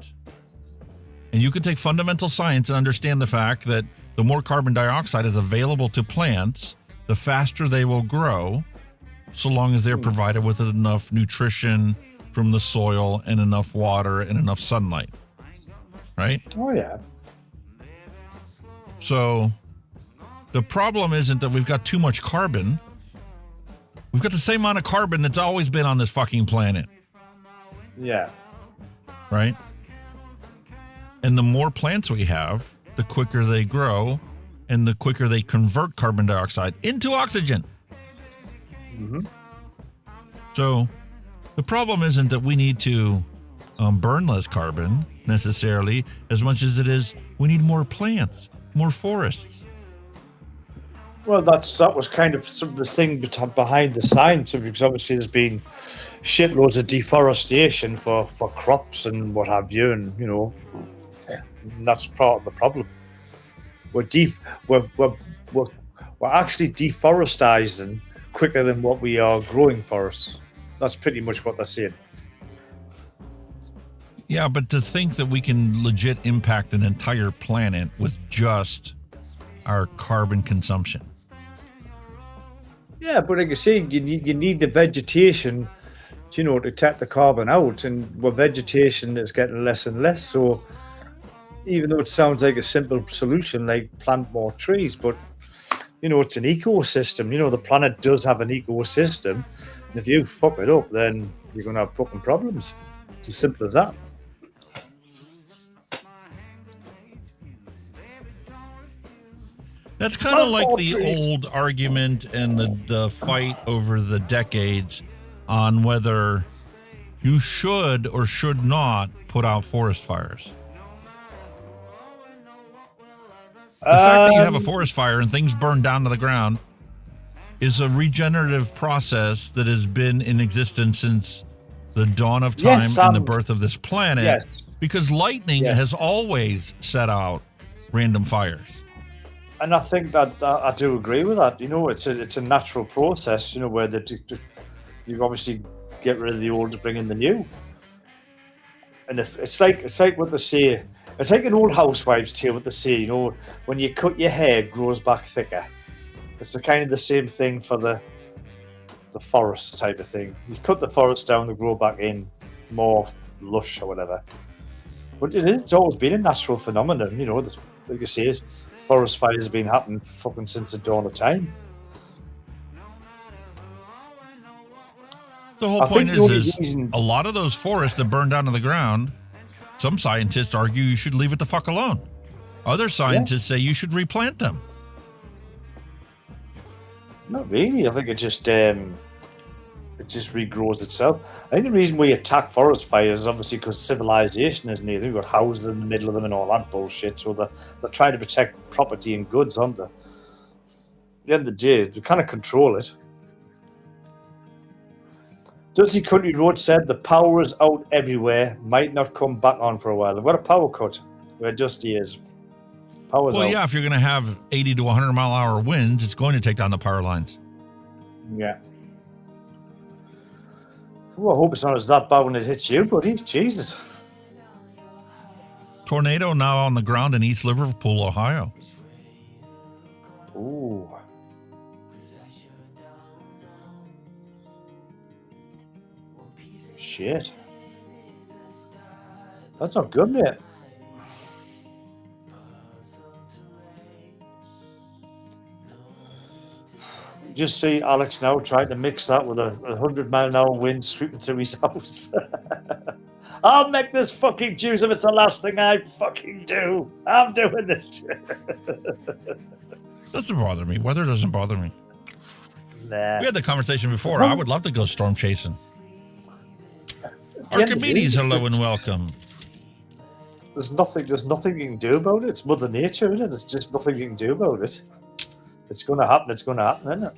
And you can take fundamental science and understand the fact that the more carbon dioxide is available to plants, the faster they will grow so long as they're provided with enough nutrition from the soil and enough water and enough sunlight, right? Oh, yeah. So the problem isn't that we've got too much carbon. We've got the same amount of carbon that's always been on this fucking planet. Yeah. Right? And the more plants we have, the quicker they grow and the quicker they convert carbon dioxide into oxygen. Mm-hmm. So the problem isn't that we need to burn less carbon necessarily as much as it is we need more plants, more forests. Well, that was kind of some of the thing behind the science, because obviously there's been shitloads of deforestation for crops and what have you, and and that's part of the problem. We're actually deforesting quicker than what we are growing forests. That's pretty much what they're saying. Yeah, but to think that we can legit impact an entire planet with just our carbon consumption. Yeah, but like I say, you need the vegetation, to take the carbon out, and vegetation is getting less and less. So even though it sounds like a simple solution, like plant more trees, but it's an ecosystem. The planet does have an ecosystem, and if you fuck it up, then you're going to have fucking problems. It's as simple as that. That's kind of like the old argument and the fight over the decades on whether you should or should not put out forest fires. The fact that you have a forest fire and things burn down to the ground is a regenerative process that has been in existence since the dawn of time and the birth of this planet, because lightning has always set out random fires. And I think that I do agree with that. It's a natural process, where you obviously get rid of the old to bring in the new. And if it's like what they say, it's like an old housewives' tale. What they say, when you cut your hair, it grows back thicker. It's the kind of the same thing for the forest type of thing. You cut the forest down, they grow back in more lush or whatever. But it's always been a natural phenomenon. Like you say, forest fires have been happening fucking since the dawn of time. The whole point is a lot of those forests that burn down to the ground, some scientists argue you should leave it the fuck alone. Other scientists say you should replant them. Not really. I think it just regrows itself. I think the reason we attack forest fires is obviously because civilization isn't here. They've got houses in the middle of them and all that bullshit. So they're trying to protect property and goods, aren't they? At the end of the day, they kind of control it. Dusty Country Road said the power is out everywhere, might not come back on for a while. They've got a power cut where Dusty is. Power's out. Yeah, if you're going to have 80 to 100 mile an hour winds, it's going to take down the power lines. Yeah. Well, I hope it's not as that bad when it hits you, buddy. Jesus. Tornado now on the ground in East Liverpool, Ohio. Ooh. Shit. That's not good, mate. Just see Alex now trying to mix that with a 100-mile-an-hour wind sweeping through his house. I'll make this fucking juice if it's the last thing I fucking do. I'm doing it. Doesn't bother me. Weather doesn't bother me. Nah. We had the conversation before. I would love to go storm chasing. Archimedes, hello and welcome. There's nothing you can do about it. It's Mother Nature, isn't it? There's just nothing you can do about it. It's going to happen, isn't it?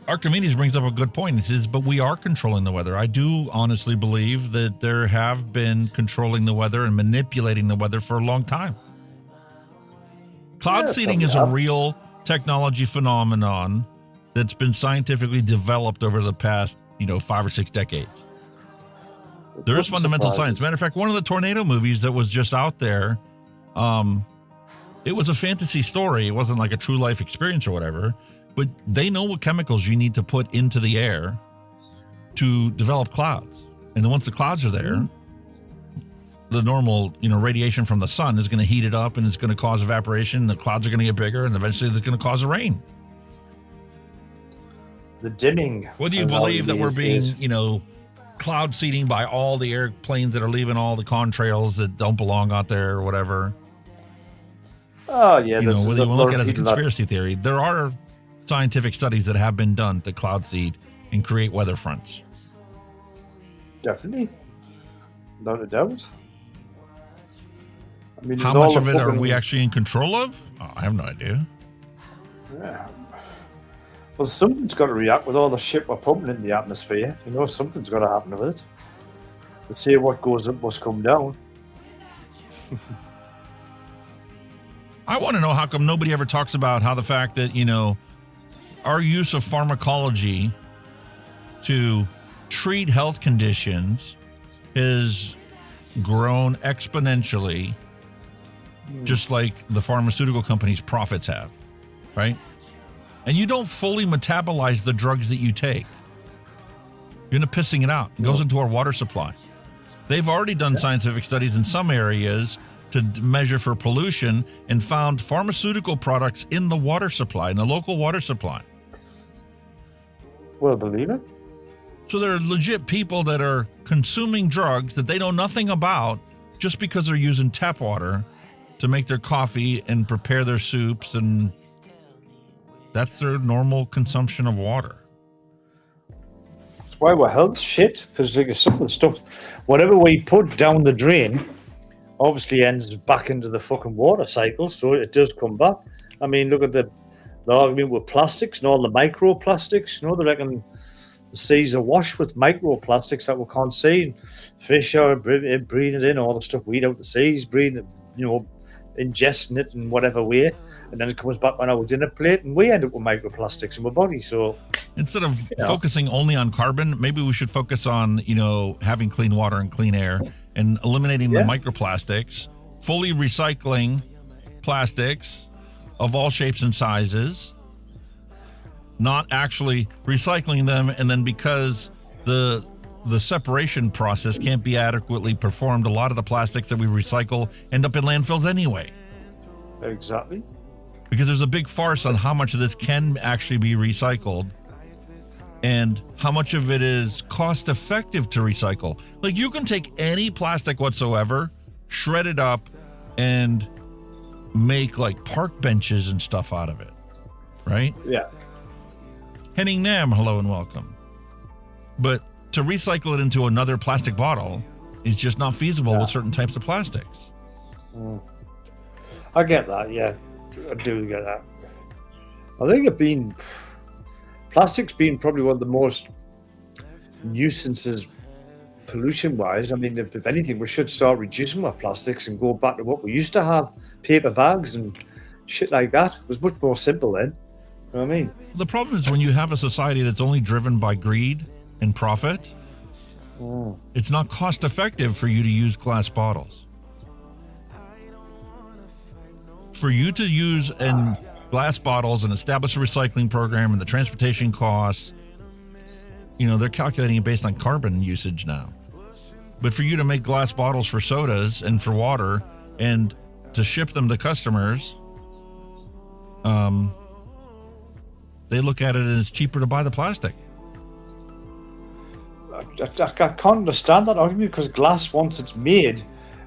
Archimedes brings up a good point. He says, but we are controlling the weather. I do honestly believe that there have been controlling the weather and manipulating the weather for a long time. Cloud seeding is a real technology phenomenon that's been scientifically developed over the past, 5 or 6 decades. There is fundamental science. Matter of fact, one of the tornado movies that was just out there, it was a fantasy story. It wasn't like a true life experience or whatever, but they know what chemicals you need to put into the air to develop clouds. And then once the clouds are there, the normal, radiation from the sun is going to heat it up and it's going to cause evaporation. The clouds are going to get bigger and eventually it's going to cause a rain. The dimming. Whether you believe that we're being, cloud seeding by all the airplanes that are leaving all the contrails that don't belong out there or whatever. Oh, yeah. Whether you want to look at it as a conspiracy theory, there are scientific studies that have been done to cloud seed and create weather fronts. Definitely. Without a doubt. I mean, how much of it are we actually in control of? Oh, I have no idea. Yeah. Well, something's got to react with all the shit we're pumping in the atmosphere. Something's got to happen with it. Let's see what goes up must come down. I want to know how come nobody ever talks about how the fact that, our use of pharmacology to treat health conditions has grown exponentially, just like the pharmaceutical companies' profits have, right? And you don't fully metabolize the drugs that you take. You end up pissing it out. It goes into our water supply. They've already done scientific studies in some areas to measure for pollution and found pharmaceutical products in the water supply, in the local water supply. Well, believe it. So there are legit people that are consuming drugs that they know nothing about just because they're using tap water to make their coffee and prepare their soups, and that's their normal consumption of water. That's why our health's shit, because some of the stuff, whatever we put down the drain, obviously ends back into the fucking water cycle, so it does come back. I mean, look at the argument with plastics and all the microplastics. They reckon the seas are washed with microplastics that we can't see. Fish are breathing it in, all the stuff we eat out the seas, breathing it, ingesting it in whatever way, and then it comes back on our dinner plate, and we end up with microplastics in our body. So instead of focusing only on carbon, maybe we should focus on having clean water and clean air and eliminating the microplastics, fully recycling plastics of all shapes and sizes, not actually recycling them, and then because the separation process can't be adequately performed, a lot of the plastics that we recycle end up in landfills anyway. Exactly. Because there's a big farce on how much of this can actually be recycled and how much of it is cost effective to recycle. Like, you can take any plastic whatsoever, shred it up, and make like park benches and stuff out of it, right? Yeah. Henning Nam, hello and welcome. But to recycle it into another plastic bottle is just not feasible with certain types of plastics. I get that, yeah. I do get that. I think plastic's been probably one of the most nuisances pollution-wise. I mean, if anything, we should start reducing our plastics and go back to what we used to have, paper bags and shit like that. It was much more simple then. You know what I mean? The problem is when you have a society that's only driven by greed and profit, it's not cost effective for you to use glass bottles. For you to use glass bottles and establish a recycling program and the transportation costs, they're calculating it based on carbon usage now. But for you to make glass bottles for sodas and for water and to ship them to customers, they look at it as cheaper to buy the plastic. I can't understand that argument, because glass, once it's made,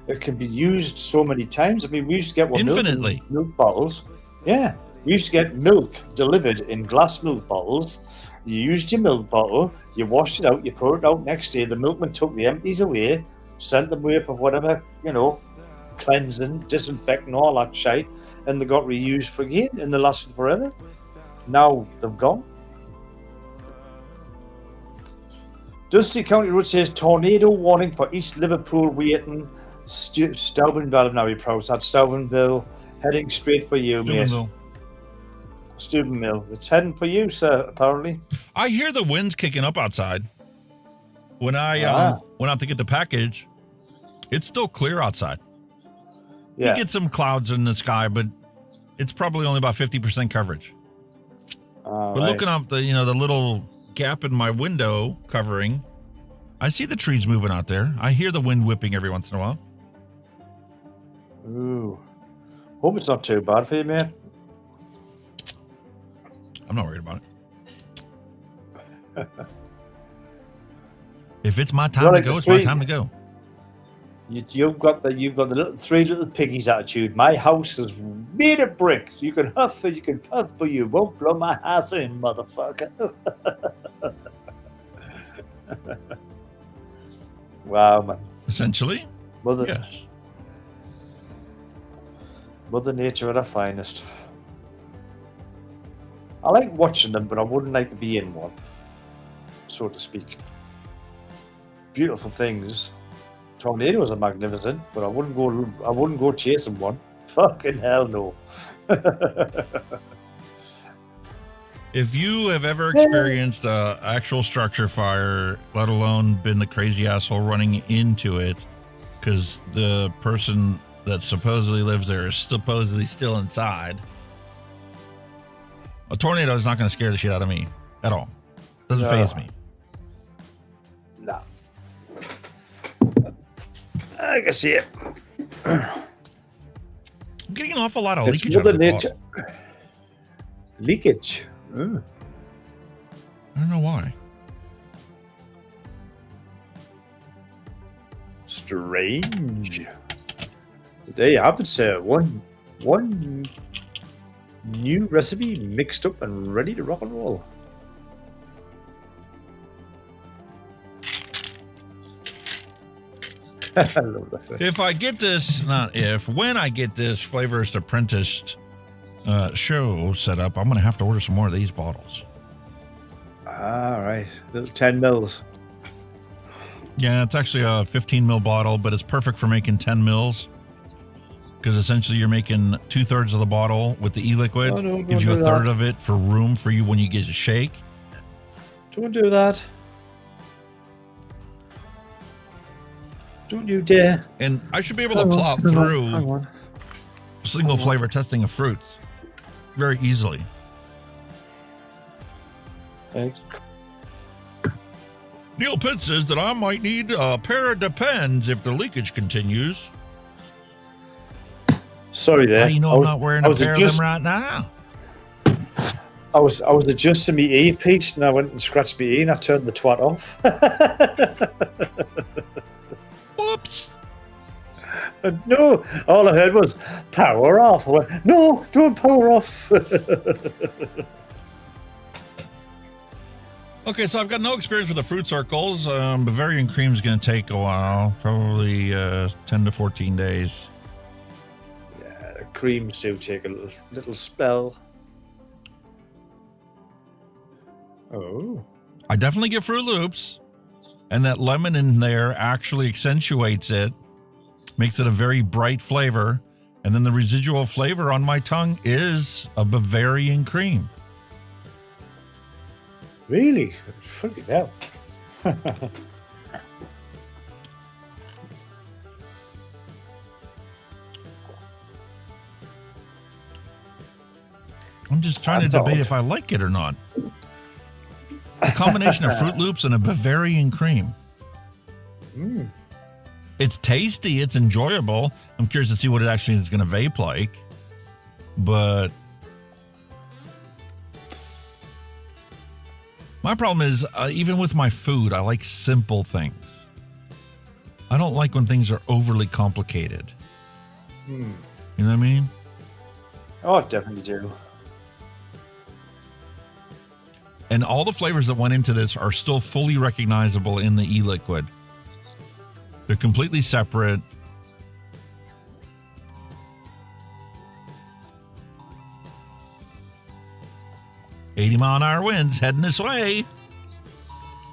it can be used so many times. I mean, we used to get infinitely milk bottles. Yeah, we used to get milk delivered in glass milk bottles. You used your milk bottle, you washed it out, you poured it out next day. The milkman took the empties away, sent them away for whatever, cleansing, disinfecting, all that shit, and they got reused for again, and they lasted forever. Now they've gone. Dusty County Road says tornado warning for East Liverpool waiting. Steubenville, now you're proud. That's Steubenville heading straight for you, mate. Steubenville. It's heading for you, sir, apparently. I hear the wind's kicking up outside. When I went out to get the package, it's still clear outside. Yeah. You get some clouds in the sky, but it's probably only about 50% coverage. But looking up the little gap in my window covering. I see the trees moving out there. I hear the wind whipping every once in a while. Ooh. Hope it's not too bad for you, man. I'm not worried about it. If it's my time to go, it's my time to go. You've got the three little piggies attitude. My house is made of brick. You can huff and you can puff, but you won't blow my ass in, motherfucker. Wow, man. Essentially, yes. Mother Nature at her finest. I like watching them, but I wouldn't like to be in one, so to speak. Beautiful things. Tornadoes are magnificent, but I wouldn't go chasing one. Fucking hell no. If you have ever experienced an actual structure fire, let alone been the crazy asshole running into it, because the person that supposedly lives there is supposedly still inside, a tornado is not going to scare the shit out of me at all. Doesn't faze me. No. I can see it. I'm getting an awful lot of leakage out of the bottle. Leakage? I don't know why. Strange. There you have it, sir. One new recipe mixed up and ready to rock and roll. I love that. If I get this, when I get this Flavorist Apprentice show set up, I'm going to have to order some more of these bottles. All right. Little 10 mils. Yeah, it's actually a 15 mil bottle, but it's perfect for making 10 mils. Because essentially you're making 2/3 of the bottle with the e-liquid. Gives you a third of it for room for you when you get a shake. Don't do that. Don't you dare. And I should be able to plow through single flavor testing of fruits very easily. Thanks. Neil Pitt says that I might need a pair of Depends if the leakage continues. Sorry there. I'm not wearing a pair of them right now. I was adjusting my earpiece and I went and scratched my ear and I turned the twat off. Whoops. No, all I heard was power off. I went, no, don't power off. Okay, so I've got no experience with the fruit circles. Bavarian cream is going to take a while, probably 10 to 14 days. Yeah, the creams do take a little spell. Oh. I definitely get Fruit Loops, and that lemon in there actually accentuates it, makes it a very bright flavor, and then the residual flavor on my tongue is a Bavarian cream. Really? Fucking hell. I'm just trying to debate if I like it or not. A combination of Fruit Loops and a Bavarian cream. Mm. It's tasty. It's enjoyable. I'm curious to see what it actually is going to vape like. But my problem is, even with my food, I like simple things. I don't like when things are overly complicated. Mm. You know what I mean? Oh, I definitely do. And all the flavors that went into this are still fully recognizable in the e-liquid. They're completely separate. $80-mile-an-hour winds heading this way.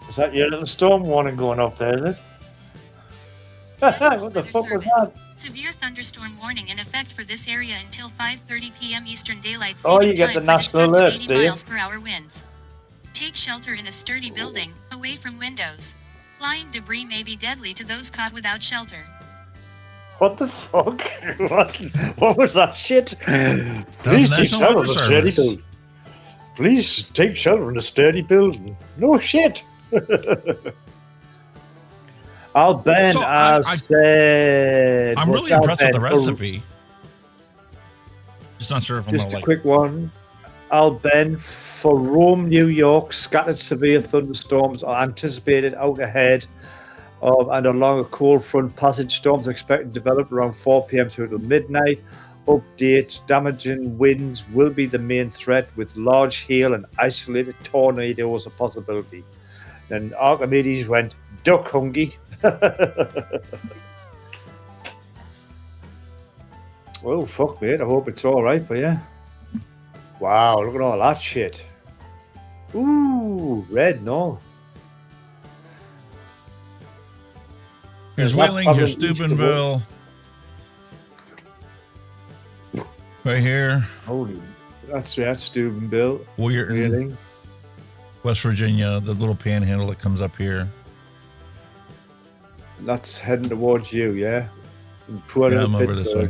Is that your little storm warning going off there, is it? What the fuck was that? Severe thunderstorm warning in effect for this area until 5:30 p.m. Eastern Daylight Oh, Saving you get Time the for national destructive alert, 80 do you? miles per hour winds. Take shelter in a sturdy building, away from windows. Flying debris may be deadly to those caught without shelter. What the fuck? What was that shit? Please take National some of Weather the sturdy Service. building. Please take shelter in a sturdy building. No shit. Al Ben said... I'm really impressed with the recipe. Just not sure if I'm just a quick one. Al Ben, for Rome, New York, scattered severe thunderstorms are anticipated out ahead of and along a cold front passage. Storms are expected to develop around 4 p.m. through to midnight. Updates, damaging winds will be the main threat, with large hail and isolated tornadoes a possibility. Then Archimedes went, duck, Hunky. Well, fuck, mate. I hope it's all right for you. Wow, look at all that shit. Ooh, red, no. Here's Wheeling, here's Steubenville. Right here. Holy, that's Steubenville. Wheeling. West Virginia, the little panhandle that comes up here. That's heading towards you, yeah? I'm over this way.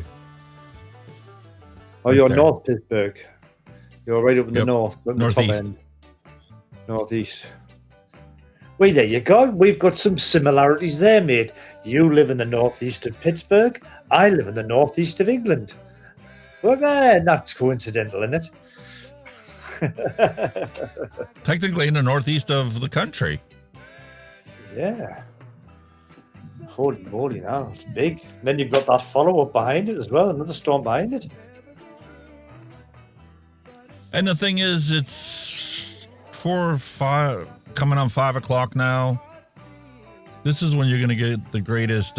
Oh, you're North Pittsburgh. You're right up in the north. Northeast. Northeast. Well, there you go. We've got some similarities there, mate. You live in the northeast of Pittsburgh. I live in the northeast of England. Well, that's coincidental, isn't it? Technically in the northeast of the country. Yeah. Holy moly, now it's big. And then you've got that follow-up behind it as well, another storm behind it. And the thing is, it's 4 or 5, coming on 5 o'clock now. This is when you're going to get the greatest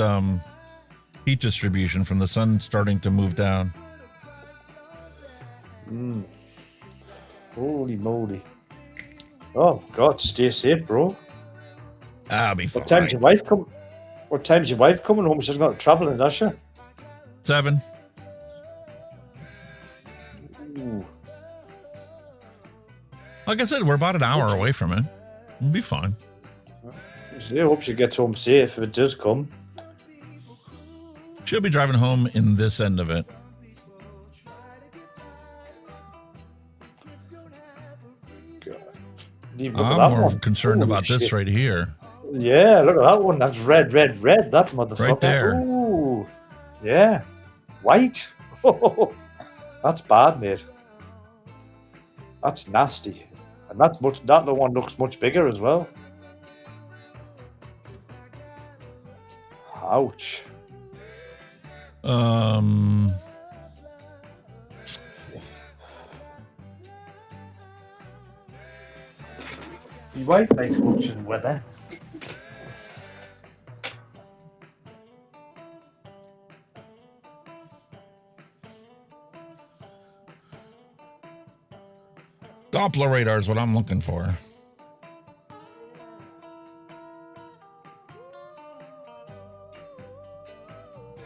heat distribution from the sun starting to move down. Holy moly. Oh, God, stay safe, bro. I'll be fine. What time's your wife coming home? She's got to travel in, does she? 7. Ooh. Like I said, we're about an hour away from it. We'll be fine. I hope she gets home safe if it does come. She'll be driving home in this end of it. I'm more concerned about this right here. Yeah, look at that one. That's red, red, red. That motherfucker. Right there. Ooh. Yeah. White. That's bad, mate. That's nasty. And that one looks much bigger as well. Ouch. Your wife likes watching weather. Doppler radar is what I'm looking for.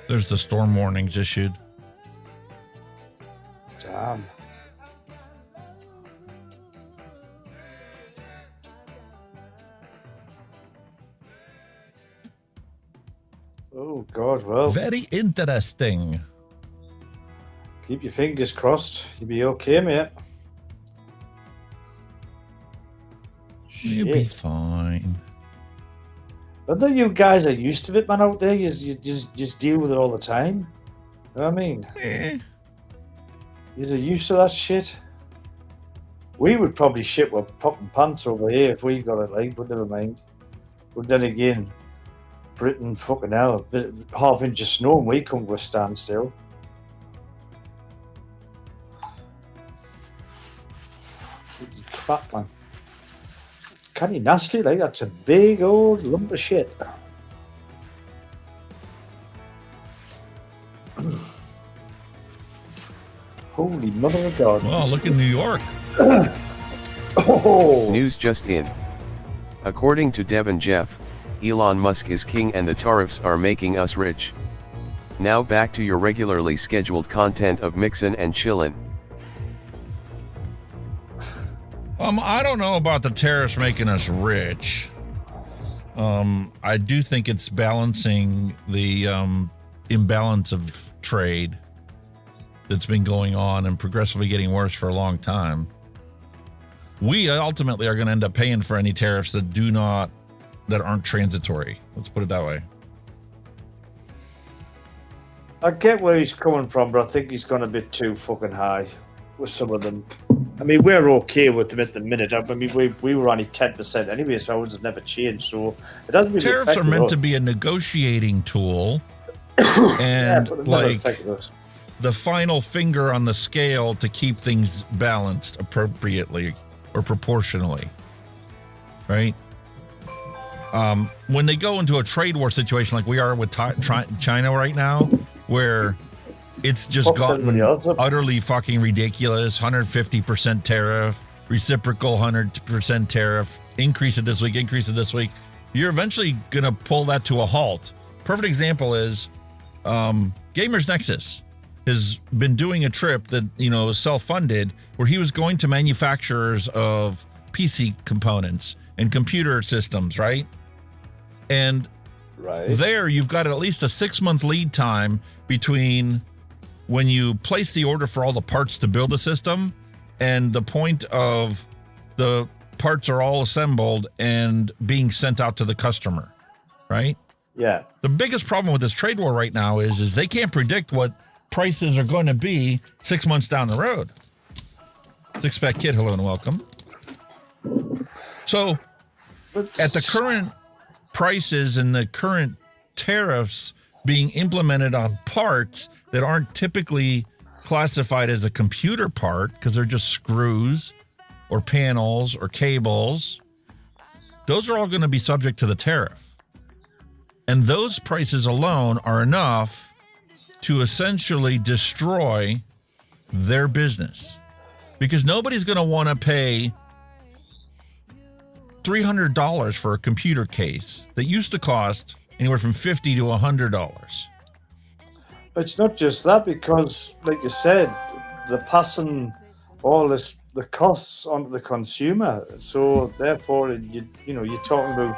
There's the storm warnings issued. Damn. Oh, God, well. Very interesting. Keep your fingers crossed. You'll be okay, mate. You'll be fine. I think you guys are used to it, man, out there. You just deal with it all the time. You know what I mean? Yeah. You're used to that shit. We would probably shit with popping pants over here if we got it, like, but never mind. But then again, Britain, fucking hell, half inch of snow and we come to a standstill. Crap, man. Kind of nasty, like, that's a big old lump of shit. Holy mother of God. Well, look in New York. Oh. News just in. According to Devin Jeff, Elon Musk is king and the tariffs are making us rich. Now back to your regularly scheduled content of Mixin and Chillin. I don't know about the tariffs making us rich. I do think it's balancing the imbalance of trade that's been going on and progressively getting worse for a long time. we ultimately are going to end up paying for any tariffs that aren't transitory. Let's put it that way. I get where he's coming from, but I think he's gone a bit too fucking high with some of them. I mean, we're okay with them at the minute. I mean, we were only 10% anyway, so ours have never changed. So it doesn't really Tariffs are meant us. to be a negotiating tool, and the final finger on the scale to keep things balanced appropriately or proportionally, right? When they go into a trade war situation like we are with China right now, where it's just gotten utterly fucking ridiculous, 150% tariff, reciprocal 100% tariff, increase it this week, you're eventually going to pull that to a halt. Perfect example is Gamers Nexus has been doing a trip that, self-funded, where he was going to manufacturers of PC components and computer systems, right? And there you've got at least a 6-month lead time between when you place the order for all the parts to build the system and the point of the parts are all assembled and being sent out to the customer, right? Yeah. The biggest problem with this trade war right now is they can't predict what prices are going to be 6 months down the road. Six Pack Kid, hello and welcome. So at the current prices and the current tariffs being implemented on parts that aren't typically classified as a computer part because they're just screws or panels or cables, those are all going to be subject to the tariff. And those prices alone are enough to essentially destroy their business, because nobody's going to want to pay $300 for a computer case that used to cost anywhere from $50 to $100. It's not just that, because, like you said, they're passing all the costs onto the consumer. So therefore, you're talking about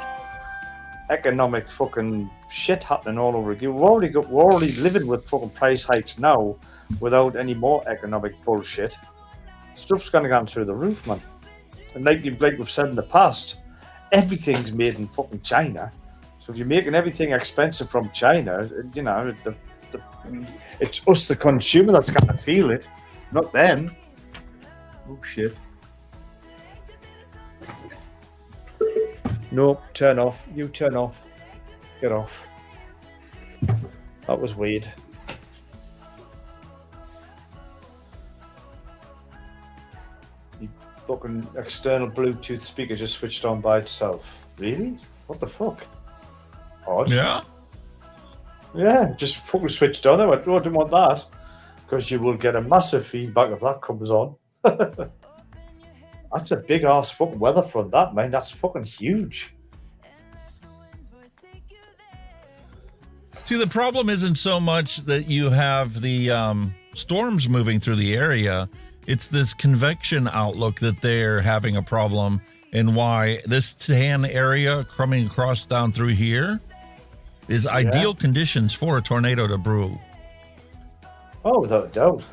economic fucking shit happening all over again. We're already living with fucking price hikes now, without any more economic bullshit. Stuff's gonna go through the roof, man. And like we've said in the past, everything's made in fucking China. So if you're making everything expensive from China, it's us, the consumer, that's gonna feel it, not them. Oh shit. Nope, turn off. You turn off. Get off. That was weird. The fucking external Bluetooth speaker just switched on by itself. Really? What the fuck? Odd. Yeah? Yeah, just fucking switched on. I went, oh, I didn't want that. Because you will get a massive feedback if that comes on. That's a big ass fucking weather front, that, man. That's fucking huge. See, the problem isn't so much that you have the storms moving through the area. It's this convection outlook that they're having a problem, and why this tan area coming across down through here is ideal conditions for a tornado to brew. Oh, without a doubt.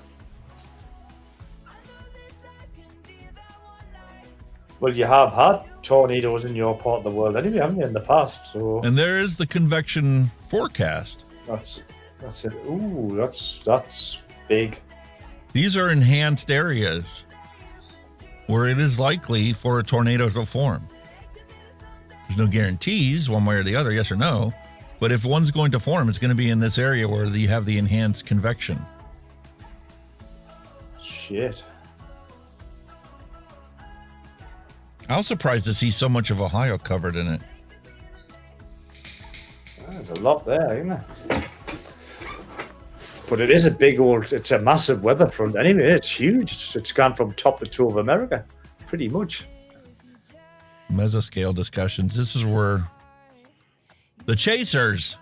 Well, you have had tornadoes in your part of the world anyway, haven't you, in the past? So. And there is the convection forecast. That's it. Ooh, that's big. These are enhanced areas where it is likely for a tornado to form. There's no guarantees one way or the other, yes or no. But if one's going to form, it's going to be in this area where you have the enhanced convection. Shit. I was surprised to see so much of Ohio covered in it. There's a lot there, isn't there? But it is it's a massive weather front anyway. It's huge. It's gone from top to toe of America, pretty much. Mesoscale discussions. This is where the chasers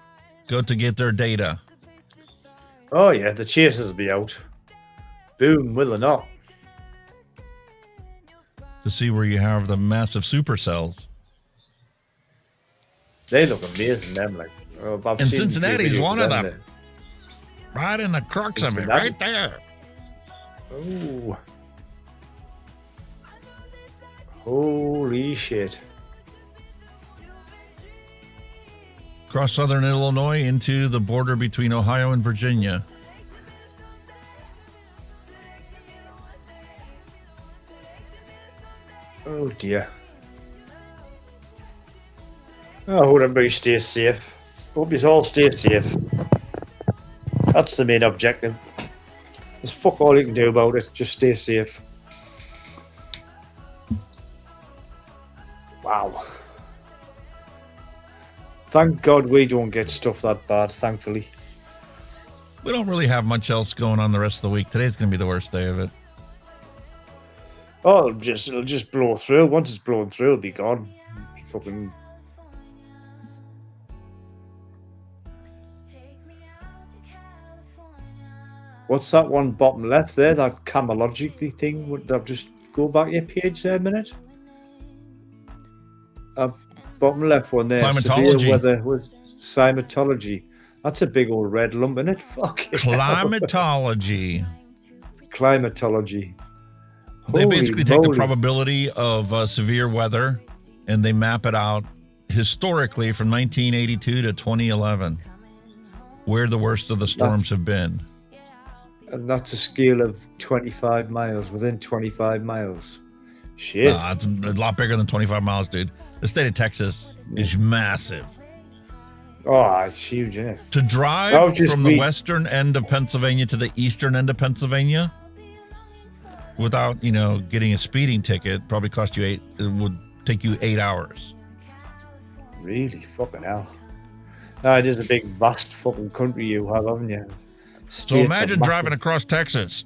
go to get their data. Oh yeah, the chasers will be out. Boom, will or not. To see where you have the massive supercells. They look amazing, them. Like, and Cincinnati's one of them. Right in the crux of it, right there. Ooh. Holy shit. Across southern Illinois into the border between Ohio and Virginia. Oh dear. I hope everybody stays safe. Hope you all stay safe. That's the main objective. There's fuck all you can do about it. Just stay safe. Wow. Thank God we don't get stuff that bad, thankfully. We don't really have much else going on the rest of the week. Today's going to be the worst day of it. Oh, it'll just blow through. Once it's blown through, it'll be gone. Fucking. What's that one bottom left there? That camelogically thing? Would I just go back your page there a minute? Bottom left one there. Climatology. Severe weather with climatology. That's a big old red lump, isn't it? Fuck it. Climatology. Climatology. They Holy basically take the moly. probability of severe weather and they map it out historically from 1982 to 2011, where the worst of the storms have been. And that's a scale of 25 miles, within 25 miles. Shit. It's a lot bigger than 25 miles, dude. The state of Texas is massive. Oh, it's huge, isn't it? To drive from the western end of Pennsylvania to the eastern end of Pennsylvania without, getting a speeding ticket probably cost you it would take you 8 hours. Really? Fucking hell. No, it is a big, vast fucking country you have, haven't you? So imagine driving across Texas.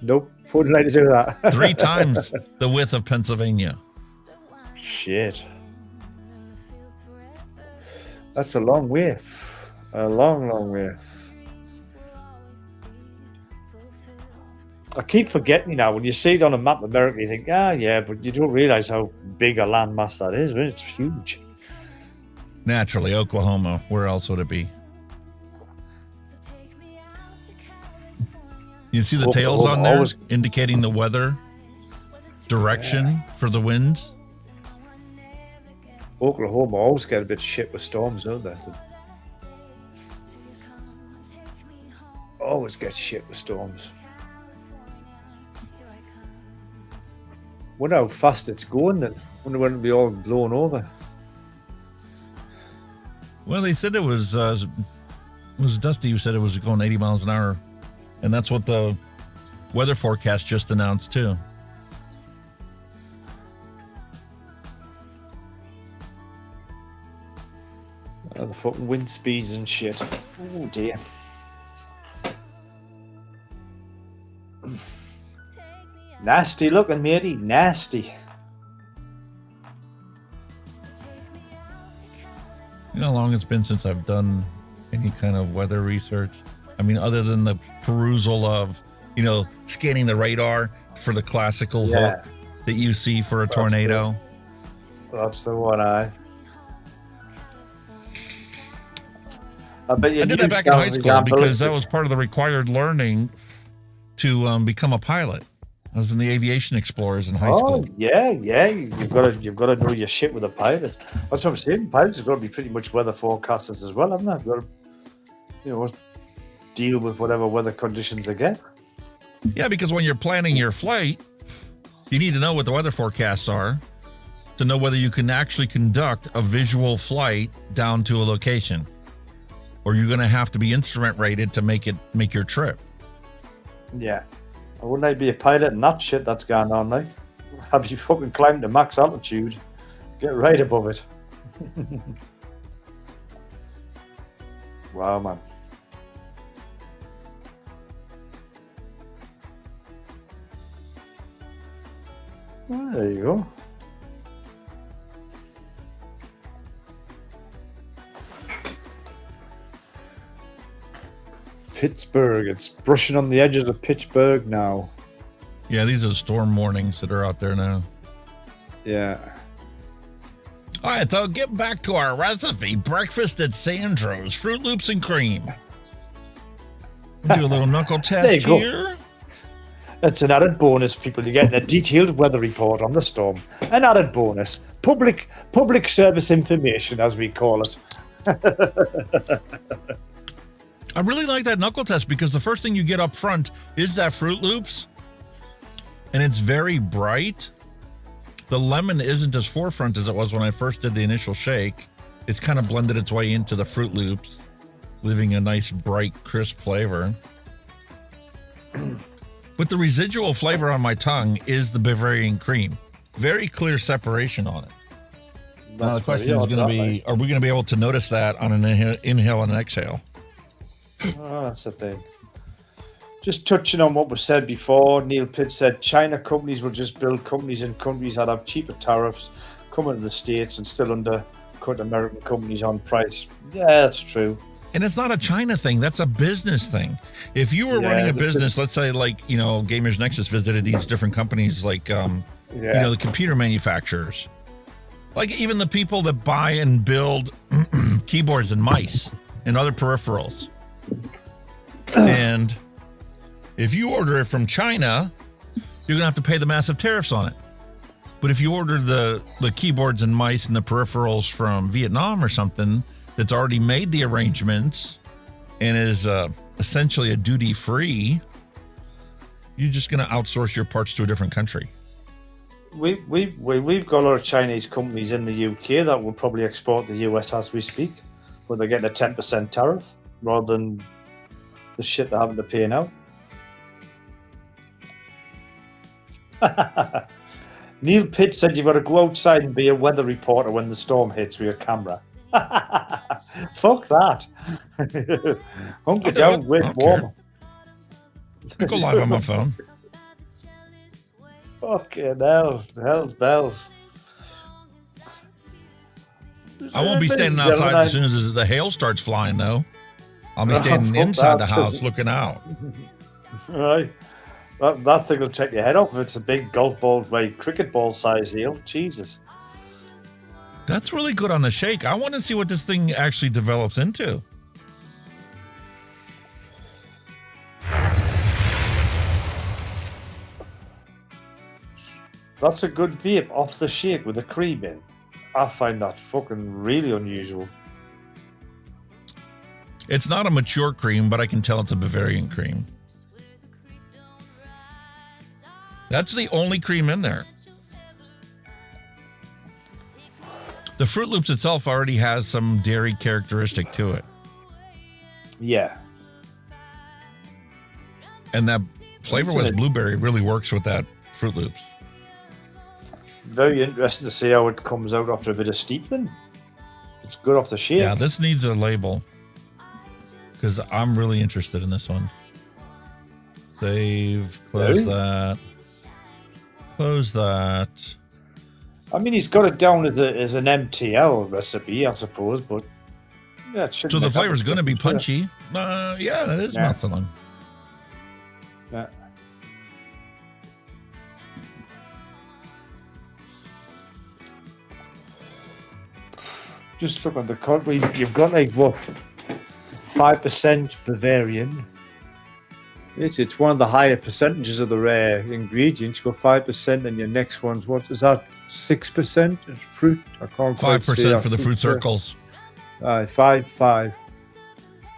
Nope, wouldn't like to do that. 3 times the width of Pennsylvania. Shit. That's a long way. A long, long way. I keep forgetting now, when you see it on a map of America, you think, yeah, but you don't realize how big a landmass that is, right? It's huge. Naturally, Oklahoma. Where else would it be? You see the tails on there indicating the weather direction for the winds? Oklahoma always get a bit shit with storms, don't they? Always get shit with storms. Wonder how fast it's going then. Wonder when it'll be all blown over. Well, they said it was Dusty who said it was going 80 miles an hour. And that's what the weather forecast just announced, too. The fucking wind speeds and shit. Oh, dear. Nasty looking, matey. Nasty. You know how long it's been since I've done any kind of weather research? I mean, other than the perusal of, scanning the radar for the classical hook that you see for a tornado. That's the one I did that back in high school because that was part of the required learning to become a pilot. I was in the aviation explorers in high school. Oh, yeah. You've got to know your shit with a pilot. That's what I'm saying. Pilots have got to be pretty much weather forecasters as well, haven't they? Got to, deal with whatever weather conditions they get. Yeah, because when you're planning your flight, you need to know what the weather forecasts are to know whether you can actually conduct a visual flight down to a location, or you're going to have to be instrument rated to make your trip. Yeah. Wouldn't I be a pilot and that shit that's going on, like? Have you fucking climbed to max altitude? Get right above it. Wow, man. Well, there you go. Pittsburgh. It's brushing on the edges of Pittsburgh now. Yeah, these are storm warnings that are out there now. Yeah. All right, so get back to our recipe. Breakfast at Sandro's, Fruit Loops and cream. Do a little knuckle test here. It's an added bonus, people. You're getting a detailed weather report on the storm. An added bonus. Public service information, as we call it. I really like that knuckle test because the first thing you get up front is that Fruit Loops, and it's very bright. The lemon isn't as forefront as it was when I first did the initial shake. It's kind of blended its way into the Fruit Loops, leaving a nice, bright, crisp flavor. But the residual flavor on my tongue is the Bavarian cream. Very clear separation on it. Now the question is going to be, are we going to be able to notice that on an inhale and an exhale? Oh, that's the thing. Just touching on what was said before, Neil Pitt said China companies will just build companies in countries that have cheaper tariffs, come into the States and still undercut American companies on price. Yeah, that's true. And it's not a China thing. That's a business thing. If you were running a business, let's say like, Gamers Nexus visited these different companies like, the computer manufacturers, like even the people that buy and build keyboards and mice and other peripherals. And if you order it from China, you're going to have to pay the massive tariffs on it. But if you order the keyboards and mice and the peripherals from Vietnam or something that's already made the arrangements and is essentially a duty-free, you're just going to outsource your parts to a different country. We've got a lot of Chinese companies in the UK that will probably export to the US as we speak, but they're getting a 10% tariff rather than the shit they're having to pay now. Neil Pitt said you've got to go outside and be a weather reporter when the storm hits with your camera. Fuck that. Hunky down, wait warm. I go live on my phone. Fucking hell. Hell's bells. I won't be standing outside as soon as the hail starts flying, though. I'll be standing inside the house looking out. Right. That thing will take your head off if it's a big golf ball, cricket ball size hail. Jesus. That's really good on the shake. I want to see what this thing actually develops into. That's a good vape off the shake with the cream in. I find that fucking really unusual. It's not a mature cream, but I can tell it's a Bavarian cream. That's the only cream in there. The Fruit Loops itself already has some dairy characteristic to it. Yeah. And that flavorless blueberry really works with that Fruit Loops. Very interesting to see how it comes out after a bit of steeping. It's good off the shake. Yeah, this needs a label because I'm really interested in this one. Save, close that. Close that. I mean, he's got it down as an MTL recipe, I suppose, but yeah, it shouldn't. So the flavor's going to be punchy. Yeah, that is mouthfilling. Yeah. Just look at the country. You've got like what, 5% Bavarian. It's one of the higher percentages of the rare ingredients. You've got 5%, and your next one's what is that? 6% fruit. I can't quite 5% for the fruit circles. 5.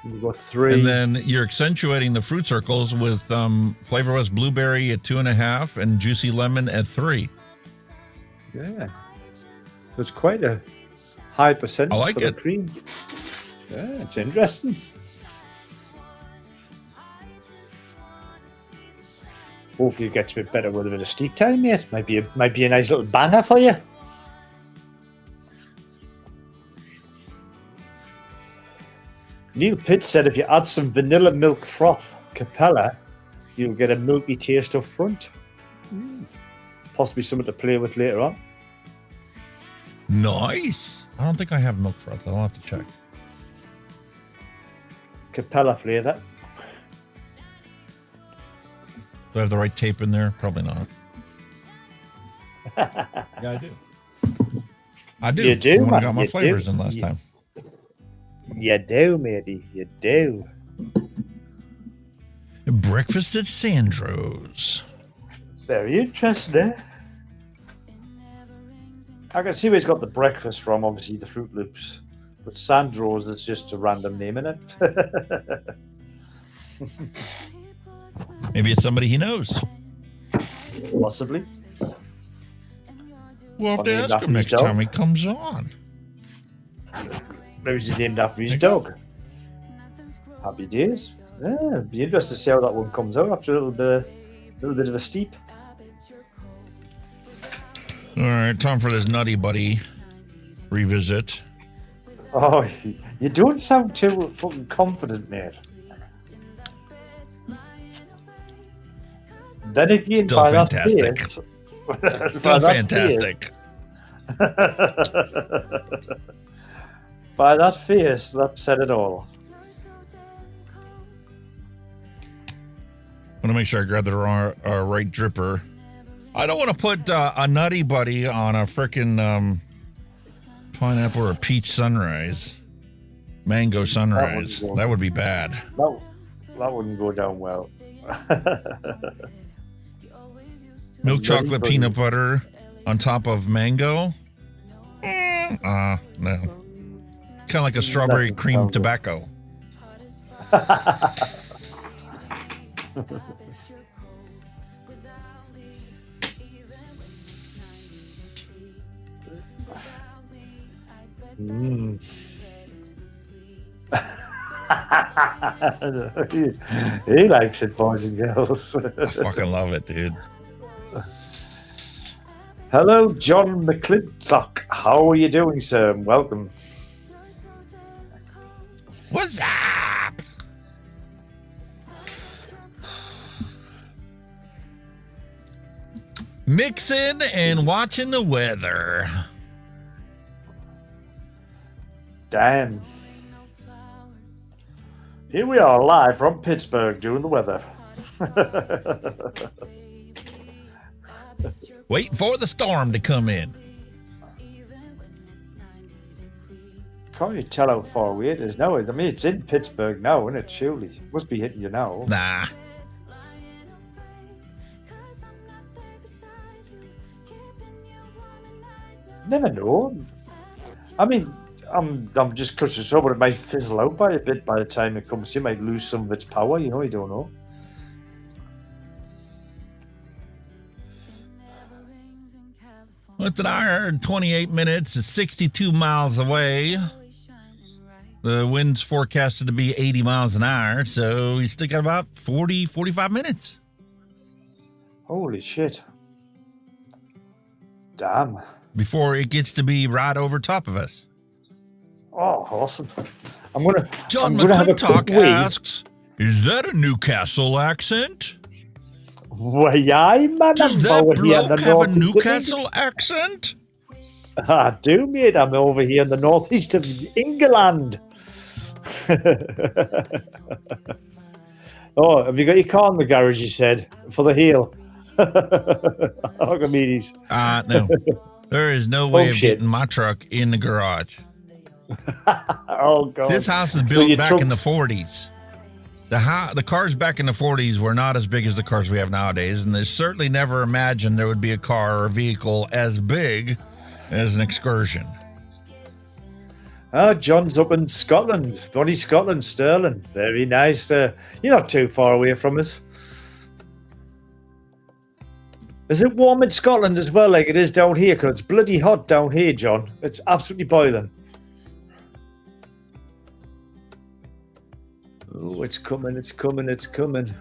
You've got 3. And then you're accentuating the fruit circles with flavorless blueberry at 2.5 and juicy lemon at 3. Yeah. So it's quite a high percentage. I like for it. The cream. Yeah, it's interesting. Hopefully it gets a bit better with a bit of steep time, mate. Might be a nice little banger for you. Neil Pitt said if you add some vanilla milk froth, Capella, you'll get a milky taste up front. Possibly something to play with later on. Nice. I don't think I have milk froth. I'll have to check. Capella flavour. Do I have the right tape in there? Probably not. Yeah, I do. I do. You do, when man. I got my You flavors do. in last time. You do, matey. You do. Breakfast at Sandro's. Very interesting, eh? I can see where he's got the breakfast from, obviously the Fruit Loops. But Sandro's is just a random name in it. Maybe it's somebody he knows. Possibly. We'll have to ask him next time he comes on. Maybe he's named after his dog. Happy days. Yeah, it'd be interesting to see how that one comes out after a little bit of a steep. All right, time for this Nutty Buddy revisit. Oh, you don't sound too fucking confident, mate. Then again, Still by fantastic. That face, Still fantastic. By that face, that said it all. I want to make sure I grab the right dripper. I don't want to put a Nutty Buddy on a frickin' pineapple or peach sunrise. Mango sunrise. That would be bad. That wouldn't go down well. Milk chocolate peanut butter on top of mango? No. Kind of like a strawberry cream tobacco. He likes it, boys and girls. I fucking love it, dude. Hello, John McClintock. How are you doing, sir? Welcome. What's up? Mixin and watching the weather. Damn. Here we are live from Pittsburgh doing the weather. Waiting for the storm to come in. Can't you tell how far away it is now? I mean, it's in Pittsburgh now, isn't it? Surely. It must be hitting you now. Nah. Never know. I mean, I'm just clutching so, but it might fizzle out by a bit by the time it comes. You might lose some of its power, you know, you don't know. What's an hour? 28 minutes. It's 62 miles away. The wind's forecasted to be 80 miles an hour, so you still got about 40, 45 minutes. Holy shit. Damn. Before it gets to be right over top of us. Oh, awesome. John McClintock asks, is that a Newcastle accent? Why, aye, man. Does that bloke have a Newcastle accent? I do, mate. I'm over here in the northeast of England. Oh, have you got your car in the garage, you said, for the heel? Archimedes. No. There is no way of getting my truck in the garage. Oh, God. This house is built back in the 40s. The cars back in the 40s were not as big as the cars we have nowadays, and they certainly never imagined there would be a car or a vehicle as big as an excursion. John's up in Scotland. Bonnie Scotland, Stirling. Very nice. You're not too far away from us. Is it warm in Scotland as well, like it is down here? Because it's bloody hot down here, John. It's absolutely boiling. Oh, it's coming, it's coming, it's coming.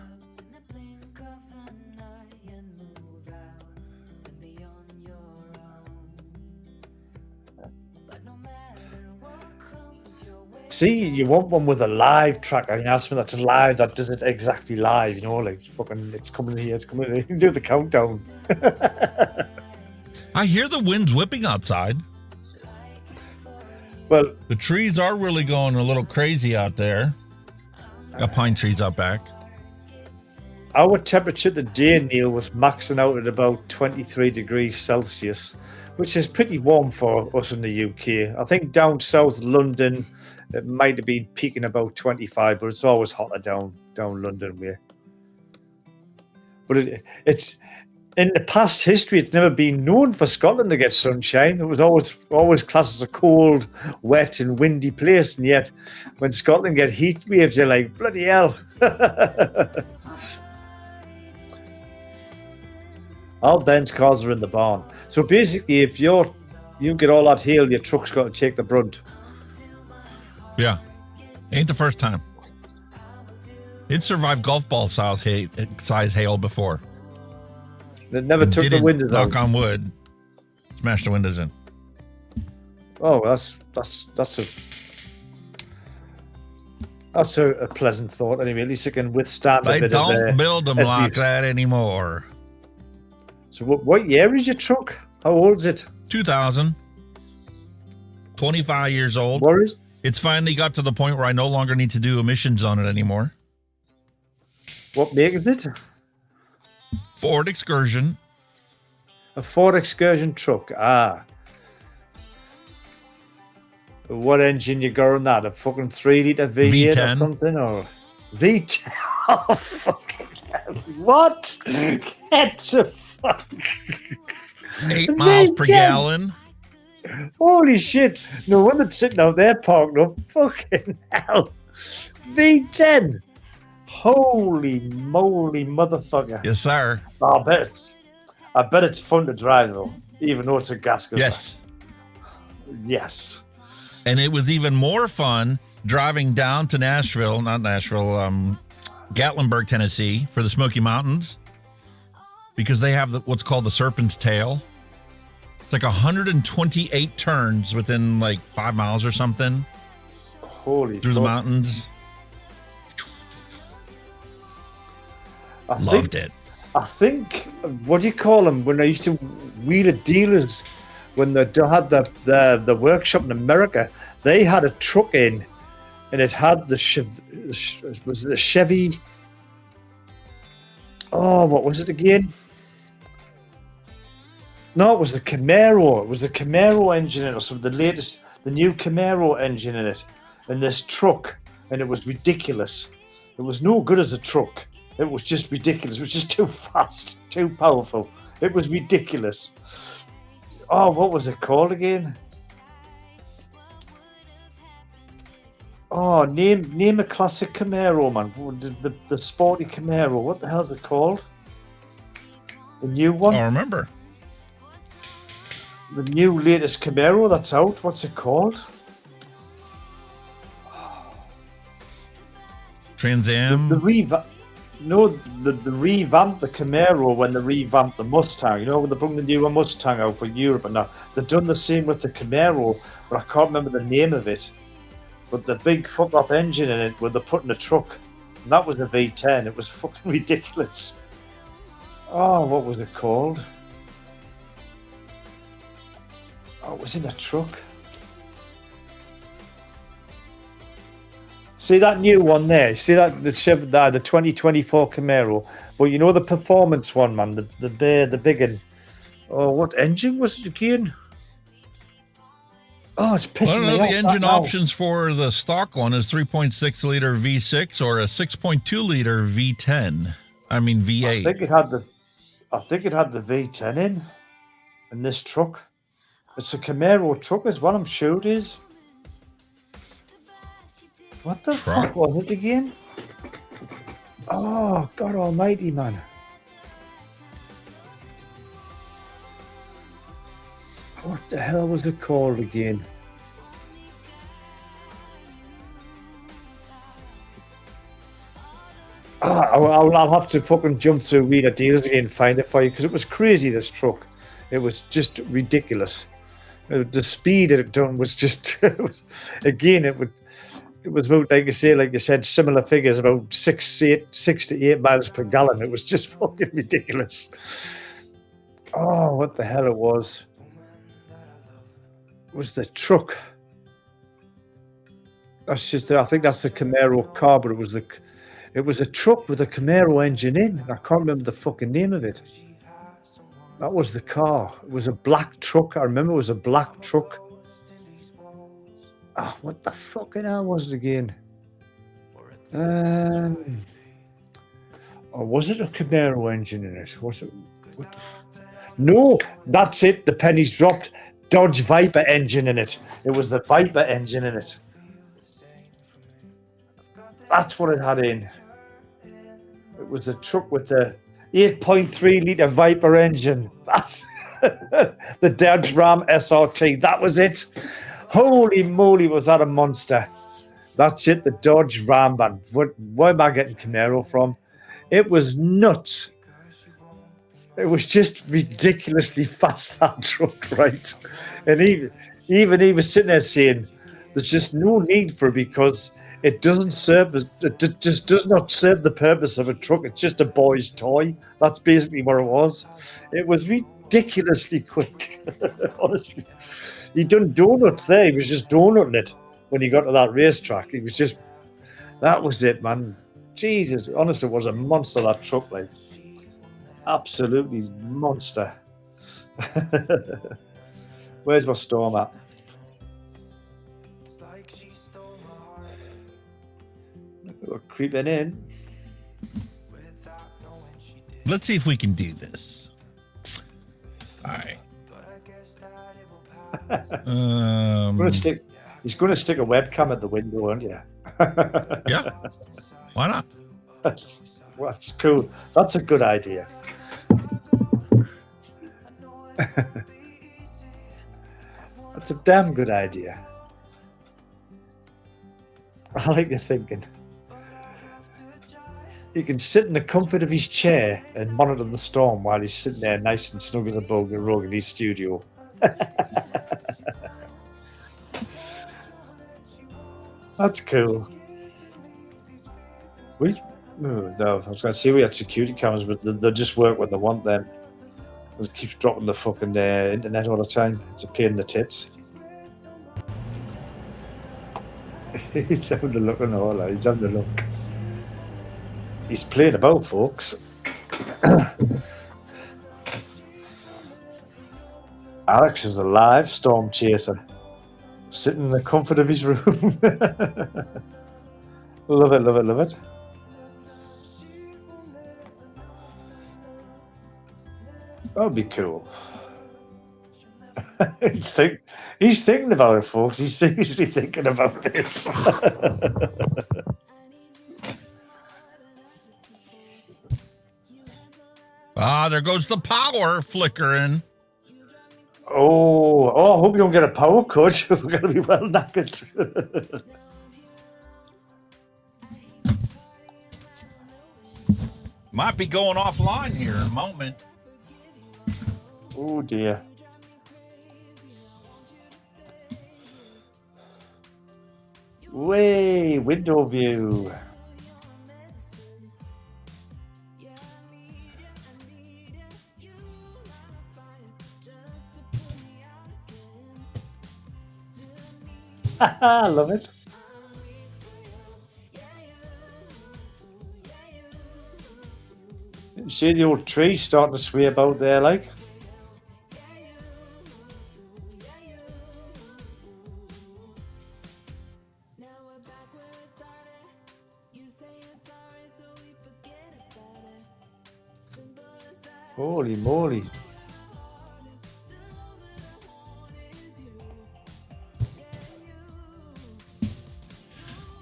See, you want one with a live track. I mean, ask me that's live, that does it exactly live, you know, like fucking, it's coming here, it's coming here. You can do the countdown. I hear the wind's whipping outside. Well, the trees are really going a little crazy out there. Got pine trees out back. Our temperature today, Neil, was maxing out at about 23 degrees Celsius, which is pretty warm for us in the UK. I think down south London, it might have been peaking about 25, but it's always hotter down London way. But it's in the past history, it's never been known for Scotland to get sunshine. It was always classed as a cold, wet, and windy place. And yet, when Scotland get heat waves, you're like, bloody hell. All Ben's cars are in the barn. So basically, if you get all that hail, your truck's got to take the brunt. Yeah. Ain't the first time. It survived golf ball size hail before. It never took the windows out. Knock on wood. Smash the windows in. Oh, that's a pleasant thought. Anyway, at least it can withstand a They bit don't of build them like that anymore. So what year is your truck? How old is it? 2000. 25 years old. What is? It's finally got to the point where I no longer need to do emissions on it anymore. What make is it? Ford Excursion. A Ford Excursion truck. Ah. What engine you got on that? A fucking 3-litre V8 V10. or something? Or V10? Oh, fucking hell. What? Get the fuck. 8 miles per V10. gallon. Holy shit. No wonder it's sitting out there parked up. Fucking hell. V10. Holy moly, motherfucker. Yes, sir. I bet it's fun to drive, though, even though it's a gas guzzler. Yes. Yes. And it was even more fun driving down to Gatlinburg, Tennessee for the Smoky Mountains, because they have what's called the Serpent's Tail. It's like 128 turns within like 5 miles or something. Holy through the mountains. Loved it. I think, what do you call them? When I used to wheel at dealers, when they had the workshop in America, they had a truck in, and it had the Chevy. Oh, what was it again? No, it was the Camaro. It was the Camaro engine in it, or something. The new Camaro engine in it, in this truck, and it was ridiculous. It was no good as a truck. It was just ridiculous. It was just too fast, too powerful. It was ridiculous. Oh, what was it called again? Oh, name a classic Camaro, man. The sporty Camaro. What the hell is it called? The new one? I remember. The new latest Camaro that's out. What's it called? Trans Am. The revamped the Camaro when they revamped the Mustang. You know, when they brought the new Mustang out for Europe and now they've done the same with the Camaro, but I can't remember the name of it. But the big fuck up engine in it where they put in a truck, and that was a V10. It was fucking ridiculous. Oh, what was it called? Oh, it was in a truck. See that new one there? See that the 2024 Camaro? But you know the performance one, man, the big one. Oh, what engine was it again? Oh, it's pissing me off. The engine options for the stock one is 3.6 liter V6 or a 6.2 liter V10. I mean V8. I think it had the V10 in this truck. It's a Camaro truck, is what I'm sure it is. What the fuck was it again? Oh, God almighty, man. What the hell was it called again? I'll have to fucking jump through Wheeler Dealers again and find it for you, because it was crazy, this truck. It was just ridiculous. The speed it done was just... again, it was about, like you said, similar figures, about 6 to 8 miles per gallon. It was just fucking ridiculous. Oh, what the hell it was. It was the truck. I think that's the Camaro car, but it was a truck with a Camaro engine in. I can't remember the fucking name of it. That was the car. It was a black truck. I remember it was a black truck. Oh, what the fucking hell was it again? Or was it a Camaro engine in it? Was No, that's it. The pennies dropped. Dodge Viper engine in it. It was the Viper engine in it. That's what it had in. It was a truck with the 8.3 litre Viper engine. That's the Dodge Ram SRT. That was it. Holy moly, was that a monster. That's it, the Dodge Ram. Man. Where am I getting Camaro from? It was nuts. It was just ridiculously fast, that truck, right? And even he was sitting there saying, there's just no need for it because it doesn't serve, it just does not serve the purpose of a truck. It's just a boy's toy. That's basically what it was. It was ridiculously quick, honestly. He done donuts there. He was just donutting it when he got to that racetrack. He was just, that was it, man. Jesus, honestly, it was a monster, that truck, like. Absolutely monster. Where's my storm at? We're creeping in. Let's see if we can do this. All right. He's going to stick a webcam at the window, aren't you? Yeah. Why not? Well, that's cool. That's a good idea. That's a damn good idea. I like your thinking. He can sit in the comfort of his chair and monitor the storm while he's sitting there nice and snug as a bug in his studio. That's cool. No, I was going to say we had security cameras, but they just work when they want them. It keeps dropping the fucking internet all the time. It's a pain in the tits. He's having a look and all that. He's having a look. He's playing about, folks. Alex is a live storm chaser, sitting in the comfort of his room. Love it, love it, love it. That would be cool. He's thinking about it, folks. He's seriously thinking about this. There goes the power flickering. Oh, I hope you don't get a power cut. We're going to be well knackered. Might be going offline here in a moment. Oh dear. Way window view. I love it. You see the old tree starting to sway about there, like. Holy moly.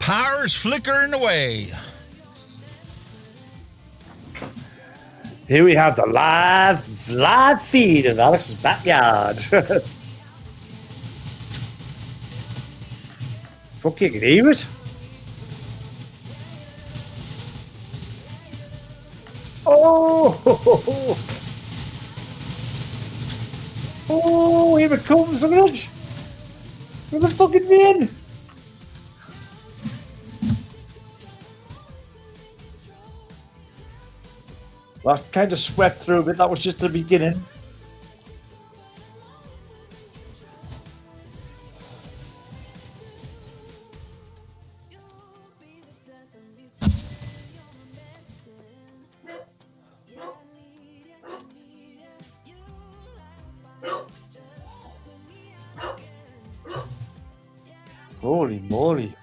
Power's flickering away. Here we have the live feed of Alex's backyard. Fuck, you can hear it. Oh! Oh, here it comes, look at it. Look at the fucking rain. That kind of swept through a bit. That was just the beginning. Holy moly.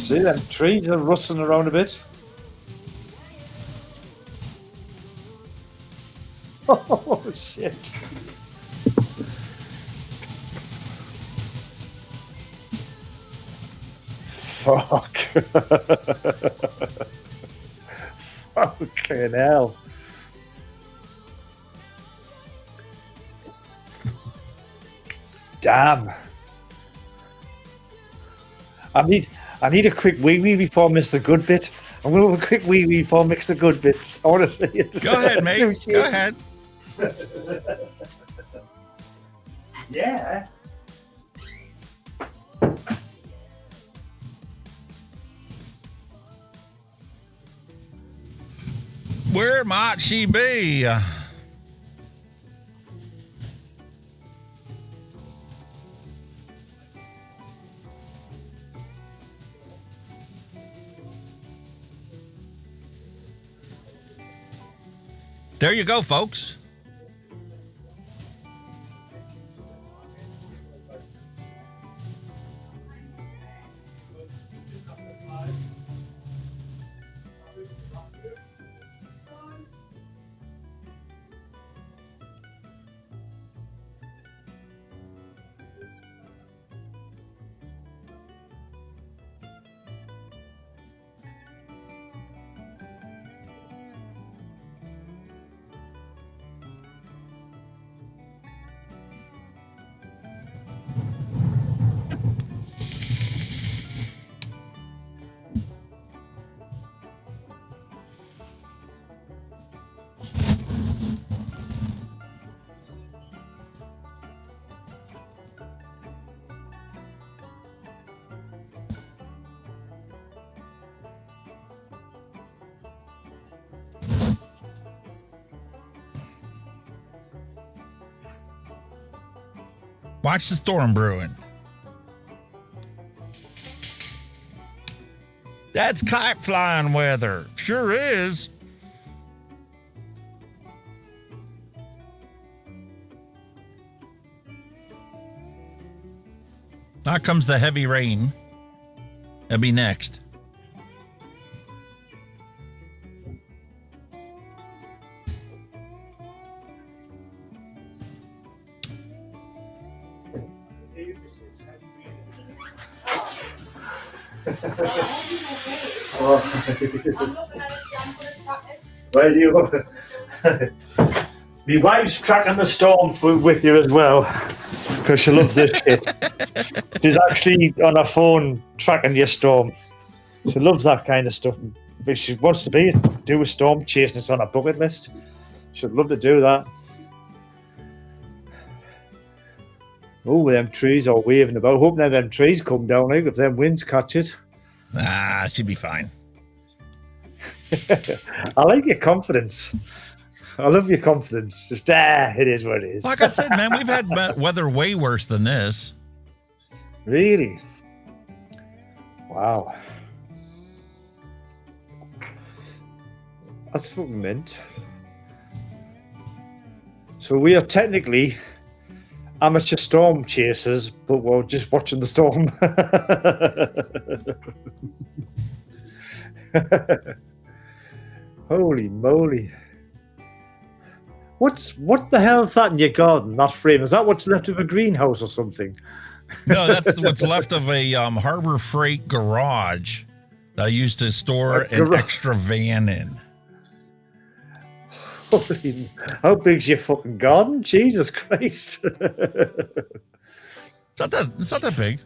See, them trees are rustling around a bit. Oh, shit. Fuck. Fucking hell. Damn. I need a quick wee-wee before I miss the good bit. I'm going to have a quick wee-wee before I mix the good bits. I want to see it. Go ahead, mate. Go ahead. Yeah. Where might she be? There you go, folks. Watch the storm brewing. That's kite flying weather. Sure is. Now comes the heavy rain. That'll be next. Well, you. My wife's tracking the storm with you as well, because she loves this shit. She's actually on her phone tracking your storm. She loves that kind of stuff. If she wants to do a storm chase, and it's on her bucket list. She'd love to do that. Oh, them trees are waving about. Hoping that them trees come down, like, if them winds catch it. Ah, she'll be fine. I like your confidence. I love your confidence. Just, it is what it is. Like I said, man, we've had weather way worse than this. Really? Wow. That's what we meant. So we are technically amateur storm chasers, but we're just watching the storm. Holy moly. What the hell's that in your garden, that frame? Is that what's left of a greenhouse or something? No, that's what's left of a Harbor Freight garage that I used to store an extra van in. Holy, how big's your fucking garden? Jesus Christ. It's not that big.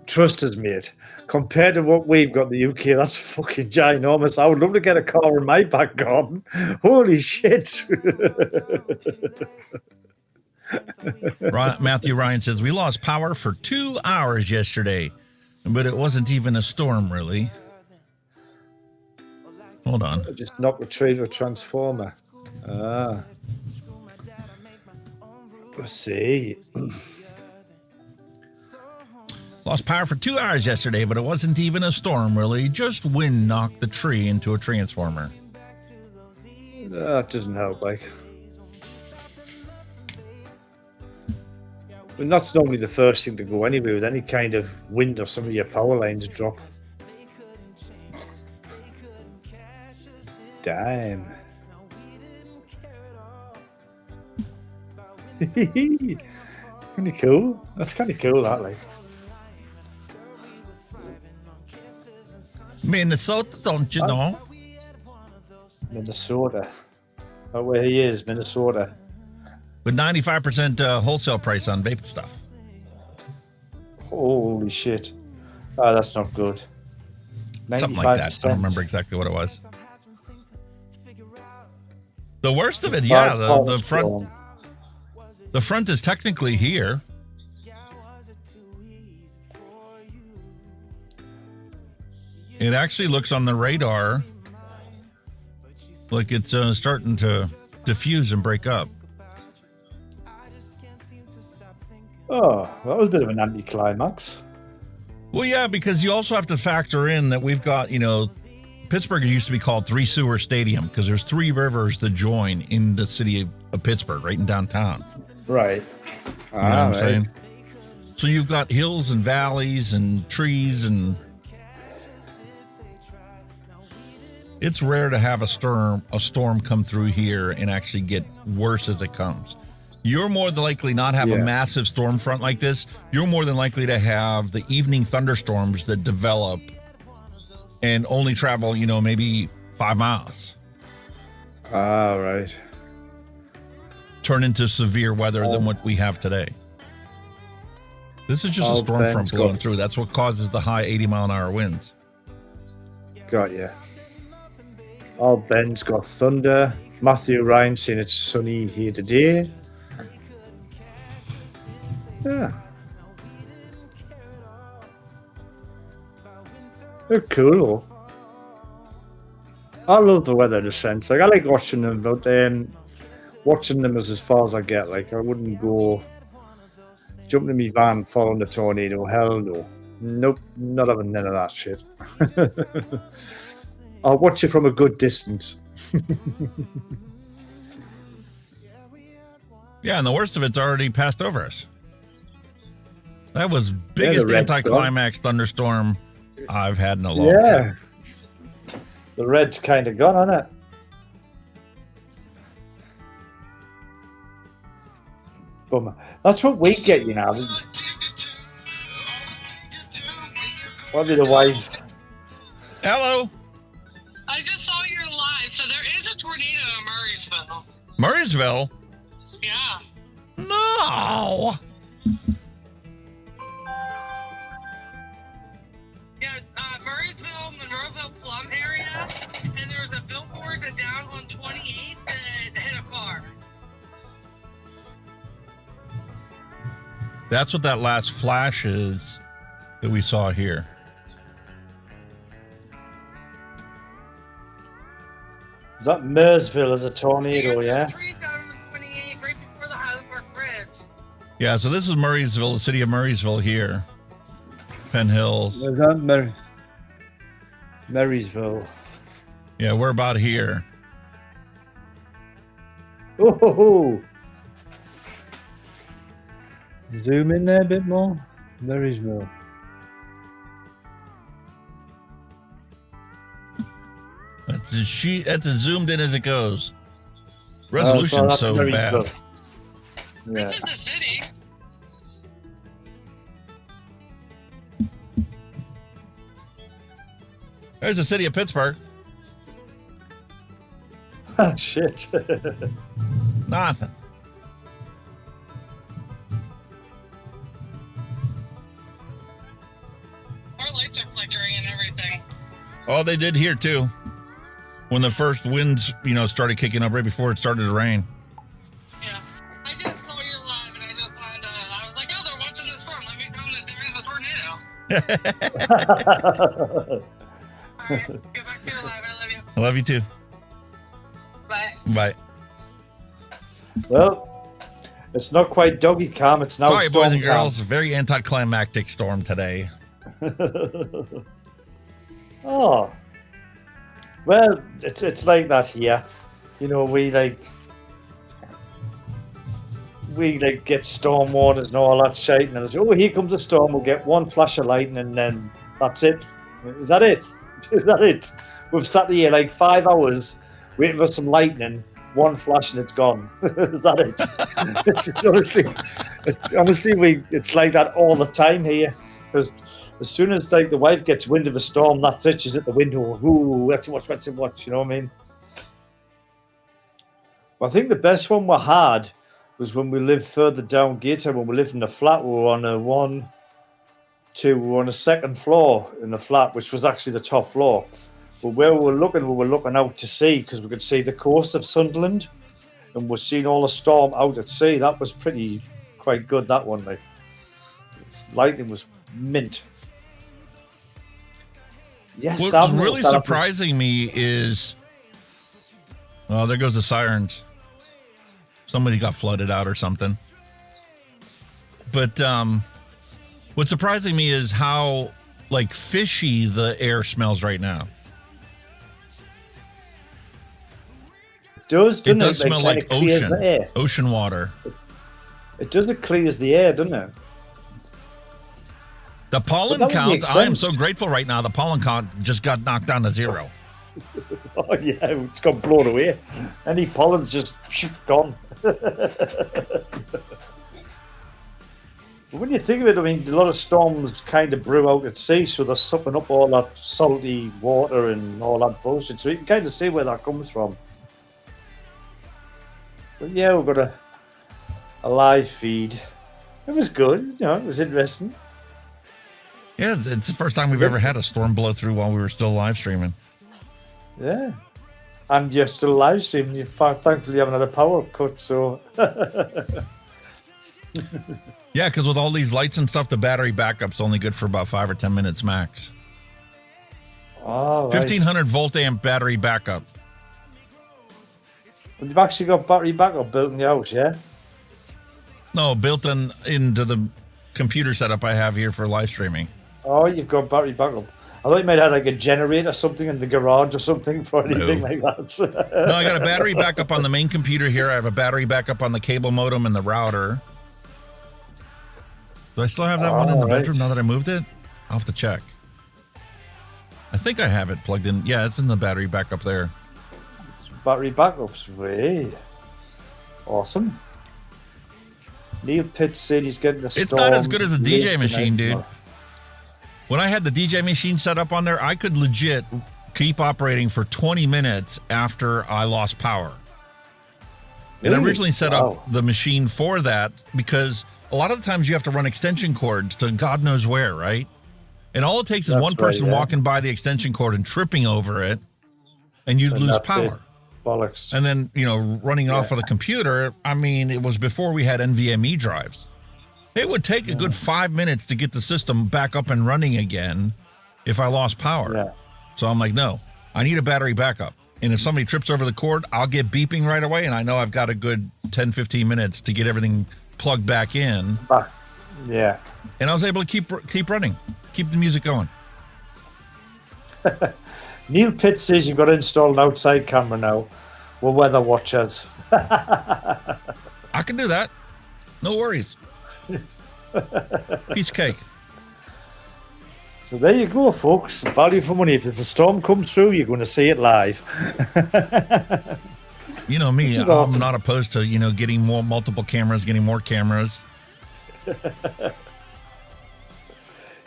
Trust us, mate. Compared to what we've got in the UK, that's fucking ginormous. I would love to get a car in my back garden. Holy shit. Matthew Ryan says, we lost power for 2 hours yesterday, but it wasn't even a storm, really. Hold on. I just knocked the tree with a transformer. Let's see. Lost power for 2 hours yesterday, but it wasn't even a storm, really. Just wind knocked the tree into a transformer. That doesn't help, like. And that's normally the first thing to go anyway with any kind of wind or some of your power lines drop. Damn. Pretty cool. That's kind of cool, that, like. Minnesota, don't you know? Minnesota. Oh, where he is, Minnesota. With 95% wholesale price on vape stuff. Holy shit. Oh, that's not good. Something like that. I don't remember exactly what it was. The worst of it, yeah, the front. The front is technically here. It actually looks on the radar like it's starting to diffuse and break up. Oh, that was a bit of an anticlimax. Well, yeah, because you also have to factor in that we've got, Pittsburgh used to be called Three Sewer Stadium because there's three rivers that join in the city of Pittsburgh, right in downtown. Right. You know what I'm saying? So you've got hills and valleys and trees, and it's rare to have a storm come through here and actually get worse as it comes. You're more than likely not have a massive storm front like this. You're more than likely to have the evening thunderstorms that develop and only travel, maybe 5 miles. Right. Turn into severe weather than what we have today. This is just a storm front blowing through. That's what causes the high 80-mile-an-hour winds. Got ya. All Ben's got thunder. Matthew Ryan saying it's sunny here today. Yeah. They're cool. I love the weather in a sense. Like, I like watching them, but watching them is as far as I get. Like, I wouldn't go jumping in my van, following the tornado. Hell no. Nope, not having none of that shit. I'll watch it from a good distance. Yeah, and the worst of it's already passed over us. That was biggest anticlimax thunderstorm I've had in a long time. The red's kind of gone, hasn't it? Bummer. That's what we get, What did the wife? Hello. I just saw your live, so there is a tornado in Murraysville. Murraysville? Yeah. No. Yeah, Murraysville, Monroeville, Plum area, and there was a billboard down on 28 that hit a car. That's what that last flash is that we saw here. Is that Mersville as a tornado, yeah? Yeah, so this is Murraysville, the city of Murraysville here. Penn Hills. Is that Marysville? Yeah, we're about here. Oh, zoom in there a bit more. Marysville. That's as zoomed in as it goes. Resolution's so bad. This is the city. There's the city of Pittsburgh. Ah, shit. Nothing. Our lights are flickering and everything. Oh, they did here too. When the first winds, started kicking up right before it started to rain. Yeah. I just saw you live and I just found I was like, oh, they're watching this storm. Let me come to the tornado. All right, get back to your live. I love you. I love you too. Bye. Bye. Well, it's not quite doggy calm. It's now sorry, boys and calm. girls. Very anticlimactic storm today. Oh. Well, it's like that here. We we like get storm warnings and all that shit, and it's, oh, here comes a storm. We'll get one flash of lightning, and then that's it. Is that it? Is that it? We've sat here like 5 hours waiting for some lightning. One flash and it's gone. Is that it? honestly, it's like that all the time here. Because as soon as like the wife gets wind of a storm, that's it. She's at the window. Ooh, let's watch. You know what I mean? Well, I think the best one we had was when we lived further down Gateshead. When we lived in a flat, we were on we were on a second floor in the flat, which was actually the top floor. But where we were looking out to sea because we could see the coast of Sunderland, and we're seeing all the storm out at sea. That was quite good. That one, like lightning was mint. Yes, what's really surprising me is, oh, there goes the sirens. Somebody got flooded out or something. But what's surprising me is how like fishy the air smells right now. It does smell like ocean water. It does. It clears the air, doesn't it? The pollen count, I am so grateful right now. The pollen count just got knocked down to 0. Oh, yeah, it's got blown away. Any pollen's just gone. But when you think of it, I mean, a lot of storms kind of brew out at sea, so they're sucking up all that salty water and all that bullshit. So you can kind of see where that comes from. But yeah, we've got a live feed. It was good, it was interesting. Yeah, it's the first time we've ever had a storm blow through while we were still live streaming. Yeah. And you're still live streaming. Thankfully, you haven't had a power cut, so. Yeah, because with all these lights and stuff, the battery backup's only good for about 5 or 10 minutes max. Oh, right. 1500 volt amp battery backup. Well, you've actually got battery backup built in the house, yeah? No, built into the computer setup I have here for live streaming. Oh, you've got battery backup. I thought you might have like a generator or something in the garage or something for anything like that. No, I got a battery backup on the main computer here. I have a battery backup on the cable modem and the router. Do I still have that one in the bedroom now that I moved it? I'll have to check. I think I have it plugged in. Yeah, it's in the battery backup there. Battery backups, way awesome. Neil Pitts said he's getting a storm. It's not as good as a DJ machine, dude. When I had the DJ machine set up on there, I could legit keep operating for 20 minutes after I lost power. And I originally set up the machine for that because a lot of the times you have to run extension cords to God knows where, right? And all it takes is one person walking by the extension cord and tripping over it, and you'd lose power. Bollocks. And then, running it off of the computer, I mean, it was before we had NVMe drives. It would take a good 5 minutes to get the system back up and running again if I lost power. Yeah. So I'm like, no, I need a battery backup. And if somebody trips over the cord, I'll get beeping right away, and I know I've got a good 10, 15 minutes to get everything plugged back in. Yeah. And I was able to keep running, keep the music going. Neil Pitt says you've got to install an outside camera now. We're weather watchers. I can do that. No worries. Piece of cake. So there you go, folks. Value for money. If there's a storm comes through, you're going to see it live. You know me. I'm not opposed to, getting multiple cameras, getting more cameras.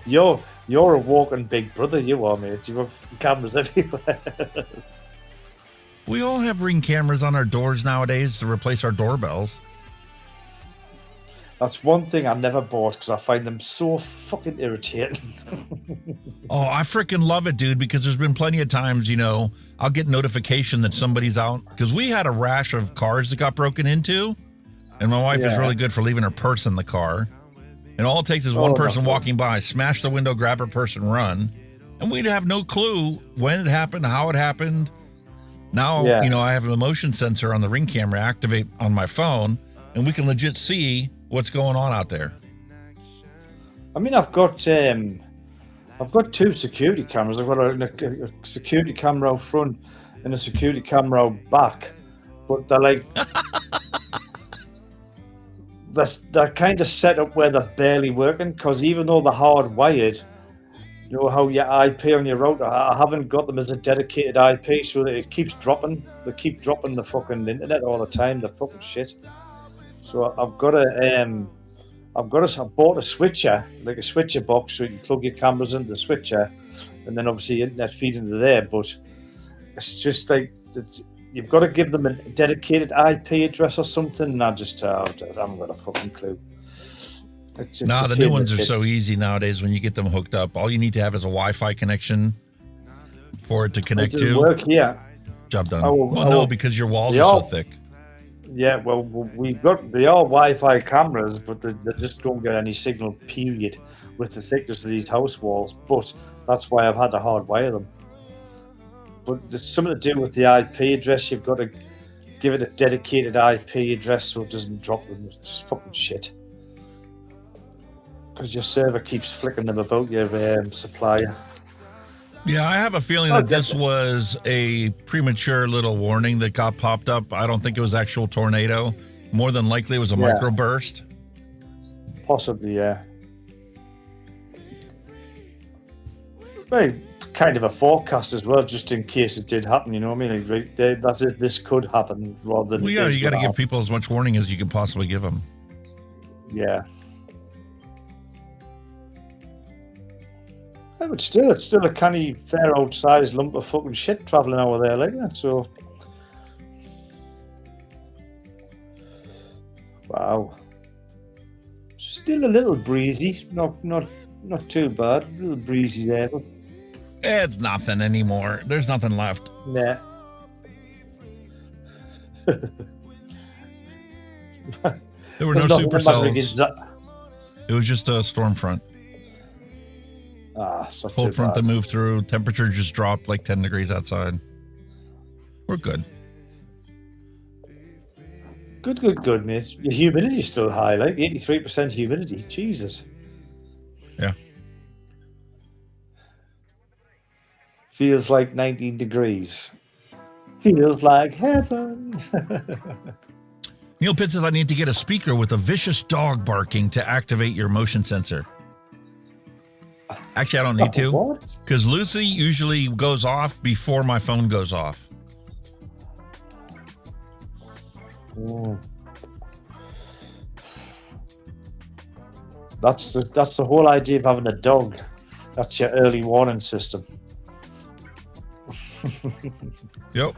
You're a walking big brother, you are, mate. You have cameras everywhere. We all have Ring cameras on our doors nowadays to replace our doorbells. That's one thing I never bought because I find them so fucking irritating. Oh, I freaking love it, dude, because there's been plenty of times, I'll get notification that somebody's out. Because we had a rash of cars that got broken into, and my wife is really good for leaving her purse in the car. And all it takes is one person walking by, smash the window, grab her purse, and run. And we'd have no clue when it happened, how it happened. Now, I have the motion sensor on the Ring camera activate on my phone, and we can legit see what's going on out there. I mean, I've got 2 security cameras. I've got a security camera out front and a security camera out back. But they're like... they're kind of set up where they're barely working, because even though they're hardwired, you know how your IP on your router, I haven't got them as a dedicated IP, so that it keeps dropping. They keep dropping the fucking internet all the time. They're fucking shit. So I bought a switcher, like a switcher box, so you can plug your cameras into the switcher, and then obviously internet feed into there. But it's just like you've got to give them a dedicated IP address or something. And I haven't got a fucking clue. It's the new ones are so easy nowadays. When you get them hooked up, all you need to have is a Wi-Fi connection for it to connect to. Work here. Job done. No, because your walls are so thick. Yeah, well, they are Wi-Fi cameras, but they just don't get any signal, period, with the thickness of these house walls. But that's why I've had to hardwire them. But there's something to do with the IP address. You've got to give it a dedicated IP address so it doesn't drop them. It's just fucking shit. Because your server keeps flicking them about your supplier. Yeah, I have a feeling that this was a premature little warning that got popped up. I don't think it was actual tornado. More than likely it was a microburst. Possibly, yeah. Well, kind of a forecast as well, just in case it did happen, you know what I mean? Like, that's it, this could happen rather than... Well, yeah, you got to give people as much warning as you can possibly give them. Yeah. Yeah, but still, it's still a canny, fair old sized lump of fucking shit travelling over there like that, so... Wow. Still a little breezy, not too bad. A little breezy there, but... It's nothing anymore. There's nothing left. Nah. There were no supercells. It was just a storm front. Cold front that moved through. Temperature just dropped like 10 degrees outside. We're good. Good, mate. Your humidity's still high, like 83% humidity. Jesus. Yeah. Feels like 19 degrees. Feels like heaven. Neil Pitt says, I need to get a speaker with a vicious dog barking to activate your motion sensor. Actually, I don't need to, because Lucy usually goes off before my phone goes off. That's the whole idea of having a dog. That's your early warning system. Yep.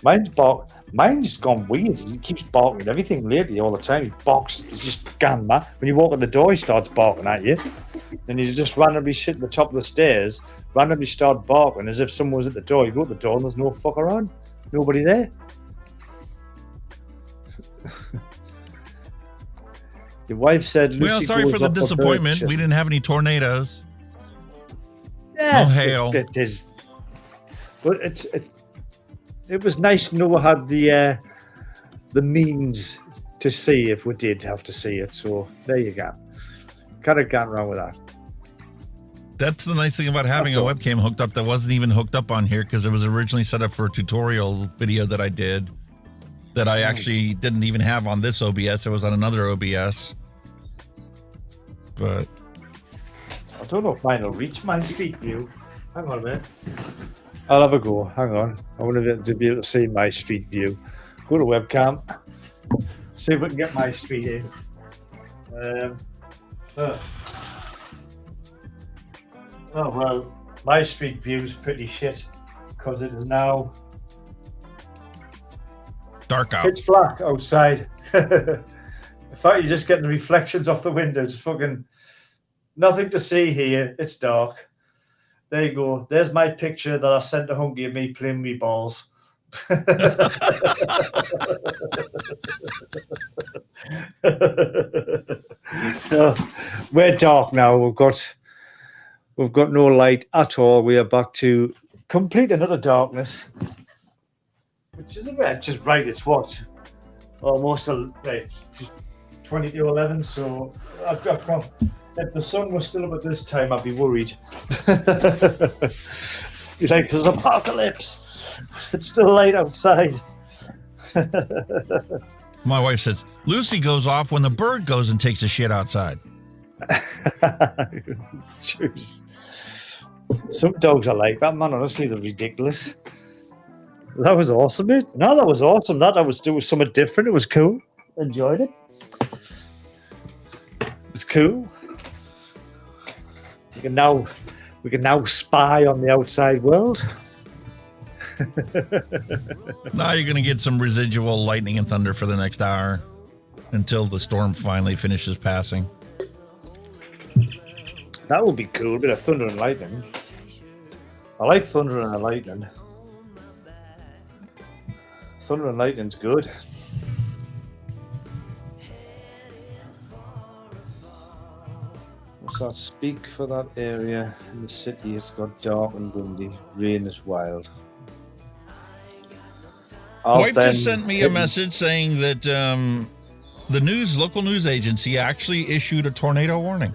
Mine's gone weird. He keeps barking at everything lately all the time. He barks. He's just gone mad. When you walk in the door, he starts barking at you. Then you just randomly sit at the top of the stairs, randomly start barking as if someone was at the door. You go to the door and there's no fucker around. Nobody there. Your wife said, Lucy, well, sorry for the disappointment. We didn't have any tornadoes. Yeah, no hail. It is. But it was nice to know we had the means to see if we did have to see it. So there you go. Kind of gone wrong with that. That's the nice thing about having a webcam hooked up that wasn't even hooked up on here, because it was originally set up for a tutorial video that I did that I actually didn't even have on this OBS. It was on another OBS. But I don't know if mine will reach my street view. Hang on a minute. I'll have a go. Hang on. I want to be able to see my street view. Go to webcam. See if we can get my street in. Oh, well, my street view is pretty shit because it is now dark out. Pitch black outside. In fact, you're just getting the reflections off the windows. Fucking nothing to see here. It's dark. There you go. There's my picture that I sent to Hunky of me playing me balls. We're dark now. We've got no light at all. We are back to complete another darkness, which is just right. It's what almost right, 20 to 11. So I've come. If the sun was still up at this time, I'd be worried. You're like, there's apocalypse. It's still light outside. My wife says, Lucy goes off when the bird goes and takes a shit outside. Jeez. Some dogs are like that, man. Honestly, they're ridiculous. That was awesome, mate. No, that was awesome. That was something different. It was cool. Enjoyed it. It's cool. We can now spy on the outside world. Now you're going to get some residual lightning and thunder for the next hour until the storm finally finishes passing. That would be cool. A bit of thunder and lightning. I like thunder and lightning. Thunder and lightning's good. What's that? Speak for that area. In the city, it's got dark and windy. Rain is wild. Wife just sent me a message saying that the local news agency actually issued a tornado warning.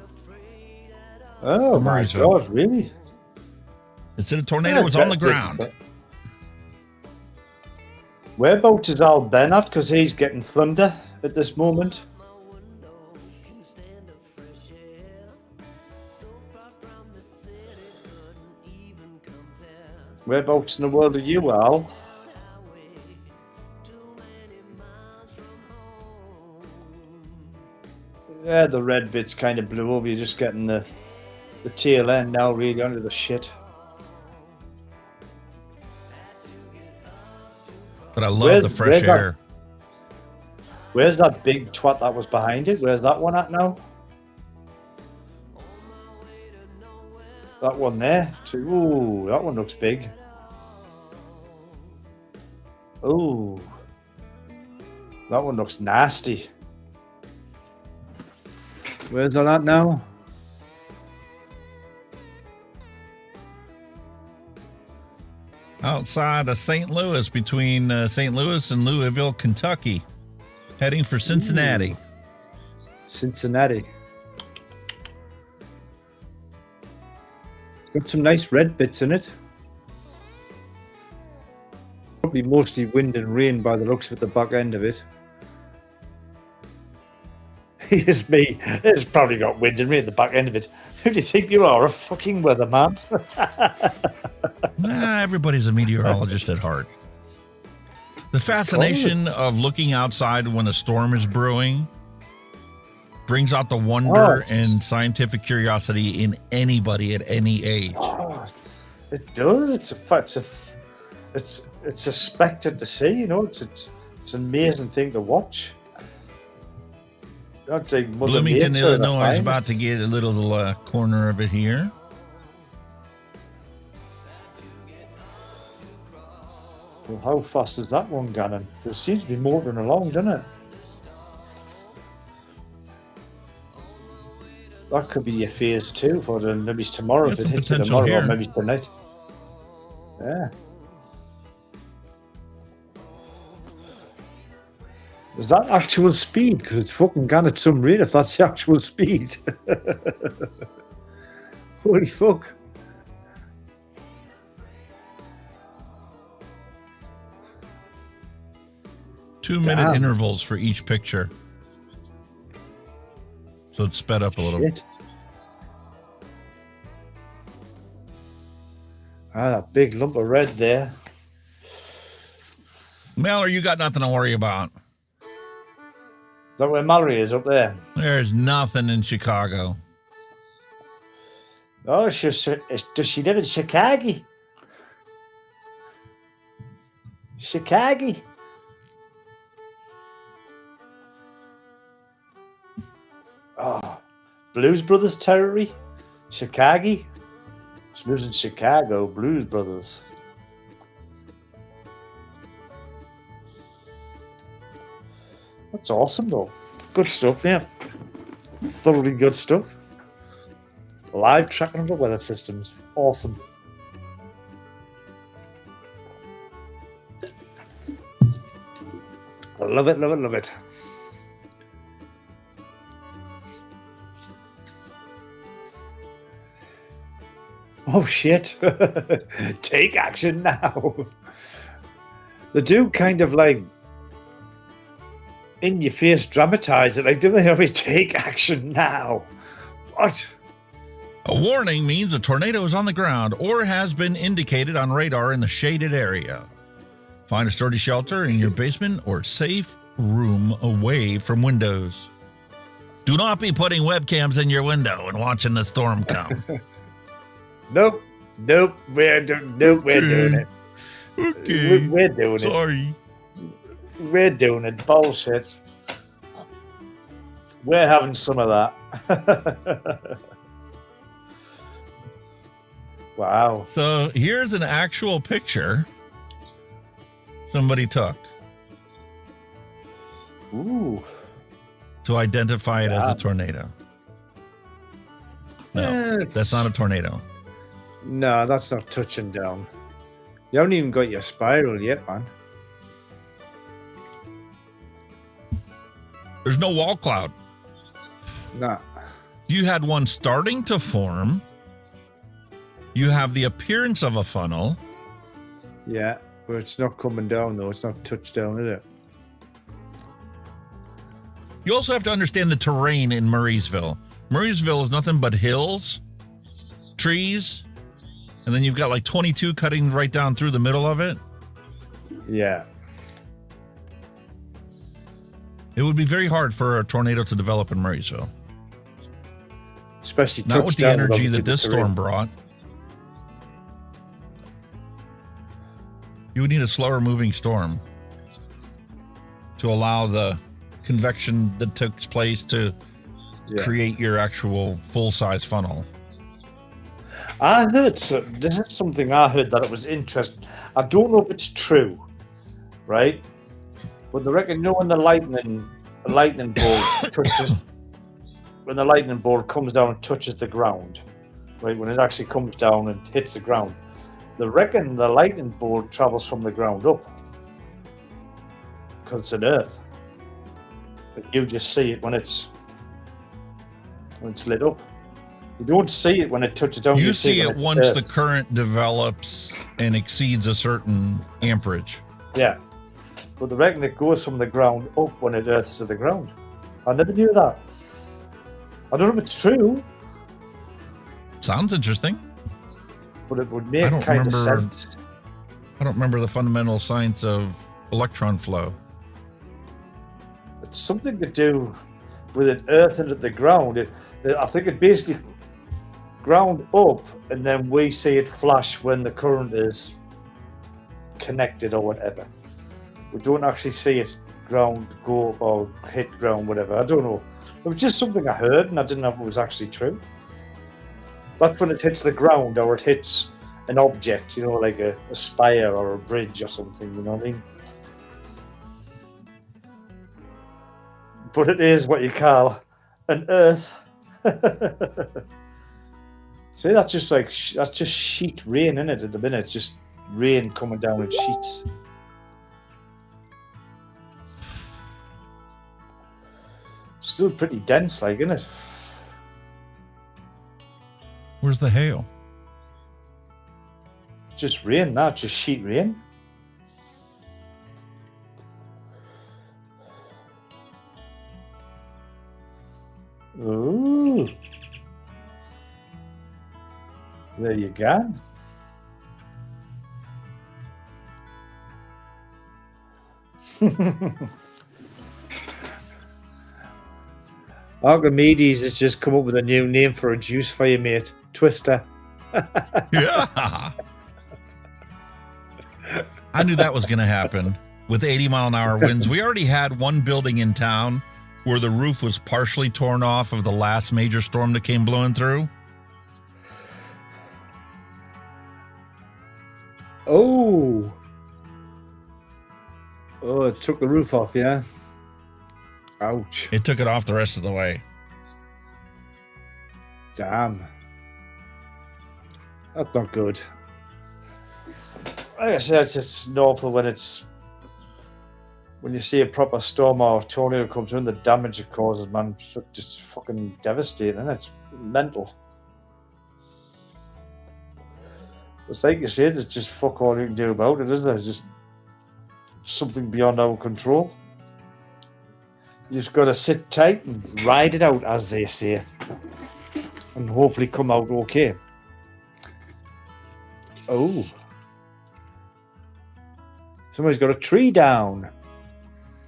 Oh my God, really? It said a tornado was on the ground. Whereabouts is Al Ben at? Because he's getting thunder at this moment. Whereabouts in the world are you, Al? Yeah, the red bit's kind of blew over. You're just getting the tail end now, really, under the shit. But I love the fresh air. Where's that big twat that was behind it? Where's that one at now? That one there. Ooh, that one looks big. Ooh. That one looks nasty. Where's that at now? Outside of St. Louis, between St. Louis and Louisville, Kentucky, heading for Cincinnati. Ooh. Cincinnati. Got some nice red bits in it. Probably mostly wind and rain by the looks of the back end of it. Here's me. It's probably got wind and rain at the back end of it. Who do you think you are? A fucking weatherman? Nah, everybody's a meteorologist at heart. The fascination of looking outside when a storm is brewing brings out the wonder and scientific curiosity in anybody at any age. Oh, it does. It's a spectacle to see. You know, it's an amazing thing to watch. Bloomington, Illinois is about to get a little corner of it here. Well, how fast is that one going? It seems to be motoring along, doesn't it? That could be your phase 2 for the maybe tomorrow if it hits you tomorrow or maybe tonight. Yeah. Is that actual speed? Because it's fucking gone at some rate if that's the actual speed. Holy fuck. Two-minute intervals for each picture. So it's sped up a little. Shit. Ah, that big lump of red there. Mallory, you got nothing to worry about. Is that where Mallory is, up there? There's nothing in Chicago. Oh, does she live in Chicago? Chicago? Oh, Blues Brothers territory? Chicago? She lives in Chicago, Blues Brothers. That's awesome, though. Good stuff, yeah. Thoroughly good stuff. Live tracking of the weather systems. Awesome. I love it, love it, love it. Oh, shit. Take action now. They do kind of like in your face dramatize it. Like, do they already take action now? What? A warning means a tornado is on the ground or has been indicated on radar in the shaded area. Find a sturdy shelter in your basement or safe room away from windows. Do not be putting webcams in your window and watching the storm come. Nope, we're doing it. Okay. We're doing it. Sorry. We're doing it. Bullshit. We're having some of that. Wow. So here's an actual picture somebody took. Ooh. To identify it as a tornado. No, that's not a tornado. No, that's not touching down. You haven't even got your spiral yet, man. There's no wall cloud. Nah. You had one starting to form. You have the appearance of a funnel. Yeah, but it's not coming down, though. It's not touched down, is it? You also have to understand the terrain in Murraysville. Murraysville is nothing but hills, trees, and then you've got like 22 cutting right down through the middle of it. Yeah. It would be very hard for a tornado to develop in Murraysville. Especially not with the energy that this storm brought. You would need a slower moving storm to allow the convection that took place to create your actual full-size funnel. I heard, so this is something I heard that it was interesting. I don't know if it's true, right? But they reckon, you know, when the lightning bolt touches, when the lightning bolt comes down and touches the ground, right? When it actually comes down and hits the ground, they reckon the lightning bolt travels from the ground up because it's an earth. But you just see it when it's lit up. You don't see it when it touches down. You see it once the current develops and exceeds a certain amperage. Yeah. But they reckon it goes from the ground up when it earths to the ground. I never knew that. I don't know if it's true. Sounds interesting. But it would make kind of sense. I don't remember the fundamental science of electron flow. It's something to do with it earthing at the ground. I think it basically ground up, and then we see it flash when the current is connected or whatever. We don't actually see it ground go or hit ground, whatever. I don't know. It was just something I heard, and I didn't know if it was actually true. That's when it hits the ground or it hits an object, you know, like a spire or a bridge or something, you know what I mean? But it is what you call an earth. See, that's just sheet rain, isn't it, at the minute? Just rain coming down in sheets. Still pretty dense, like, isn't it? Where's the hail? Just rain, not just sheet rain. Ooh. There you go. Archimedes has just come up with a new name for a juice for you, mate. Twister. Yeah. I knew that was going to happen with 80-mile-an-hour winds. We already had one building in town where the roof was partially torn off of the last major storm that came blowing through. Oh, it took the roof off, yeah? Ouch. It took it off the rest of the way. Damn. That's not good. Like I said, it's awful when you see a proper storm or tornado come through and the damage it causes, man. It's just fucking devastating, isn't it? It's mental. It's like you said, it's just fuck all you can do about it, isn't there? It's just something beyond our control. You just got to sit tight and ride it out, as they say, and hopefully come out okay. Oh. Somebody's got a tree down.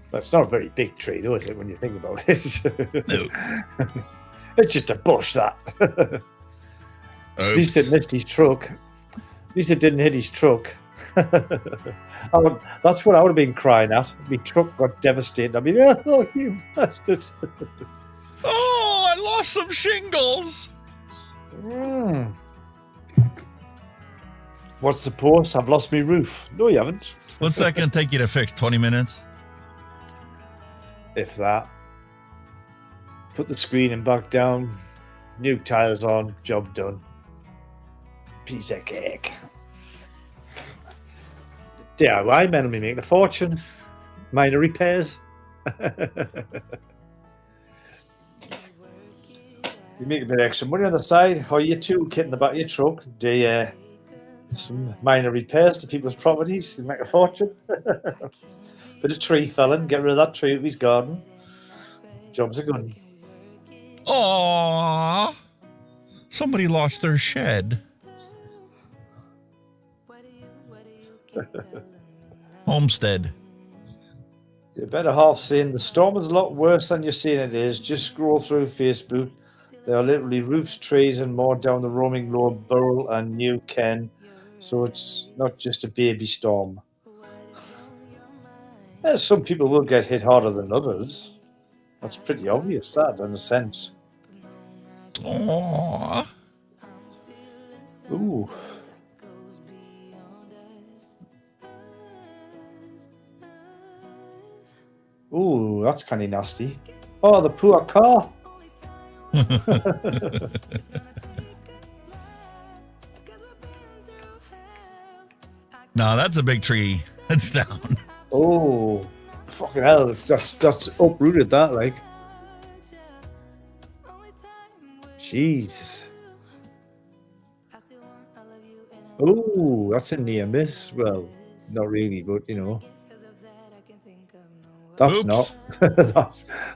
That's not a very big tree, though, is it, when you think about it? No. It's just a bush, that. At least it missed his truck. At least it didn't hit his truck. That's what I would have been crying at. My truck got devastated. I mean, oh, you bastard. Oh, I lost some shingles. What's the post? I've lost my roof. No, you haven't. What's that going to take you to fix? 20 minutes? If that. Put the screening back down. New tires on. Job done. Piece of cake. DIY men will be making a fortune. Minor repairs. You make a bit of extra money on the side. Or you too, kit in the back of your truck. Do some minor repairs to people's properties. You make a fortune. Bit of tree felling. Get rid of that tree out of his garden. Job's a good. Aww. Somebody lost their shed. Homestead. You're better half saying the storm is a lot worse than you're saying it is. Just scroll through Facebook. There are literally roofs, trees, and more down the roaming lower Burrell and New Ken. So it's not just a baby storm. Some people will get hit harder than others. That's pretty obvious, that, in a sense. Aww. Ooh. Ooh, that's kind of nasty. Oh, the poor car. No, that's a big tree. It's down. Oh, fucking hell. That's uprooted, that, like. Jesus. Oh, that's a near miss. Well, not really, but, you know. That's Oops. not.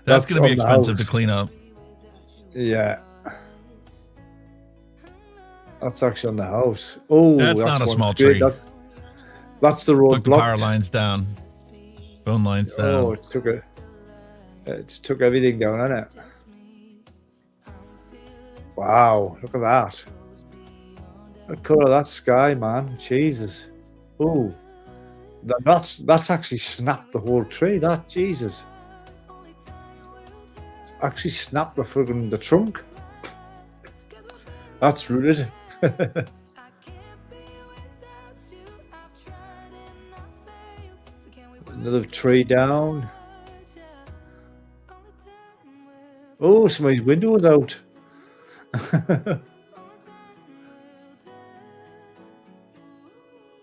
that's going to be expensive to clean up. Yeah. That's actually on the house. Oh, that's not a small tree. That's the road Took the power lines down. Phone lines down. Oh, it took everything down, hasn't it? Wow, look at that. The colour of that sky, man. Jesus. Oh. That's actually snapped the whole tree, that. Jesus. It's actually snapped the trunk. That's rooted. Another tree down. Oh, somebody's window is out.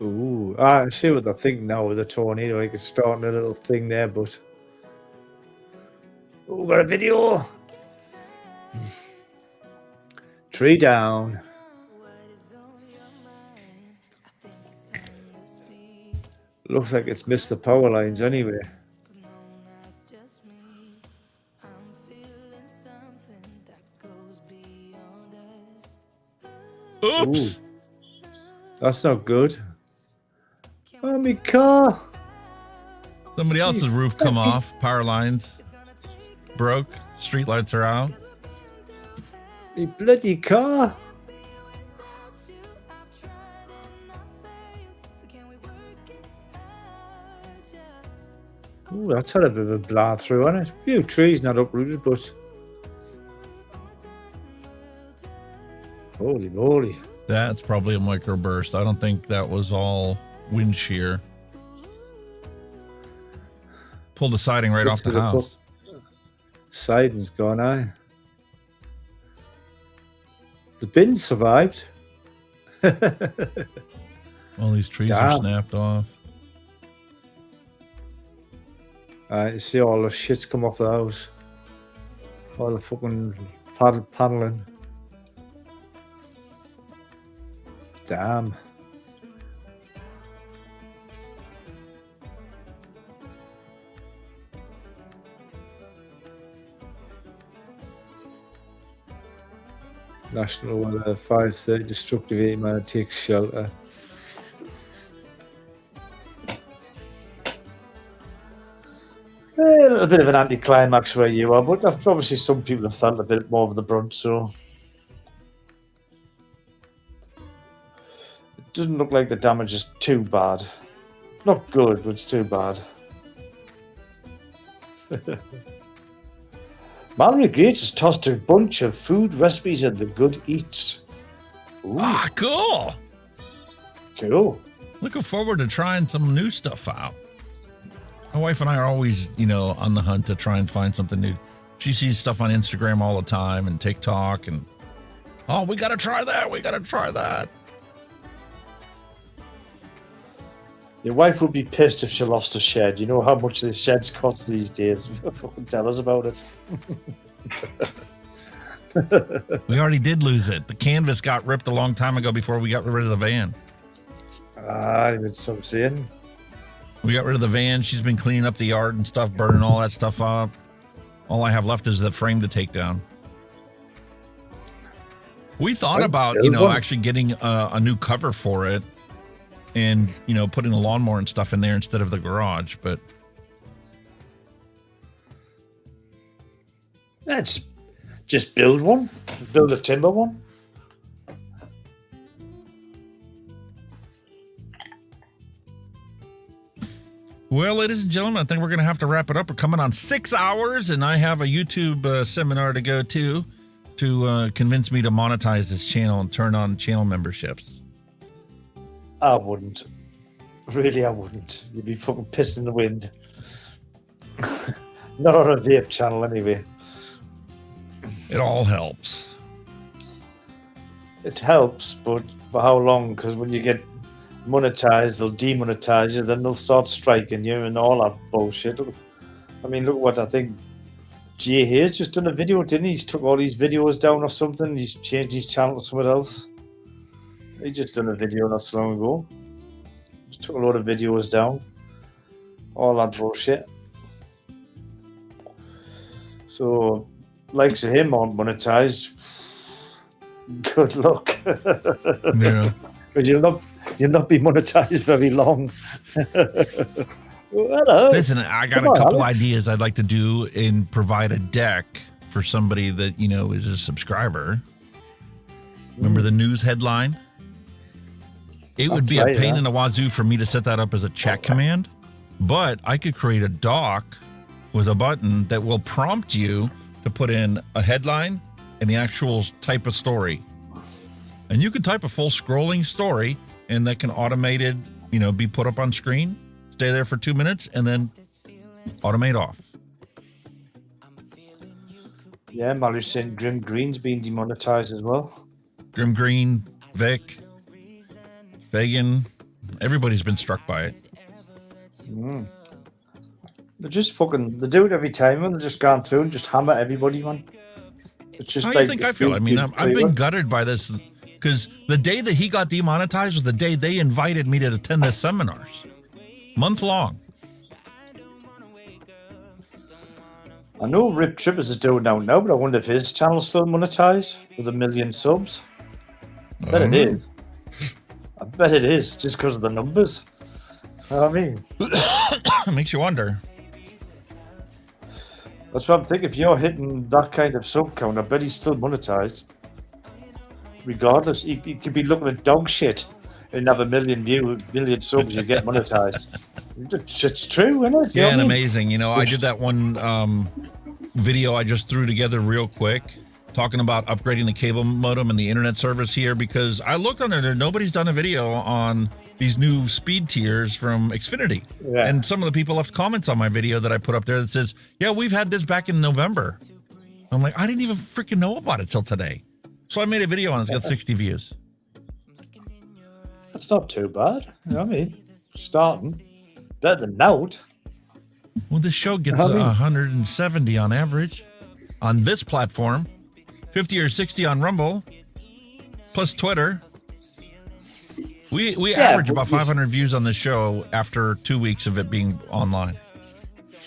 Ooh, I see what they're thinking now with the tornado. I could start a little thing there, but oh, got a video. Tree down. Looks like it's missed the power lines anyway. Oops. Ooh, that's not good. Oh, my car. Somebody else's roof come off. Power lines broke. Street lights are out. My bloody car. Ooh, that's had a bit of a blow through on it. A few trees not uprooted, but holy moly. That's probably a microburst. I don't think that was all wind shear. Pulled the siding right off the house. Siding's gone, aye. The bin survived. All these trees are snapped off. You see all the shit's come off the house. All the fucking paneling. Damn. National weather, 5:30, destructive 8-man takes shelter. A bit of an anticlimax where you are, but obviously some people have felt a bit more of the brunt, so it doesn't look like the damage is too bad. Not good, but it's too bad. Mallory Gates has tossed a bunch of food recipes at the Good Eats. Ooh. Ah, cool. Cool. Looking forward to trying some new stuff out. My wife and I are always, on the hunt to try and find something new. She sees stuff on Instagram all the time and TikTok and, oh, we got to try that. We got to try that. Your wife would be pissed if she lost a shed. You know how much the sheds cost these days. Fucking tell us about it. We already did lose it. The canvas got ripped a long time ago before we got rid of the van. That's what I'm saying. We got rid of the van. She's been cleaning up the yard and stuff, burning all that stuff up. All I have left is the frame to take down. We thought about, actually getting a new cover for it and, putting a lawnmower and stuff in there instead of the garage, but. Let's just build one. Build a timber one. Well, ladies and gentlemen, I think we're going to have to wrap it up. We're coming on 6 hours, and I have a YouTube seminar to go to convince me to monetize this channel and turn on channel memberships. I wouldn't. Really, I wouldn't. You'd be fucking pissed in the wind. Not on a vape channel, anyway. It all helps. It helps, but for how long? Because when you get monetized, they'll demonetize you, then they'll start striking you and all that bullshit. Look what I think Jay Hayes just done a video, didn't he? He's took all these videos down or something. He's changed his channel to somewhere else. He just done a video not so long ago. Just took a load of videos down. All that bullshit. So, likes of him aren't monetized. Good luck. Yeah. Because you'll not be monetized very long. Hello. Listen, I got a couple ideas I'd like to do and provide a deck for somebody that, is a subscriber. Remember the news headline? It would be a pain in the wazoo for me to set that up as a chat command, but I could create a doc with a button that will prompt you to put in a headline and the actual type of story. And you can type a full scrolling story and that can automated, be put up on screen, stay there for 2 minutes, and then automate off. Yeah, Mallory's saying Grim Green's been demonetized as well. Grim Green, Vic, Vegan, everybody's been struck by it. They're just fucking, they do it every time, and they're just going through and just hammer everybody, man. It's just How do you think I feel? I mean, I've been gutted by this because the day that he got demonetized was the day they invited me to attend the seminars. Month long. I know Rip Trippers is doing now, but I wonder if his channel's still monetized with 1 million subs. I bet it is. I bet it is, just because of the numbers. You know what I mean? It makes you wonder. That's what I'm thinking. If you're hitting that kind of sub count, I bet he's still monetized. Regardless, he could be looking at dog shit and have 1 million subs, you get monetized. It's true, isn't it? Yeah, and amazing. I did that one video I just threw together real quick, talking about upgrading the cable modem and the internet service here, because I looked on there, nobody's done a video on these new speed tiers from Xfinity. Yeah. And some of the people left comments on my video that I put up there that says, yeah, we've had this back in November. I'm like, I didn't even freaking know about it till today. So I made a video on it. It's got 60 views. That's not too bad. You know what I mean? Starting. Better than Note. Well, this show gets 170 on average on this platform, 50 or 60 on Rumble, plus Twitter. We average about 500 views on this show after 2 weeks of it being online.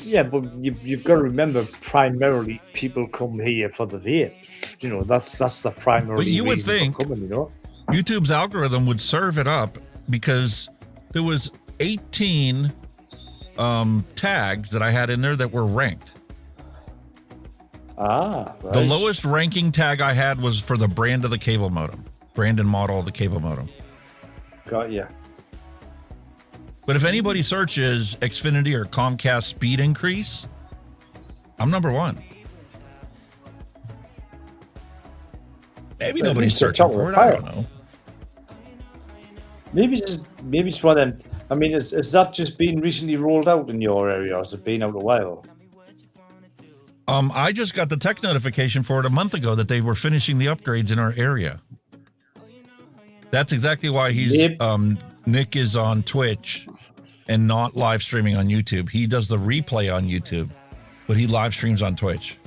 Yeah, but you've got to remember, primarily people come here for the vape. You know, that's the primary. But you would reason think for coming, you know? YouTube's algorithm would serve it up because there was 18 tags that I had in there that were ranked. Ah, right. The lowest ranking tag I had was for the brand of the cable modem, brand and model of the cable modem. Got ya. But if anybody searches Xfinity or Comcast speed increase, I'm number one. Maybe nobody's searching for it. I don't know. Maybe it's one of them. I mean, is that just been recently rolled out in your area, or has it been out a while? I just got the tech notification for it a month ago that they were finishing the upgrades in our area. That's exactly why Nick is on Twitch and not live streaming on YouTube. He does the replay on YouTube, but he live streams on Twitch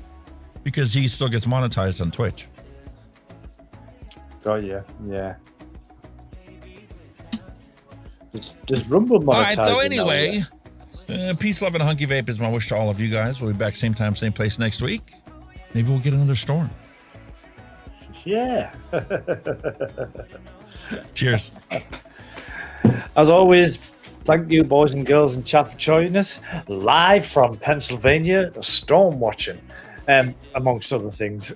because he still gets monetized on Twitch. Got ya, yeah. Just Rumble monetizing. All right, so anyway, peace, love, and Hunky Vape is my wish to all of you guys. We'll be back same time, same place next week. Maybe we'll get another storm. Yeah. Cheers. As always, thank you, boys and girls in chat, for joining us live from Pennsylvania, storm watching, amongst other things.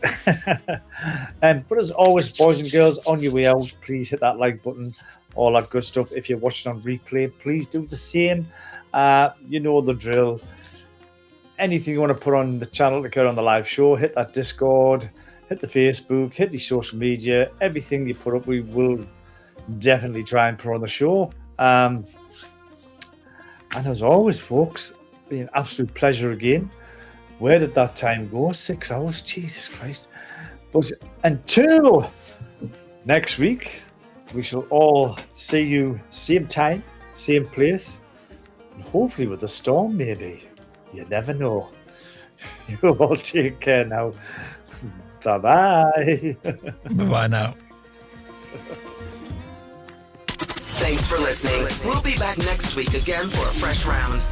But as always, boys and girls, on your way out, please hit that like button, all that good stuff. If you're watching on replay, please do the same. You know the drill. Anything you want to put on the channel to get on the live show, hit that Discord, hit the Facebook, hit the social media. Everything you put up, we will definitely try and put on the show. And as always, folks, been an absolute pleasure again. Where did that time go? 6 hours? Jesus Christ. But until next week, we shall all see you same time, same place, and hopefully with a storm, maybe. You never know. You all take care now. Bye-bye. Bye-bye now. Thanks for listening. We'll be back next week again for a fresh round.